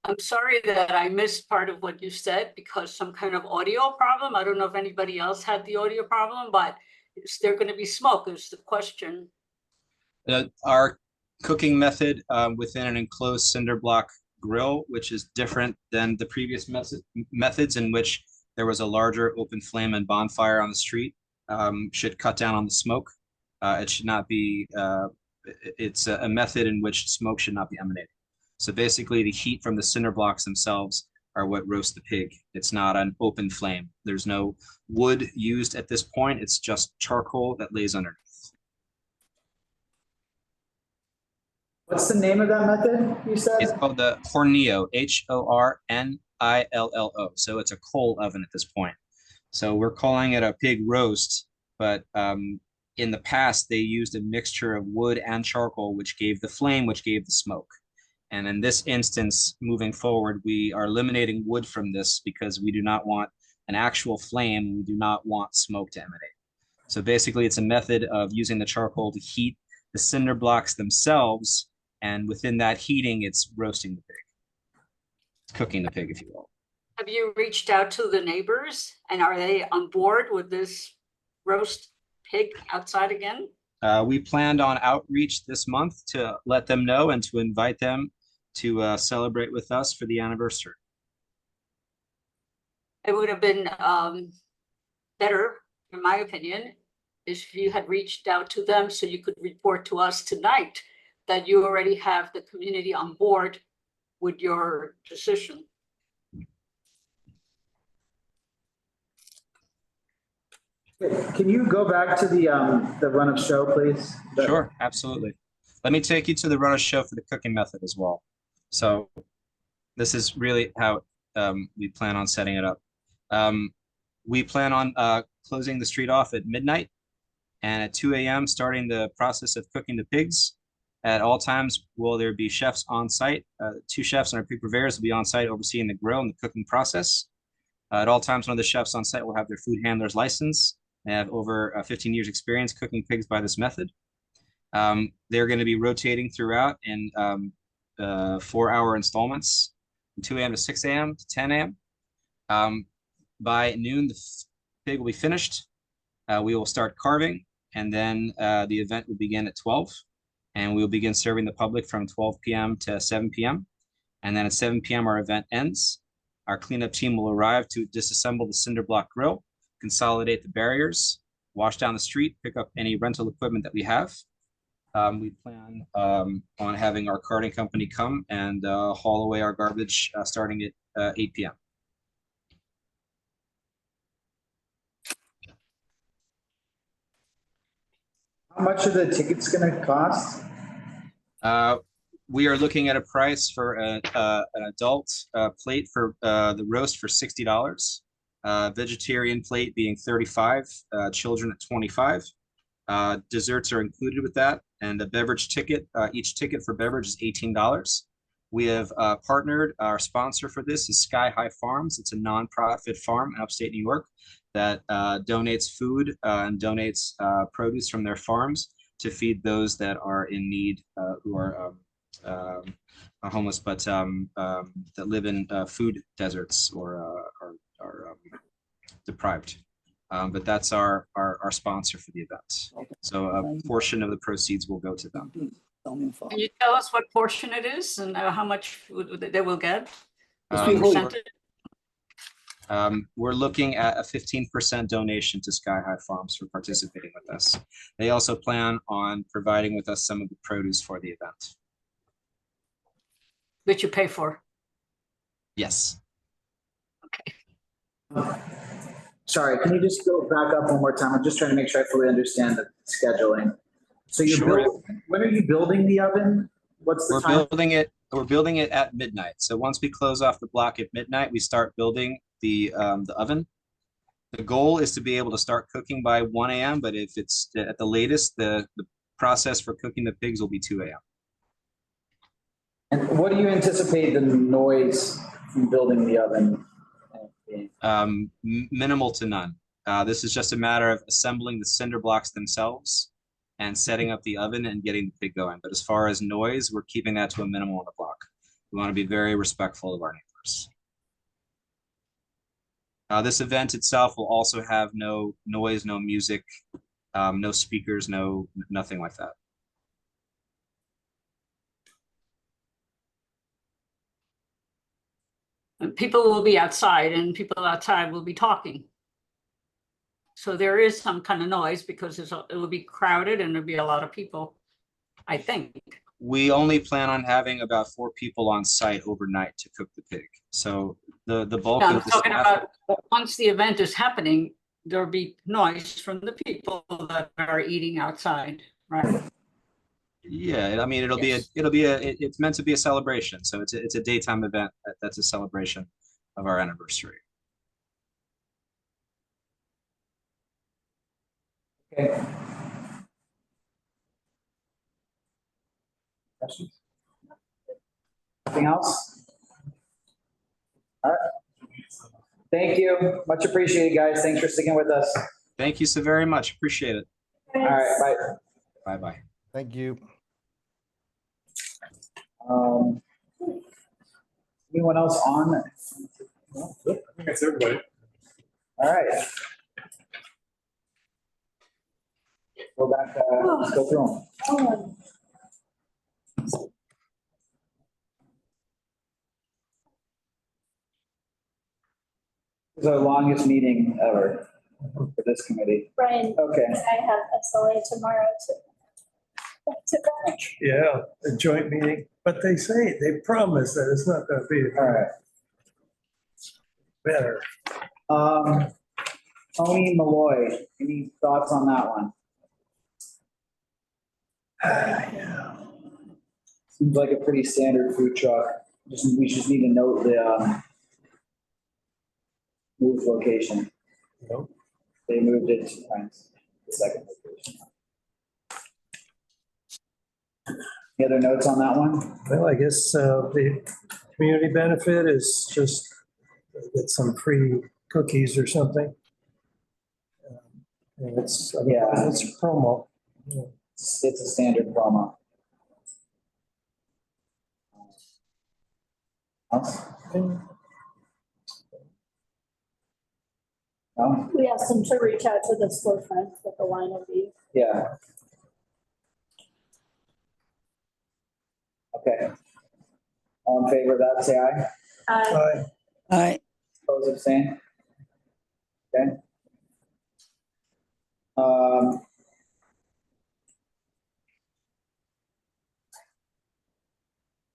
I'm sorry that I missed part of what you said because some kind of audio problem. I don't know if anybody else had the audio problem, but is there going to be smoke is the question. Our cooking method within an enclosed cinder block grill, which is different than the previous methods in which there was a larger open flame and bonfire on the street, should cut down on the smoke. It should not be, it's a method in which smoke should not be emanating. So basically the heat from the cinder blocks themselves are what roast the pig. It's not an open flame. There's no wood used at this point. It's just charcoal that lays underneath. What's the name of that method you said? It's called the horneo, Hornillo. So it's a coal oven at this point. So we're calling it a pig roast, but in the past they used a mixture of wood and charcoal, which gave the flame, which gave the smoke. And in this instance, moving forward, we are eliminating wood from this because we do not want an actual flame. We do not want smoke to emanate. So basically it's a method of using the charcoal to heat the cinder blocks themselves. And within that heating, it's roasting the pig. It's cooking the pig, if you will. Have you reached out to the neighbors and are they on board with this roast pig outside again? We planned on outreach this month to let them know and to invite them to celebrate with us for the anniversary. It would have been better, in my opinion, if you had reached out to them so you could report to us tonight that you already have the community on board with your decision. Can you go back to the run of show, please? Sure, absolutely. Let me take you to the run of show for the cooking method as well. So this is really how we plan on setting it up. We plan on closing the street off at midnight and at 2 a.m. starting the process of cooking the pigs. At all times will there be chefs on site. 2 chefs and our pig purveyors will be on site overseeing the grill and the cooking process. At all times, one of the chefs on site will have their food handler's license. They have over 15 years experience cooking pigs by this method. They're going to be rotating throughout in 4-hour installments, from 2 a.m. to 6 a.m. to 10 a.m. By noon, the pig will be finished. We will start carving, and then the event will begin at 12. And we will begin serving the public from 12 p.m. to 7 p.m. And then at 7 p.m. our event ends. Our cleanup team will arrive to disassemble the cinder block grill, consolidate the barriers, wash down the street, pick up any rental equipment that we have. We plan on having our carting company come and haul away our garbage starting at 8 p.m. How much are the tickets going to cost? We are looking at a price for an adult plate for the roast for $60, vegetarian plate being $35, children at $25. Desserts are included with that, and the beverage ticket, each ticket for beverage is $18. We have partnered, our sponsor for this is Sky High Farms. It's a nonprofit farm in upstate New York that donates food and donates produce from their farms to feed those that are in need, who are homeless, but that live in food deserts or are deprived. But that's our sponsor for the event. So a portion of the proceeds will go to them. Can you tell us what portion it is and how much they will get? We're looking at a 15% donation to Sky High Farms for participating with us. They also plan on providing with us some of the produce for the event. Which you pay for? Yes. Okay. sorry, can you just go back up one more time? I'm just trying to make sure I fully understand the scheduling. So you're Sure. building, when are you building the oven? What's the time? We're building it at midnight. So once we close off the block at midnight, we start building the oven. The goal is to be able to start cooking by 1 a.m., but if it's at the latest, the process for cooking the pigs will be 2 a.m. And what do you anticipate the noise from building the oven being? Minimal to none. This is just a matter of assembling the cinder blocks themselves and setting up the oven and getting the pig going. But as far as noise, we're keeping that to a minimum on the block. We want to be very respectful of our neighbors. This event itself will also have no noise, no music, no speakers, nothing like that. And people will be outside and people outside will be talking. So there is some kind of noise because it will be crowded and there'll be a lot of people, I think. We only plan on having about 4 people on site overnight to cook the pig. So the bulk Yeah, I'm of the talking staff. about once the event is happening, there'll be noise from the people that are eating outside, right? Yeah, I mean, it's meant to be a celebration. So it's a daytime event that's a celebration of our anniversary. Okay. Questions? Anything else? All right. Thank you. Much appreciated, guys. Thanks for sticking with us. Thank you so very much. Appreciate it. All right, bye. Bye-bye. Thank you. Anyone else on? I think that's everybody. All right. Go back, let's go through them. This is our longest meeting ever for this committee. Brian, Okay. I have SLA tomorrow to back. Yeah, a joint meeting, but they promise that it's not gonna be. All right. Better. Tony Malloy, any thoughts on that one? Yeah. Seems like a pretty standard food truck. We just need to note the move location. Nope. They moved it to the second location. Any other notes on that one? Well, I guess the community benefit is just get some free cookies or something. And it's a promo. Yeah. It's a standard promo. No? We asked them to reach out to the storefront with the line of these. Yeah. Okay. All in favor of that, say aye. Aye. Aye. Opposed, abstain? Okay.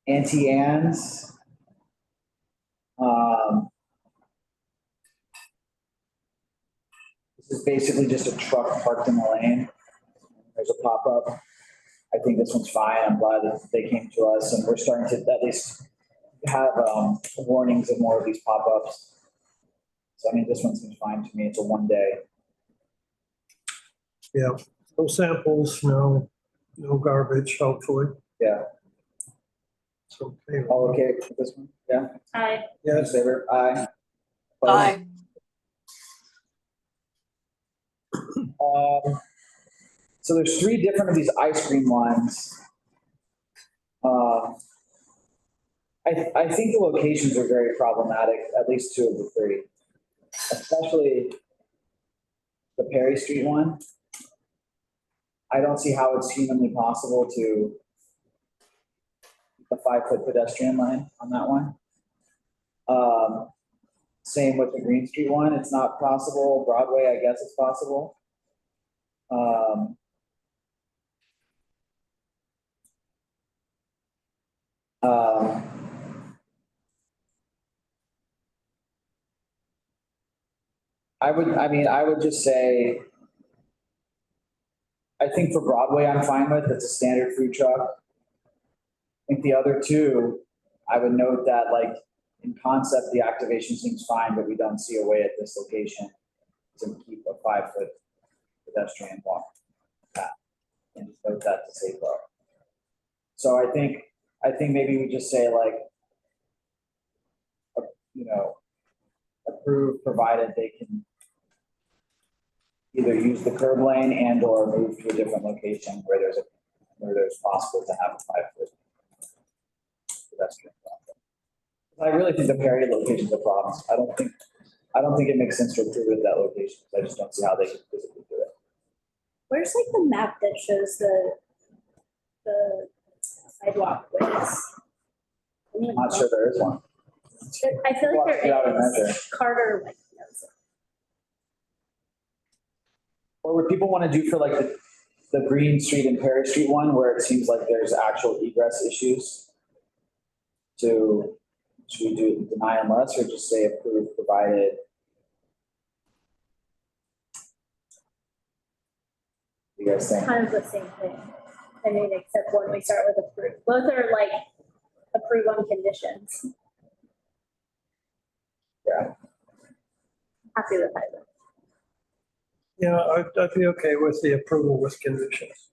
Auntie Anne's. This is basically just a truck parked in the lane. There's a pop-up. I think this one's fine. I'm glad that they came to us and we're starting to at least have warnings of more of these pop-ups. So I mean, this one seems fine to me. It's a 1 day. Yeah, no samples, no garbage, hopefully. Yeah. So, All okay with this one? Yeah? Aye. Yes. Favor? Aye. Aye. So there's 3 different of these ice cream lines. I think the locations are very problematic, at least 2 of the 3. Especially the Perry Street one. I don't see how it's humanly possible to the 5-foot pedestrian lane on that one. Same with the Green Street one. It's not possible. Broadway, I guess it's possible. I would just say, I think for Broadway, I'm fine with, it's a standard food truck. I think the other two, I would note that like in concept, the activation seems fine, but we don't see a way at this location to keep a 5-foot pedestrian walk path. And just note that to safeguard. So I think maybe we just say like, approved provided they can either use the curb lane and or move to a different location where there's possible to have a 5-foot pedestrian crossing. I really think the Perry locations are problems. I don't think it makes sense to approve it at that location. I just don't see how they can physically do it. Where's like the map that shows the sidewalk ways? I'm not sure there is one. I feel like Go out and there measure. is. Carter like knows it. Or would people want to do for like the Green Street and Perry Street one where it seems like there's actual egress issues? Should we do deny unless or just say approved provided? You guys think? Kind of the same thing. I mean, except when we start with approved. Both are like approved on conditions. Yeah. Happy with either. Yeah, I'd be okay with the approval with conditions.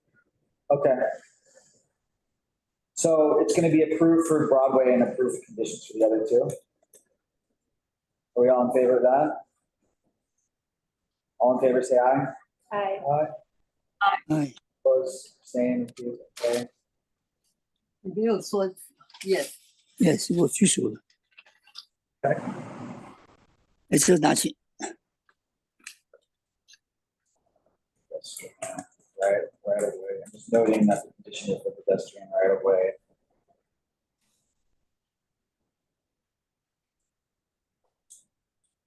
Okay. So it's going to be approved for Broadway and approved conditions for the other two. Are we all in favor of that? All in favor, say aye. Aye. Aye. Aye. Opposed, abstained, okay. 没有说 yes。 Yes， 我举手了。Okay. 哎，这拿去。 Right away. I'm just noting that the condition is the pedestrian right away.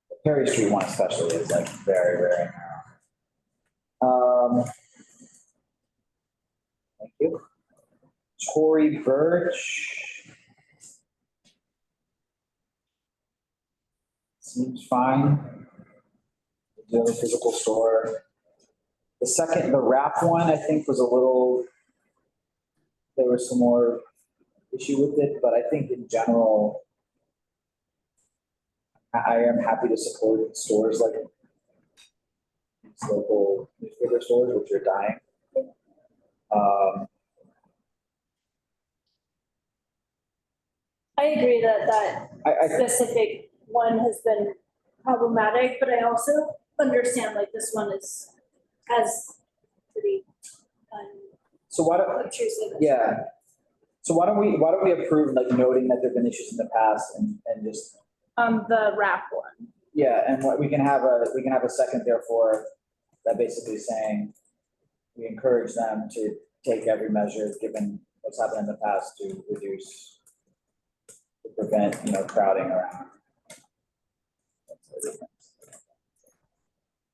The Perry Street one especially is like very, very narrow. Thank you. Tory Birch. Seems fine. The other physical store. The wrap one, I think was a little, there was some more issue with it, but I think in general, I am happy to support stores like these local newspaper stores, which are dying. I agree that specific one has been problematic, but I also understand like this one has pretty So why don't, obtrusive. yeah. So why don't we approve like noting that there've been issues in the past and just. The wrap one. Yeah, and what we can have a second therefore that basically saying we encourage them to take every measure given what's happened in the past to reduce, to prevent, crowding around.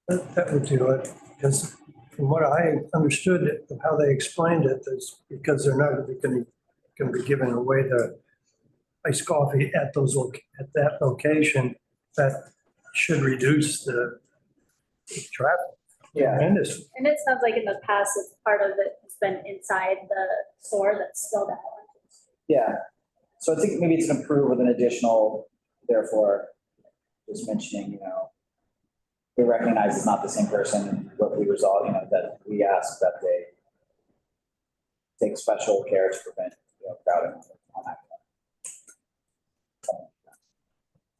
That would do it, because from what I understood of how they explained it, is because they're not going to be giving away the iced coffee at that location, that should reduce the traffic. Yeah. Tremendously. And it sounds like in the past, it's part of it has been inside the store that's spilled out. Yeah, so I think maybe it's an approve with an additional, therefore, just mentioning, we recognize it's not the same person, but we resolve, that we ask that they take special care to prevent, crowding on that.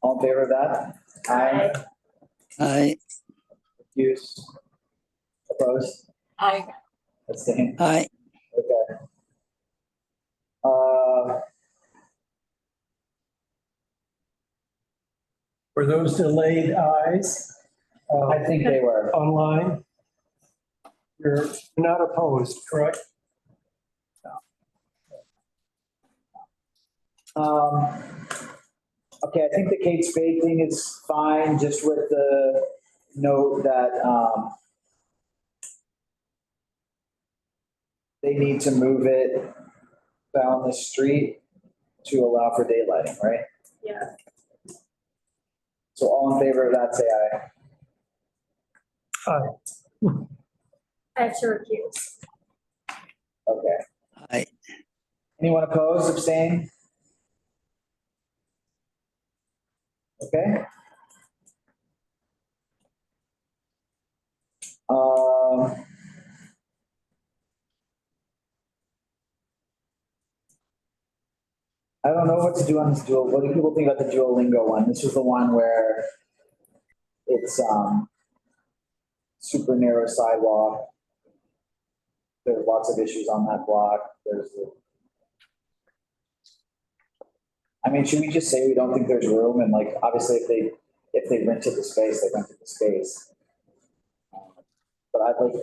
All in favor of that? Aye. Aye. Excuse? Opposed? Aye. Abstain? Aye. Okay. Were those delayed ayes? I think they were. Online? You're not opposed, correct? Okay, I think the Kate Spade thing is fine, just with the note that, they need to move it down the street to allow for daylighting, right? Yeah. So all in favor of that, say aye. Aye. I have to recuse. Okay. Aye. Anyone opposed, abstain? Okay. I don't know what to do on this dual. What do people think about the Duolingo one? This was the one where it's super narrow sidewalk. There's lots of issues on that block. I mean, should we just say we don't think there's room? And like, obviously, if they rented the space, they rented the space. But I'd like.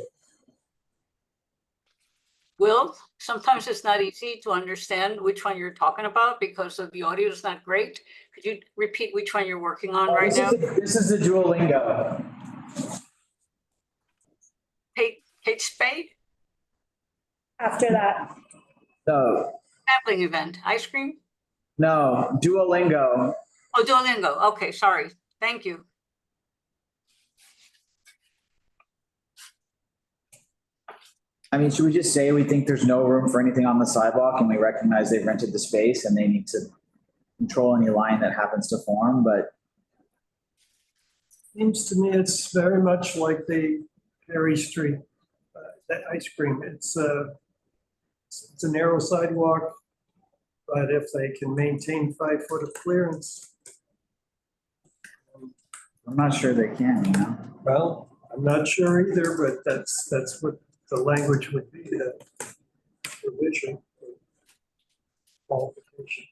Will, sometimes it's not easy to understand which one you're talking about because of the audio is not great. Could you repeat which one you're working on right now? This is the Duolingo. Kate Spade? After that. No. Sampling event, ice cream? No, Duolingo. Oh, Duolingo. Okay, sorry. Thank you. I mean, should we just say we think there's no room for anything on the sidewalk and we recognize they've rented the space and they need to control any line that happens to form, but. Seems to me it's very much like the Perry Street, that ice cream. It's a narrow sidewalk, but if they can maintain 5 foot of clearance. I'm not sure they can, you know? Well, I'm not sure either, but that's what the language would be, the provision, qualification.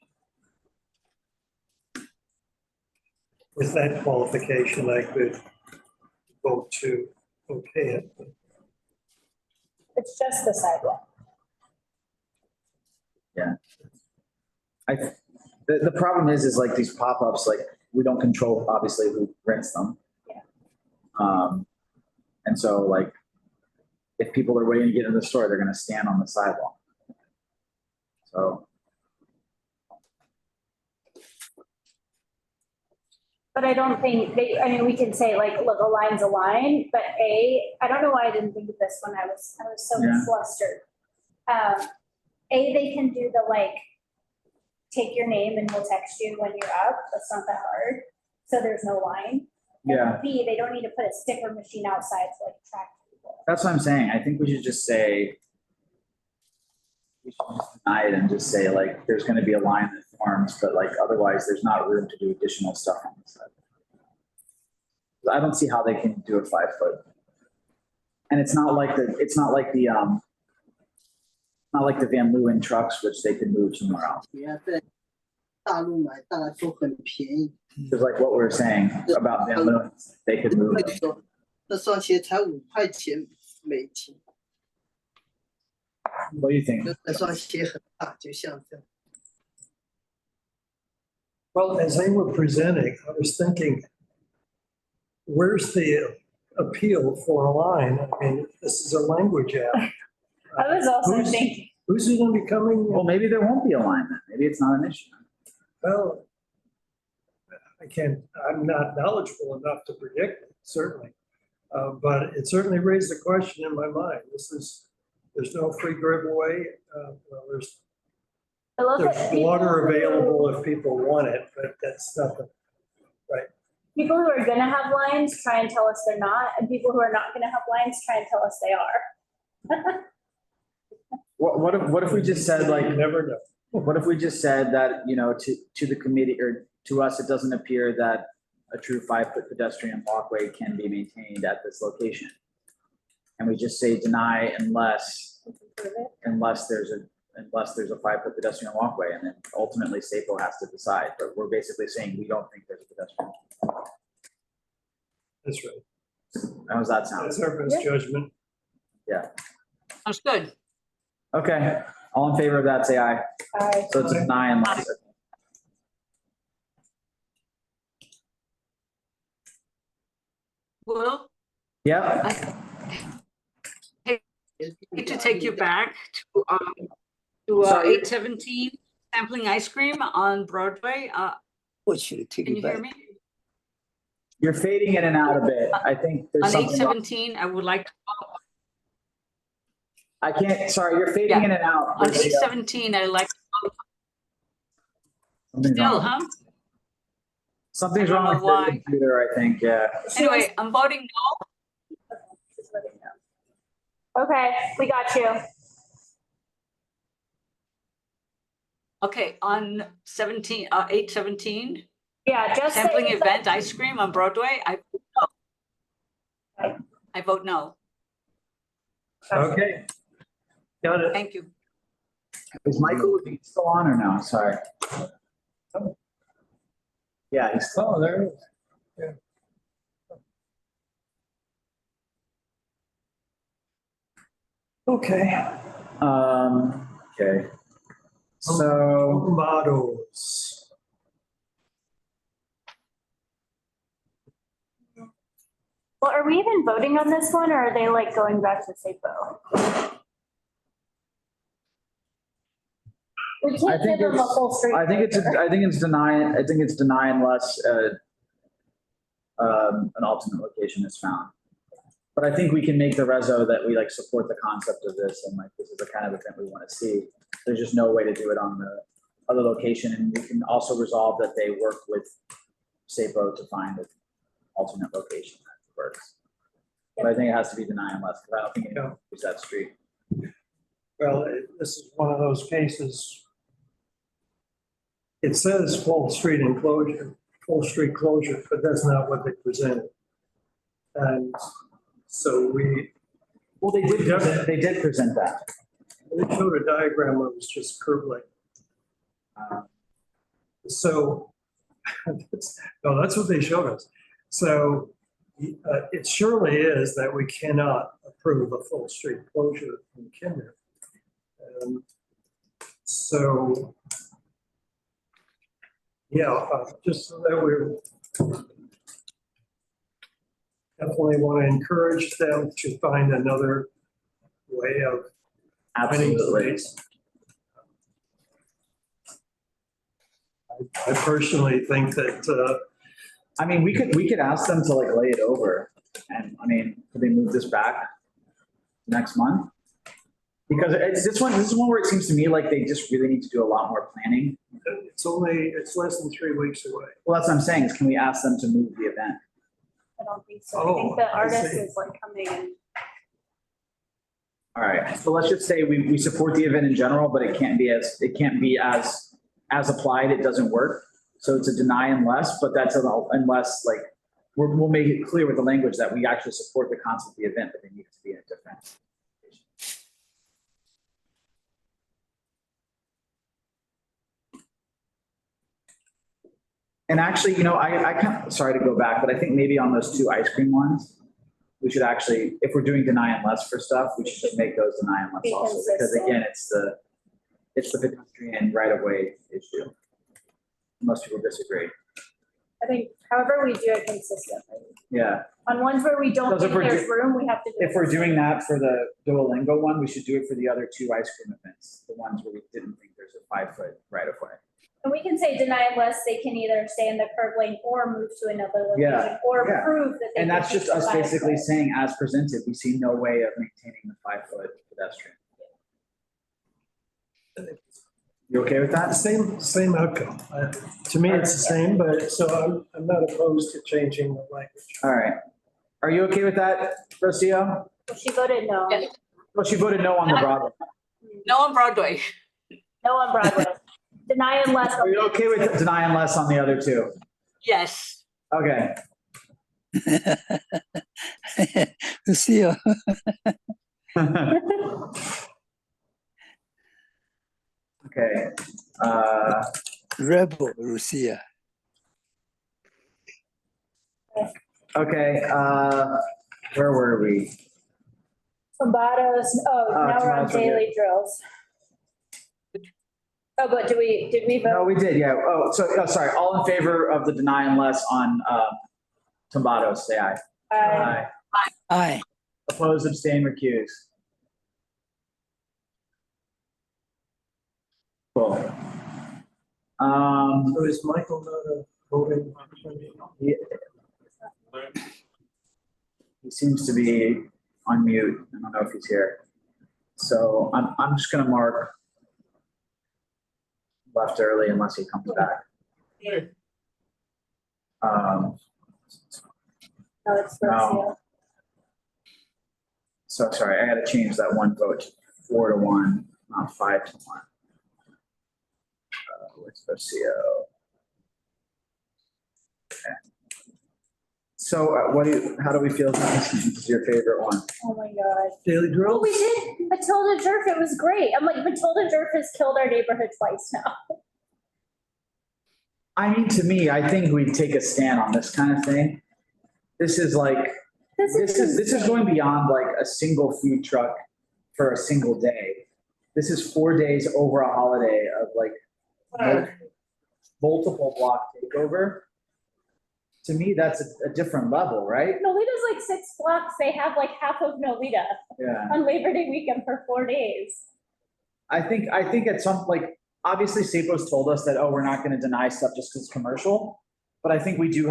With that qualification, I could vote to okay it. It's just the sidewalk. Yeah. The problem is like these pop-ups, like we don't control obviously who rents them. Yeah. And so like, if people are waiting to get into the store, they're gonna stand on the sidewalk. So. But I don't think I mean, we can say like, look, a line's a line, but I don't know why I didn't think of this when I was so flustered. They can do the like, take your name and we'll text you when you're up. That's not that hard. So there's no line. Yeah. And B, they don't need to put a sticker machine outside to like track people. That's what I'm saying. I think we should just say, we should just deny it and just say like, there's gonna be a line that forms, but like, otherwise there's not room to do additional stuff on the side. I don't see how they can do a 5 foot. And it's not like the Van Leeuwen trucks, which they could move somewhere else. Just like what we were saying about Van Leeuwen, they could move. What do you think? Well, as they were presenting, I was thinking, where's the appeal for a line? I mean, this is a language app. I was also thinking. Who's it going to be coming? Well, maybe there won't be a line then. Maybe it's not an issue. Well, I'm not knowledgeable enough to predict it, certainly. But it certainly raised the question in my mind. There's no free giveaway. There's water available if people want it, but that's nothing, right? People who are gonna have lines try and tell us they're not, and people who are not gonna have lines try and tell us they are. What if we just said like, You never know. what if we just said that, you know, to the committee or to us, it doesn't appear that a true 5 foot pedestrian walkway can be maintained at this location. And we just say deny unless there's a 5 foot pedestrian walkway, and then ultimately SAPO has to decide, but we're basically saying we don't think there's a pedestrian. That's right. How does that sound? That's our best judgment. Yeah. Sounds good. Okay, all in favor of that, say aye. Aye. So it's a deny unless. Will? Yeah. I hate to take you back to 817 sampling ice cream on Broadway. Can you hear me? You're fading in and out a bit. I think there's On something wrong. 817, I would like, I can't, sorry, you're fading Yeah. in and out. on Lucia. 817, I like, Something's still, wrong. huh? Something's I don't wrong know with your why. computer, I think, yeah. Anyway, I'm voting no. Okay, we got you. Okay, on 817, Yeah, just. say sampling it's event ice cream on Broadway, I vote no. Okay. Got it. Thank you. Is Michael still on or no? Sorry. Yeah, he's still. Oh, there it is. Yeah. Okay. Okay. So. Tomatoes. Well, are we even voting on this one, or are they like going back to SAPO? We I can't think give them a it's, full street. I think it's deny unless, an alternate location is found. But I think we can make the reso that we like support the concept of this and like, this is the kind of event we want to see. There's just no way to do it on the other location. And we can also resolve that they work with SAPO to find an alternate location that works. But I think it has to be deny unless, because I don't think anyone use that street. Well, this is one of those cases. It says full street enclosure, full street closure, but that's not what they presented. And so well, they did present that. They showed a diagram that was just curb lane. So, no, that's what they showed us. So it surely is that we cannot approve a full street closure in Kinder. So, yeah, just so that we're definitely want to encourage them to find another way of. Absolutely. I personally think that. I mean, we could ask them to like lay it over, and I mean, could they move this back next month? Because it's this one where it seems to me like they just really need to do a lot more planning. It's less than 3 weeks away. Well, that's what I'm saying, is can we ask them to move the event? I don't think so. I think the artist is like coming in. All right, so let's just say we support the event in general, but it can't be as applied, it doesn't work. So it's a deny unless, but that's unless like, we'll make it clear with the language that we actually support the concept of the event, but they need to be in a different. And actually, you know, I kind of, sorry to go back, but I think maybe on those two ice cream ones, we should actually, if we're doing deny unless for stuff, we should just make those deny unless also, because again, it's the pedestrian right of way issue. Most people disagree. I think however we do it consistently. Yeah. On ones where we don't Because think there's room, we have to do it. If we're doing that for the Duolingo one, we should do it for the other two ice cream events, the ones where we didn't think there's a 5-foot right of way. And we can say deny unless they can either stay in the curb lane or move to another Yeah, location or yeah. prove that they. And can that's just take the us 5 basically foot. saying, as presented, we see no way of maintaining the 5-foot pedestrian. You okay with that? Same outcome. To me, it's the same, but so I'm not opposed to changing the language. All right. Are you okay with that, Rocio? She voted no. Well, she voted no on the Broadway. No on Broadway. No on Broadway. Deny unless. Are you okay with deny unless on the other two? Yes. Okay. Lucia. Okay. Rebel, Lucia. Okay, where were we? Tomatoes, now we're on tomatoes are good. daily drills. Oh, but did we vote? No, we did, yeah. Sorry, all in favor of the deny unless on Tomatoes, say aye. Aye. Aye. Opposed, abstain, recuse. Cool. So is Michael not a voting? seems to be on mute. I don't know if he's here. So I'm just gonna mark left early unless he comes back. No. So sorry, I gotta change that one vote to 4-1, not 5-1. Where's Rocio? Okay. So how do we feel about this? This is your favorite one. Oh my God. Daily Oh, drills? we did Matilda Jerf. It was great. I'm like, Matilda Jerf has killed our neighborhood twice now. I mean, to me, I think we take a stand on this kind of thing. This is like, this is going beyond like a single food truck for a single day. This is 4 days over a holiday of like multiple block takeover. To me, that's a different level, right? Nolita's like 6 blocks. They have like half of Nolita on Labor Day weekend for 4 days. I think at some, like, obviously SAPO's told us that, oh, we're not going to deny stuff just because it's commercial. But I think we do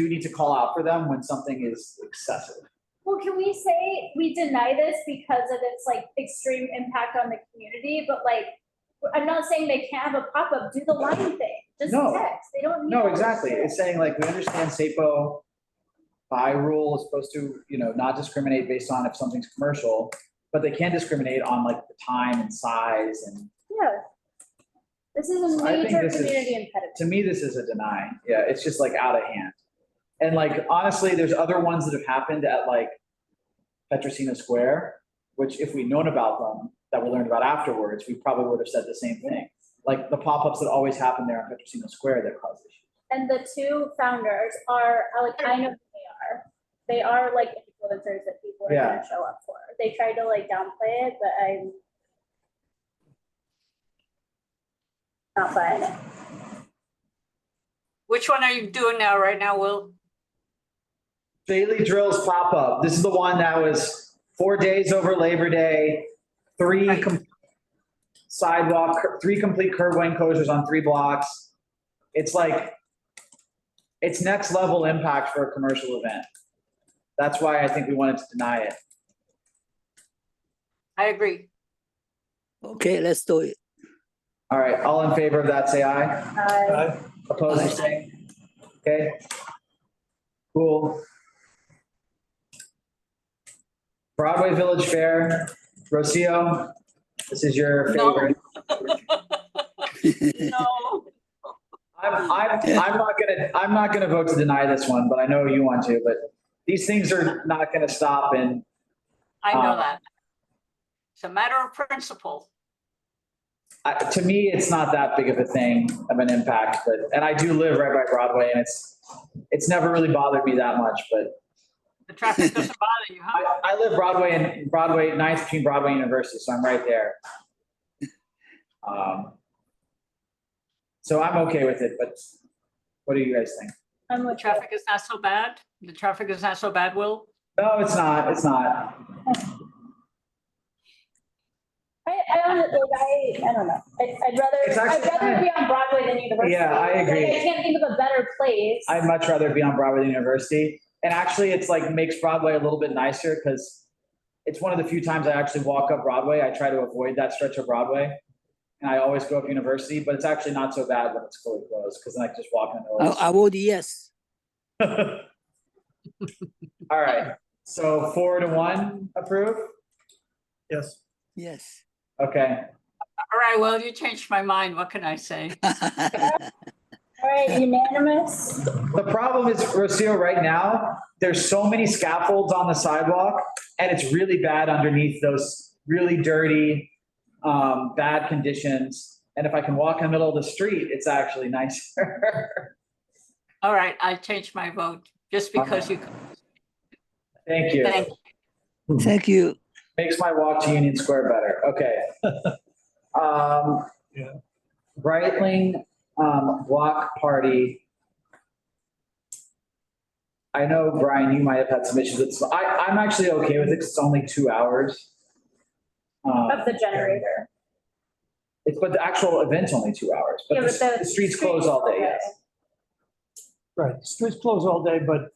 need to call out for them when something is excessive. Well, can we say we deny this because of its like extreme impact on the community? But like, I'm not saying they can't have a pop-up, do the line thing, just text. They don't need. No, exactly. It's saying like, we understand SAPO by rule is supposed to, not discriminate based on if something's commercial, but they can discriminate on like the time and size and. Yeah. This is a major community impediment. To me, this is a deny. Yeah, it's just like out of hand. And like, honestly, there's other ones that have happened at like Petrosino Square, which if we'd known about them, that we learned about afterwards, we probably would have said the same thing. Like the pop-ups that always happen there on Petrosino Square that cause issues. And the 2 founders are like, I know who they are. They are like influencers that people are gonna show up for. They tried to like downplay it, but I'm not buying it. Which one are you doing right now, Will? Daily Drills pop-up. This is the one that was 4 days over Labor Day, 3 complete curb lane closures on 3 blocks. It's like, it's next level impact for a commercial event. That's why I think we wanted to deny it. I agree. Okay, let's do it. All right, all in favor of that, say aye. Aye. Opposed, say. Okay. Cool. Broadway Village Fair, Rocio, this is your favorite. No. I'm not gonna vote to deny this one, but I know you want to, but these things are not gonna stop and. I know that. It's a matter of principle. To me, it's not that big of a thing of an impact, and I do live right by Broadway and it's never really bothered me that much, but. The traffic doesn't bother you, huh? I live Broadway 9th between Broadway and University, so I'm right there. So I'm okay with it, but what do you guys think? The traffic is not so bad? The traffic is not so bad, Will? No, it's not. It's not. I don't know. I'd rather be on Broadway than University. Yeah, I agree. Like, I can't think of a better place. I'd much rather be on Broadway than University. And actually, it's like makes Broadway a little bit nicer because it's one of the few times I actually walk up Broadway. I try to avoid that stretch of Broadway. And I always go up University, but it's actually not so bad when it's fully closed because then I can just walk in the middle. I vote yes. All right. So 4-1 approve? Yes. Yes. Okay. All right, well, you changed my mind. What can I say? All right, unanimous. The problem is, Rocio, right now, there's so many scaffolds on the sidewalk and it's really bad underneath those really dirty, bad conditions. And if I can walk in the middle of the street, it's actually nicer. All right, I changed my vote just because you. Thank you. Thank you. Thank you. Makes my walk to Union Square better. Okay. Breitling block party. I know, Brian, you might have had some issues with this. I'm actually okay with it because it's only 2 hours. Of the generator. But the actual event's only 2 hours. But Yeah, the streets close all day, yes. Right, streets close all day, but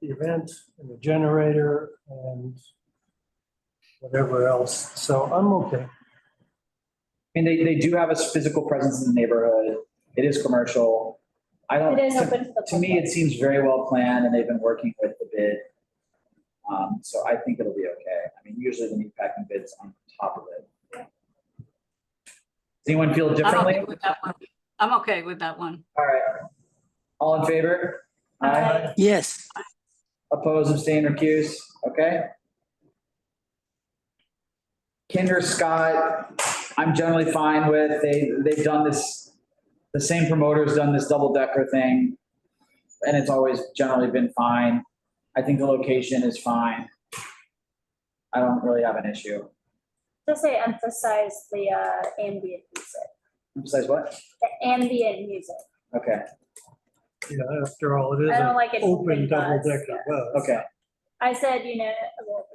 the event and the generator and whatever else. So I'm okay. I mean, they do have a physical presence in the neighborhood. It is commercial. I don't, It is open to the to me, public. it seems very well planned and they've been working with the bid. So I think it'll be okay. I mean, usually the meatpacking bid's on top of it. Does anyone feel I'm differently? okay with that one. I'm okay with that one. All right. All in favor? Aye. Yes. Oppose, abstain, recuse? Okay. Kinder Scott, I'm generally fine with. They've done this, the same promoter's done this double decker thing, and it's always generally been fine. I think the location is fine. I don't really have an issue. Just say emphasize the ambient music, Emphasize what? the ambient music. Okay, Yeah, after all, it is I don't an like it open open double bus, decker bus. okay. I said, well,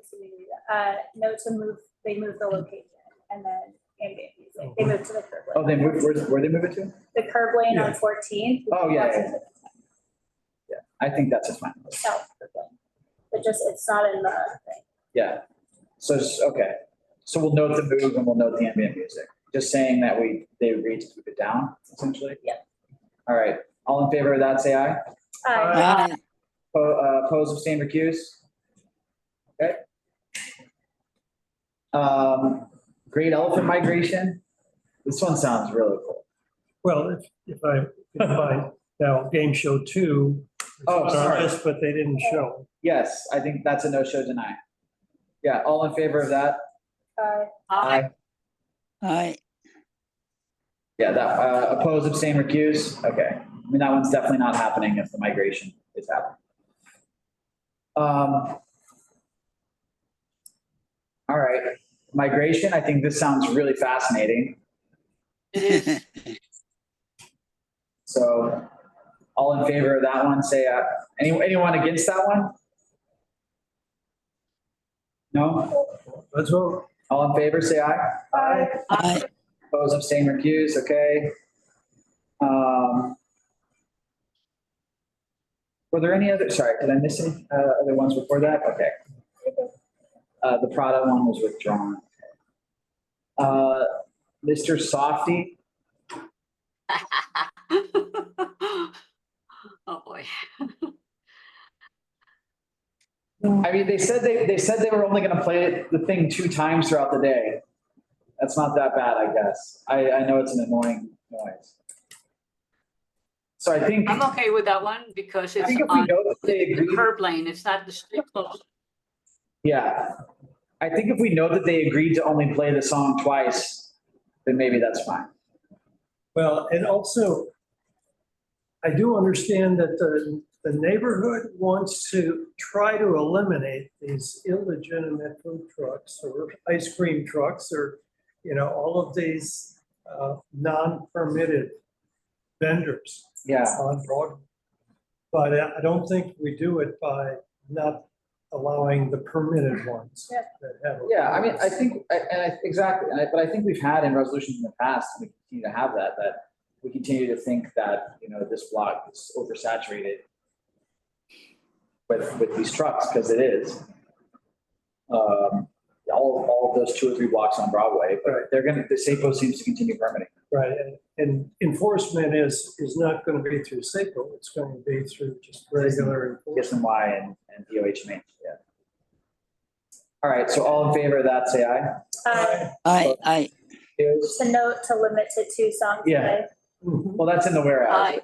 no to move, they moved the location and then ambient music. They moved to the curb Oh, lane. they moved, where they move it to? The curb lane on Yeah. 14th. Oh, yeah. Yeah, I think that's just fine. South curb lane. But just, it's not in the thing. Yeah. So, okay. So we'll note the move and we'll note the ambient music. Just saying that they agreed to keep it down, essentially? Yeah. All right. All in favor of that, say aye. Aye. Oppose, abstain, recuse? Okay. Great elephant migration. This one sounds really cool. Well, if I find, now, game show 2. Oh, it's on our sorry. list, but they didn't show. Yes, I think that's a no-show deny. Yeah, all in favor of that? Aye. Aye. Yeah, that, oppose, abstain, recuse? Okay. I mean, that one's definitely not happening if the migration is happening. All right, migration, I think this sounds really fascinating. It is. So all in favor of that one, say, anyone against that one? No? Let's vote. All in favor, say aye. Aye. Aye. Oppose, abstain, recuse, okay. Were there any other, sorry, did I miss any other ones before that? Okay. The Prada one was withdrawn. Mr. Softy, Oh, boy. I mean, they said they were only gonna play the thing 2 times throughout the day. That's not that bad, I guess. I know it's an annoying noise. So I think, I'm okay with that one because I it's think if we on know that they the agree, curb lane. It's not the street close. yeah. I think if we know that they agreed to only play the song twice, then maybe that's fine. Well, and also, I do understand that the neighborhood wants to try to eliminate these illegitimate food trucks or ice cream trucks or, all of these non-permitted vendors. Yeah. On Broadway. But I don't think we do it by not allowing the permitted ones. Yeah. that have a- Yeah, I mean, I think, exactly, but I think we've had in resolutions in the past, and we continue to have that we continue to think that, this block is oversaturated with these trucks, because it is. All of those 2 or 3 blocks on Broadway, but the SAPO seems to continue permitting. Right, and enforcement is not going to be through SACO, it's going to be through just regular enforcement. SNY and DOH, yeah. All right, so all in favor of that, say aye. Aye. Aye. Aye. Just a note to limit to 2 songs a Yeah. day. Well, that's in the whereas. Aye.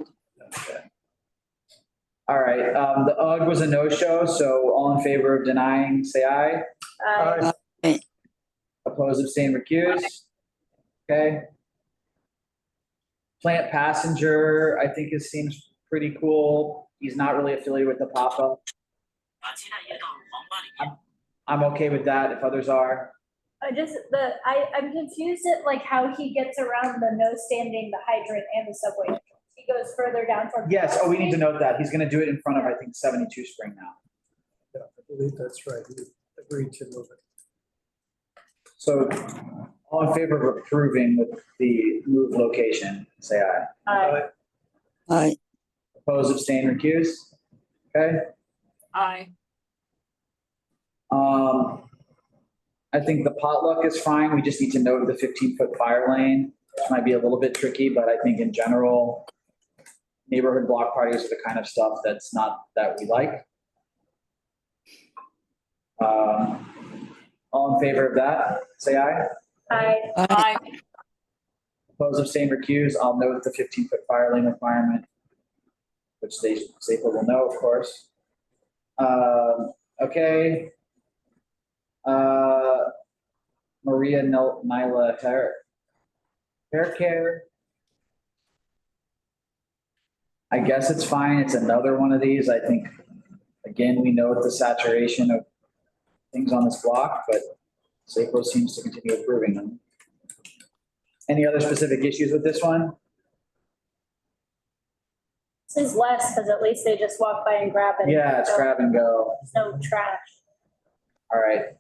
All right, the UGG was a no-show, so all in favor of denying, say aye. Aye. Aye. Oppose, abstain, recuse. Okay. Plant Passenger, I think it seems pretty cool. He's not really affiliated with the pop-up. I'm okay with that if others are. I'm confused at like how he gets around the no standing, the hydrant and the subway. entrance. He goes further down from. Yes, we need to note that. He's gonna do it in front of, I think, 72 Spring now. Yeah, I believe that's right, he agreed to move it. So all in favor of approving the move location, say aye. Aye. Aye. Oppose, abstain, recuse? Okay. Aye. I think the potluck is fine. We just need to note the 15-foot fire lane, which might be a little bit tricky, but I think in general, neighborhood block parties are the kind of stuff that's not that we like. All in favor of that, say aye. Aye. Aye. Oppose, abstain, recuse. I'll note the 15-foot fire lane requirement, which SAPO will know, of course. Okay. Maria Nyla hair care. I guess it's fine. It's another one of these. I think, again, we note the saturation of things on this block, but SAPO seems to continue approving them. Any other specific issues with this one? This is less because at least they just walk by and grab it. Yeah, it's grab and go. There's no trash. All right.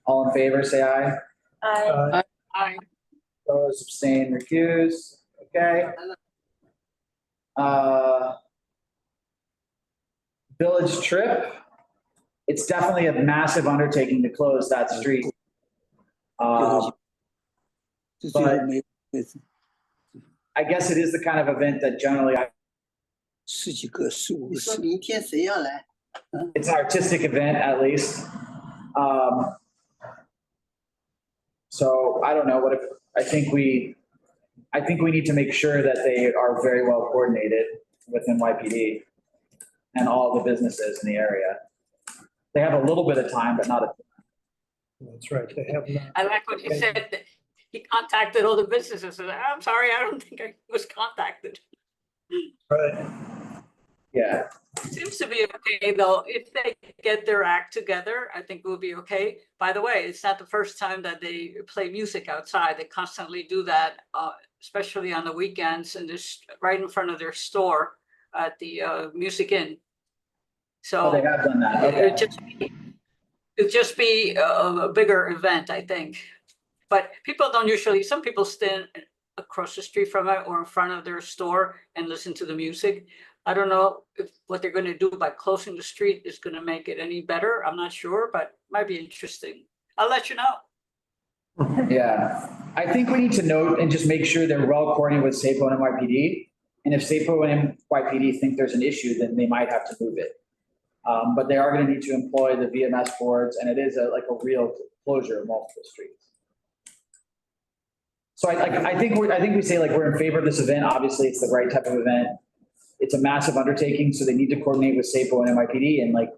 All in favor, say aye. Aye. Aye. Those abstain, recuse. Okay. Village trip. It's definitely a massive undertaking to close that street. But I guess it is the kind of event that generally it's an artistic event at least. So I don't know what if, I think we need to make sure that they are very well coordinated with NYPD and all the businesses in the area. They have a little bit of time, but not a. That's right. They have not. I like what he said, that he contacted all the businesses, and I'm sorry, I don't think I was contacted. Right. Yeah. Seems to be okay, though. If they get their act together, I think we'll be okay. By the way, it's not the first time that they play music outside. They constantly do that, especially on the weekends, and just right in front of their store at the Music Inn. So they have done that. Okay. It'd just be a bigger event, I think. But people don't usually, some people stand across the street from it or in front of their store and listen to the music. I don't know if what they're going to do by closing the street is going to make it any better. I'm not sure, but might be interesting. I'll let you know. Yeah, I think we need to note and just make sure they're well coordinated with SAPO and NYPD. And if SAPO and NYPD think there's an issue, then they might have to move it. But they are going to need to employ the VMS boards, and it is like a real closure of multiple streets. So I think we say like we're in favor of this event. Obviously, it's the right type of event. It's a massive undertaking, so they need to coordinate with SAPO and NYPD and like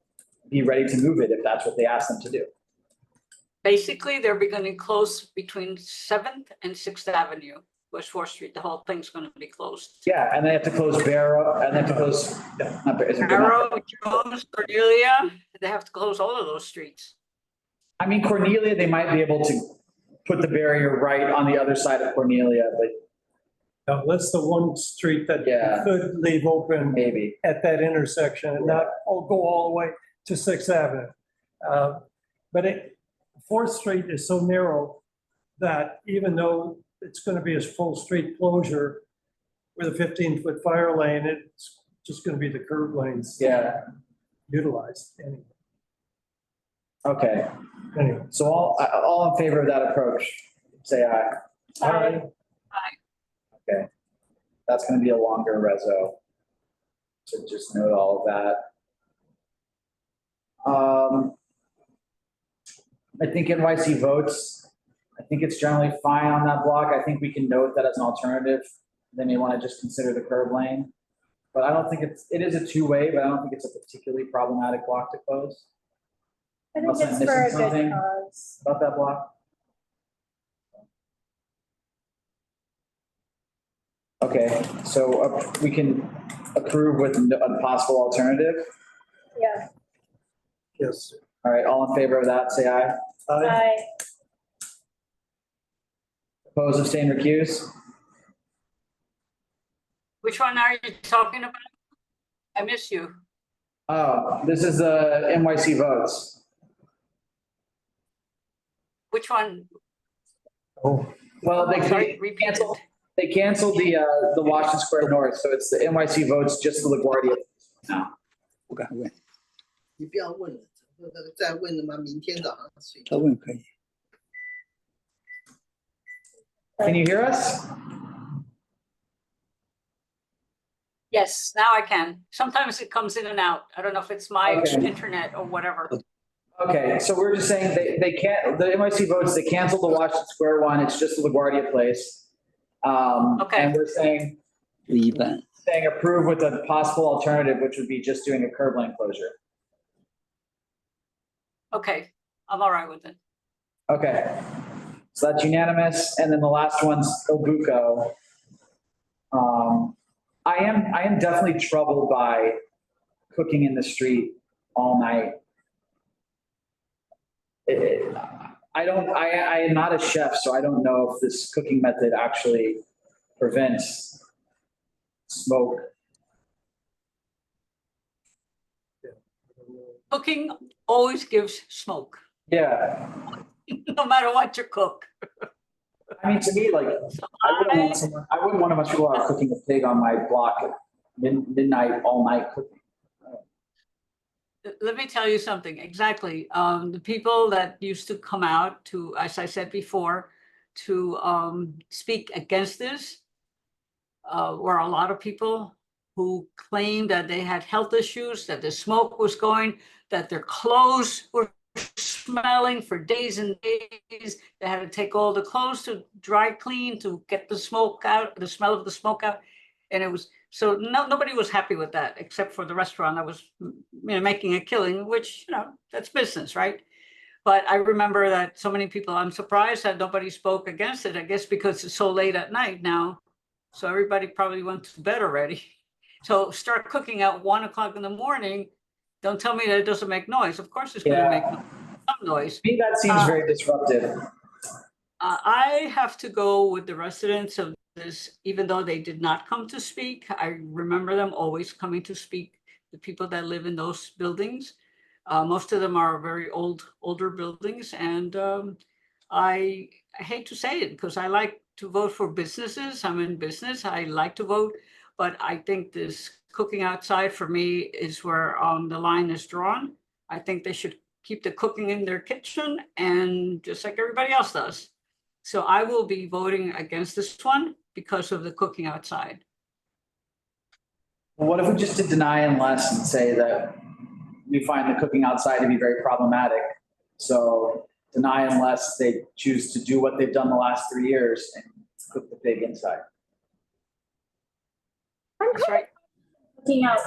be ready to move it if that's what they ask them to do. Basically, they're going to close between 7th and 6th Avenue, West 4th Street. The whole thing's going to be closed. Yeah, and they have to close Barrow, and they have to close Barrow, Jones, Cornelia. They have to close all of those streets. I mean, Cornelia, they might be able to put the barrier right on the other side of Cornelia, but. Now, that's the one street that you could leave open maybe at that intersection and not go all the way to 6th Avenue. But 4th Street is so narrow that even though it's going to be a full street closure with a 15-foot fire lane, it's just going to be the curb lanes. Yeah. Utilized anyway. Okay. Anyway. So all in favor of that approach, say aye. Aye. Okay. That's going to be a longer reso. So just note all of that. I think NYC votes. I think it's generally fine on that block. I think we can note that as an alternative. They may want to just consider the curb lane. But I don't think it is a two-way, but I don't think it's a particularly problematic block to close. I think Unless I'm it's for a missing good something cause. about that block. Okay, so we can approve with a possible alternative. Yeah. Yes. All right, all in favor of that, say aye. Aye. Oppose, abstain, recuse. Which one are you talking about? I miss you. Oh, this is the NYC votes. Which one? Oh. Well, they canceled. They canceled the Washington Square North, so it's the NYC votes just for LaGuardia now. Okay. 你不要问了，再问了吗？明天早上睡。再问可以。 Can you hear us? Yes, now I can. Sometimes it comes in and out. I don't know if it's my Okay. internet or whatever. Okay, so we're just saying they can't, the NYC votes, they canceled the Washington Square one, it's just the LaGuardia Place. Okay. And we're saying approve with a possible alternative, which would be just doing a curb lane closure. Okay, I'm all right with it. Okay, so that's unanimous, and then the last one's Obuco. I am definitely troubled by cooking in the street all night. I am not a chef, so I don't know if this cooking method actually prevents smoke. Cooking always gives smoke, Yeah, no matter what you cook. I mean, to me, like, I wouldn't want a bunch of people out cooking a pig on my block at midnight, all night cooking. Let me tell you something, exactly. The people that used to come out to, as I said before, to speak against this were a lot of people who claimed that they had health issues, that the smoke was going, that their clothes were smelling for days and days. They had to take all the clothes to dry clean to get the smoke out, the smell of the smoke out. And it was, so nobody was happy with that, except for the restaurant that was, making a killing, which, that's business, right? But I remember that so many people, I'm surprised that nobody spoke against it, I guess because it's so late at night now. So everybody probably went to bed already. So start cooking at 1 o'clock in the morning. Don't tell me that it doesn't make noise. Of course it's going to make some noise. To me, that seems very disruptive. I have to go with the residents of this, even though they did not come to speak. I remember them always coming to speak, the people that live in those buildings. Most of them are very older buildings. And I hate to say it because I like to vote for businesses. I'm in business. I like to vote. But I think this cooking outside for me is where the line is drawn. I think they should keep the cooking in their kitchen and just like everybody else does. So I will be voting against this one because of the cooking outside. Well, what if we just did deny unless and say that we find the cooking outside to be very problematic? So deny unless they choose to do what they've done the last 3 years and cook the pig inside. That's right. Looking out,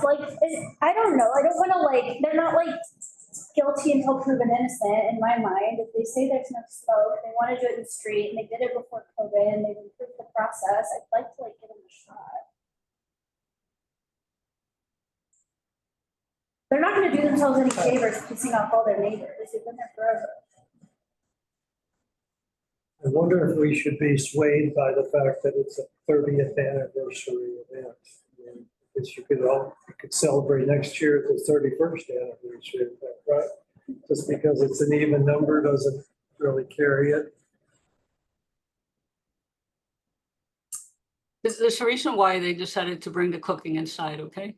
I don't know. I don't want to they're not guilty until proven innocent in my mind. If they say there's no smoke, they want to do it in the street and they did it before COVID and they've improved the process, I'd like to give them a shot. They're not going to do themselves any favors pissing off all their neighbors. They've been there forever. I wonder if we should be swayed by the fact that it's a 30th anniversary event. I guess you could celebrate next year the 31st anniversary event, right? Just because it's an even number doesn't really carry it. There's a reason why they decided to bring the cooking inside, okay?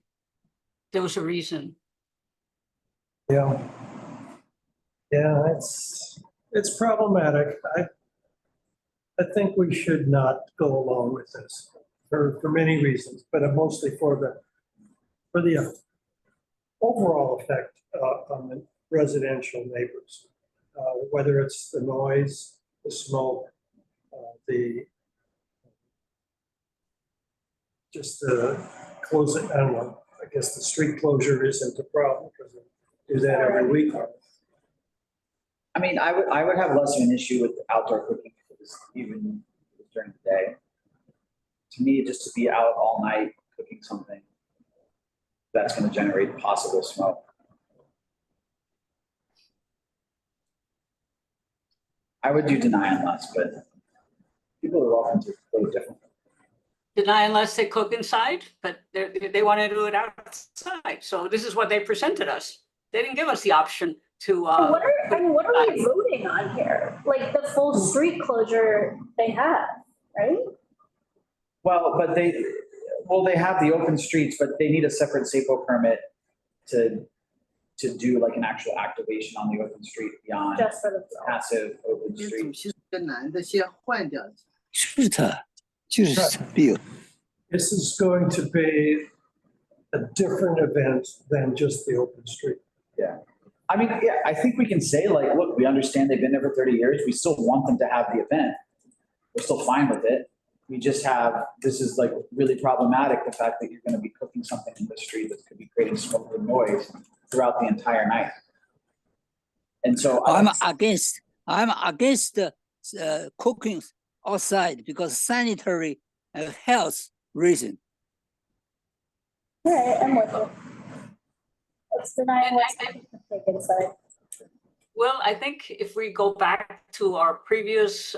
There was a reason. Yeah. Yeah, it's problematic. I think we should not go along with this for many reasons, but mostly for the overall effect on the residential neighbors, whether it's the noise, the smoke, just the closing. I don't know. I guess the street closure isn't a problem because they do that every week. I mean, I would have less of an issue with outdoor cooking even during the day. To me, just to be out all night cooking something that's going to generate possible smoke. I would do deny unless, but people are welcome to vote differently. Deny unless they cook inside, but they want to do it outside. So this is what they presented us. They didn't give us the option to. What are we voting on here? The full street closure they have, right? Well, but they have the open streets, but they need a separate SAPO permit to to do like an actual activation on the open street beyond Just for the. passive open 这 street. 主席跟男的先换掉。是的，就是这病。 This is going to be a different event than just the open street. Yeah. I mean, yeah, I think we can say like, look, we understand they've been there for 30 years. We still want them to have the event. We're still fine with it. We just have, this is like really problematic, the fact that you're going to be cooking something in the street that could be creating smoke and noise throughout the entire night. And so I'm against cooking outside because sanitary and health reason. All right, I'm with you. Let's deny what's take inside. Well, I think if we go back to our previous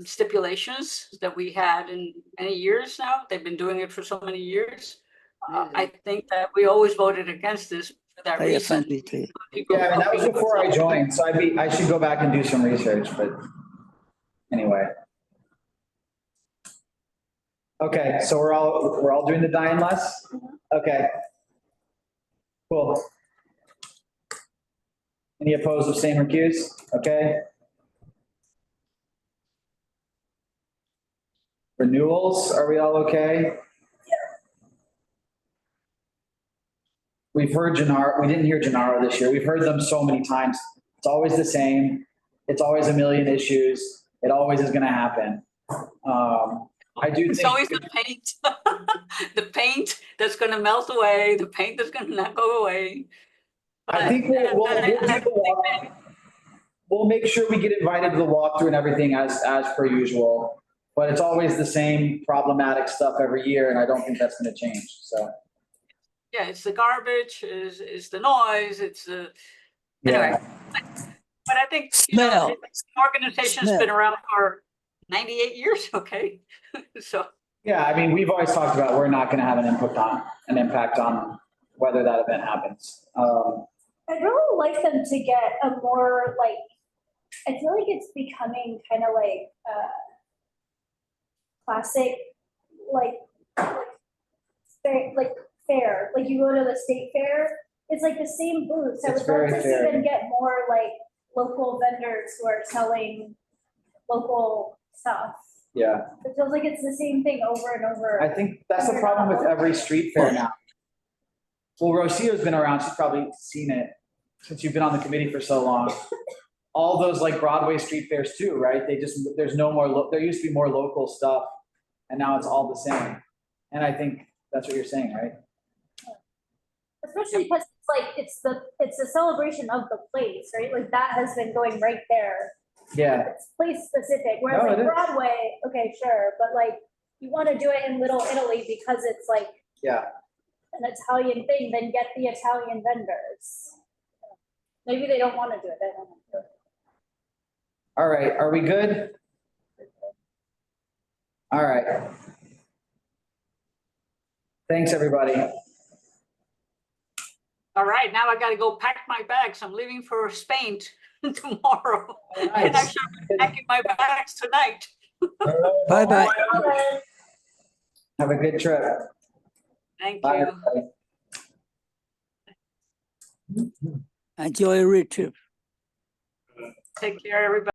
stipulations that we had in many years now, they've been doing it for so many years. I think that we always voted against this for that reason. Yeah, I mean, that was before I joined, so I should go back and do some research, but anyway. Okay, so we're all doing the die unless? Okay. Cool. Any opposed, abstain, recuse? Okay. Renewals, are we all okay? We've heard Gennaro, we didn't hear Gennaro this year. We've heard them so many times. It's always the same. It's always a million issues. It always is gonna happen. I do think. It's always the paint, the paint that's gonna melt away, the paint that's gonna not go away. I think we'll do the walk. We'll make sure we get invited to the walkthrough and everything as per usual. But it's always the same problematic stuff every year, and I don't think that's gonna change, so. Yeah, it's the garbage, it's the noise, it's the, anyway. But I think, you know, the organization's been around for 98 years, okay? So. Yeah, I mean, we've always talked about we're not gonna have an impact on whether that event happens. I'd really like them to get a more like, I feel like it's becoming kind of like classic, like fair. Like you go to the state fair, it's like the same booths. I would love to see them get more like local vendors who are selling local stuff. Yeah. It feels like it's the same thing over and over. I think that's the problem with every street fair now. Well, Rocio's been around, she's probably seen it since you've been on the committee for so long. All those like Broadway street fairs too, right? There's no more, there used to be more local stuff and now it's all the same. And I think that's what you're saying, right? Especially because it's the celebration of the place, right? Like that has been going right there. Yeah. It's place specific, whereas like Broadway, okay, sure, but like you want to do it in Little Italy because it's like an Italian thing, then get the Italian vendors. Maybe they don't want to do it. They don't want to do it. All right, are we good? All right. Thanks, everybody. All right, now I gotta go pack my bags. I'm leaving for Spain tomorrow. And I should be packing my bags tonight. Bye-bye. Have a good trip. Thank Bye, you. Enjoy your trip. Take care, everybody.